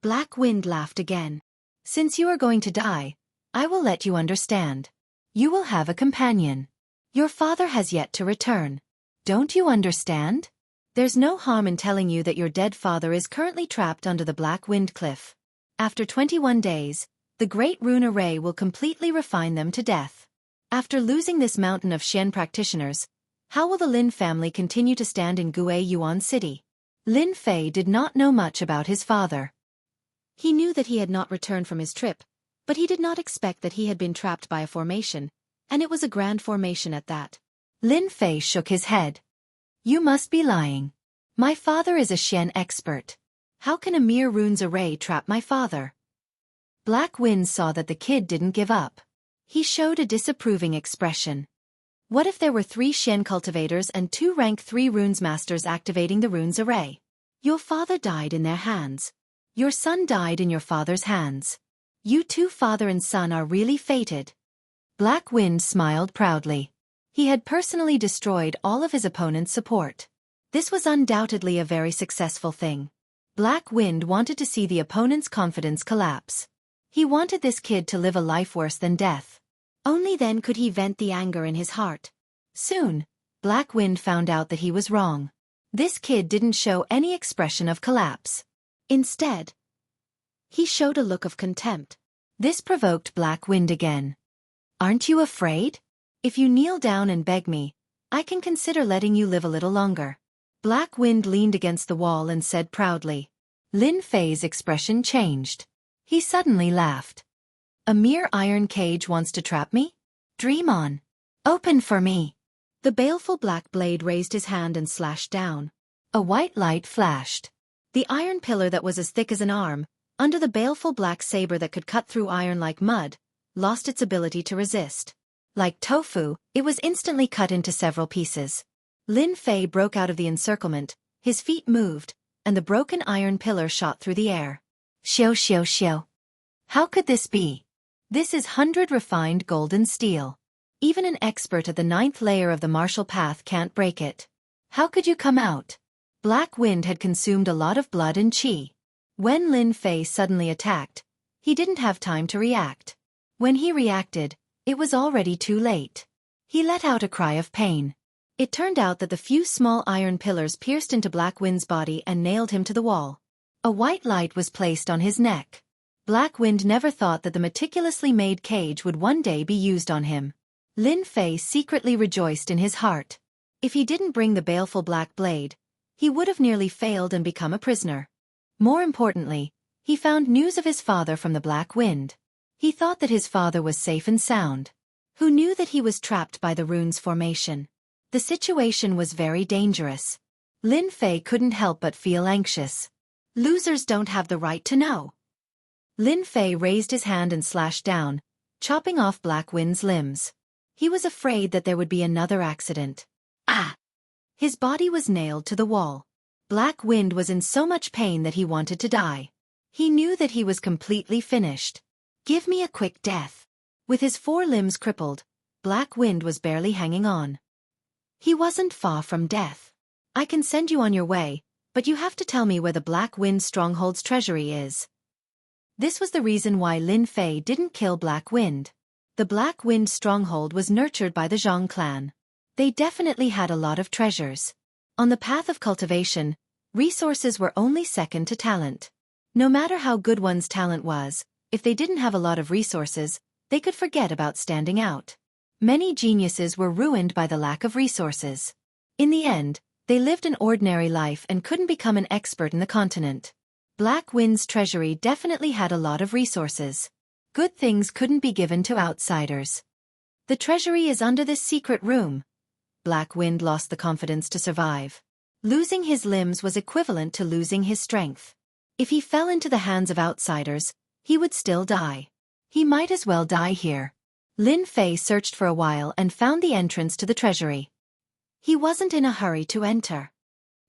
Black Wind laughed again. Since you are going to die, I will let you understand. You will have a companion. Your father has yet to return. Don't you understand? There's no harm in telling you that your dead father is currently trapped under the Black Wind cliff. After 21 days, the Great Rune Array will completely refine them to death. After losing this mountain of Xian practitioners, how will the Lin family continue to stand in Gue Yuan City? Lin Fei did not know much about his father. He knew that he had not returned from his trip, but he did not expect that he had been trapped by a formation, and it was a grand formation at that. Lin Fei shook his head. You must be lying. My father is a Xian expert. How can a mere runes array trap my father? Black Wind saw that the kid didn't give up. He showed a disapproving expression. What if there were 3 Xian cultivators and 2 rank 3 runes masters activating the runes array? Your father died in their hands. Your son died in your father's hands. You two father and son are really fated. Black Wind smiled proudly. He had personally destroyed all of his opponent's support. This was undoubtedly a very successful thing. Black Wind wanted to see the opponent's confidence collapse. He wanted this kid to live a life worse than death. Only then could he vent the anger in his heart. Soon, Black Wind found out that he was wrong. This kid didn't show any expression of collapse. Instead, he showed a look of contempt. This provoked Black Wind again. Aren't you afraid? If you kneel down and beg me, I can consider letting you live a little longer. Black Wind leaned against the wall and said proudly. Lin Fei's expression changed. He suddenly laughed. A mere iron cage wants to trap me? Dream on. Open for me. The baleful black blade raised his hand and slashed down. A white light flashed. The iron pillar that was as thick as an arm, under the baleful black saber that could cut through iron like mud, lost its ability to resist. Like tofu, it was instantly cut into several pieces. Lin Fei broke out of the encirclement, his feet moved, and the broken iron pillar shot through the air. Xiao. How could this be? This is 100 refined golden steel. Even an expert at the 9th layer of the martial path can't break it. How could you come out? Black Wind had consumed a lot of blood and qi. When Lin Fei suddenly attacked, he didn't have time to react. When he reacted, it was already too late. He let out a cry of pain. It turned out that the few small iron pillars pierced into Black Wind's body and nailed him to the wall. A white light was placed on his neck. Black Wind never thought that the meticulously made cage would one day be used on him. Lin Fei secretly rejoiced in his heart. If he didn't bring the baleful black blade, he would have nearly failed and become a prisoner. More importantly, he found news of his father from the Black Wind. He thought that his father was safe and sound. Who knew that he was trapped by the runes formation? The situation was very dangerous. Lin Fei couldn't help but feel anxious. Losers don't have the right to know. Lin Fei raised his hand and slashed down, chopping off Black Wind's limbs. He was afraid that there would be another accident. Ah! His body was nailed to the wall. Black Wind was in so much pain that he wanted to die. He knew that he was completely finished. Give me a quick death. With his 4 limbs crippled, Black Wind was barely hanging on. He wasn't far from death. I can send you on your way, but you have to tell me where the Black Wind Stronghold's treasury is. This was the reason why Lin Fei didn't kill Black Wind. The Black Wind Stronghold was nurtured by the Zhang clan. They definitely had a lot of treasures. On the path of cultivation, resources were only second to talent. No matter how good one's talent was, if they didn't have a lot of resources, they could forget about standing out. Many geniuses were ruined by the lack of resources. In the end, they lived an ordinary life and couldn't become an expert in the continent. Black Wind's treasury definitely had a lot of resources. Good things couldn't be given to outsiders. The treasury is under this secret room. Black Wind lost the confidence to survive. Losing his limbs was equivalent to losing his strength. If he fell into the hands of outsiders, he would still die. He might as well die here. Lin Fei searched for a while and found the entrance to the treasury. He wasn't in a hurry to enter.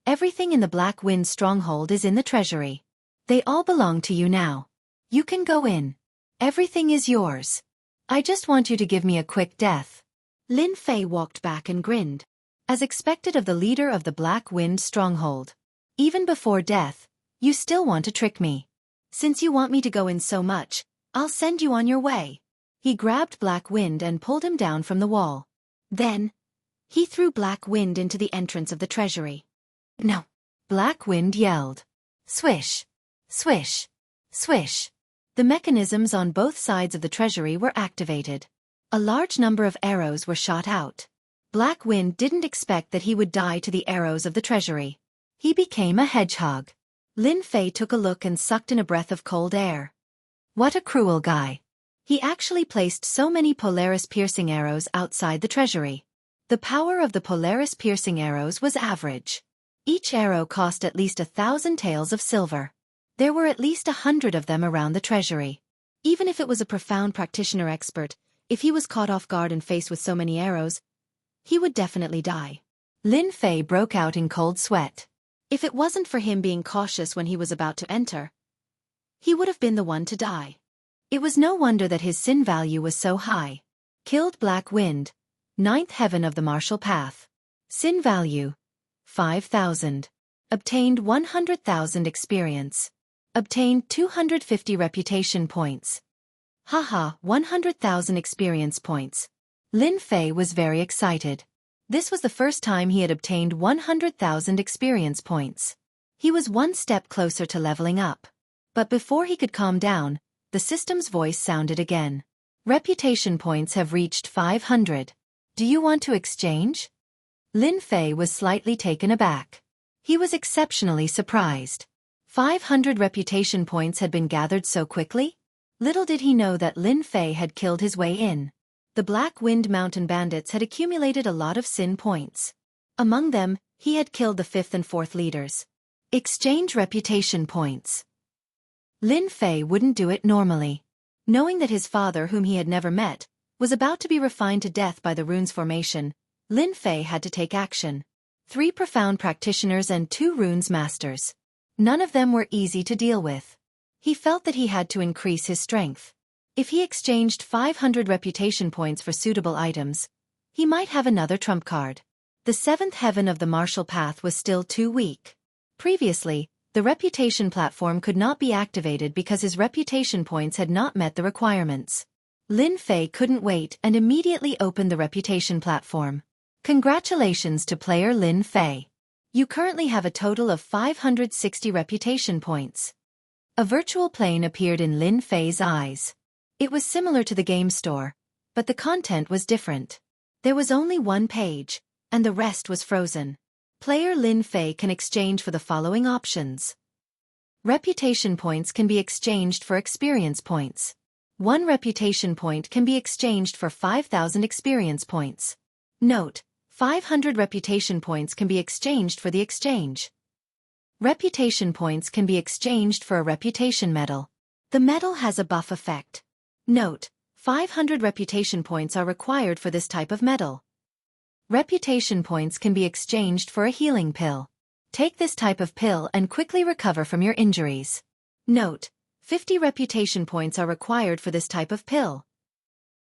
Everything in the Black Wind Stronghold is in the treasury. They all belong to you now. You can go in. Everything is yours. I just want you to give me a quick death. Lin Fei walked back and grinned. As expected of the leader of the Black Wind Stronghold. Even before death, you still want to trick me. Since you want me to go in so much, I'll send you on your way. He grabbed Black Wind and pulled him down from the wall. Then, he threw Black Wind into the entrance of the treasury. No! Black Wind yelled. Swish! Swish! Swish! The mechanisms on both sides of the treasury were activated. A large number of arrows were shot out. Black Wind didn't expect that he would die to the arrows of the treasury. He became a hedgehog. Lin Fei took a look and sucked in a breath of cold air. What a cruel guy. He actually placed so many Polaris-piercing arrows outside the treasury. The power of the Polaris-piercing arrows was average. Each arrow cost at least 1,000 taels of silver. There were at least 100 of them around the treasury. Even if it was a profound practitioner expert, if he was caught off guard and faced with so many arrows, he would definitely die. Lin Fei broke out in cold sweat. If it wasn't for him being cautious when he was about to enter, he would have been the one to die. It was no wonder that his sin value was so high. Killed Black Wind, 9th heaven of the martial path. Sin value, 5,000. Obtained 100,000 experience. Obtained 250 reputation points. Haha, 100,000 experience points. Lin Fei was very excited. This was the first time he had obtained 100,000 experience points. He was one step closer to leveling up. But before he could calm down, the system's voice sounded again. Reputation points have reached 500. Do you want to exchange? Lin Fei was slightly taken aback. He was exceptionally surprised. 500 reputation points had been gathered so quickly? Little did he know that Lin Fei had killed his way in. The Black Wind Mountain bandits had accumulated a lot of sin points. Among them, he had killed the 5th and 4th leaders. Exchange reputation points. Lin Fei wouldn't do it normally. Knowing that his father, whom he had never met, was about to be refined to death by the runes formation, Lin Fei had to take action. 3 profound practitioners and 2 runes masters. None of them were easy to deal with. He felt that he had to increase his strength. If he exchanged 500 reputation points for suitable items, he might have another trump card. The 7th heaven of the martial path was still too weak. Previously, the reputation platform could not be activated because his reputation points had not met the requirements. Lin Fei couldn't wait and immediately opened the reputation platform. Congratulations to player Lin Fei. You currently have a total of 560 reputation points. A virtual plane appeared in Lin Fei's eyes. It was similar to the game store, but the content was different. There was only one page, and the rest was frozen. Player Lin Fei can exchange for the following options. Reputation points can be exchanged for experience points. 1 reputation point can be exchanged for 5,000 experience points. Note, 500 reputation points can be exchanged for the exchange. Reputation points can be exchanged for a reputation medal. The medal has a buff effect. Note: 500 reputation points are required for this type of medal. Reputation points can be exchanged for a healing pill. Take this type of pill and quickly recover from your injuries. Note: 50 reputation points are required for this type of pill.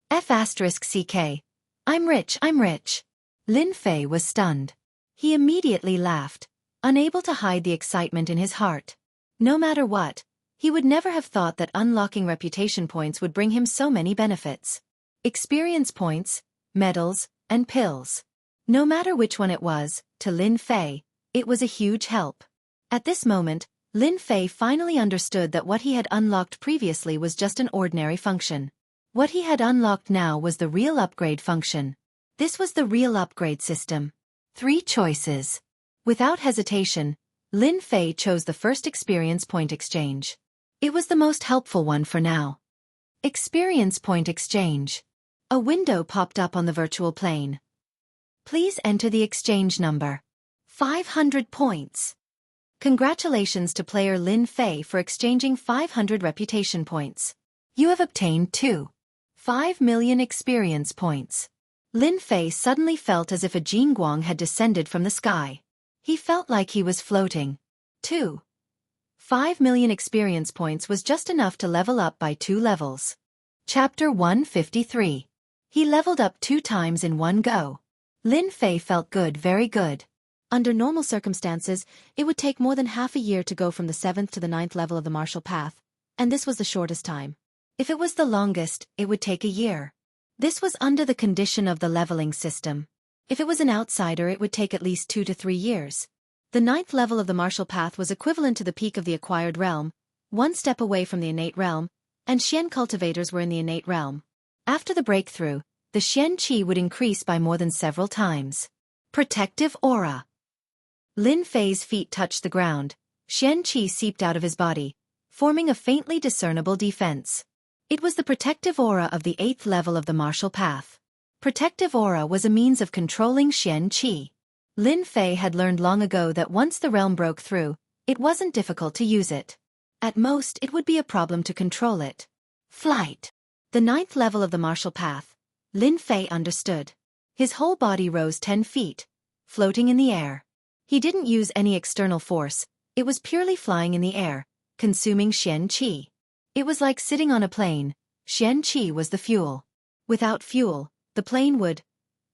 F***CK. I'm rich, I'm rich. Lin Fei was stunned. He immediately laughed, unable to hide the excitement in his heart. No matter what, he would never have thought that unlocking reputation points would bring him so many benefits. Experience points, medals, and pills. No matter which one it was, to Lin Fei, it was a huge help. At this moment, Lin Fei finally understood that what he had unlocked previously was just an ordinary function. What he had unlocked now was the real upgrade function. This was the real upgrade system. 3 choices. Without hesitation, Lin Fei chose the first experience point exchange. It was the most helpful one for now. Experience point exchange. A window popped up on the virtual plane. Please enter the exchange number. 500 points. Congratulations to player Lin Fei for exchanging 500 reputation points. You have obtained 5 million experience points. Lin Fei suddenly felt as if a Jingguang had descended from the sky. He felt like he was floating. 5 million experience points was just enough to level up by 2 levels. Chapter 153. He leveled up 2 times in one go. Lin Fei felt good, very good. Under normal circumstances, it would take more than half a year to go from the 7th to the 9th level of the martial path, and this was the shortest time. If it was the longest, it would take a year. This was under the condition of the leveling system. If it was an outsider, it would take at least 2 to 3 years. The 9th level of the martial path was equivalent to the peak of the acquired realm, 1 step away from the innate realm, and Xian cultivators were in the innate realm. After the breakthrough, the Xian Qi would increase by more than several times. Protective aura. Lin Fei's feet touched the ground. Xian Qi seeped out of his body, forming a faintly discernible defense. It was the protective aura of the 8th level of the martial path. Protective aura was a means of controlling Xian Qi. Lin Fei had learned long ago that once the realm broke through, it wasn't difficult to use it. At most, it would be a problem to control it. Flight. The 9th level of the martial path. Lin Fei understood. His whole body rose 10 feet, floating in the air. He didn't use any external force, it was purely flying in the air, consuming Xian Qi. It was like sitting on a plane. Xian Qi was the fuel. Without fuel, the plane would.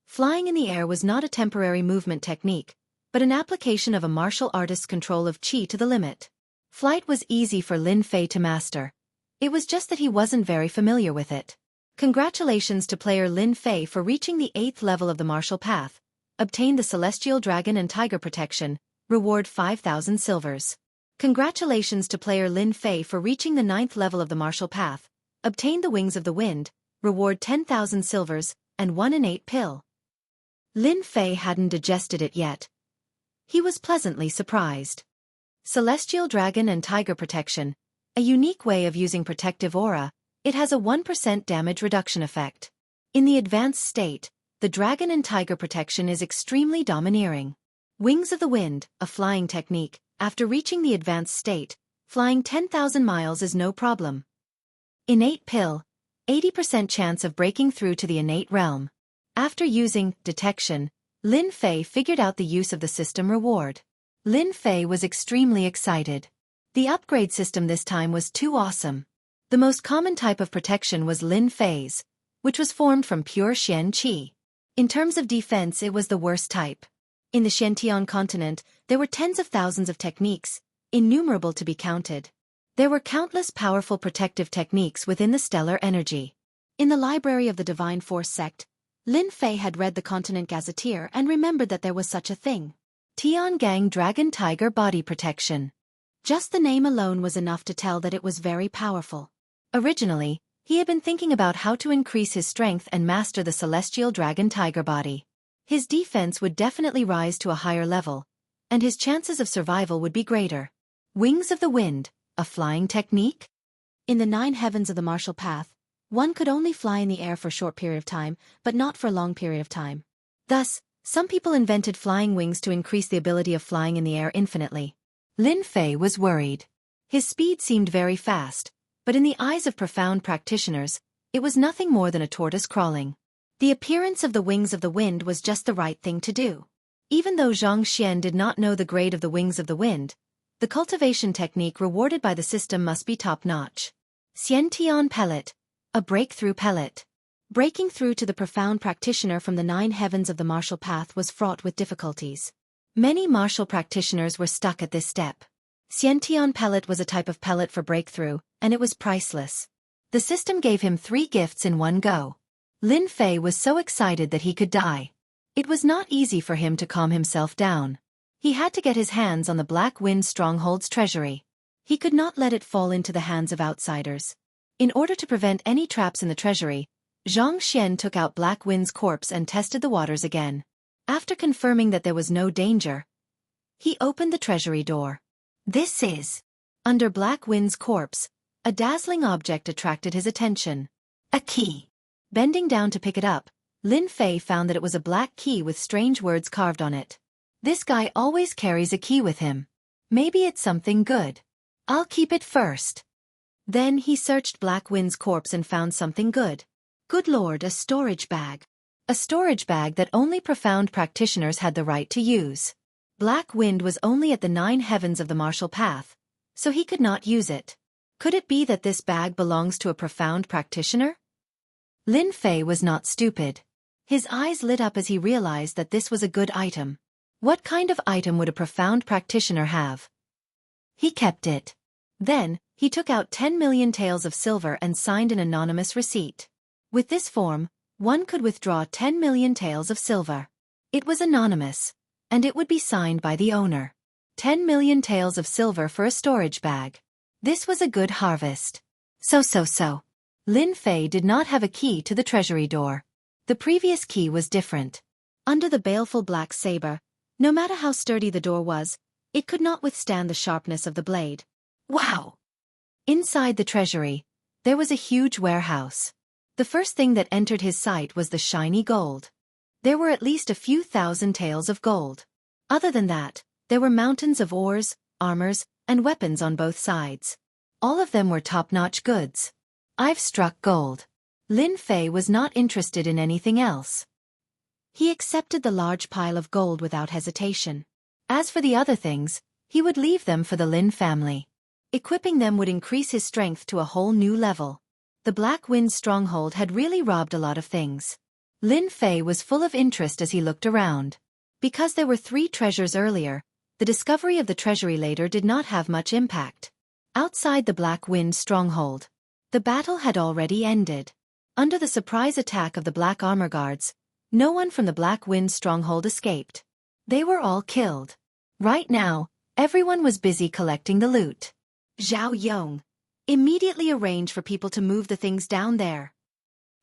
Flying in the air was not a temporary movement technique, but an application of a martial artist's control of Qi to the limit. Flight was easy for Lin Fei to master. It was just that he wasn't very familiar with it. Congratulations to player Lin Fei for reaching the 8th level of the martial path. Obtain the Celestial Dragon and Tiger Protection, reward 5,000 silvers. Congratulations to player Lin Fei for reaching the 9th level of the martial path. Obtain the Wings of the Wind, reward 10,000 silvers, and 1 innate pill. Lin Fei hadn't digested it yet. He was pleasantly surprised. Celestial Dragon and Tiger Protection, a unique way of using protective aura. It has a 1% damage reduction effect. In the advanced state, the Dragon and Tiger Protection is extremely domineering. Wings of the Wind, a flying technique. After reaching the advanced state, flying 10,000 miles is no problem. Innate pill, 80% chance of breaking through to the innate realm. After using detection, Lin Fei figured out the use of the system reward. Lin Fei was extremely excited. The upgrade system this time was too awesome. The most common type of protection was Lin Fei's, which was formed from pure Xian Qi. In terms of defense, it was the worst type. In the Xiantian continent, there were tens of thousands of techniques, innumerable to be counted. There were countless powerful protective techniques within the stellar energy. In the library of the Divine Force sect, Lin Fei had read the Continent Gazetteer and remembered that there was such a thing. Tiangang Dragon Tiger Body Protection. Just the name alone was enough to tell that it was very powerful. Originally, he had been thinking about how to increase his strength and master the Celestial Dragon Tiger Body. His defense would definitely rise to a higher level, and his chances of survival would be greater. Wings of the Wind, a flying technique? In the 9 heavens of the martial path, one could only fly in the air for a short period of time, but not for a long period of time. Thus, some people invented flying wings to increase the ability of flying in the air infinitely. Lin Fei was worried. His speed seemed very fast, But in the eyes of profound practitioners, it was nothing more than a tortoise crawling. The appearance of the wings of the wind was just the right thing to do. Even though Xianxia did not know the grade of the wings of the wind, the cultivation technique rewarded by the system must be top-notch. Xiantian pellet, a breakthrough pellet. Breaking through to the profound practitioner from the 9 heavens of the martial path was fraught with difficulties. Many martial practitioners were stuck at this step. Xiantian pellet was a type of pellet for breakthrough, and it was priceless. The system gave him 3 gifts in one go. Lin Fei was so excited that he could die. It was not easy for him to calm himself down. He had to get his hands on the Black Wind Stronghold's treasury. He could not let it fall into the hands of outsiders. In order to prevent any traps in the treasury, Xianxia took out Black Wind's corpse and tested the waters again. After confirming that there was no danger, he opened the treasury door. This is... Under Black Wind's corpse, a dazzling object attracted his attention. A key. Bending down to pick it up, Lin Fei found that it was a black key with strange words carved on it. This guy always carries a key with him. Maybe it's something good. I'll keep it first. Then he searched Black Wind's corpse and found something good. Good lord, a storage bag. A storage bag that only profound practitioners had the right to use. Black Wind was only at the 9 heavens of the martial path, so he could not use it. Could it be that this bag belongs to a profound practitioner? Lin Fei was not stupid. His eyes lit up as he realized that this was a good item. What kind of item would a profound practitioner have? He kept it. Then, he took out 10 million taels of silver and signed an anonymous receipt. With this form, one could withdraw 10 million taels of silver. It was anonymous, and it would be signed by the owner. 10 million taels of silver for a storage bag. This was a good harvest. So. Lin Fei did not have a key to the treasury door. The previous key was different. Under the baleful black saber, no matter how sturdy the door was, it could not withstand the sharpness of the blade. Wow! Inside the treasury, there was a huge warehouse. The first thing that entered his sight was the shiny gold. There were at least a few thousand taels of gold. Other than that, there were mountains of ores, armors, and weapons on both sides. All of them were top-notch goods. I've struck gold. Lin Fei was not interested in anything else. He accepted the large pile of gold without hesitation. As for the other things, he would leave them for the Lin family. Equipping them would increase his strength to a whole new level. The Black Wind Stronghold had really robbed a lot of things. Lin Fei was full of interest as he looked around. Because there were 3 treasures earlier, the discovery of the treasury later did not have much impact. Outside the Black Wind Stronghold, the battle had already ended. Under the surprise attack of the Black Armor Guards, no one from the Black Wind Stronghold escaped. They were all killed. Right now, everyone was busy collecting the loot. Zhao Yong, immediately arrange for people to move the things down there.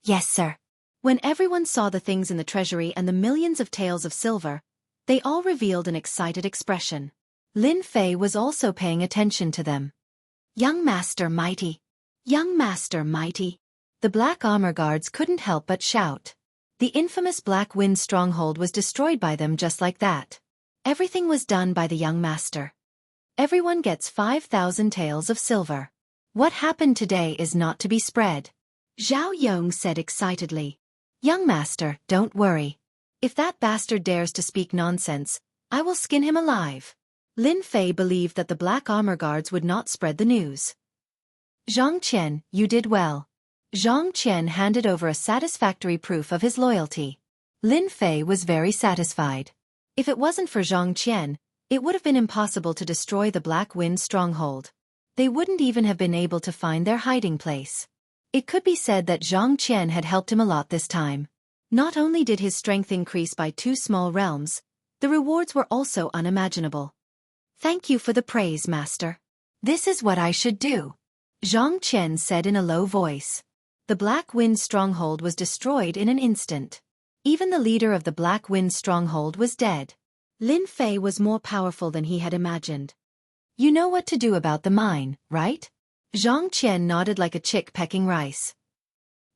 Yes, sir. When everyone saw the things in the treasury and the millions of taels of silver, they all revealed an excited expression. Lin Fei was also paying attention to them. Young Master Mighty! Young Master Mighty! The Black Armor Guards couldn't help but shout. The infamous Black Wind Stronghold was destroyed by them just like that. Everything was done by the young master. Everyone gets 5,000 taels of silver. What happened today is not to be spread. Zhao Yong said excitedly. Young master, don't worry. If that bastard dares to speak nonsense, I will skin him alive. Lin Fei believed that the Black Armor Guards would not spread the news. Zhang Qian, you did well. Zhang Qian handed over a satisfactory proof of his loyalty. Lin Fei was very satisfied. If it wasn't for Zhang Qian, it would have been impossible to destroy the Black Wind Stronghold. They wouldn't even have been able to find their hiding place. It could be said that Zhang Qian had helped him a lot this time. Not only did his strength increase by 2 small realms, the rewards were also unimaginable. Thank you for the praise, master. This is what I should do. Zhang Qian said in a low voice. The Black Wind Stronghold was destroyed in an instant. Even the leader of the Black Wind Stronghold was dead. Lin Fei was more powerful than he had imagined. You know what to do about the mine, right? Zhang Qian nodded like a chick pecking rice.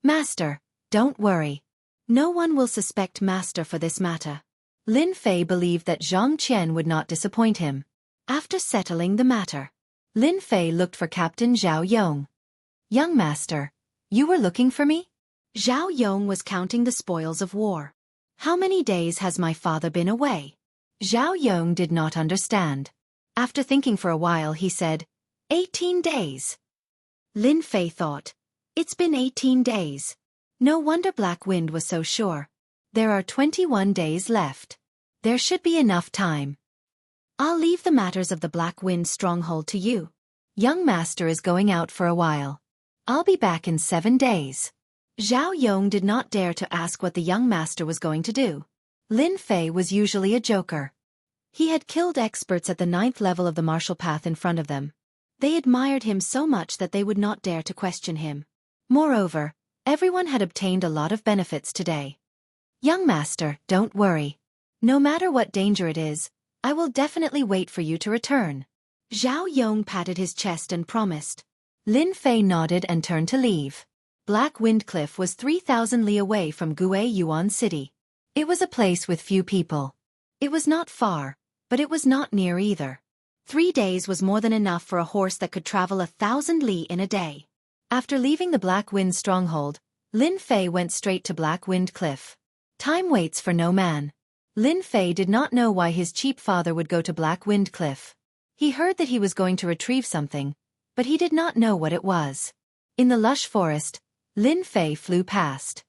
Master, don't worry. No one will suspect Master for this matter. Lin Fei believed that Zhang Qian would not disappoint him. After settling the matter, Lin Fei looked for Captain Zhao Yong. Young master, you were looking for me? Zhao Yong was counting the spoils of war. How many days has my father been away? Zhao Yong did not understand. After thinking for a while he said, 18 days. Lin Fei thought, it's been 18 days. No wonder Black Wind was so sure. There are 21 days left. There should be enough time. I'll leave the matters of the Black Wind stronghold to you. Young master is going out for a while. I'll be back in 7 days. Zhao Yong did not dare to ask what the young master was going to do. Lin Fei was usually a joker. He had killed experts at the 9th level of the martial path in front of them. They admired him so much that they would not dare to question him. Moreover, everyone had obtained a lot of benefits today. Young master, don't worry. No matter what danger it is, I will definitely wait for you to return. Zhao Yong patted his chest and promised. Lin Fei nodded and turned to leave. Black Wind Cliff was 3,000 li away from Gue Yuan City. It was a place with few people. It was not far, but it was not near either. 3 days was more than enough for a horse that could travel 1,000 li in a day. After leaving the Black Wind stronghold, Lin Fei went straight to Black Wind Cliff. Time waits for no man. Lin Fei did not know why his cheap father would go to Black Wind Cliff. He heard that he was going to retrieve something, but he did not know what it was. In the lush forest, Lin Fei flew past.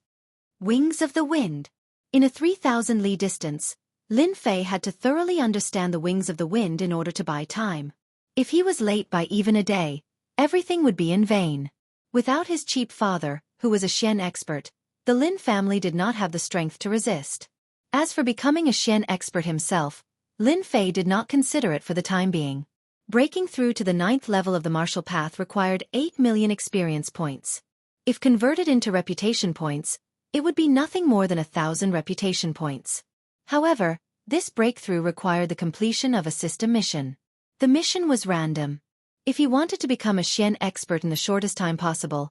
Wings of the Wind. In a 3,000 li distance, Lin Fei had to thoroughly understand the wings of the wind in order to buy time. If he was late by even a day, everything would be in vain. Without his cheap father, who was a Xian expert, the Lin family did not have the strength to resist. As for becoming a Xian expert himself, Lin Fei did not consider it for the time being. Breaking through to the 9th level of the martial path required 8 million experience points. If converted into reputation points, it would be nothing more than 1,000 reputation points. However, this breakthrough required the completion of a system mission. The mission was random. If he wanted to become a Xian expert in the shortest time possible,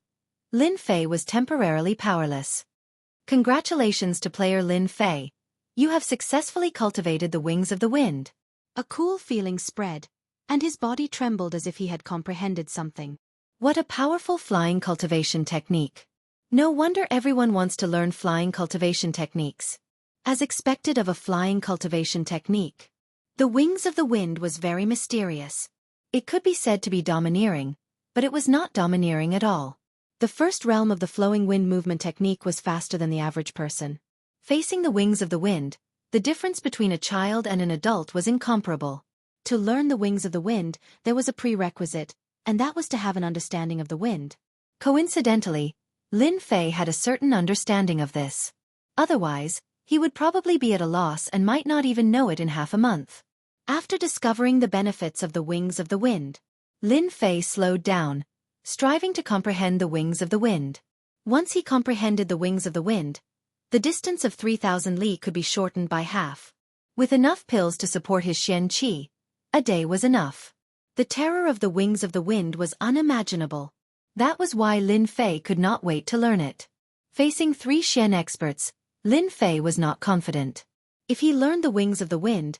Lin Fei was temporarily powerless. Congratulations to player Lin Fei. You have successfully cultivated the wings of the wind. A cool feeling spread, and his body trembled as if he had comprehended something. What a powerful flying cultivation technique. No wonder everyone wants to learn flying cultivation techniques. As expected of a flying cultivation technique, the wings of the wind was very mysterious. It could be said to be domineering, but it was not domineering at all. The first realm of the flowing wind movement technique was faster than the average person. Facing the wings of the wind, the difference between a child and an adult was incomparable. To learn the wings of the wind, there was a prerequisite, and that was to have an understanding of the wind. Coincidentally, Lin Fei had a certain understanding of this. Otherwise, he would probably be at a loss and might not even know it in half a month. After discovering the benefits of the wings of the wind, Lin Fei slowed down, striving to comprehend the wings of the wind. Once he comprehended the wings of the wind, the distance of 3,000 li could be shortened by half. With enough pills to support his Xianxia, a day was enough. The terror of the wings of the wind was unimaginable. That was why Lin Fei could not wait to learn it. Facing 3 Xian experts, Lin Fei was not confident. If he learned the wings of the wind,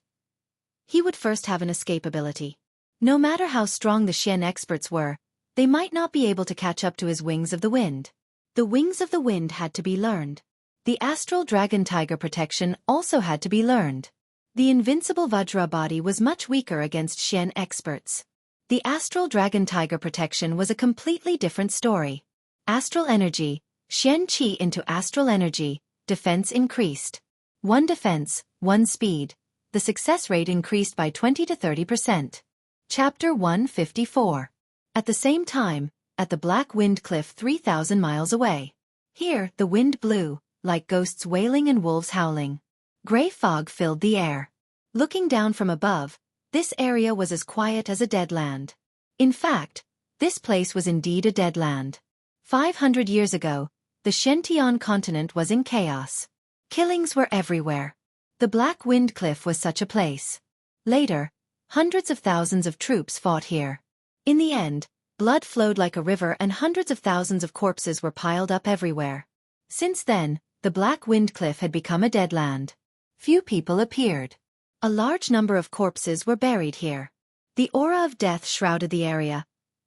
he would first have an escape ability. No matter how strong the Xian experts were, they might not be able to catch up to his wings of the wind. The wings of the wind had to be learned. The astral dragon tiger protection also had to be learned. The invincible Vajra body was much weaker against Xian experts. The astral dragon tiger protection was a completely different story. Astral energy, Xianxia into astral energy, defense increased. 1 defense, 1 speed. The success rate increased by 20 to 30%. Chapter 154. At the same time, at the Black Wind Cliff 3,000 miles away. Here, the wind blew, like ghosts wailing and wolves howling. Gray fog filled the air. Looking down from above, this area was as quiet as a dead land. In fact, this place was indeed a dead land. 500 years ago, the Shentian continent was in chaos. Killings were everywhere. The Black Wind Cliff was such a place. Later, hundreds of thousands of troops fought here. In the end, blood flowed like a river and hundreds of thousands of corpses were piled up everywhere. Since then, the Black Wind Cliff had become a dead land. Few people appeared. A large number of corpses were buried here. The aura of death shrouded the area,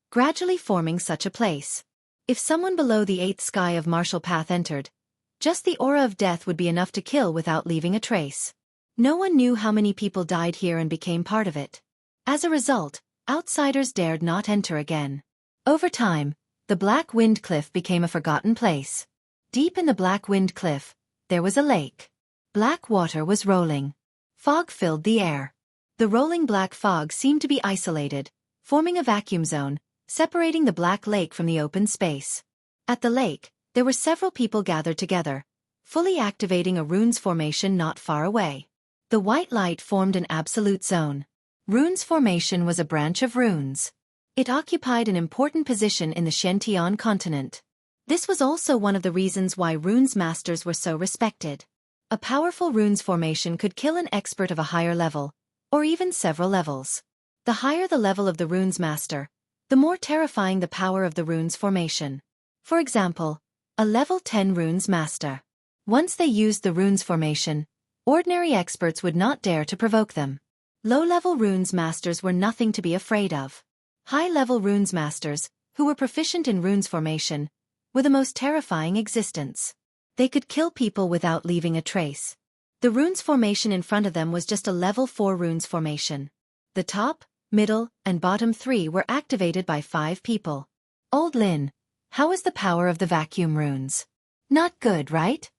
gradually forming such a place. If someone below the 8th sky of martial path entered, just the aura of death would be enough to kill without leaving a trace. No one knew how many people died here and became part of it. As a result, outsiders dared not enter again. Over time, the Black Wind Cliff became a forgotten place. Deep in the Black Wind Cliff, there was a lake. Black water was rolling. Fog filled the air. The rolling black fog seemed to be isolated, forming a vacuum zone, separating the Black Lake from the open space. At the lake, there were several people gathered together, fully activating a runes formation not far away. The white light formed an absolute zone. Runes formation was a branch of runes. It occupied an important position in the Xianxia continent. This was also one of the reasons why runes masters were so respected. A powerful runes formation could kill an expert of a higher level, or even several levels. The higher the level of the runes master, the more terrifying the power of the runes formation. For example, a level 10 runes master. Once they used the runes formation, ordinary experts would not dare to provoke them. Low-level runes masters were nothing to be afraid of. High-level runes masters, who were proficient in runes formation, were the most terrifying existence. They could kill people without leaving a trace. The runes formation in front of them was just a level 4 runes formation. The top, middle, and bottom 3 were activated by 5 people. Old Lin, how is the power of the vacuum runes? Not good, right?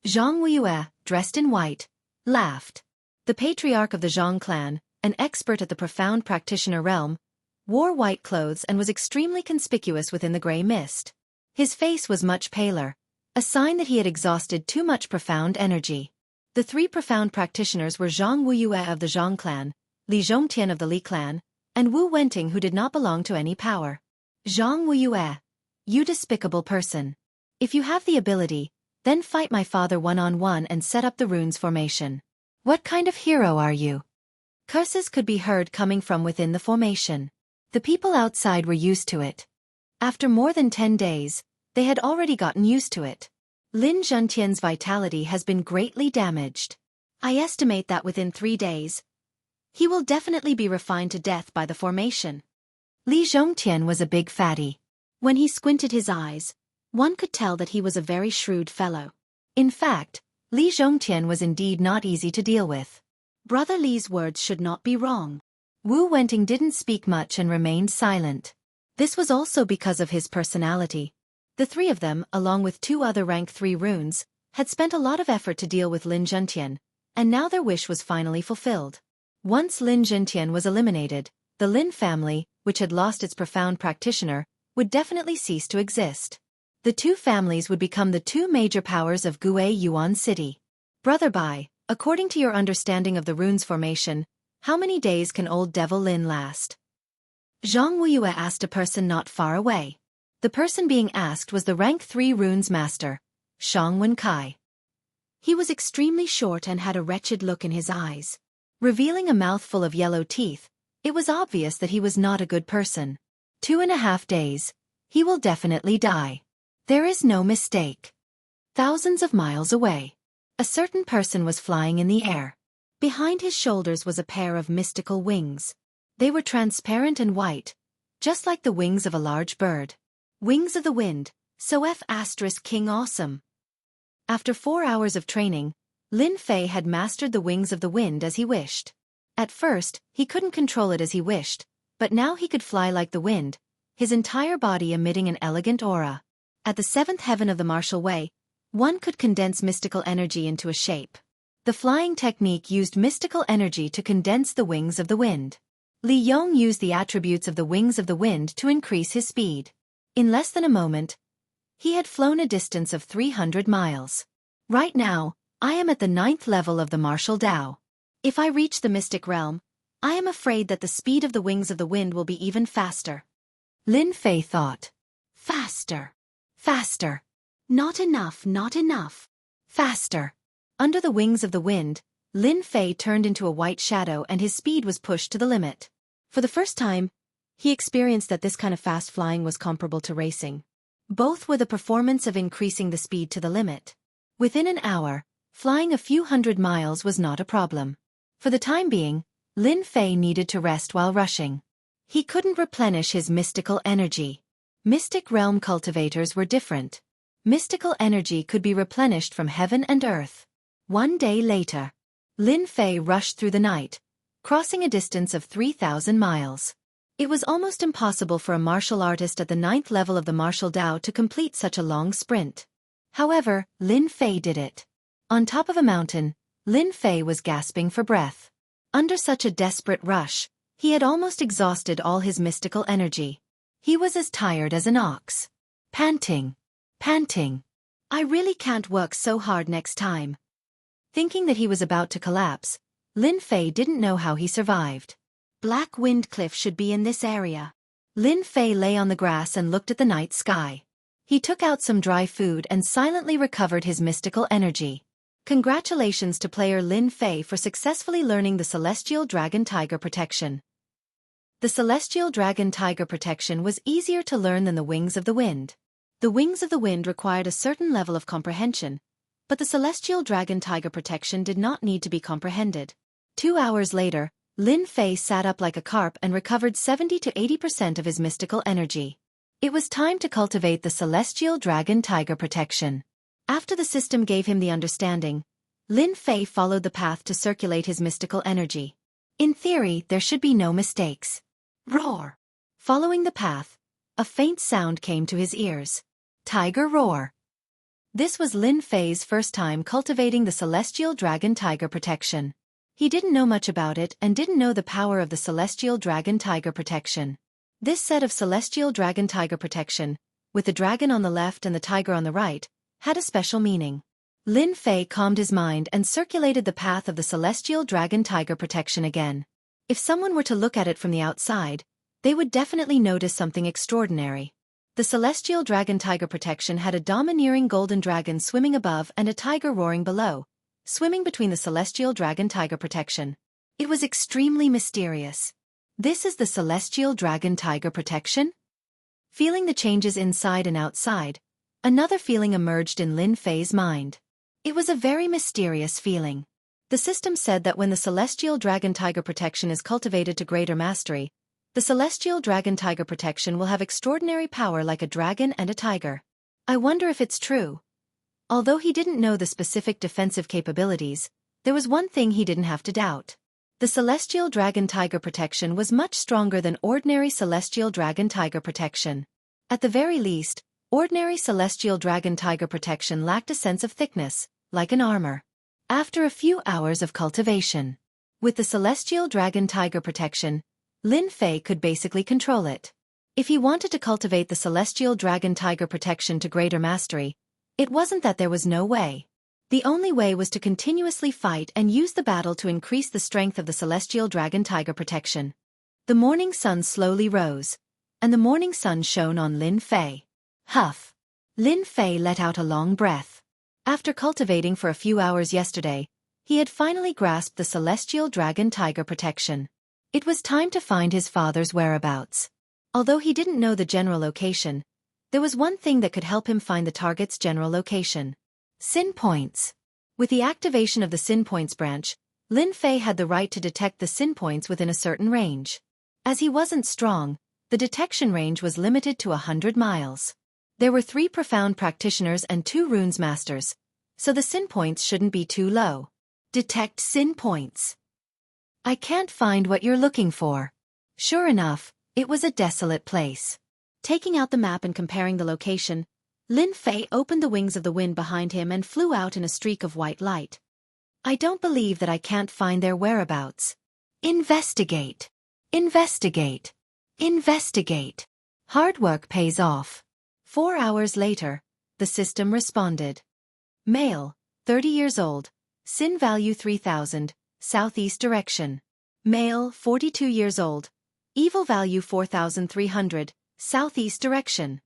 Jianghu, dressed in white, laughed. The patriarch of the Zhang clan, an expert at the profound practitioner realm, wore white clothes and was extremely conspicuous within the gray mist. His face was much paler, a sign that he had exhausted too much profound energy. The 3 profound practitioners were Jianghu of the Zhang clan, Li Zhongtian of the Li clan, and Wu Wenting, who did not belong to any power. Jianghu, you despicable person. If you have the ability, then fight my father one-on-one and set up the runes formation. What kind of hero are you? Curses could be heard coming from within the formation. The people outside were used to it. After more than 10 days, they had already gotten used to it. Lin Zhongtian's vitality has been greatly damaged. I estimate that within 3 days, he will definitely be refined to death by the formation. Li Zhongtian was a big fatty. When he squinted his eyes, one could tell that he was a very shrewd fellow. In fact, Li Zhongtian was indeed not easy to deal with. Brother Li's words should not be wrong. Wu Wenting didn't speak much and remained silent. This was also because of his personality. The 3 of them, along with 2 other rank 3 runes, had spent a lot of effort to deal with Lin Zhongtian, and now their wish was finally fulfilled. Once Lin Zhongtian was eliminated, the Lin family, which had lost its profound practitioner, would definitely cease to exist. The 2 families would become the 2 major powers of Gue Yuan City. Brother Bai, according to your understanding of the runes formation, how many days can old devil Lin last? Jianghu asked a person not far away. The person being asked was the rank 3 runes master, Shang Wenkai. He was extremely short and had a wretched look in his eyes. Revealing a mouthful of yellow teeth, it was obvious that he was not a good person. 2.5 days. He will definitely die. There is no mistake. Thousands of miles away, a certain person was flying in the air. Behind his shoulders was a pair of mystical wings. They were transparent and white, just like the wings of a large bird. Wings of the wind, so King awesome. After 4 hours of training, Lin Fei had mastered the wings of the wind as he wished. At first, he couldn't control it as he wished, but now he could fly like the wind, his entire body emitting an elegant aura. At the 7th heaven of the martial way, one could condense mystical energy into a shape. The flying technique used mystical energy to condense the wings of the wind. Li Yong used the attributes of the wings of the wind to increase his speed. In less than a moment, he had flown a distance of 300 miles. Right now, I am at the 9th level of the martial Dao. If I reach the mystic realm, I am afraid that the speed of the wings of the wind will be even faster. Lin Fei thought. Faster. Faster. Not enough, not enough. Faster. Under the wings of the wind, Lin Fei turned into a white shadow and his speed was pushed to the limit. For the first time, he experienced that this kind of fast flying was comparable to racing. Both were the performance of increasing the speed to the limit. Within an hour, flying a few hundred miles was not a problem. For the time being, Lin Fei needed to rest while rushing. He couldn't replenish his mystical energy. Mystic realm cultivators were different. Mystical energy could be replenished from heaven and earth. One day later, Lin Fei rushed through the night, crossing a distance of 3,000 miles. It was almost impossible for a martial artist at the 9th level of the martial Dao to complete such a long sprint. However, Lin Fei did it. On top of a mountain, Lin Fei was gasping for breath. Under such a desperate rush, he had almost exhausted all his mystical energy. He was as tired as an ox. Panting. I really can't work so hard next time. Thinking that he was about to collapse, Lin Fei didn't know how he survived. Black Wind Cliff should be in this area. Lin Fei lay on the grass and looked at the night sky. He took out some dry food and silently recovered his mystical energy. Congratulations to player Lin Fei for successfully learning the Celestial Dragon Tiger Protection. The Celestial Dragon Tiger Protection was easier to learn than the Wings of the Wind. The Wings of the Wind required a certain level of comprehension, but the Celestial Dragon Tiger Protection did not need to be comprehended. 2 hours later, Lin Fei sat up like a carp and recovered 70 to 80% of his mystical energy. It was time to cultivate the Celestial Dragon Tiger Protection. After the system gave him the understanding, Lin Fei followed the path to circulate his mystical energy. In theory, there should be no mistakes. Roar! Following the path, a faint sound came to his ears. Tiger roar. This was Lin Fei's first time cultivating the Celestial Dragon Tiger Protection. He didn't know much about it and didn't know the power of the Celestial Dragon Tiger Protection. This set of Celestial Dragon Tiger Protection, with the dragon on the left and the tiger on the right, had a special meaning. Lin Fei calmed his mind and circulated the path of the Celestial Dragon Tiger Protection again. If someone were to look at it from the outside, they would definitely notice something extraordinary. The Celestial Dragon Tiger Protection had a domineering golden dragon swimming above and a tiger roaring below, swimming between the Celestial Dragon Tiger Protection. It was extremely mysterious. This is the Celestial Dragon Tiger Protection? Feeling the changes inside and outside, another feeling emerged in Lin Fei's mind. It was a very mysterious feeling. The system said that when the Celestial Dragon Tiger Protection is cultivated to greater mastery, the Celestial Dragon Tiger Protection will have extraordinary power like a dragon and a tiger. I wonder if it's true. Although he didn't know the specific defensive capabilities, there was one thing he didn't have to doubt. The Celestial Dragon Tiger Protection was much stronger than ordinary Celestial Dragon Tiger Protection. At the very least, ordinary Celestial Dragon Tiger Protection lacked a sense of thickness, like an armor. After a few hours of cultivation, with the Celestial Dragon Tiger Protection, Lin Fei could basically control it. If he wanted to cultivate the Celestial Dragon Tiger Protection to greater mastery, it wasn't that there was no way. The only way was to continuously fight and use the battle to increase the strength of the Celestial Dragon Tiger Protection. The morning sun slowly rose, and the morning sun shone on Lin Fei. Huff! Lin Fei let out a long breath. After cultivating for a few hours yesterday, he had finally grasped the Celestial Dragon Tiger Protection. It was time to find his father's whereabouts. Although he didn't know the general location, there was one thing that could help him find the target's general location. Sin points. With the activation of the Sin Points branch, Lin Fei had the right to detect the Sin Points within a certain range. As he wasn't strong, the detection range was limited to 100 miles. There were 3 profound practitioners and 2 runes masters, so the Sin Points shouldn't be too low. Detect Sin Points. I can't find what you're looking for. Sure enough, it was a desolate place. Taking out the map and comparing the location, Lin Fei opened the wings of the wind behind him and flew out in a streak of white light. I don't believe that I can't find their whereabouts. Investigate. Investigate. Investigate. Hard work pays off. 4 hours later, the system responded. Male, 30 years old, Sin value 3000, southeast direction. Male, 42 years old, Evil value 4300, southeast direction.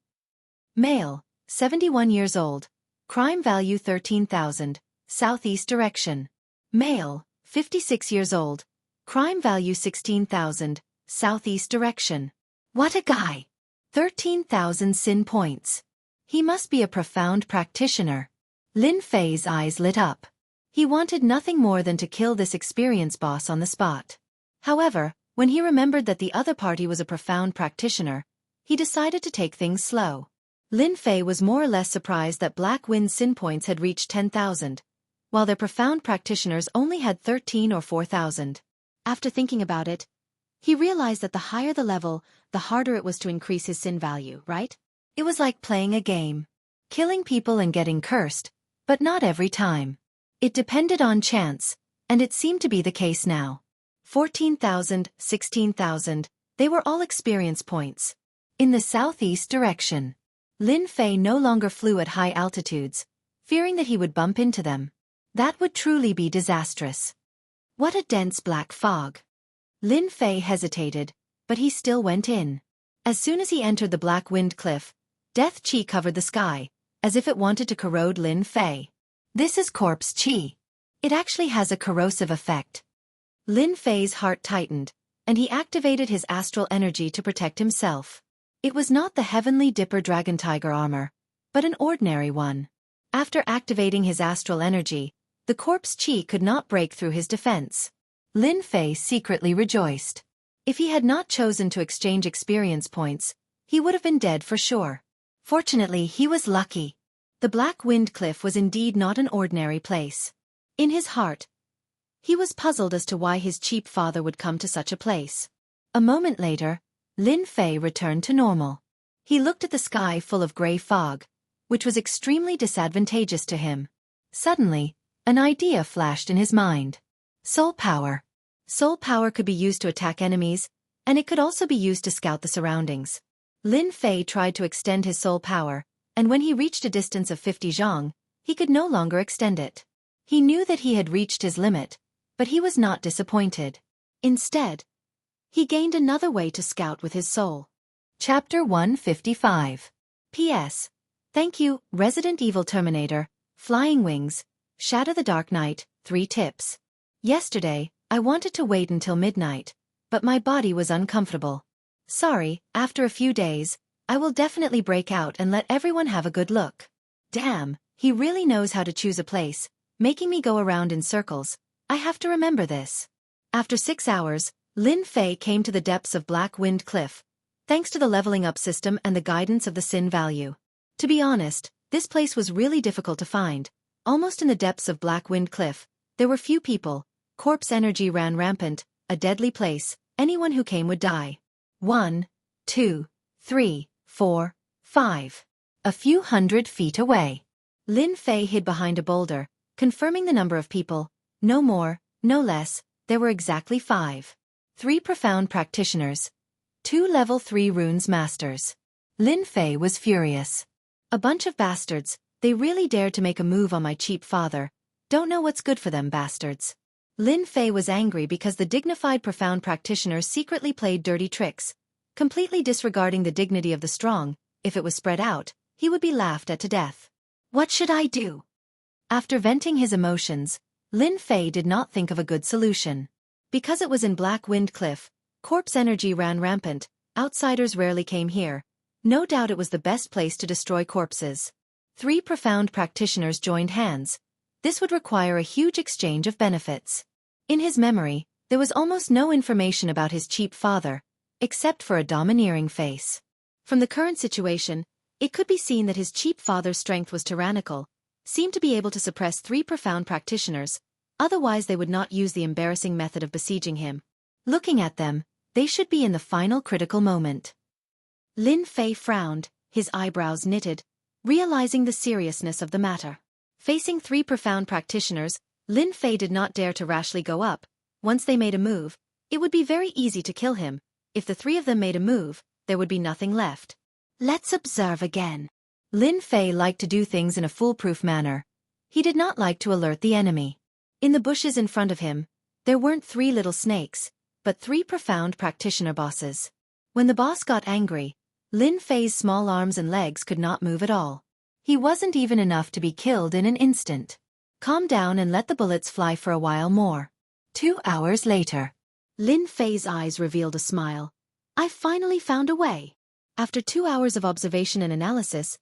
Male, 71 years old, Crime value 13,000, southeast direction. Male, 56 years old, Crime value 16,000, southeast direction. What a guy! 13,000 Sin points. He must be a profound practitioner. Lin Fei's eyes lit up. He wanted nothing more than to kill this experienced boss on the spot. However, when he remembered that the other party was a profound practitioner, he decided to take things slow. Lin Fei was more or less surprised that Black Wind's sin points had reached 10,000, while their profound practitioners only had 13 or 4,000. After thinking about it, he realized that the higher the level, the harder it was to increase his sin value, right? It was like playing a game. Killing people and getting cursed, but not every time. It depended on chance, and it seemed to be the case now. 14,000, 16,000, they were all experience points. In the southeast direction, Lin Fei no longer flew at high altitudes, fearing that he would bump into them. That would truly be disastrous. What a dense black fog. Lin Fei hesitated, but he still went in. As soon as he entered the Black Wind Cliff, death chi covered the sky, as if it wanted to corrode Lin Fei. This is corpse chi. It actually has a corrosive effect. Lin Fei's heart tightened, and he activated his astral energy to protect himself. It was not the Heavenly Dipper Dragon Tiger armor, but an ordinary one. After activating his astral energy, the corpse chi could not break through his defense. Lin Fei secretly rejoiced. If he had not chosen to exchange experience points, he would have been dead for sure. Fortunately, he was lucky. The Black Wind Cliff was indeed not an ordinary place. In his heart, he was puzzled as to why his cheap father would come to such a place. A moment later, Lin Fei returned to normal. He looked at the sky full of gray fog, which was extremely disadvantageous to him. Suddenly, an idea flashed in his mind. Soul power. Soul power could be used to attack enemies, and it could also be used to scout the surroundings. Lin Fei tried to extend his soul power, and when he reached a distance of 50 zhang, he could no longer extend it. He knew that he had reached his limit, but he was not disappointed. Instead, he gained another way to scout with his soul. Chapter 155. P.S. Thank you, Resident Evil Terminator, Flying Wings, Shadow the Dark Knight, 3 tips. Yesterday, I wanted to wait until midnight, but my body was uncomfortable. Sorry, after a few days, I will definitely break out and let everyone have a good look. Damn, he really knows how to choose a place, making me go around in circles. I have to remember this. After 6 hours, Lin Fei came to the depths of Black Wind Cliff, thanks to the leveling up system and the guidance of the sin value. To be honest, this place was really difficult to find. Almost in the depths of Black Wind Cliff, there were few people, corpse energy ran rampant, a deadly place, anyone who came would die. 1, 2, 3, 4, 5. A few hundred feet away. Lin Fei hid behind a boulder, confirming the number of people. No more, no less, there were exactly 5. 3 profound practitioners. 2 level 3 runes masters. Lin Fei was furious. A bunch of bastards, they really dared to make a move on my cheap father. Don't know what's good for them, bastards. Lin Fei was angry because the dignified profound practitioners secretly played dirty tricks, completely disregarding the dignity of the strong. If it was spread out, he would be laughed at to death. What should I do? After venting his emotions, Lin Fei did not think of a good solution. Because it was in Black Wind Cliff, corpse energy ran rampant, outsiders rarely came here. No doubt it was the best place to destroy corpses. 3 profound practitioners joined hands. This would require a huge exchange of benefits. In his memory, there was almost no information about his cheap father, except for a domineering face. From the current situation, it could be seen that his cheap father's strength was tyrannical, seemed to be able to suppress 3 profound practitioners, otherwise they would not use the embarrassing method of besieging him. Looking at them, they should be in the final critical moment. Lin Fei frowned, his eyebrows knitted, realizing the seriousness of the matter. Facing 3 profound practitioners, Lin Fei did not dare to rashly go up. Once they made a move, it would be very easy to kill him. If the 3 of them made a move, there would be nothing left. Let's observe again. Lin Fei liked to do things in a foolproof manner. He did not like to alert the enemy. In the bushes in front of him, there weren't 3 little snakes, but 3 profound practitioner bosses. When the boss got angry, Lin Fei's small arms and legs could not move at all. He wasn't even enough to be killed in an instant. Calm down and let the bullets fly for a while more. 2 hours later. Lin Fei's eyes revealed a smile. I finally found a way. After 2 hours of observation and analysis,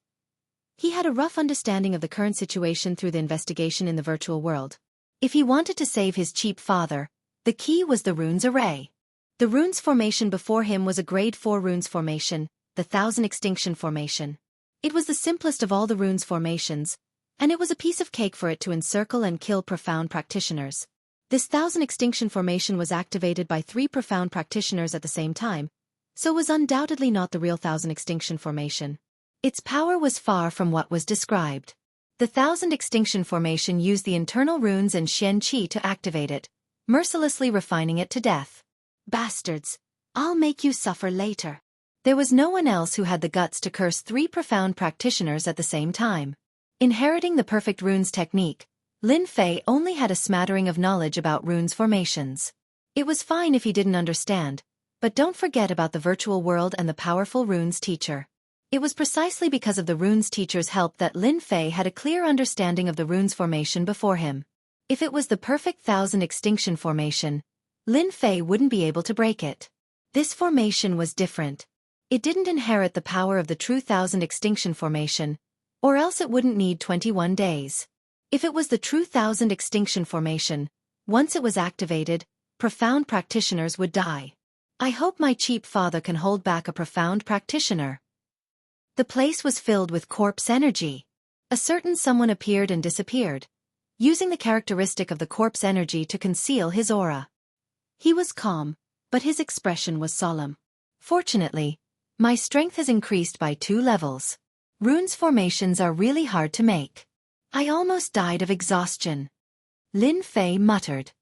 he had a rough understanding of the current situation through the investigation in the virtual world. If he wanted to save his cheap father, the key was the runes array. The runes formation before him was a grade 4 runes formation, the Thousand Extinction Formation. It was the simplest of all the runes formations, and it was a piece of cake for it to encircle and kill profound practitioners. This Thousand Extinction Formation was activated by 3 profound practitioners at the same time, so was undoubtedly not the real Thousand Extinction Formation. Its power was far from what was described. The Thousand Extinction Formation used the internal runes and Xianxia to activate it, mercilessly refining it to death. Bastards! I'll make you suffer later. There was no one else who had the guts to curse 3 profound practitioners at the same time. Inheriting the perfect runes technique, Lin Fei only had a smattering of knowledge about runes formations. It was fine if he didn't understand, but don't forget about the virtual world and the powerful runes teacher. It was precisely because of the runes teacher's help that Lin Fei had a clear understanding of the runes formation before him. If it was the perfect Thousand Extinction Formation, Lin Fei wouldn't be able to break it. This formation was different. It didn't inherit the power of the true Thousand Extinction Formation, or else it wouldn't need 21 days. If it was the true Thousand Extinction Formation, once it was activated, profound practitioners would die. I hope my cheap father can hold back a profound practitioner. The place was filled with corpse energy. A certain someone appeared and disappeared, using the characteristic of the corpse energy to conceal his aura. He was calm, but his expression was solemn. Fortunately, my strength has increased by 2 levels. Runes formations are really hard to make. I almost died of exhaustion. Lin Fei muttered.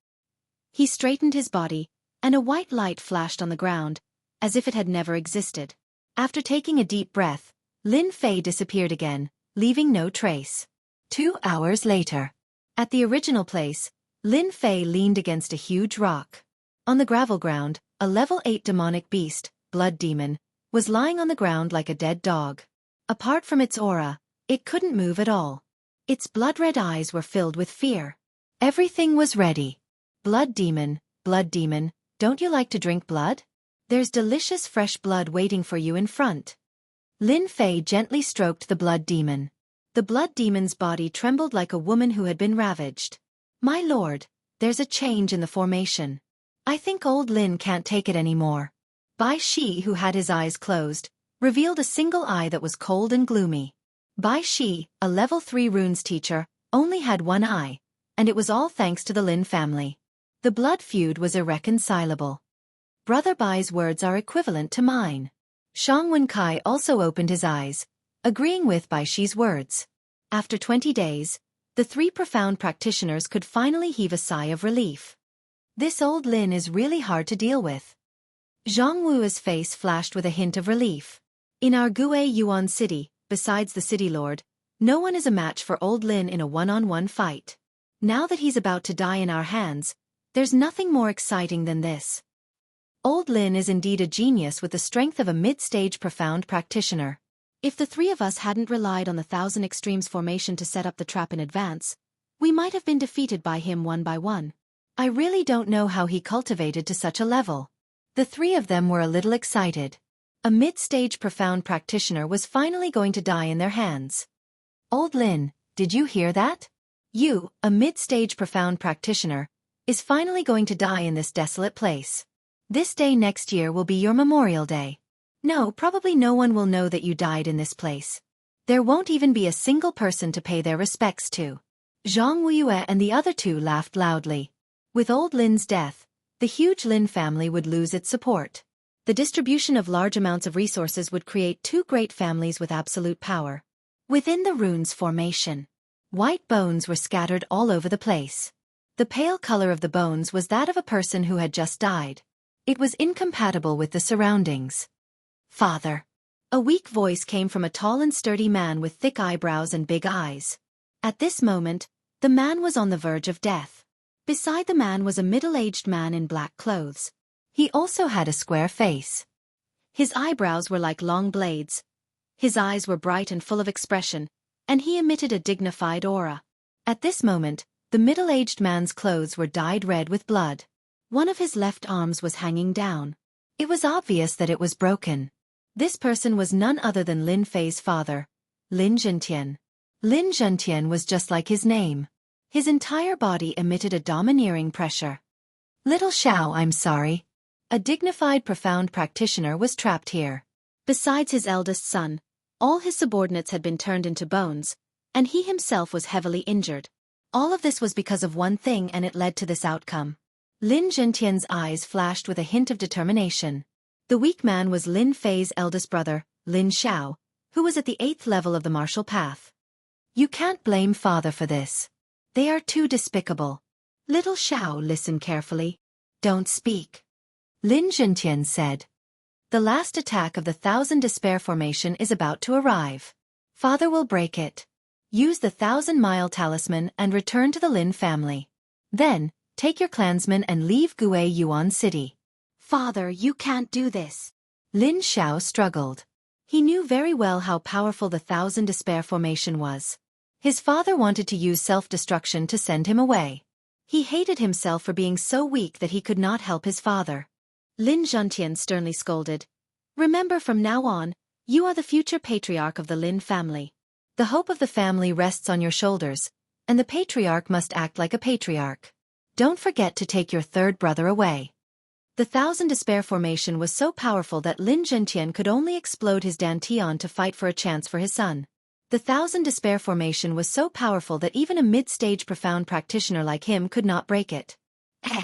He straightened his body, and a white light flashed on the ground, as if it had never existed. After taking a deep breath, Lin Fei disappeared again, leaving no trace. 2 hours later. At the original place, Lin Fei leaned against a huge rock. On the gravel ground, a level 8 demonic beast, Blood Demon, was lying on the ground like a dead dog. Apart from its aura, it couldn't move at all. Its blood-red eyes were filled with fear. Everything was ready. Blood Demon, don't you like to drink blood? There's delicious fresh blood waiting for you in front. Lin Fei gently stroked the Blood Demon. The Blood Demon's body trembled like a woman who had been ravaged. My lord, there's a change in the formation. I think old Lin can't take it anymore. Bai Shi, who had his eyes closed, revealed a single eye that was cold and gloomy. Bai Shi, a level 3 runes teacher, only had one eye, and it was all thanks to the Lin family. The blood feud was irreconcilable. Brother Bai's words are equivalent to mine. Shang Wenkai also opened his eyes, agreeing with Bai Shi's words. After 20 days, the 3 profound practitioners could finally heave a sigh of relief. This old Lin is really hard to deal with. Zhang Wu's face flashed with a hint of relief. In our Gue Yuan city, besides the city lord, no one is a match for old Lin in a one-on-one fight. Now that he's about to die in our hands, there's nothing more exciting than this. Old Lin is indeed a genius with the strength of a mid-stage profound practitioner. If the 3 of us hadn't relied on the Thousand Extremes formation to set up the trap in advance, we might have been defeated by him one by one. I really don't know how he cultivated to such a level. The 3 of them were a little excited. A mid-stage profound practitioner was finally going to die in their hands. Old Lin, did you hear that? You, a mid-stage profound practitioner, is finally going to die in this desolate place. This day next year will be your Memorial Day. No, probably no one will know that you died in this place. There won't even be a single person to pay their respects to. Zhang Wuyue and the other 2 laughed loudly. With old Lin's death, the huge Lin family would lose its support. The distribution of large amounts of resources would create 2 great families with absolute power. Within the runes formation, white bones were scattered all over the place. The pale color of the bones was that of a person who had just died. It was incompatible with the surroundings. Father. A weak voice came from a tall and sturdy man with thick eyebrows and big eyes. At this moment, the man was on the verge of death. Beside the man was a middle-aged man in black clothes. He also had a square face. His eyebrows were like long blades. His eyes were bright and full of expression, and he emitted a dignified aura. At this moment, the middle-aged man's clothes were dyed red with blood. One of his left arms was hanging down. It was obvious that it was broken. This person was none other than Lin Fei's father, Lin Zhentian. Lin Zhentian was just like his name. His entire body emitted a domineering pressure. Little Xiao, I'm sorry. A dignified profound practitioner was trapped here. Besides his eldest son, all his subordinates had been turned into bones, and he himself was heavily injured. All of this was because of one thing, and it led to this outcome. Lin Zhentian's eyes flashed with a hint of determination. The weak man was Lin Fei's eldest brother, Lin Xiao, who was at the 8th level of the martial path. You can't blame father for this. They are too despicable. Little Xiao, listen carefully. Don't speak. Lin Zhentian said. The last attack of the 1,000 Despair Formation is about to arrive. Father will break it. Use the 1,000-mile talisman and return to the Lin family. Then, take your clansmen and leave Gue Yuan City. Father, you can't do this. Lin Xiao struggled. He knew very well how powerful the 1,000 Despair Formation was. His father wanted to use self-destruction to send him away. He hated himself for being so weak that he could not help his father. Lin Zhentian sternly scolded. Remember, from now on, you are the future patriarch of the Lin family. The hope of the family rests on your shoulders, and the patriarch must act like a patriarch. Don't forget to take your third brother away. The 1,000 Despair Formation was so powerful that Lin Zhentian could only explode his dantian to fight for a chance for his son. The 1,000 Despair Formation was so powerful that even a mid-stage profound practitioner like him could not break it.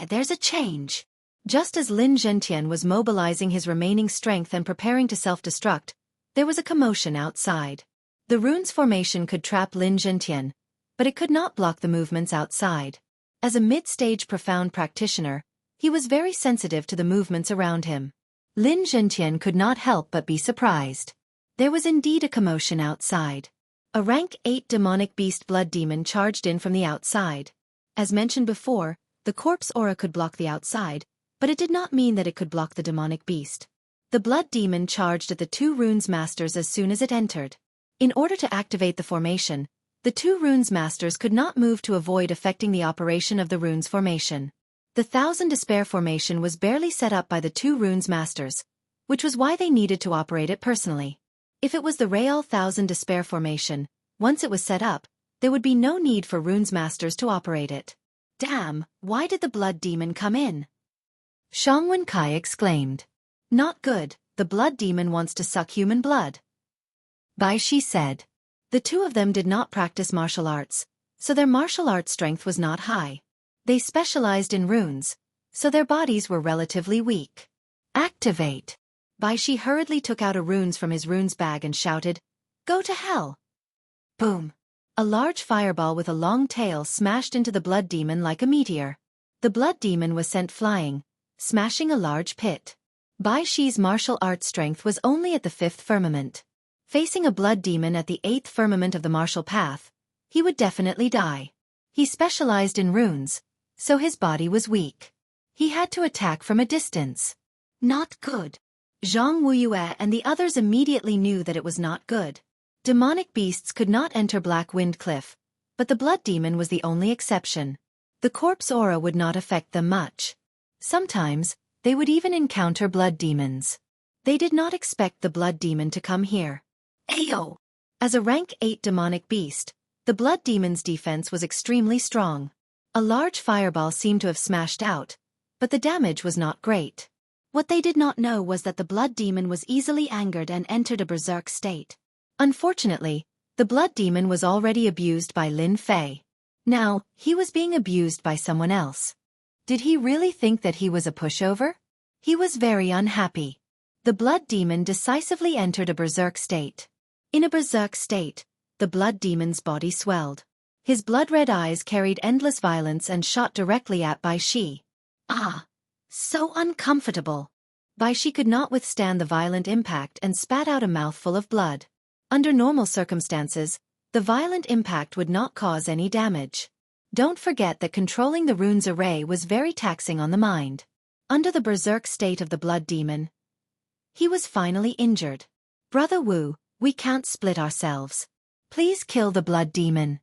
There's a change. Just as Lin Zhentian was mobilizing his remaining strength and preparing to self-destruct, there was a commotion outside. The runes formation could trap Lin Zhentian, but it could not block the movements outside. As a mid-stage profound practitioner, he was very sensitive to the movements around him. Lin Zhentian could not help but be surprised. There was indeed a commotion outside. A rank 8 demonic beast blood demon charged in from the outside. As mentioned before, the corpse aura could block the outside, but it did not mean that it could block the demonic beast. The blood demon charged at the 2 runes masters as soon as it entered. In order to activate the formation, the 2 runes masters could not move to avoid affecting the operation of the runes formation. The 1,000 Despair Formation was barely set up by the 2 runes masters, which was why they needed to operate it personally. If it was the real 1,000 Despair Formation, once it was set up, there would be no need for runes masters to operate it. Damn, why did the blood demon come in? Shang Wenkai exclaimed. Not good, the blood demon wants to suck human blood. Bai Shi said. The 2 of them did not practice martial arts, so their martial arts strength was not high. They specialized in runes, so their bodies were relatively weak. Activate! Bai Shi hurriedly took out a runes from his runes bag and shouted, Go to hell! Boom! A large fireball with a long tail smashed into the blood demon like a meteor. The blood demon was sent flying, smashing a large pit. Bai Shi's martial arts strength was only at the 5th firmament. Facing a blood demon at the 8th firmament of the martial path, he would definitely die. He specialized in runes, so his body was weak. He had to attack from a distance. Not good. Zhang Wuyue and the others immediately knew that it was not good. Demonic beasts could not enter Black Wind Cliff, but the blood demon was the only exception. The corpse aura would not affect them much. Sometimes, they would even encounter blood demons. They did not expect the blood demon to come here. Ayo! As a rank 8 demonic beast, the blood demon's defense was extremely strong. A large fireball seemed to have smashed out, but the damage was not great. What they did not know was that the blood demon was easily angered and entered a berserk state. Unfortunately, the blood demon was already abused by Lin Fei. Now, he was being abused by someone else. Did he really think that he was a pushover? He was very unhappy. The blood demon decisively entered a berserk state. In a berserk state, the blood demon's body swelled. His blood-red eyes carried endless violence and shot directly at Bai Shi. Ah! So uncomfortable. Bai Shi could not withstand the violent impact and spat out a mouthful of blood. Under normal circumstances, the violent impact would not cause any damage. Don't forget that controlling the runes array was very taxing on the mind. Under the berserk state of the blood demon, he was finally injured. Brother Wu, we can't split ourselves. Please kill the blood demon.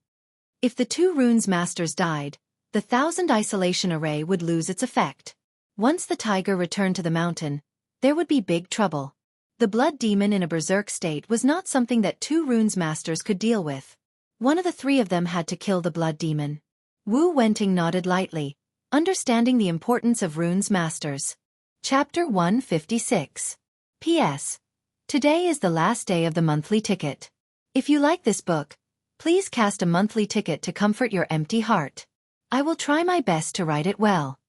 If the 2 runes masters died, the 1,000 isolation array would lose its effect. Once the tiger returned to the mountain, there would be big trouble. The blood demon in a berserk state was not something that 2 runes masters could deal with. One of the 3 of them had to kill the blood demon. Wu Wenting nodded lightly, understanding the importance of runes masters. Chapter 156. P.S. Today is the last day of the monthly ticket. If you like this book, please cast a monthly ticket to comfort your empty heart. I will try my best to write it well.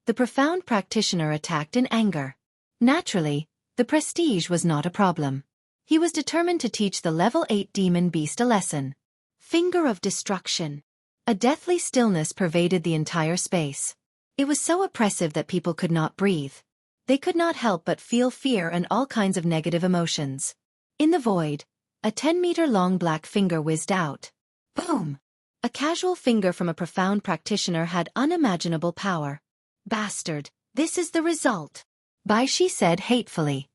The profound practitioner attacked in anger. Naturally, the prestige was not a problem. He was determined to teach the level 8 demon beast a lesson. Finger of destruction. A deathly stillness pervaded the entire space. It was so oppressive that people could not breathe. They could not help but feel fear and all kinds of negative emotions. In the void, a 10-meter-long black finger whizzed out. Boom! A casual finger from a profound practitioner had unimaginable power. Bastard, this is the result, Bai Shi said hatefully.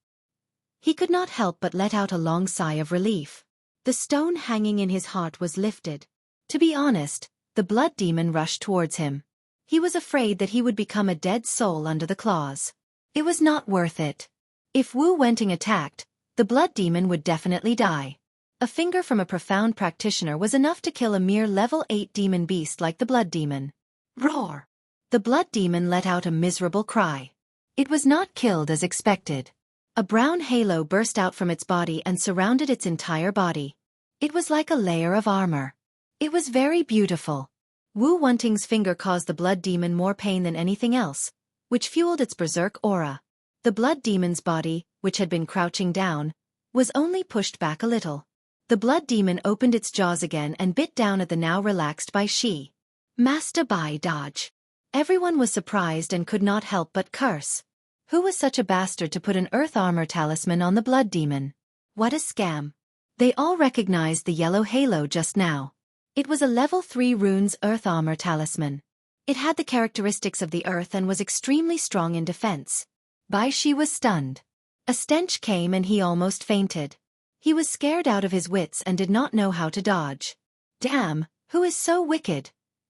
He could not help but let out a long sigh of relief. The stone hanging in his heart was lifted. To be honest, the blood demon rushed towards him. He was afraid that he would become a dead soul under the claws. It was not worth it. If Wu Wenting attacked, the blood demon would definitely die. A finger from a profound practitioner was enough to kill a mere level 8 demon beast like the blood demon. Roar! The blood demon let out a miserable cry. It was not killed as expected. A brown halo burst out from its body and surrounded its entire body. It was like a layer of armor. It was very beautiful. Wu Wenting's finger caused the blood demon more pain than anything else, which fueled its berserk aura. The blood demon's body, which had been crouching down, was only pushed back a little. The blood demon opened its jaws again and bit down at the now relaxed Bai Shi. Master Bai dodge. Everyone was surprised and could not help but curse. Who was such a bastard to put an earth armor talisman on the blood demon? What a scam. They all recognized the yellow halo just now. It was a level 3 runes earth armor talisman. It had the characteristics of the earth and was extremely strong in defense. Bai Shi was stunned. A stench came and he almost fainted. He was scared out of his wits and did not know how to dodge. Damn, who is so wicked?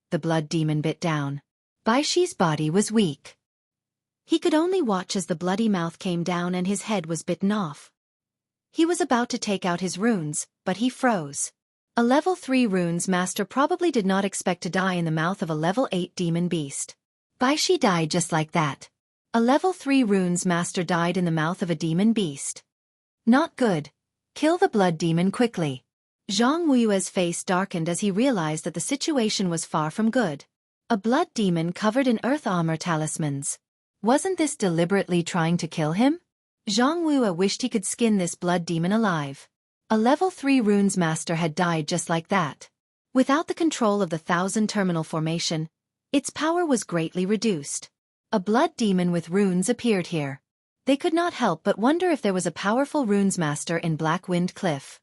The blood demon bit down. Bai Shi's body was weak. He could only watch as the bloody mouth came down and his head was bitten off. He was about to take out his runes, but he froze. A level 3 runes master probably did not expect to die in the mouth of a level 8 demon beast. Bai Shi died just like that. A level 3 runes master died in the mouth of a demon beast. Not good. Kill the blood demon quickly. Jianghu's face darkened as he realized that the situation was far from good. A blood demon covered in earth armor talismans. Wasn't this deliberately trying to kill him? Jianghu wished he could skin this blood demon alive. A level 3 runes master had died just like that. Without the control of the 1000 terminal formation, its power was greatly reduced. A blood demon with runes appeared here. They could not help but wonder if there was a powerful runes master in Blackwind Cliff.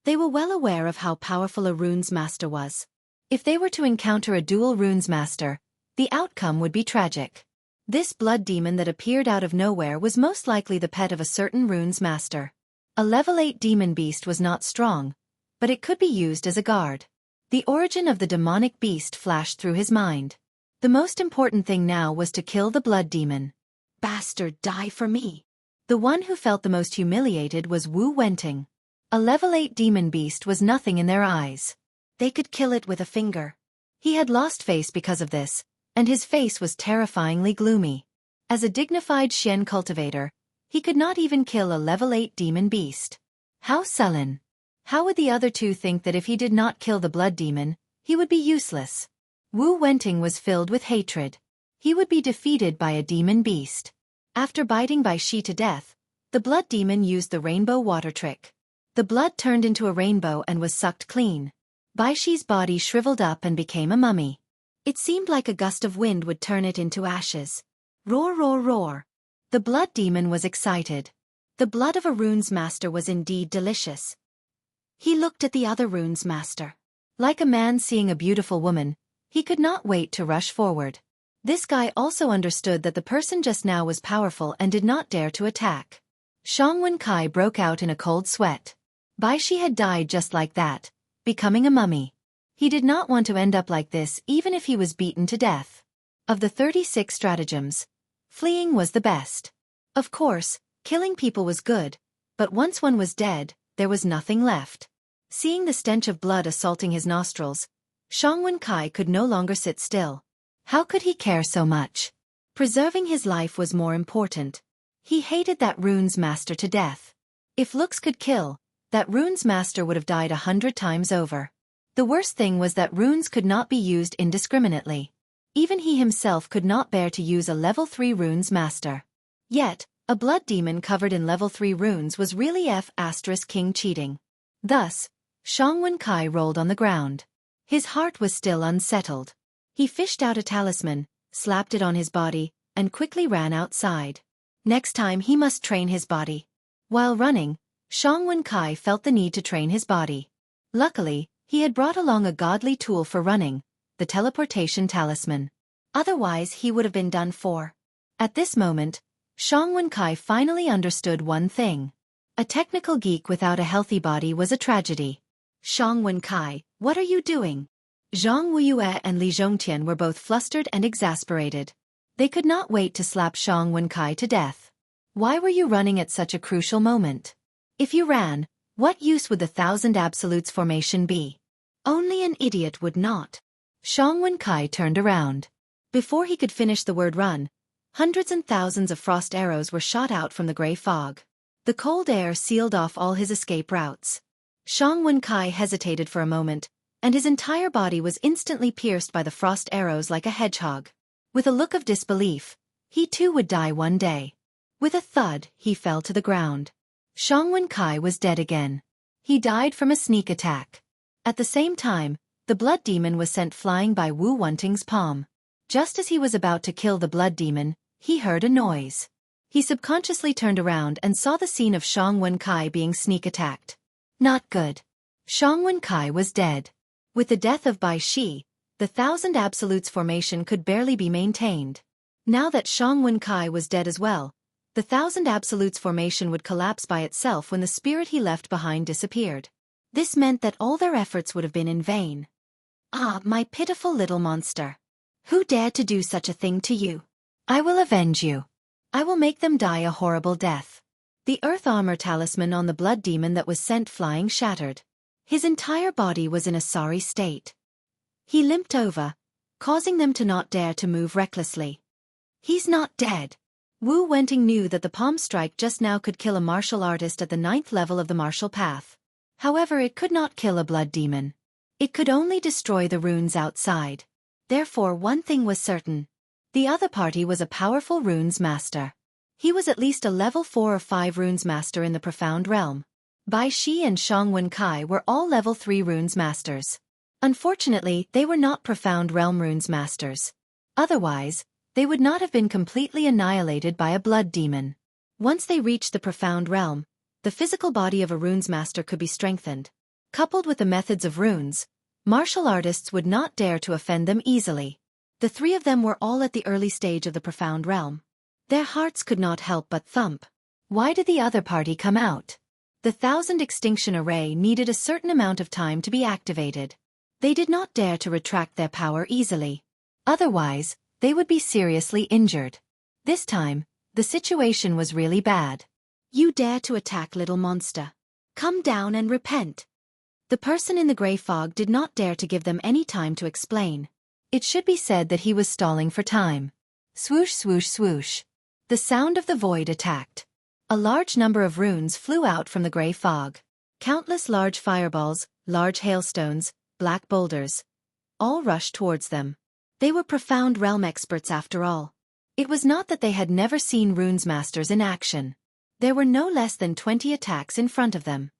They were well aware of how powerful a runes master was. If they were to encounter a dual runes master, the outcome would be tragic. This blood demon that appeared out of nowhere was most likely the pet of a certain runes master. A level 8 demon beast was not strong, but it could be used as a guard. The origin of the demonic beast flashed through his mind. The most important thing now was to kill the blood demon. Bastard, die for me. The one who felt the most humiliated was Wu Wenting. A level 8 demon beast was nothing in their eyes. They could kill it with a finger. He had lost face because of this, and his face was terrifyingly gloomy. As a dignified Xian cultivator, he could not even kill a level 8 demon beast. How sullen. How would the other two think that if he did not kill the blood demon, he would be useless? Wu Wenting was filled with hatred. He would be defeated by a demon beast. After biting Bai Shi to death, the blood demon used the rainbow water trick. The blood turned into a rainbow and was sucked clean. Bai Shi's body shriveled up and became a mummy. It seemed like a gust of wind would turn it into ashes. Roar, roar, roar. The blood demon was excited. The blood of a runes master was indeed delicious. He looked at the other runes master. Like a man seeing a beautiful woman, he could not wait to rush forward. This guy also understood that the person just now was powerful and did not dare to attack. Shangwen Kai broke out in a cold sweat. Bai Shi had died just like that, becoming a mummy. He did not want to end up like this even if he was beaten to death. Of the 36 stratagems, fleeing was the best. Of course, killing people was good, but once one was dead, there was nothing left. Seeing the stench of blood assaulting his nostrils, Shangwen Kai could no longer sit still. How could he care so much? Preserving his life was more important. He hated that rune's master to death. If looks could kill, that rune's master would have died 100 times over. The worst thing was that runes could not be used indiscriminately. Even he himself could not bear to use a level 3 runes master. Yet, a blood demon covered in level 3 runes was really King cheating. Thus, Xianxia Kai rolled on the ground. His heart was still unsettled. He fished out a talisman, slapped it on his body, and quickly ran outside. Next time he must train his body. While running, Xianxia Kai felt the need to train his body. Luckily, he had brought along a godly tool for running, the teleportation talisman. Otherwise he would have been done for. At this moment, Xianxia Kai finally understood one thing. A technical geek without a healthy body was a tragedy. Xianxia Kai, what are you doing? Zhang Wuxia and Li Zhongtian were both flustered and exasperated. They could not wait to slap Xianxia Kai to death. Why were you running at such a crucial moment? If you ran, what use would the 1,000 Absolutes formation be? Only an idiot would not. Xianxia Kai turned around. Before he could finish the word run, hundreds and thousands of frost arrows were shot out from the gray fog. The cold air sealed off all his escape routes. Xianxia Kai hesitated for a moment, and his entire body was instantly pierced by the frost arrows like a hedgehog. With a look of disbelief, he too would die one day. With a thud, he fell to the ground. Xianxia Kai was dead again. He died from a sneak attack. At the same time, the blood demon was sent flying by Wu Wenting's palm. Just as he was about to kill the blood demon, he heard a noise. He subconsciously turned around and saw the scene of Xianxia Kai being sneak attacked. Not good. Xianxia Kai was dead. With the death of Bai Shi, the 1,000 Absolutes formation could barely be maintained. Now that Xianxia Kai was dead as well, the 1,000 Absolutes formation would collapse by itself when the spirit he left behind disappeared. This meant that all their efforts would have been in vain. Ah, my pitiful little monster. Who dared to do such a thing to you? I will avenge you. I will make them die a horrible death. The earth armor talisman on the blood demon that was sent flying shattered. His entire body was in a sorry state. He limped over, causing them to not dare to move recklessly. He's not dead. Wu Wenting knew that the palm strike just now could kill a martial artist at the 9th level of the martial path. However, it could not kill a blood demon. It could only destroy the runes outside. Therefore, one thing was certain. The other party was a powerful runes master. He was at least a level 4 or 5 runes master in the profound realm. Bai Shi and Xianxia Kai were all level 3 runes masters. Unfortunately, they were not profound realm runes masters. Otherwise, they would not have been completely annihilated by a blood demon. Once they reached the profound realm, the physical body of a runes master could be strengthened. Coupled with the methods of runes, martial artists would not dare to offend them easily. The 3 of them were all at the early stage of the profound realm. Their hearts could not help but thump. Why did the other party come out? The 1,000 extinction array needed a certain amount of time to be activated. They did not dare to retract their power easily. Otherwise, they would be seriously injured. This time, the situation was really bad. You dare to attack, little monster. Come down and repent. The person in the gray fog did not dare to give them any time to explain. It should be said that he was stalling for time. Swoosh, swoosh, swoosh. The sound of the void attacked. A large number of runes flew out from the gray fog. Countless large fireballs, large hailstones, black boulders. All rushed towards them. They were profound realm experts after all. It was not that they had never seen runes masters in action. There were no less than 20 attacks in front of them.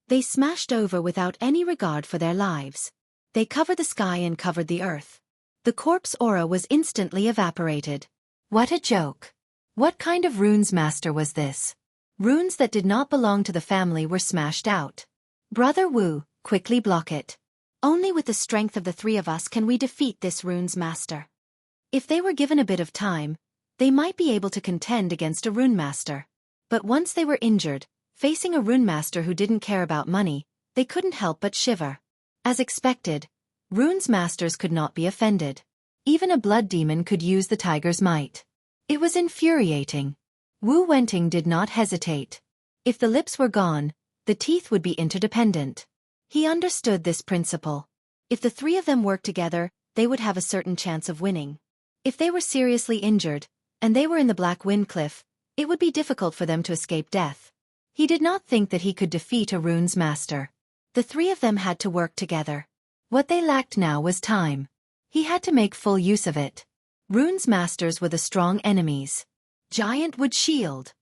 They smashed over without any regard for their lives. They covered the sky and covered the earth. The corpse aura was instantly evaporated. What a joke. What kind of runes master was this? Runes that did not belong to the family were smashed out. Brother Wu, quickly block it. Only with the strength of the 3 of us can we defeat this runes master. If they were given a bit of time, they might be able to contend against a rune master. But once they were injured, facing a rune master who didn't care about money, they couldn't help but shiver. As expected, runes masters could not be offended. Even a blood demon could use the tiger's might. It was infuriating. Wu Wenting did not hesitate. If the lips were gone, the teeth would be interdependent. He understood this principle. If the 3 of them worked together, they would have a certain chance of winning. If they were seriously injured, and they were in the Black Wind Cliff, It would be difficult for them to escape death. He did not think that he could defeat a runes master. The three of them had to work together. What they lacked now was time. He had to make full use of it. Runes masters were the strong enemies. Giant wood shield.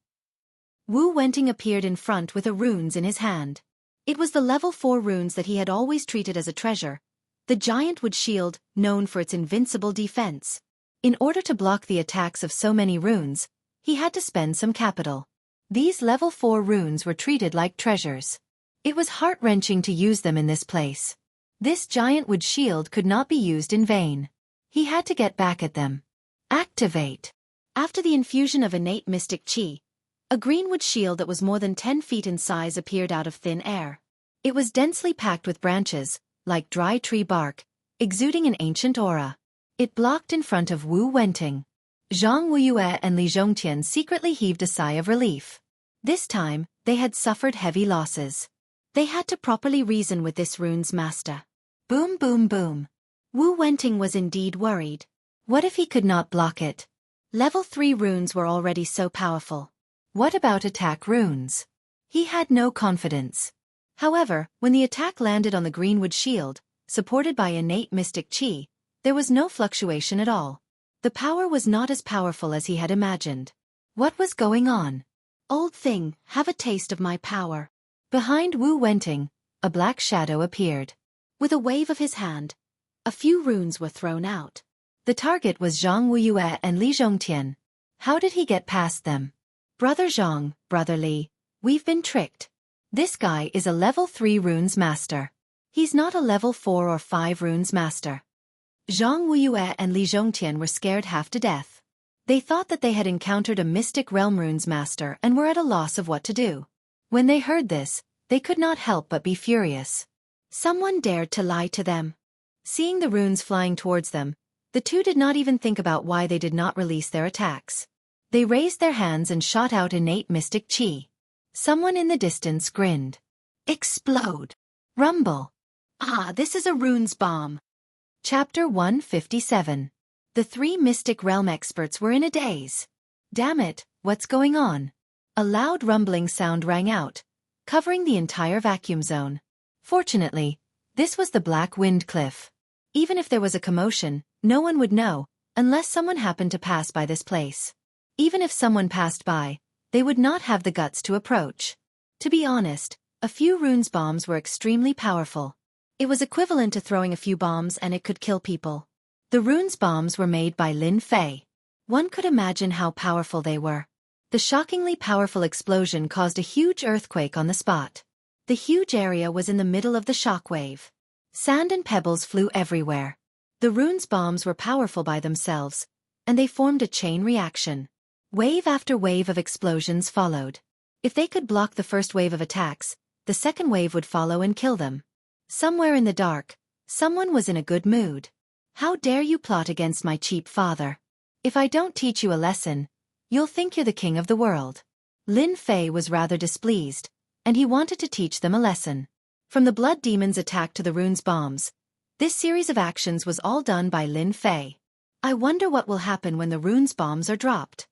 Wu Wenting appeared in front with a runes in his hand. It was the level 4 runes that he had always treated as a treasure. The giant wood shield, known for its invincible defense. In order to block the attacks of so many runes, he had to spend some capital. These level 4 runes were treated like treasures. It was heart-wrenching to use them in this place. This giant wood shield could not be used in vain. He had to get back at them. Activate. After the infusion of innate mystic chi, a green wood shield that was more than 10 feet in size appeared out of thin air. It was densely packed with branches, like dry tree bark, exuding an ancient aura. It blocked in front of Wu Wenting. Jianghu and Li Zhongtian secretly heaved a sigh of relief. This time, they had suffered heavy losses. They had to properly reason with this rune's master. Boom boom boom. Wu Wenting was indeed worried. What if he could not block it? Level 3 runes were already so powerful. What about attack runes? He had no confidence. However, when the attack landed on the greenwood shield, supported by innate mystic chi, there was no fluctuation at all. The power was not as powerful as he had imagined. What was going on? Old thing, have a taste of my power. Behind Wu Wenting, a black shadow appeared. With a wave of his hand, a few runes were thrown out. The target was Jianghu and Li Zhongtian. How did he get past them? Brother Zhang, Brother Li, we've been tricked. This guy is a level 3 runes master. He's not a level 4 or 5 runes master. Jianghu and Li Zhongtian were scared half to death. They thought that they had encountered a mystic realm runes master and were at a loss of what to do. When they heard this, they could not help but be furious. Someone dared to lie to them. Seeing the runes flying towards them, the two did not even think about why they did not release their attacks. They raised their hands and shot out innate mystic chi. Someone in the distance grinned. Explode. Rumble. Ah, this is a runes bomb. Chapter 157. The 3 mystic realm experts were in a daze. Damn it, what's going on? A loud rumbling sound rang out, covering the entire vacuum zone. Fortunately, this was the Black Wind Cliff. Even if there was a commotion, no one would know, unless someone happened to pass by this place. Even if someone passed by, they would not have the guts to approach. To be honest, a few runes bombs were extremely powerful. It was equivalent to throwing a few bombs and it could kill people. The runes bombs were made by Lin Fei. One could imagine how powerful they were. The shockingly powerful explosion caused a huge earthquake on the spot. The huge area was in the middle of the shockwave. Sand and pebbles flew everywhere. The runes bombs were powerful by themselves, and they formed a chain reaction. Wave after wave of explosions followed. If they could block the first wave of attacks, the second wave would follow and kill them. Somewhere in the dark, someone was in a good mood. How dare you plot against my cheap father? If I don't teach you a lesson, you'll think you're the king of the world. Lin Fei was rather displeased, and he wanted to teach them a lesson. From the blood demon's attack to the runes bombs, this series of actions was all done by Lin Fei. I wonder what will happen when the runes bombs are dropped.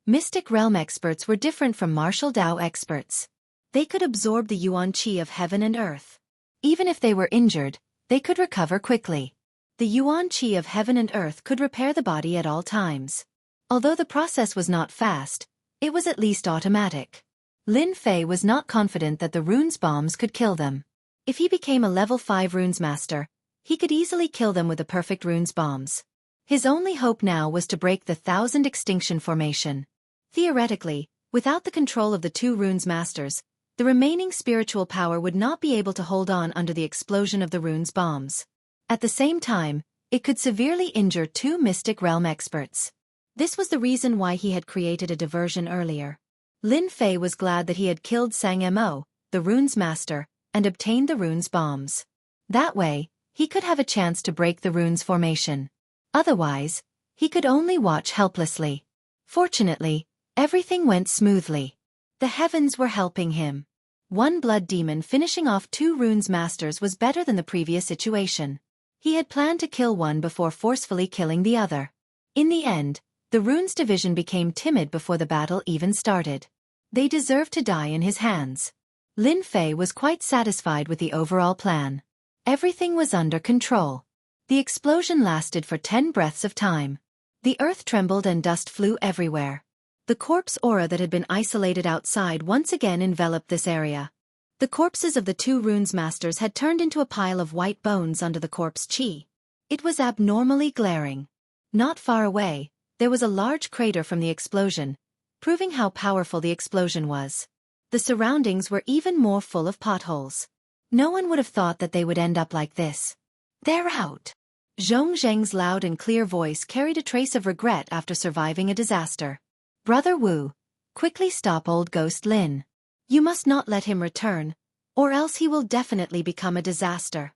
Mystic realm experts were different from martial Dao experts. They could absorb the yuan qi of heaven and earth. Even if they were injured, they could recover quickly. The yuan qi of heaven and earth could repair the body at all times. Although the process was not fast, it was at least automatic. Lin Fei was not confident that the runes bombs could kill them. If he became a level 5 runes master, he could easily kill them with the perfect runes bombs. His only hope now was to break the 1000 extinction formation. Theoretically, without the control of the 2 runes masters, the remaining spiritual power would not be able to hold on under the explosion of the runes bombs. At the same time, it could severely injure 2 mystic realm experts. This was the reason why he had created a diversion earlier. Lin Fei was glad that he had killed Sang Mo, the runes master, and obtained the runes bombs. That way, he could have a chance to break the runes formation. Otherwise, he could only watch helplessly. Fortunately, everything went smoothly. The heavens were helping him. 1 blood demon finishing off 2 runes masters was better than the previous situation. He had planned to kill one before forcefully killing the other. In the end, The runes division became timid before the battle even started. They deserved to die in his hands. Lin Fei was quite satisfied with the overall plan. Everything was under control. The explosion lasted for 10 breaths of time. The earth trembled and dust flew everywhere. The corpse aura that had been isolated outside once again enveloped this area. The corpses of the two runes masters had turned into a pile of white bones under the corpse chi. It was abnormally glaring. Not far away, there was a large crater from the explosion, proving how powerful the explosion was. The surroundings were even more full of potholes. No one would have thought that they would end up like this. They're out. Zhong Zheng's loud and clear voice carried a trace of regret after surviving a disaster. Brother Wu, quickly stop old ghost Lin. You must not let him return, or else he will definitely become a disaster.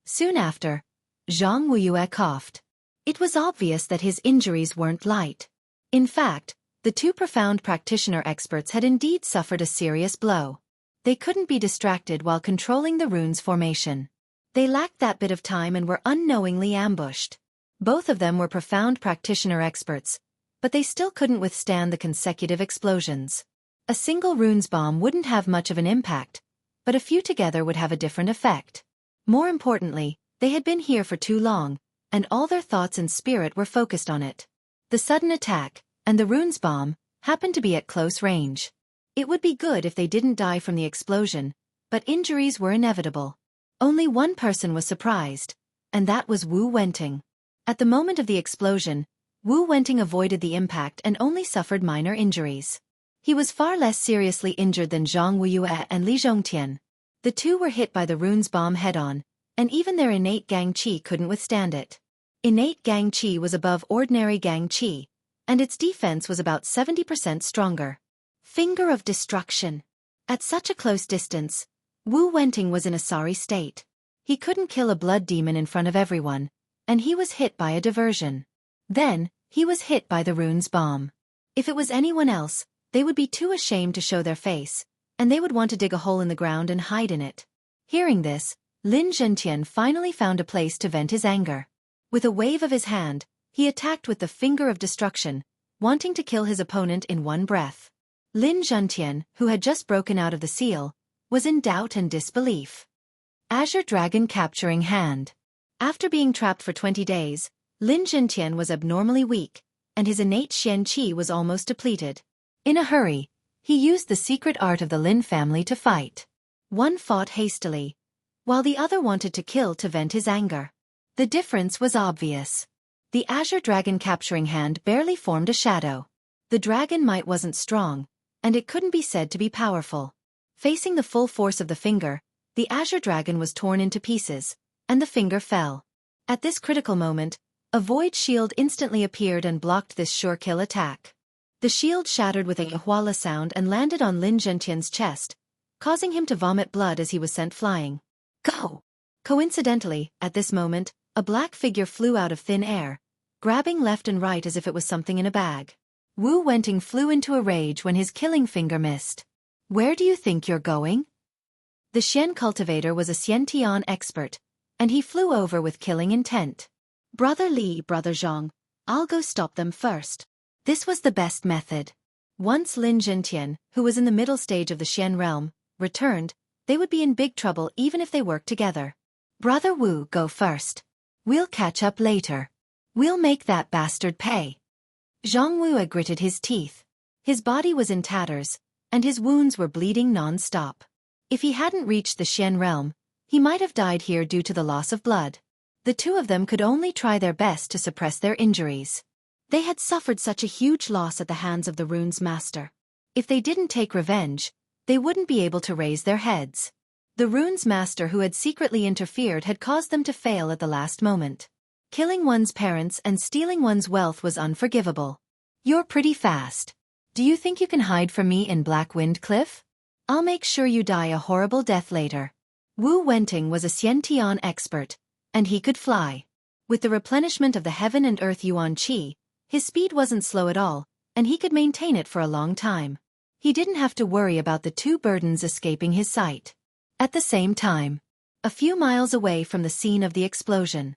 Soon after, Zhang Wuyue coughed. It was obvious that his injuries weren't light. In fact, the two profound practitioner experts had indeed suffered a serious blow. They couldn't be distracted while controlling the rune's formation. They lacked that bit of time and were unknowingly ambushed. Both of them were profound practitioner experts, but they still couldn't withstand the consecutive explosions. A single rune's bomb wouldn't have much of an impact, but a few together would have a different effect. More importantly, they had been here for too long, and all their thoughts and spirit were focused on it. The sudden attack, and the rune's bomb, happened to be at close range. It would be good if they didn't die from the explosion, but injuries were inevitable. Only one person was surprised, and that was Wu Wenting. At the moment of the explosion, Wu Wenting avoided the impact and only suffered minor injuries. He was far less seriously injured than Zhang Wuyue and Li Zhongtian. The two were hit by the rune's bomb head-on, and even their innate gang qi couldn't withstand it. Innate gang qi was above ordinary gang qi, and its defense was about 70% stronger. Finger of destruction. At such a close distance, Wu Wenting was in a sorry state. He couldn't kill a blood demon in front of everyone, and he was hit by a diversion. Then, he was hit by the rune's bomb. If it was anyone else, they would be too ashamed to show their face, and they would want to dig a hole in the ground and hide in it. Hearing this, Lin Zhentian finally found a place to vent his anger. With a wave of his hand, he attacked with the finger of destruction, wanting to kill his opponent in one breath. Lin Zhentian, who had just broken out of the seal, was in doubt and disbelief. Azure Dragon Capturing Hand. After being trapped for 20 days, Lin Zhentian was abnormally weak, and his innate Xian Qi was almost depleted. In a hurry, he used the secret art of the Lin family to fight. One fought hastily, while the other wanted to kill to vent his anger. The difference was obvious. The Azure Dragon Capturing Hand barely formed a shadow. The dragon might wasn't strong, and it couldn't be said to be powerful. Facing the full force of the finger, the Azure Dragon was torn into pieces, and the finger fell. At this critical moment, a void shield instantly appeared and blocked this sure-kill attack. The shield shattered with a yahwala sound and landed on Lin Zhentian's chest, causing him to vomit blood as he was sent flying. Go! Coincidentally, at this moment, a black figure flew out of thin air, grabbing left and right as if it was something in a bag. Wu Wenting flew into a rage when his killing finger missed. Where do you think you're going? The Xian cultivator was a Xiantian expert, and he flew over with killing intent. Brother Li, Brother Zhang, I'll go stop them first. This was the best method. Once Lin Zhentian, who was in the middle stage of the Xian realm, returned, they would be in big trouble even if they worked together. Brother Wu, go first. We'll catch up later. We'll make that bastard pay. Zhang Wu gritted his teeth. His body was in tatters, and his wounds were bleeding non-stop. If he hadn't reached the Xian realm, he might have died here due to the loss of blood. The two of them could only try their best to suppress their injuries. They had suffered such a huge loss at the hands of the rune's master. If they didn't take revenge, they wouldn't be able to raise their heads. The rune's master who had secretly interfered had caused them to fail at the last moment. Killing one's parents and stealing one's wealth was unforgivable. You're pretty fast. Do you think you can hide from me in Blackwind Cliff? I'll make sure you die a horrible death later. Wu Wenting was a Xiantian expert, and he could fly. With the replenishment of the heaven and earth Yuan Qi, his speed wasn't slow at all, and he could maintain it for a long time. He didn't have to worry about the two burdens escaping his sight. At the same time, a few miles away from the scene of the explosion.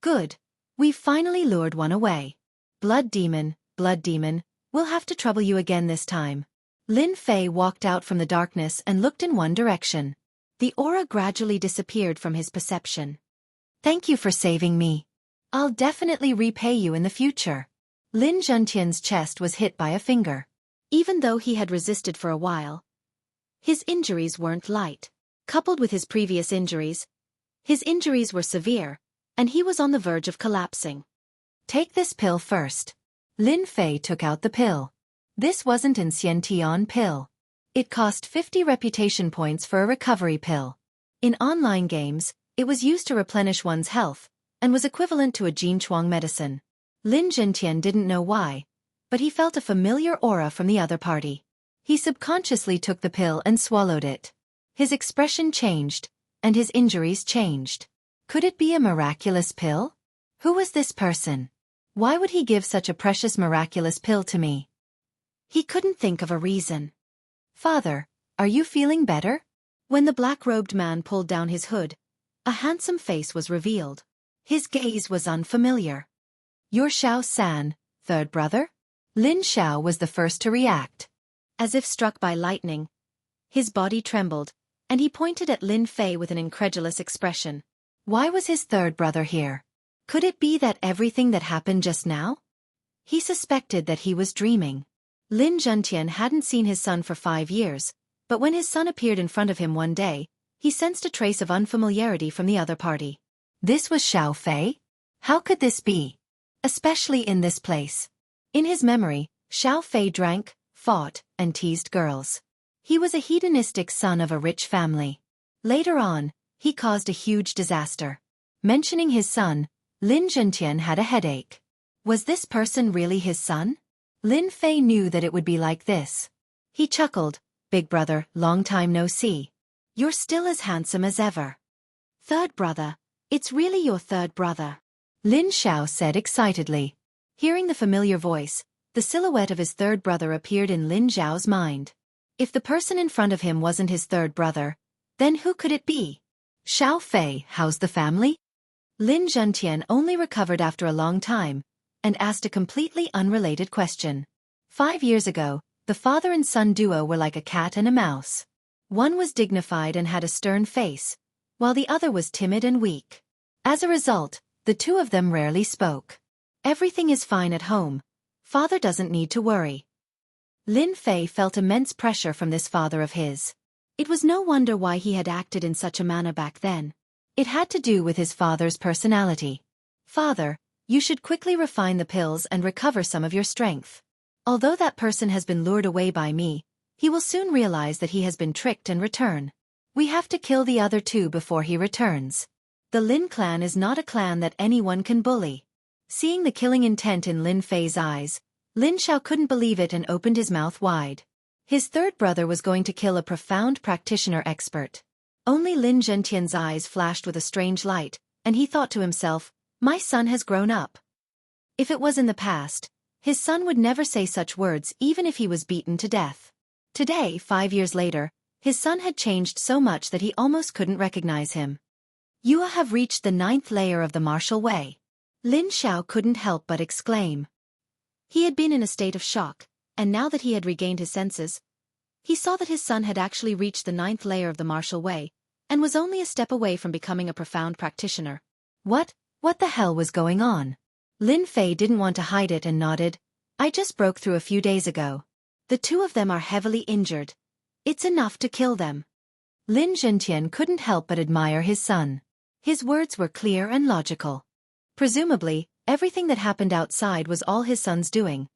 Good. We've finally lured one away. Blood demon, blood demon, we'll have to trouble you again this time. Lin Fei walked out from the darkness and looked in one direction. The aura gradually disappeared from his perception. Thank you for saving me. I'll definitely repay you in the future. Lin Zhentian's chest was hit by a finger. Even though he had resisted for a while, his injuries weren't light. Coupled with his previous injuries, his injuries were severe, and he was on the verge of collapsing. Take this pill first. Lin Fei took out the pill. This wasn't an Xianxia pill. It cost 50 reputation points for a recovery pill. In online games, it was used to replenish one's health, and was equivalent to a Jinchuang medicine. Lin Zhentian didn't know why, but he felt a familiar aura from the other party. He subconsciously took the pill and swallowed it. His expression changed, and his injuries changed. Could it be a miraculous pill? Who was this person? Why would he give such a precious miraculous pill to me? He couldn't think of a reason. Father, are you feeling better? When the black-robed man pulled down his hood, a handsome face was revealed. His gaze was unfamiliar. You're Xiao San, third brother? Lin Xiao was the first to react. As if struck by lightning, his body trembled, and he pointed at Lin Fei with an incredulous expression. Why was his third brother here? Could it be that everything that happened just now? He suspected that he was dreaming. Lin Zhentian hadn't seen his son for 5 years, but when his son appeared in front of him one day, he sensed a trace of unfamiliarity from the other party. This was Xiao Fei? How could this be? Especially in this place. In his memory, Xiao Fei drank, fought, and teased girls. He was a hedonistic son of a rich family. Later on, he caused a huge disaster. Mentioning his son, Lin Zhentian had a headache. Was this person really his son? Lin Fei knew that it would be like this. He chuckled, "Big brother, long time no see. You're still as handsome as ever." Third brother, it's really your third brother, Lin Xiao said excitedly. Hearing the familiar voice, the silhouette of his third brother appeared in Lin Xiao's mind. If the person in front of him wasn't his third brother, then who could it be? Xiao Fei, how's the family? Lin Zhentian only recovered after a long time, and asked a completely unrelated question. 5 years ago, the father and son duo were like a cat and a mouse. One was dignified and had a stern face, while the other was timid and weak. As a result, the two of them rarely spoke. Everything is fine at home. Father doesn't need to worry. Lin Fei felt immense pressure from this father of his. It was no wonder why he had acted in such a manner back then. It had to do with his father's personality. Father, you should quickly refine the pills and recover some of your strength. Although that person has been lured away by me, he will soon realize that he has been tricked and return. We have to kill the other two before he returns. The Lin clan is not a clan that anyone can bully. Seeing the killing intent in Lin Fei's eyes, Lin Xiao couldn't believe it and opened his mouth wide. His third brother was going to kill a profound practitioner expert. Only Lin Zhentian's eyes flashed with a strange light, and he thought to himself, my son has grown up. If it was in the past, his son would never say such words even if he was beaten to death. Today, 5 years later, his son had changed so much that he almost couldn't recognize him. You have reached the 9th layer of the martial way. Lin Xiao couldn't help but exclaim. He had been in a state of shock, and now that he had regained his senses, he saw that his son had actually reached the 9th layer of the martial way, and was only a step away from becoming a profound practitioner. What the hell was going on? Lin Fei didn't want to hide it and nodded. I just broke through a few days ago. The two of them are heavily injured. It's enough to kill them. Lin Zhentian couldn't help but admire his son. His words were clear and logical. Presumably, everything that happened outside was all his son's doing.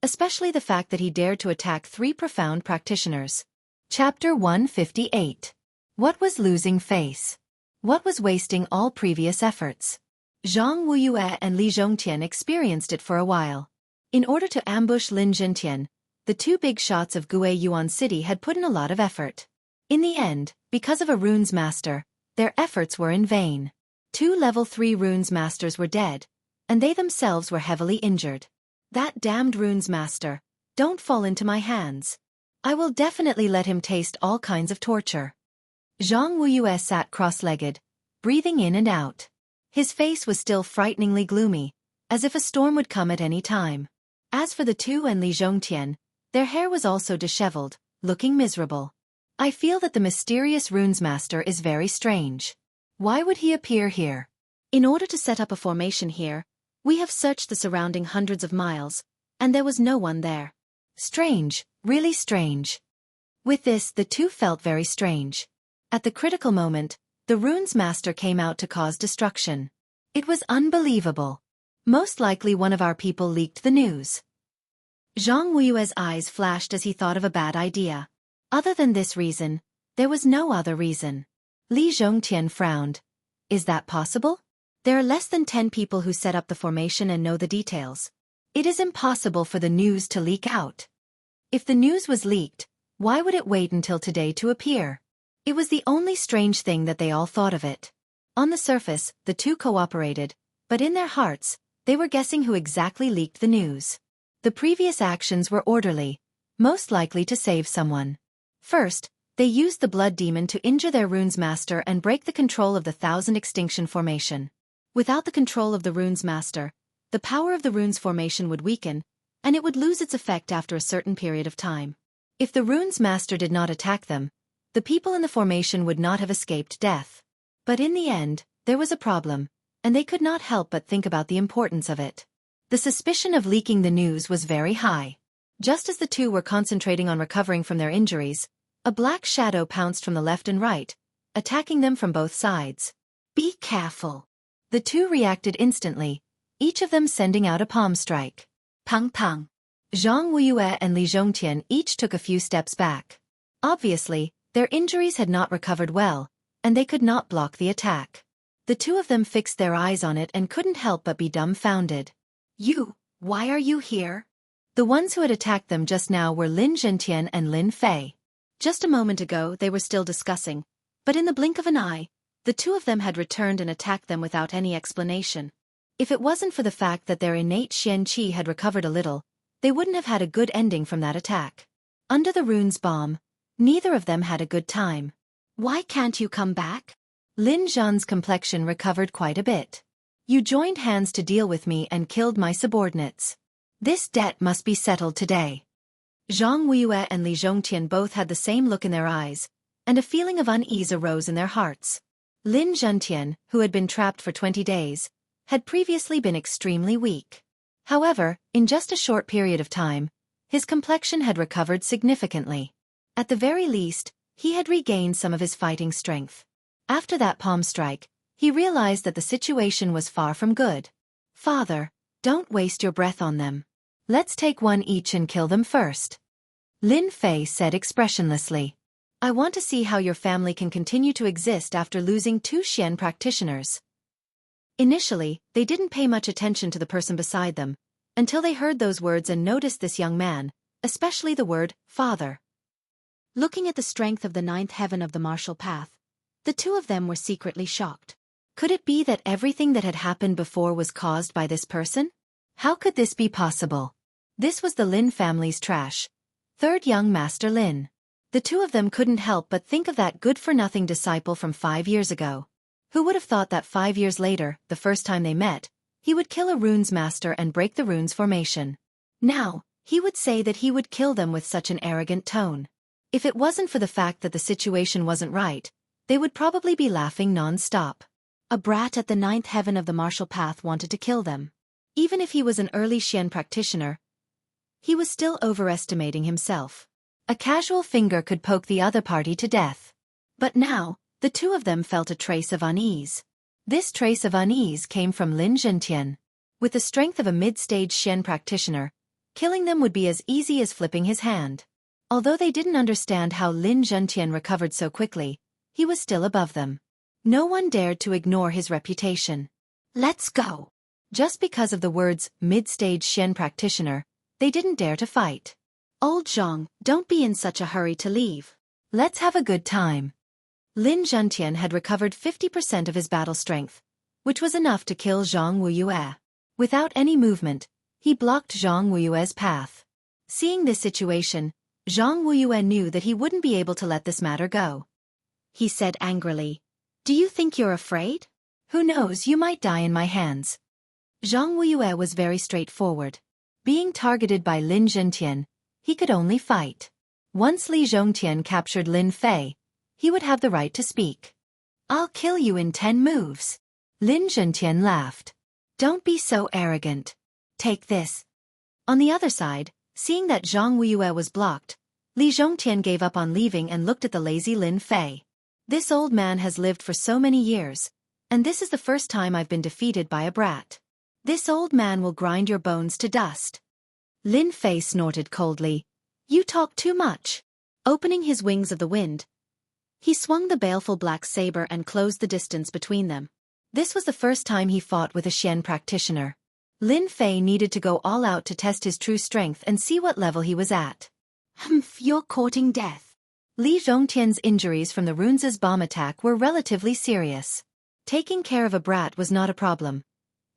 Especially the fact that he dared to attack 3 profound practitioners. Chapter 158. What was losing face? What was wasting all previous efforts? Jianghu and Li Zhongtian experienced it for a while. In order to ambush Lin Zhentian, the 2 big shots of Gue Yuan City had put in a lot of effort. In the end, because of a runes master, their efforts were in vain. 2 level 3 runes masters were dead, and they themselves were heavily injured. That damned runes master, don't fall into my hands. I will definitely let him taste all kinds of torture. Zhang Wuyue sat cross-legged, breathing in and out. His face was still frighteningly gloomy, as if a storm would come at any time. As for the two and Li Zhongtian, their hair was also disheveled, looking miserable. I feel that the mysterious runes master is very strange. Why would he appear here? In order to set up a formation here, we have searched the surrounding hundreds of miles, and there was no one there. Strange, really strange. With this, the two felt very strange. At the critical moment, the runes master came out to cause destruction. It was unbelievable. Most likely one of our people leaked the news. Zhang Wuyue's eyes flashed as he thought of a bad idea. Other than this reason, there was no other reason. Li Zhongtian frowned. Is that possible? There are less than 10 people who set up the formation and know the details. It is impossible for the news to leak out. If the news was leaked, why would it wait until today to appear? It was the only strange thing that they all thought of it. On the surface, the two cooperated, but in their hearts, they were guessing who exactly leaked the news. The previous actions were orderly, most likely to save someone. First, they used the blood demon to injure their runes master and break the control of the Thousand Extinction formation. Without the control of the runes master, the power of the runes formation would weaken, and it would lose its effect after a certain period of time. If the runes master did not attack them, the people in the formation would not have escaped death. But in the end, there was a problem, and they could not help but think about the importance of it. The suspicion of leaking the news was very high. Just as the two were concentrating on recovering from their injuries, a black shadow pounced from the left and right, attacking them from both sides. Be careful. The two reacted instantly, each of them sending out a palm strike. Pang pang. Zhang Wuyue and Li Zhongtian each took a few steps back. Obviously, their injuries had not recovered well, and they could not block the attack. The two of them fixed their eyes on it and couldn't help but be dumbfounded. Why are you here? The ones who had attacked them just now were Lin Zhentian and Lin Fei. Just a moment ago they were still discussing, but in the blink of an eye, the two of them had returned and attacked them without any explanation. If it wasn't for the fact that their innate Xianxia had recovered a little, they wouldn't have had a good ending from that attack. Under the rune's bomb, neither of them had a good time. Why can't you come back? Lin Zhan's complexion recovered quite a bit. You joined hands to deal with me and killed my subordinates. This debt must be settled today. Zhang Wuyue and Li Zhongtian both had the same look in their eyes, and a feeling of unease arose in their hearts. Lin Zhentian, who had been trapped for 20 days, had previously been extremely weak. However, in just a short period of time, his complexion had recovered significantly. At the very least, he had regained some of his fighting strength. After that palm strike, he realized that the situation was far from good. Father, don't waste your breath on them. Let's take one each and kill them first. Lin Fei said expressionlessly. I want to see how your family can continue to exist after losing 2 Xian practitioners. Initially, they didn't pay much attention to the person beside them, until they heard those words and noticed this young man, especially the word, father. Looking at the strength of the 9th heaven of the martial path, the two of them were secretly shocked. Could it be that everything that had happened before was caused by this person? How could this be possible? This was the Lin family's trash. 3rd young Master Lin. The two of them couldn't help but think of that good-for-nothing disciple from 5 years ago. Who would have thought that 5 years later, the first time they met, he would kill a runes master and break the runes formation? Now, he would say that he would kill them with such an arrogant tone. If it wasn't for the fact that the situation wasn't right, they would probably be laughing non-stop. A brat at the 9th heaven of the martial path wanted to kill them. Even if he was an early Xian practitioner, he was still overestimating himself. A casual finger could poke the other party to death. But now, the two of them felt a trace of unease. This trace of unease came from Lin Zhentian. With the strength of a mid-stage Xian practitioner, killing them would be as easy as flipping his hand. Although they didn't understand how Lin Zhentian recovered so quickly, he was still above them. No one dared to ignore his reputation. Let's go. Just because of the words mid-stage Xian practitioner, they didn't dare to fight. Old Zhang, don't be in such a hurry to leave. Let's have a good time. Lin Zhentian had recovered 50% of his battle strength, which was enough to kill Zhang Wuyue. Without any movement, he blocked Zhang Wuyue's path. Seeing this situation, Zhang Wuyue knew that he wouldn't be able to let this matter go. He said angrily, "Do you think you're afraid? Who knows, you might die in my hands." Zhang Wuyue was very straightforward. Being targeted by Lin Zhentian, he could only fight. Once Li Zhongtian captured Lin Fei, he would have the right to speak. "I'll kill you in 10 moves." Lin Zhentian laughed. "Don't be so arrogant. Take this." On the other side, seeing that Zhang Wuiyue was blocked, Li Zhongtian gave up on leaving and looked at the lazy Lin Fei. "This old man has lived for so many years, and this is the first time I've been defeated by a brat. This old man will grind your bones to dust." Lin Fei snorted coldly. "You talk too much." Opening his wings of the wind, he swung the baleful black saber and closed the distance between them. This was the first time he fought with a Xian practitioner. Lin Fei needed to go all out to test his true strength and see what level he was at. "Humph, you're courting death." Li Zhongtian's injuries from the Runza's bomb attack were relatively serious. Taking care of a brat was not a problem,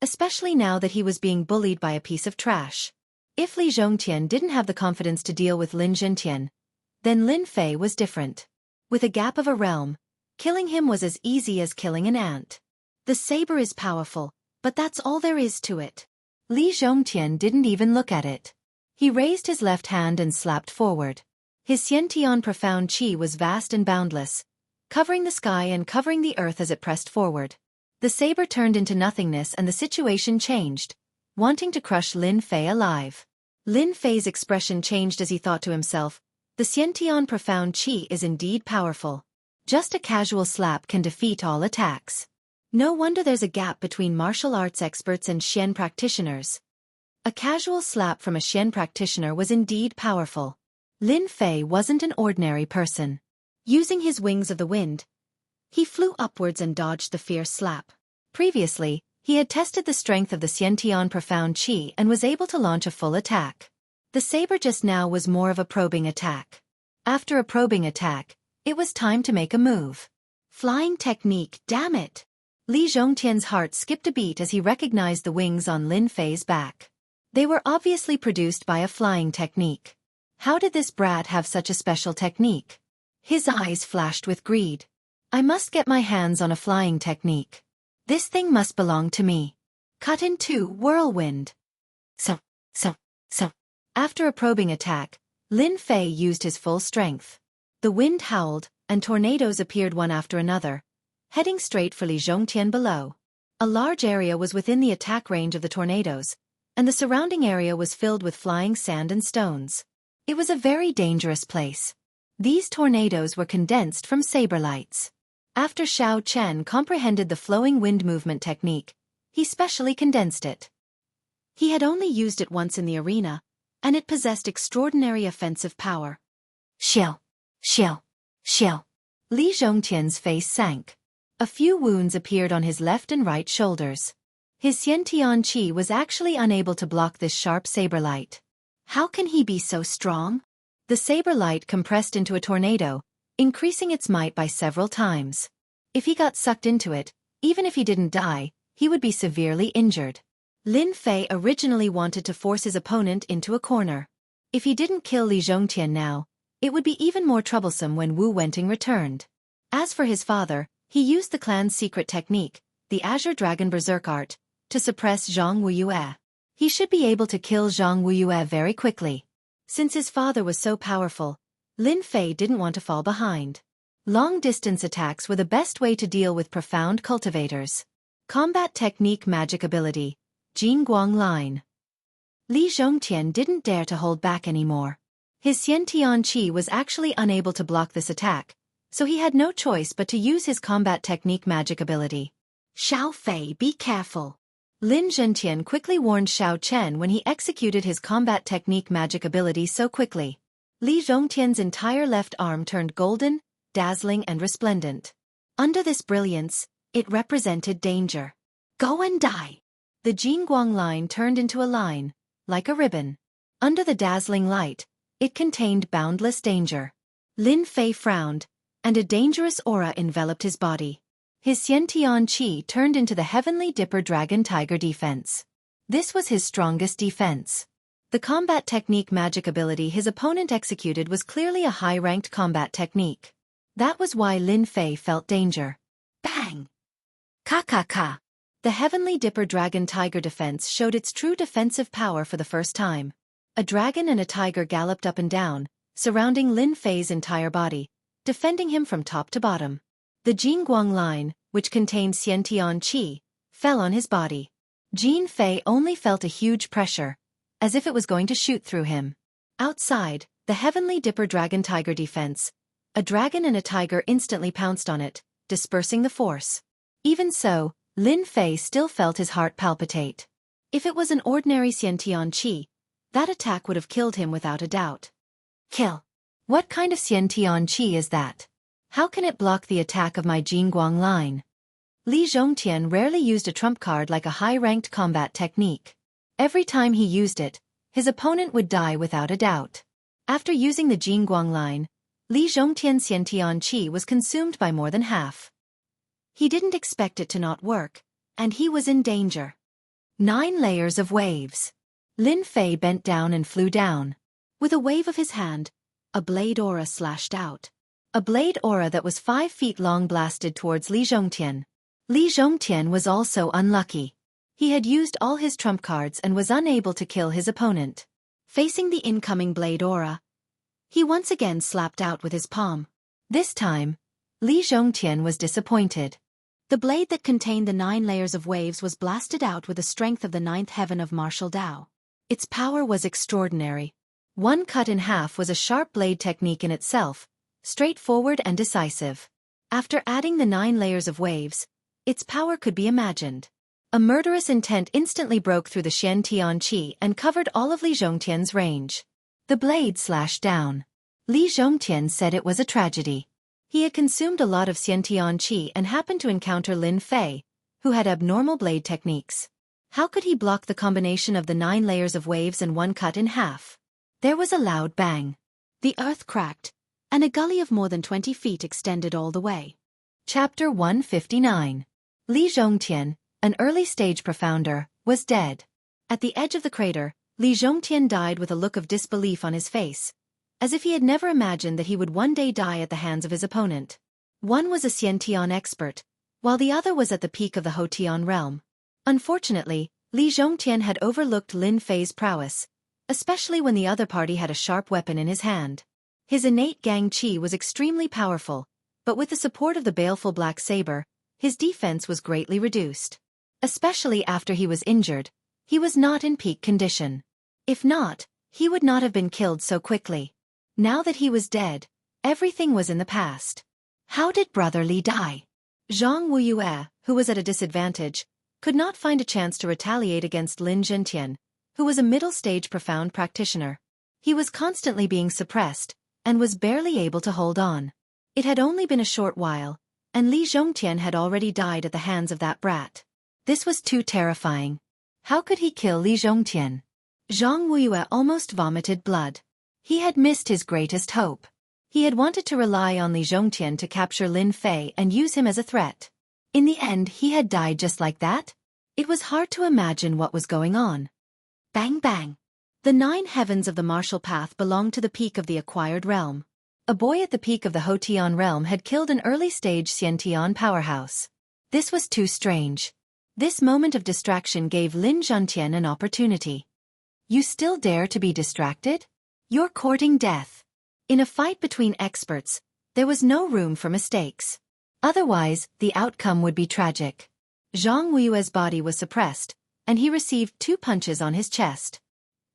especially now that he was being bullied by a piece of trash. If Li Zhongtian didn't have the confidence to deal with Lin Zhentian, then Lin Fei was different. With a gap of a realm, killing him was as easy as killing an ant. The saber is powerful, but that's all there is to it. Li Zhongtian didn't even look at it. He raised his left hand and slapped forward. His Xiantian profound qi was vast and boundless, covering the sky and covering the earth as it pressed forward. The saber turned into nothingness and the situation changed, wanting to crush Lin Fei alive. Lin Fei's expression changed as he thought to himself, "The Xiantian profound qi is indeed powerful. Just a casual slap can defeat all attacks. No wonder there's a gap between martial arts experts and Xian practitioners." A casual slap from a Xian practitioner was indeed powerful. Lin Fei wasn't an ordinary person. Using his wings of the wind, he flew upwards and dodged the fierce slap. Previously, he had tested the strength of the Xiantian profound qi and was able to launch a full attack. The saber just now was more of a probing attack. After a probing attack, it was time to make a move. Flying technique, damn it! Li Zhongtian's heart skipped a beat as he recognized the wings on Lin Fei's back. They were obviously produced by a flying technique. How did this brat have such a special technique? His eyes flashed with greed. "I must get my hands on a flying technique. This thing must belong to me." Cut in two, whirlwind. So. After a probing attack, Lin Fei used his full strength. The wind howled, and tornadoes appeared one after another, heading straight for Li Zhongtian below. A large area was within the attack range of the tornadoes, and the surrounding area was filled with flying sand and stones. It was a very dangerous place. These tornadoes were condensed from saber lights. After Xiao Chen comprehended the flowing wind movement technique, he specially condensed it. He had only used it once in the arena, and it possessed extraordinary offensive power. Xiao. Li Zhongtian's face sank. A few wounds appeared on his left and right shoulders. His Xiantian qi was actually unable to block this sharp saber light. How can he be so strong? The saber light compressed into a tornado, increasing its might by several times. If he got sucked into it, even if he didn't die, he would be severely injured. Lin Fei originally wanted to force his opponent into a corner. If he didn't kill Li Zhongtian now, it would be even more troublesome when Wu Wenting returned. As for his father, he used the clan's secret technique, the Azure Dragon Berserk art, to suppress Zhang Wuiyue. He should be able to kill Zhang Wuiyue very quickly. Since his father was so powerful, Lin Fei didn't want to fall behind. Long-distance attacks were the best way to deal with profound cultivators. Combat technique magic ability, Jingguang line. Li Zhongtian didn't dare to hold back anymore. His Xiantian qi was actually unable to block this attack, so he had no choice but to use his combat technique magic ability. Xiao Fei, be careful. Lin Zhentian quickly warned Xiao Chen when he executed his combat technique magic ability so quickly. Li Zhongtian's entire left arm turned golden, dazzling and resplendent. Under this brilliance, it represented danger. Go and die. The Jingguang line turned into a line, like a ribbon. Under the dazzling light, it contained boundless danger. Lin Fei frowned, and a dangerous aura enveloped his body. His Xiantian qi turned into the Heavenly Dipper Dragon Tiger defense. This was his strongest defense. The combat technique magic ability his opponent executed was clearly a high-ranked combat technique. That was why Lin Fei felt danger. Bang! Ka. The Heavenly Dipper Dragon Tiger defense showed its true defensive power for the first time. A dragon and a tiger galloped up and down, surrounding Lin Fei's entire body, defending him from top to bottom. The Jingguang line, which contained Xiantian Qi, fell on his body. Jin Fei only felt a huge pressure, as if it was going to shoot through him. Outside, the Heavenly Dipper Dragon Tiger defense, a dragon and a tiger instantly pounced on it, dispersing the force. Even so, Lin Fei still felt his heart palpitate. If it was an ordinary Xiantian Qi, that attack would have killed him without a doubt. Kill. What kind of Xiantian Qi is that? How can it block the attack of my Jingguang line? Li Zhongtian rarely used a trump card like a high-ranked combat technique. Every time he used it, his opponent would die without a doubt. After using the Jingguang line, Li Zhongtian's Xiantian Qi was consumed by more than half. He didn't expect it to not work, and he was in danger. 9 layers of waves. Lin Fei bent down and flew down. With a wave of his hand, a blade aura slashed out. A blade aura that was 5 feet long blasted towards Li Zhongtian. Li Zhongtian was also unlucky. He had used all his trump cards and was unable to kill his opponent. Facing the incoming blade aura, he once again slapped out with his palm. This time, Li Zhongtian was disappointed. The blade that contained the 9 layers of waves was blasted out with the strength of the 9th heaven of martial Tao. Its power was extraordinary. One cut in half was a sharp blade technique in itself, straightforward and decisive. After adding the 9 layers of waves, its power could be imagined. A murderous intent instantly broke through the Xiantian Qi and covered all of Li Zhongtian's range. The blade slashed down. Li Zhongtian said it was a tragedy. He had consumed a lot of Xiantian Qi and happened to encounter Lin Fei, who had abnormal blade techniques. How could he block the combination of the 9 layers of waves and one cut in half? There was a loud bang. The earth cracked, and a gully of more than 20 feet extended all the way. Chapter 159. Li Zhongtian, an early-stage profounder, was dead. At the edge of the crater, Li Zhongtian died with a look of disbelief on his face, as if he had never imagined that he would one day die at the hands of his opponent. One was a Xiantian expert, while the other was at the peak of the Hotian realm. Unfortunately, Li Zhongtian had overlooked Lin Fei's prowess, especially when the other party had a sharp weapon in his hand. His innate gang qi was extremely powerful, but with the support of the baleful black saber, his defense was greatly reduced. Especially after he was injured, he was not in peak condition. If not, he would not have been killed so quickly. Now that he was dead, everything was in the past. How did Brother Li die? Jianghu, who was at a disadvantage, could not find a chance to retaliate against Lin Zhongtian, who was a middle-stage profound practitioner. He was constantly being suppressed, and was barely able to hold on. It had only been a short while, and Li Zhongtian had already died at the hands of that brat. This was too terrifying. How could he kill Li Zhongtian? Jianghu almost vomited blood. He had missed his greatest hope. He had wanted to rely on Li Zhongtian to capture Lin Fei and use him as a threat. In the end, he had died just like that? It was hard to imagine what was going on. Bang bang. The 9 heavens of the martial path belonged to the peak of the acquired realm. A boy at the peak of the Hotian realm had killed an early-stage Xiantian powerhouse. This was too strange. This moment of distraction gave Lin Zhongtian an opportunity. You still dare to be distracted? You're courting death. In a fight between experts, there was no room for mistakes. Otherwise, the outcome would be tragic. Zhang Wui's body was suppressed, and he received 2 punches on his chest.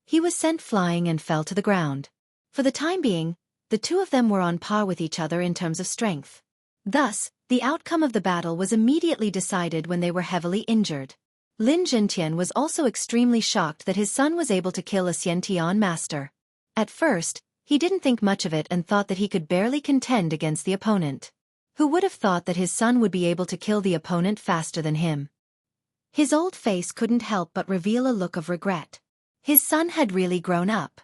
He was sent flying and fell to the ground. For the time being, the two of them were on par with each other in terms of strength. Thus, the outcome of the battle was immediately decided when they were heavily injured. Lin Zhongtian was also extremely shocked that his son was able to kill a Xiantian master. At first, he didn't think much of it and thought that he could barely contend against the opponent. Who would have thought that his son would be able to kill the opponent faster than him? His old face couldn't help but reveal a look of regret. His son had really grown up.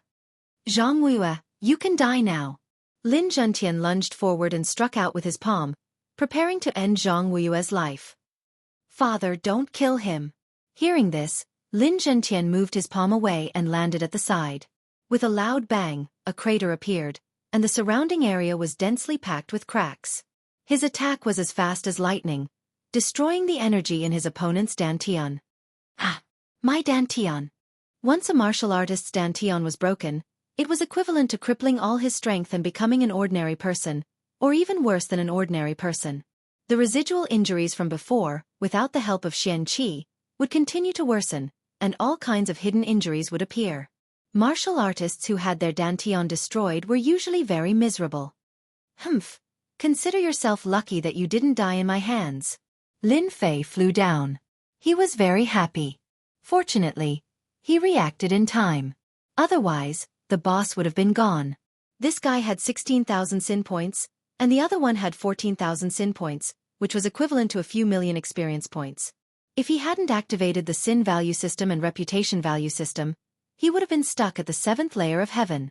Zhang Wue, you can die now. Lin Zhongtian lunged forward and struck out with his palm, preparing to end Zhang Wui's life. Father, don't kill him. Hearing this, Lin Zhongtian moved his palm away and landed at the side. With a loud bang, a crater appeared, and the surrounding area was densely packed with cracks. His attack was as fast as lightning, destroying the energy in his opponent's dantian. Ah! My dantian! Once a martial artist's dantian was broken, it was equivalent to crippling all his strength and becoming an ordinary person, or even worse than an ordinary person. The residual injuries from before, without the help of Xianxia, would continue to worsen, and all kinds of hidden injuries would appear. Martial artists who had their dantian destroyed were usually very miserable. Humph! Consider yourself lucky that you didn't die in my hands. Lin Fei flew down. He was very happy. Fortunately, he reacted in time. Otherwise, the boss would have been gone. This guy had 16,000 sin points, and the other one had 14,000 sin points, which was equivalent to a few million experience points. If he hadn't activated the sin value system and reputation value system, he would have been stuck at the 7th layer of heaven.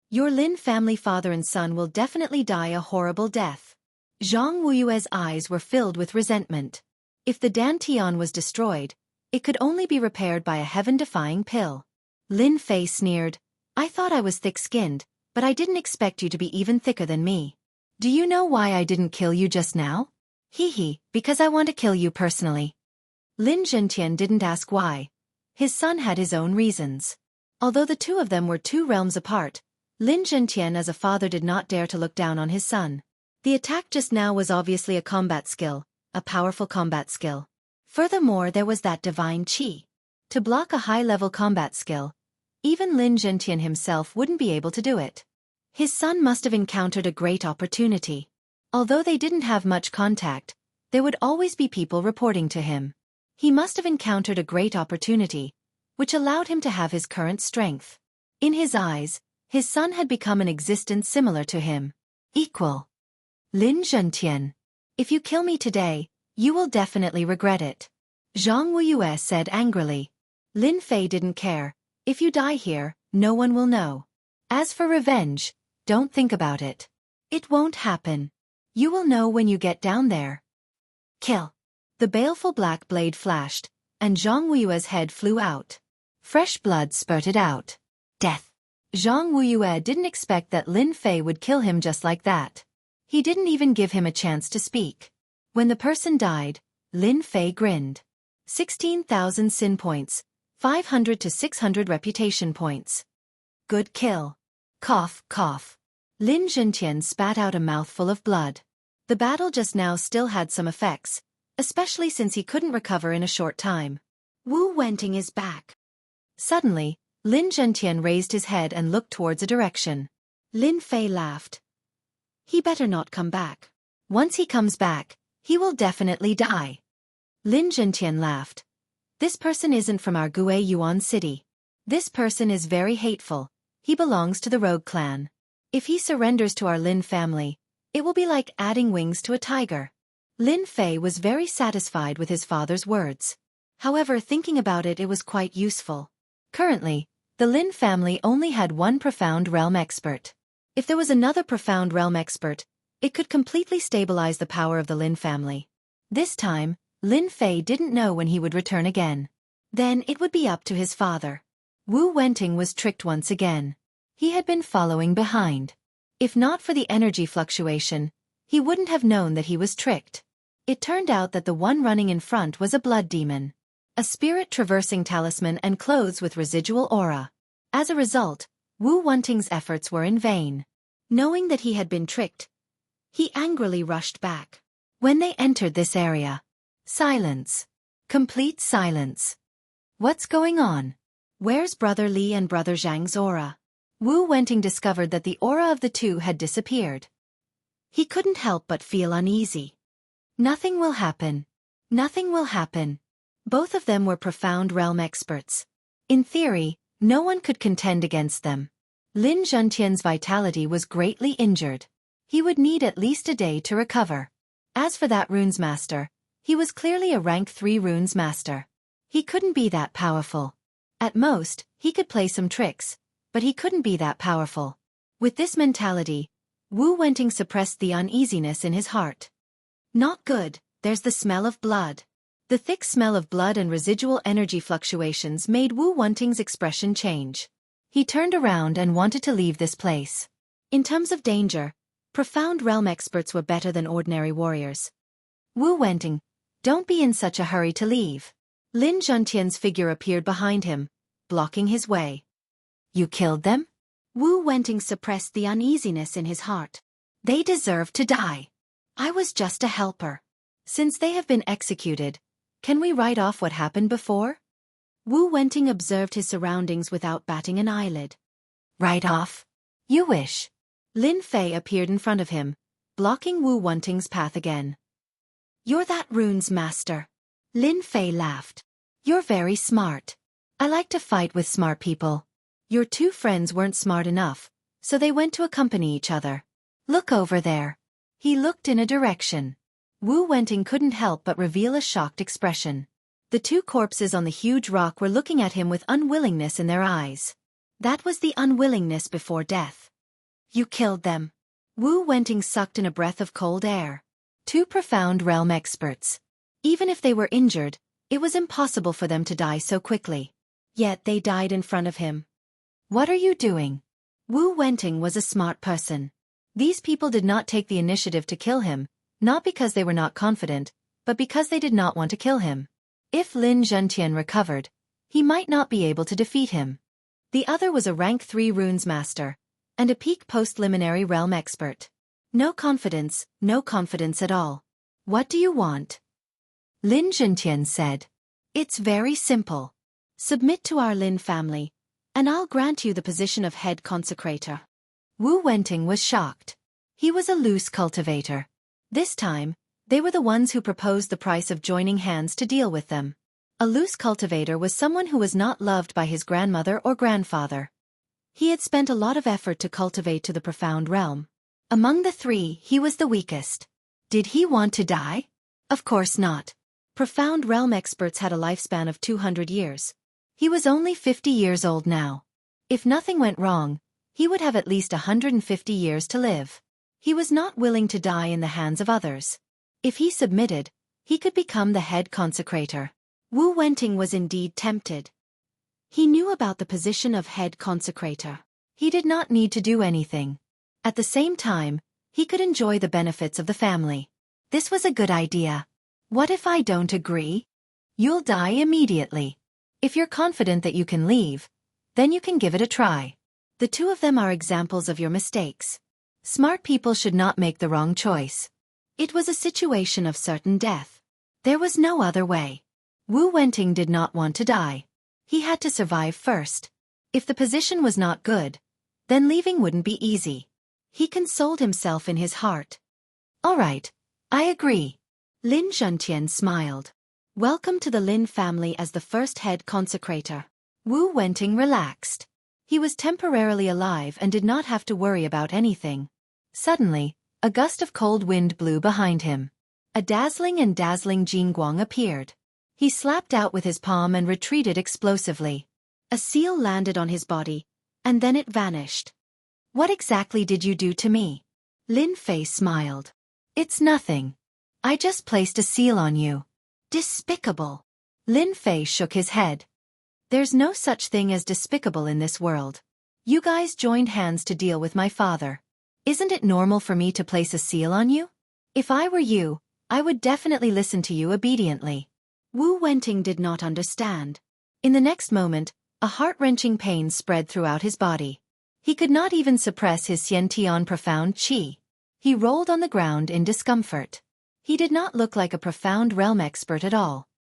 Your Lin family father and son will definitely die a horrible death. Zhang Wuyue's eyes were filled with resentment. If the dantian was destroyed, it could only be repaired by a heaven-defying pill. Lin Fei sneered, I thought I was thick-skinned, but I didn't expect you to be even thicker than me. Do you know why I didn't kill you just now? Hee, because I want to kill you personally. Lin Zhentian didn't ask why. His son had his own reasons. Although the two of them were 2 realms apart, Lin Zhentian as a father did not dare to look down on his son. The attack just now was obviously a combat skill, a powerful combat skill. Furthermore, there was that divine qi. To block a high-level combat skill, even Lin Zhentian himself wouldn't be able to do it. His son must have encountered a great opportunity. Although they didn't have much contact, there would always be people reporting to him. He must have encountered a great opportunity, which allowed him to have his current strength. In his eyes, his son had become an existence similar to him. Equal. Lin Zhentian. If you kill me today, you will definitely regret it. Zhang Wuyue said angrily. Lin Fei didn't care. If you die here, no one will know. As for revenge, don't think about it. It won't happen. You will know when you get down there. Kill. The baleful black blade flashed, and Zhang Wuyue's head flew out. Fresh blood spurted out. Death. Zhang Wuyue didn't expect that Lin Fei would kill him just like that. He didn't even give him a chance to speak. When the person died, Lin Fei grinned. 16,000 sin points, 500 to 600 reputation points. Good kill. Cough, cough. Lin Zhentian spat out a mouthful of blood. The battle just now still had some effects, especially since he couldn't recover in a short time. Wu Wenting is back. Suddenly, Lin Zhentian raised his head and looked towards a direction. Lin Fei laughed. He better not come back. Once he comes back, he will definitely die. Lin Zhentian laughed. This person isn't from our Gue Yuan city. This person is very hateful. He belongs to the rogue clan. If he surrenders to our Lin family, it will be like adding wings to a tiger. Lin Fei was very satisfied with his father's words. However, thinking about it, it was quite useful. Currently, the Lin family only had one profound realm expert. If there was another profound realm expert, it could completely stabilize the power of the Lin family. This time, Lin Fei didn't know when he would return again. Then it would be up to his father. Wu Wenting was tricked once again. He had been following behind. If not for the energy fluctuation, he wouldn't have known that he was tricked. It turned out that the one running in front was a blood demon. A spirit traversing talisman and clothes with residual aura. As a result, Wu Wenting's efforts were in vain. Knowing that he had been tricked, he angrily rushed back. When they entered this area, silence. Complete silence. What's going on? Where's Brother Li and Brother Zhang's aura? Wu Wenting discovered that the aura of the two had disappeared. He couldn't help but feel uneasy. Nothing will happen. Nothing will happen. Both of them were profound realm experts. In theory, no one could contend against them. Lin Zhentian's vitality was greatly injured. He would need at least a day to recover. As for that runes master, he was clearly a rank 3 runes master. He couldn't be that powerful. At most, he could play some tricks, but he couldn't be that powerful. With this mentality, Wu Wenting suppressed the uneasiness in his heart. Not good, there's the smell of blood. The thick smell of blood and residual energy fluctuations made Wu Wenting's expression change. He turned around and wanted to leave this place. In terms of danger, profound realm experts were better than ordinary warriors. Wu Wenting, Don't be in such a hurry to leave. Lin Zhentian's figure appeared behind him, blocking his way. You killed them? Wu Wenting suppressed the uneasiness in his heart. They deserve to die. I was just a helper. Since they have been executed, can we write off what happened before? Wu Wenting observed his surroundings without batting an eyelid. Write off? You wish. Lin Fei appeared in front of him, blocking Wu Wenting's path again. You're that rune's master. Lin Fei laughed. You're very smart. I like to fight with smart people. Your two friends weren't smart enough, so they went to accompany each other. Look over there. He looked in a direction. Wu Wenting couldn't help but reveal a shocked expression. The two corpses on the huge rock were looking at him with unwillingness in their eyes. That was the unwillingness before death. You killed them. Wu Wenting sucked in a breath of cold air. Two profound realm experts. Even if they were injured, it was impossible for them to die so quickly. Yet they died in front of him. What are you doing? Wu Wenting was a smart person. These people did not take the initiative to kill him, not because they were not confident, but because they did not want to kill him. If Lin Zhentian recovered, he might not be able to defeat him. The other was a rank 3 runes master, and a peak post-liminary realm expert. No confidence at all. What do you want? Lin Zhentian said. It's very simple. Submit to our Lin family, and I'll grant you the position of head consecrator. Wu Wenting was shocked. He was a loose cultivator. This time, they were the ones who proposed the price of joining hands to deal with them. A loose cultivator was someone who was not loved by his grandmother or grandfather. He had spent a lot of effort to cultivate to the profound realm. Among the three, he was the weakest. Did he want to die? Of course not. Profound realm experts had a lifespan of 200 years. He was only 50 years old now. If nothing went wrong, he would have at least 150 years to live. He was not willing to die in the hands of others. If he submitted, he could become the head consecrator. Wu Wenting was indeed tempted. He knew about the position of head consecrator. He did not need to do anything. At the same time, he could enjoy the benefits of the family. This was a good idea. What if I don't agree? You'll die immediately. If you're confident that you can leave, then you can give it a try. The two of them are examples of your mistakes. Smart people should not make the wrong choice. It was a situation of certain death. There was no other way. Wu Wenting did not want to die. He had to survive first. If the position was not good, then leaving wouldn't be easy. He consoled himself in his heart. All right, I agree. Lin Zhentian smiled. Welcome to the Lin family as the first head consecrator. Wu Wenting relaxed. He was temporarily alive and did not have to worry about anything. Suddenly, a gust of cold wind blew behind him. A dazzling Jingguang appeared. He slapped out with his palm and retreated explosively. A seal landed on his body, and then it vanished. What exactly did you do to me? Lin Fei smiled. It's nothing. I just placed a seal on you. Despicable. Lin Fei shook his head. There's no such thing as despicable in this world. You guys joined hands to deal with my father. Isn't it normal for me to place a seal on you? If I were you, I would definitely listen to you obediently. Wu Wenting did not understand. In the next moment, a heart-wrenching pain spread throughout his body. He could not even suppress his Xianxia profound qi. He rolled on the ground in discomfort. He did not look like a profound realm expert at all.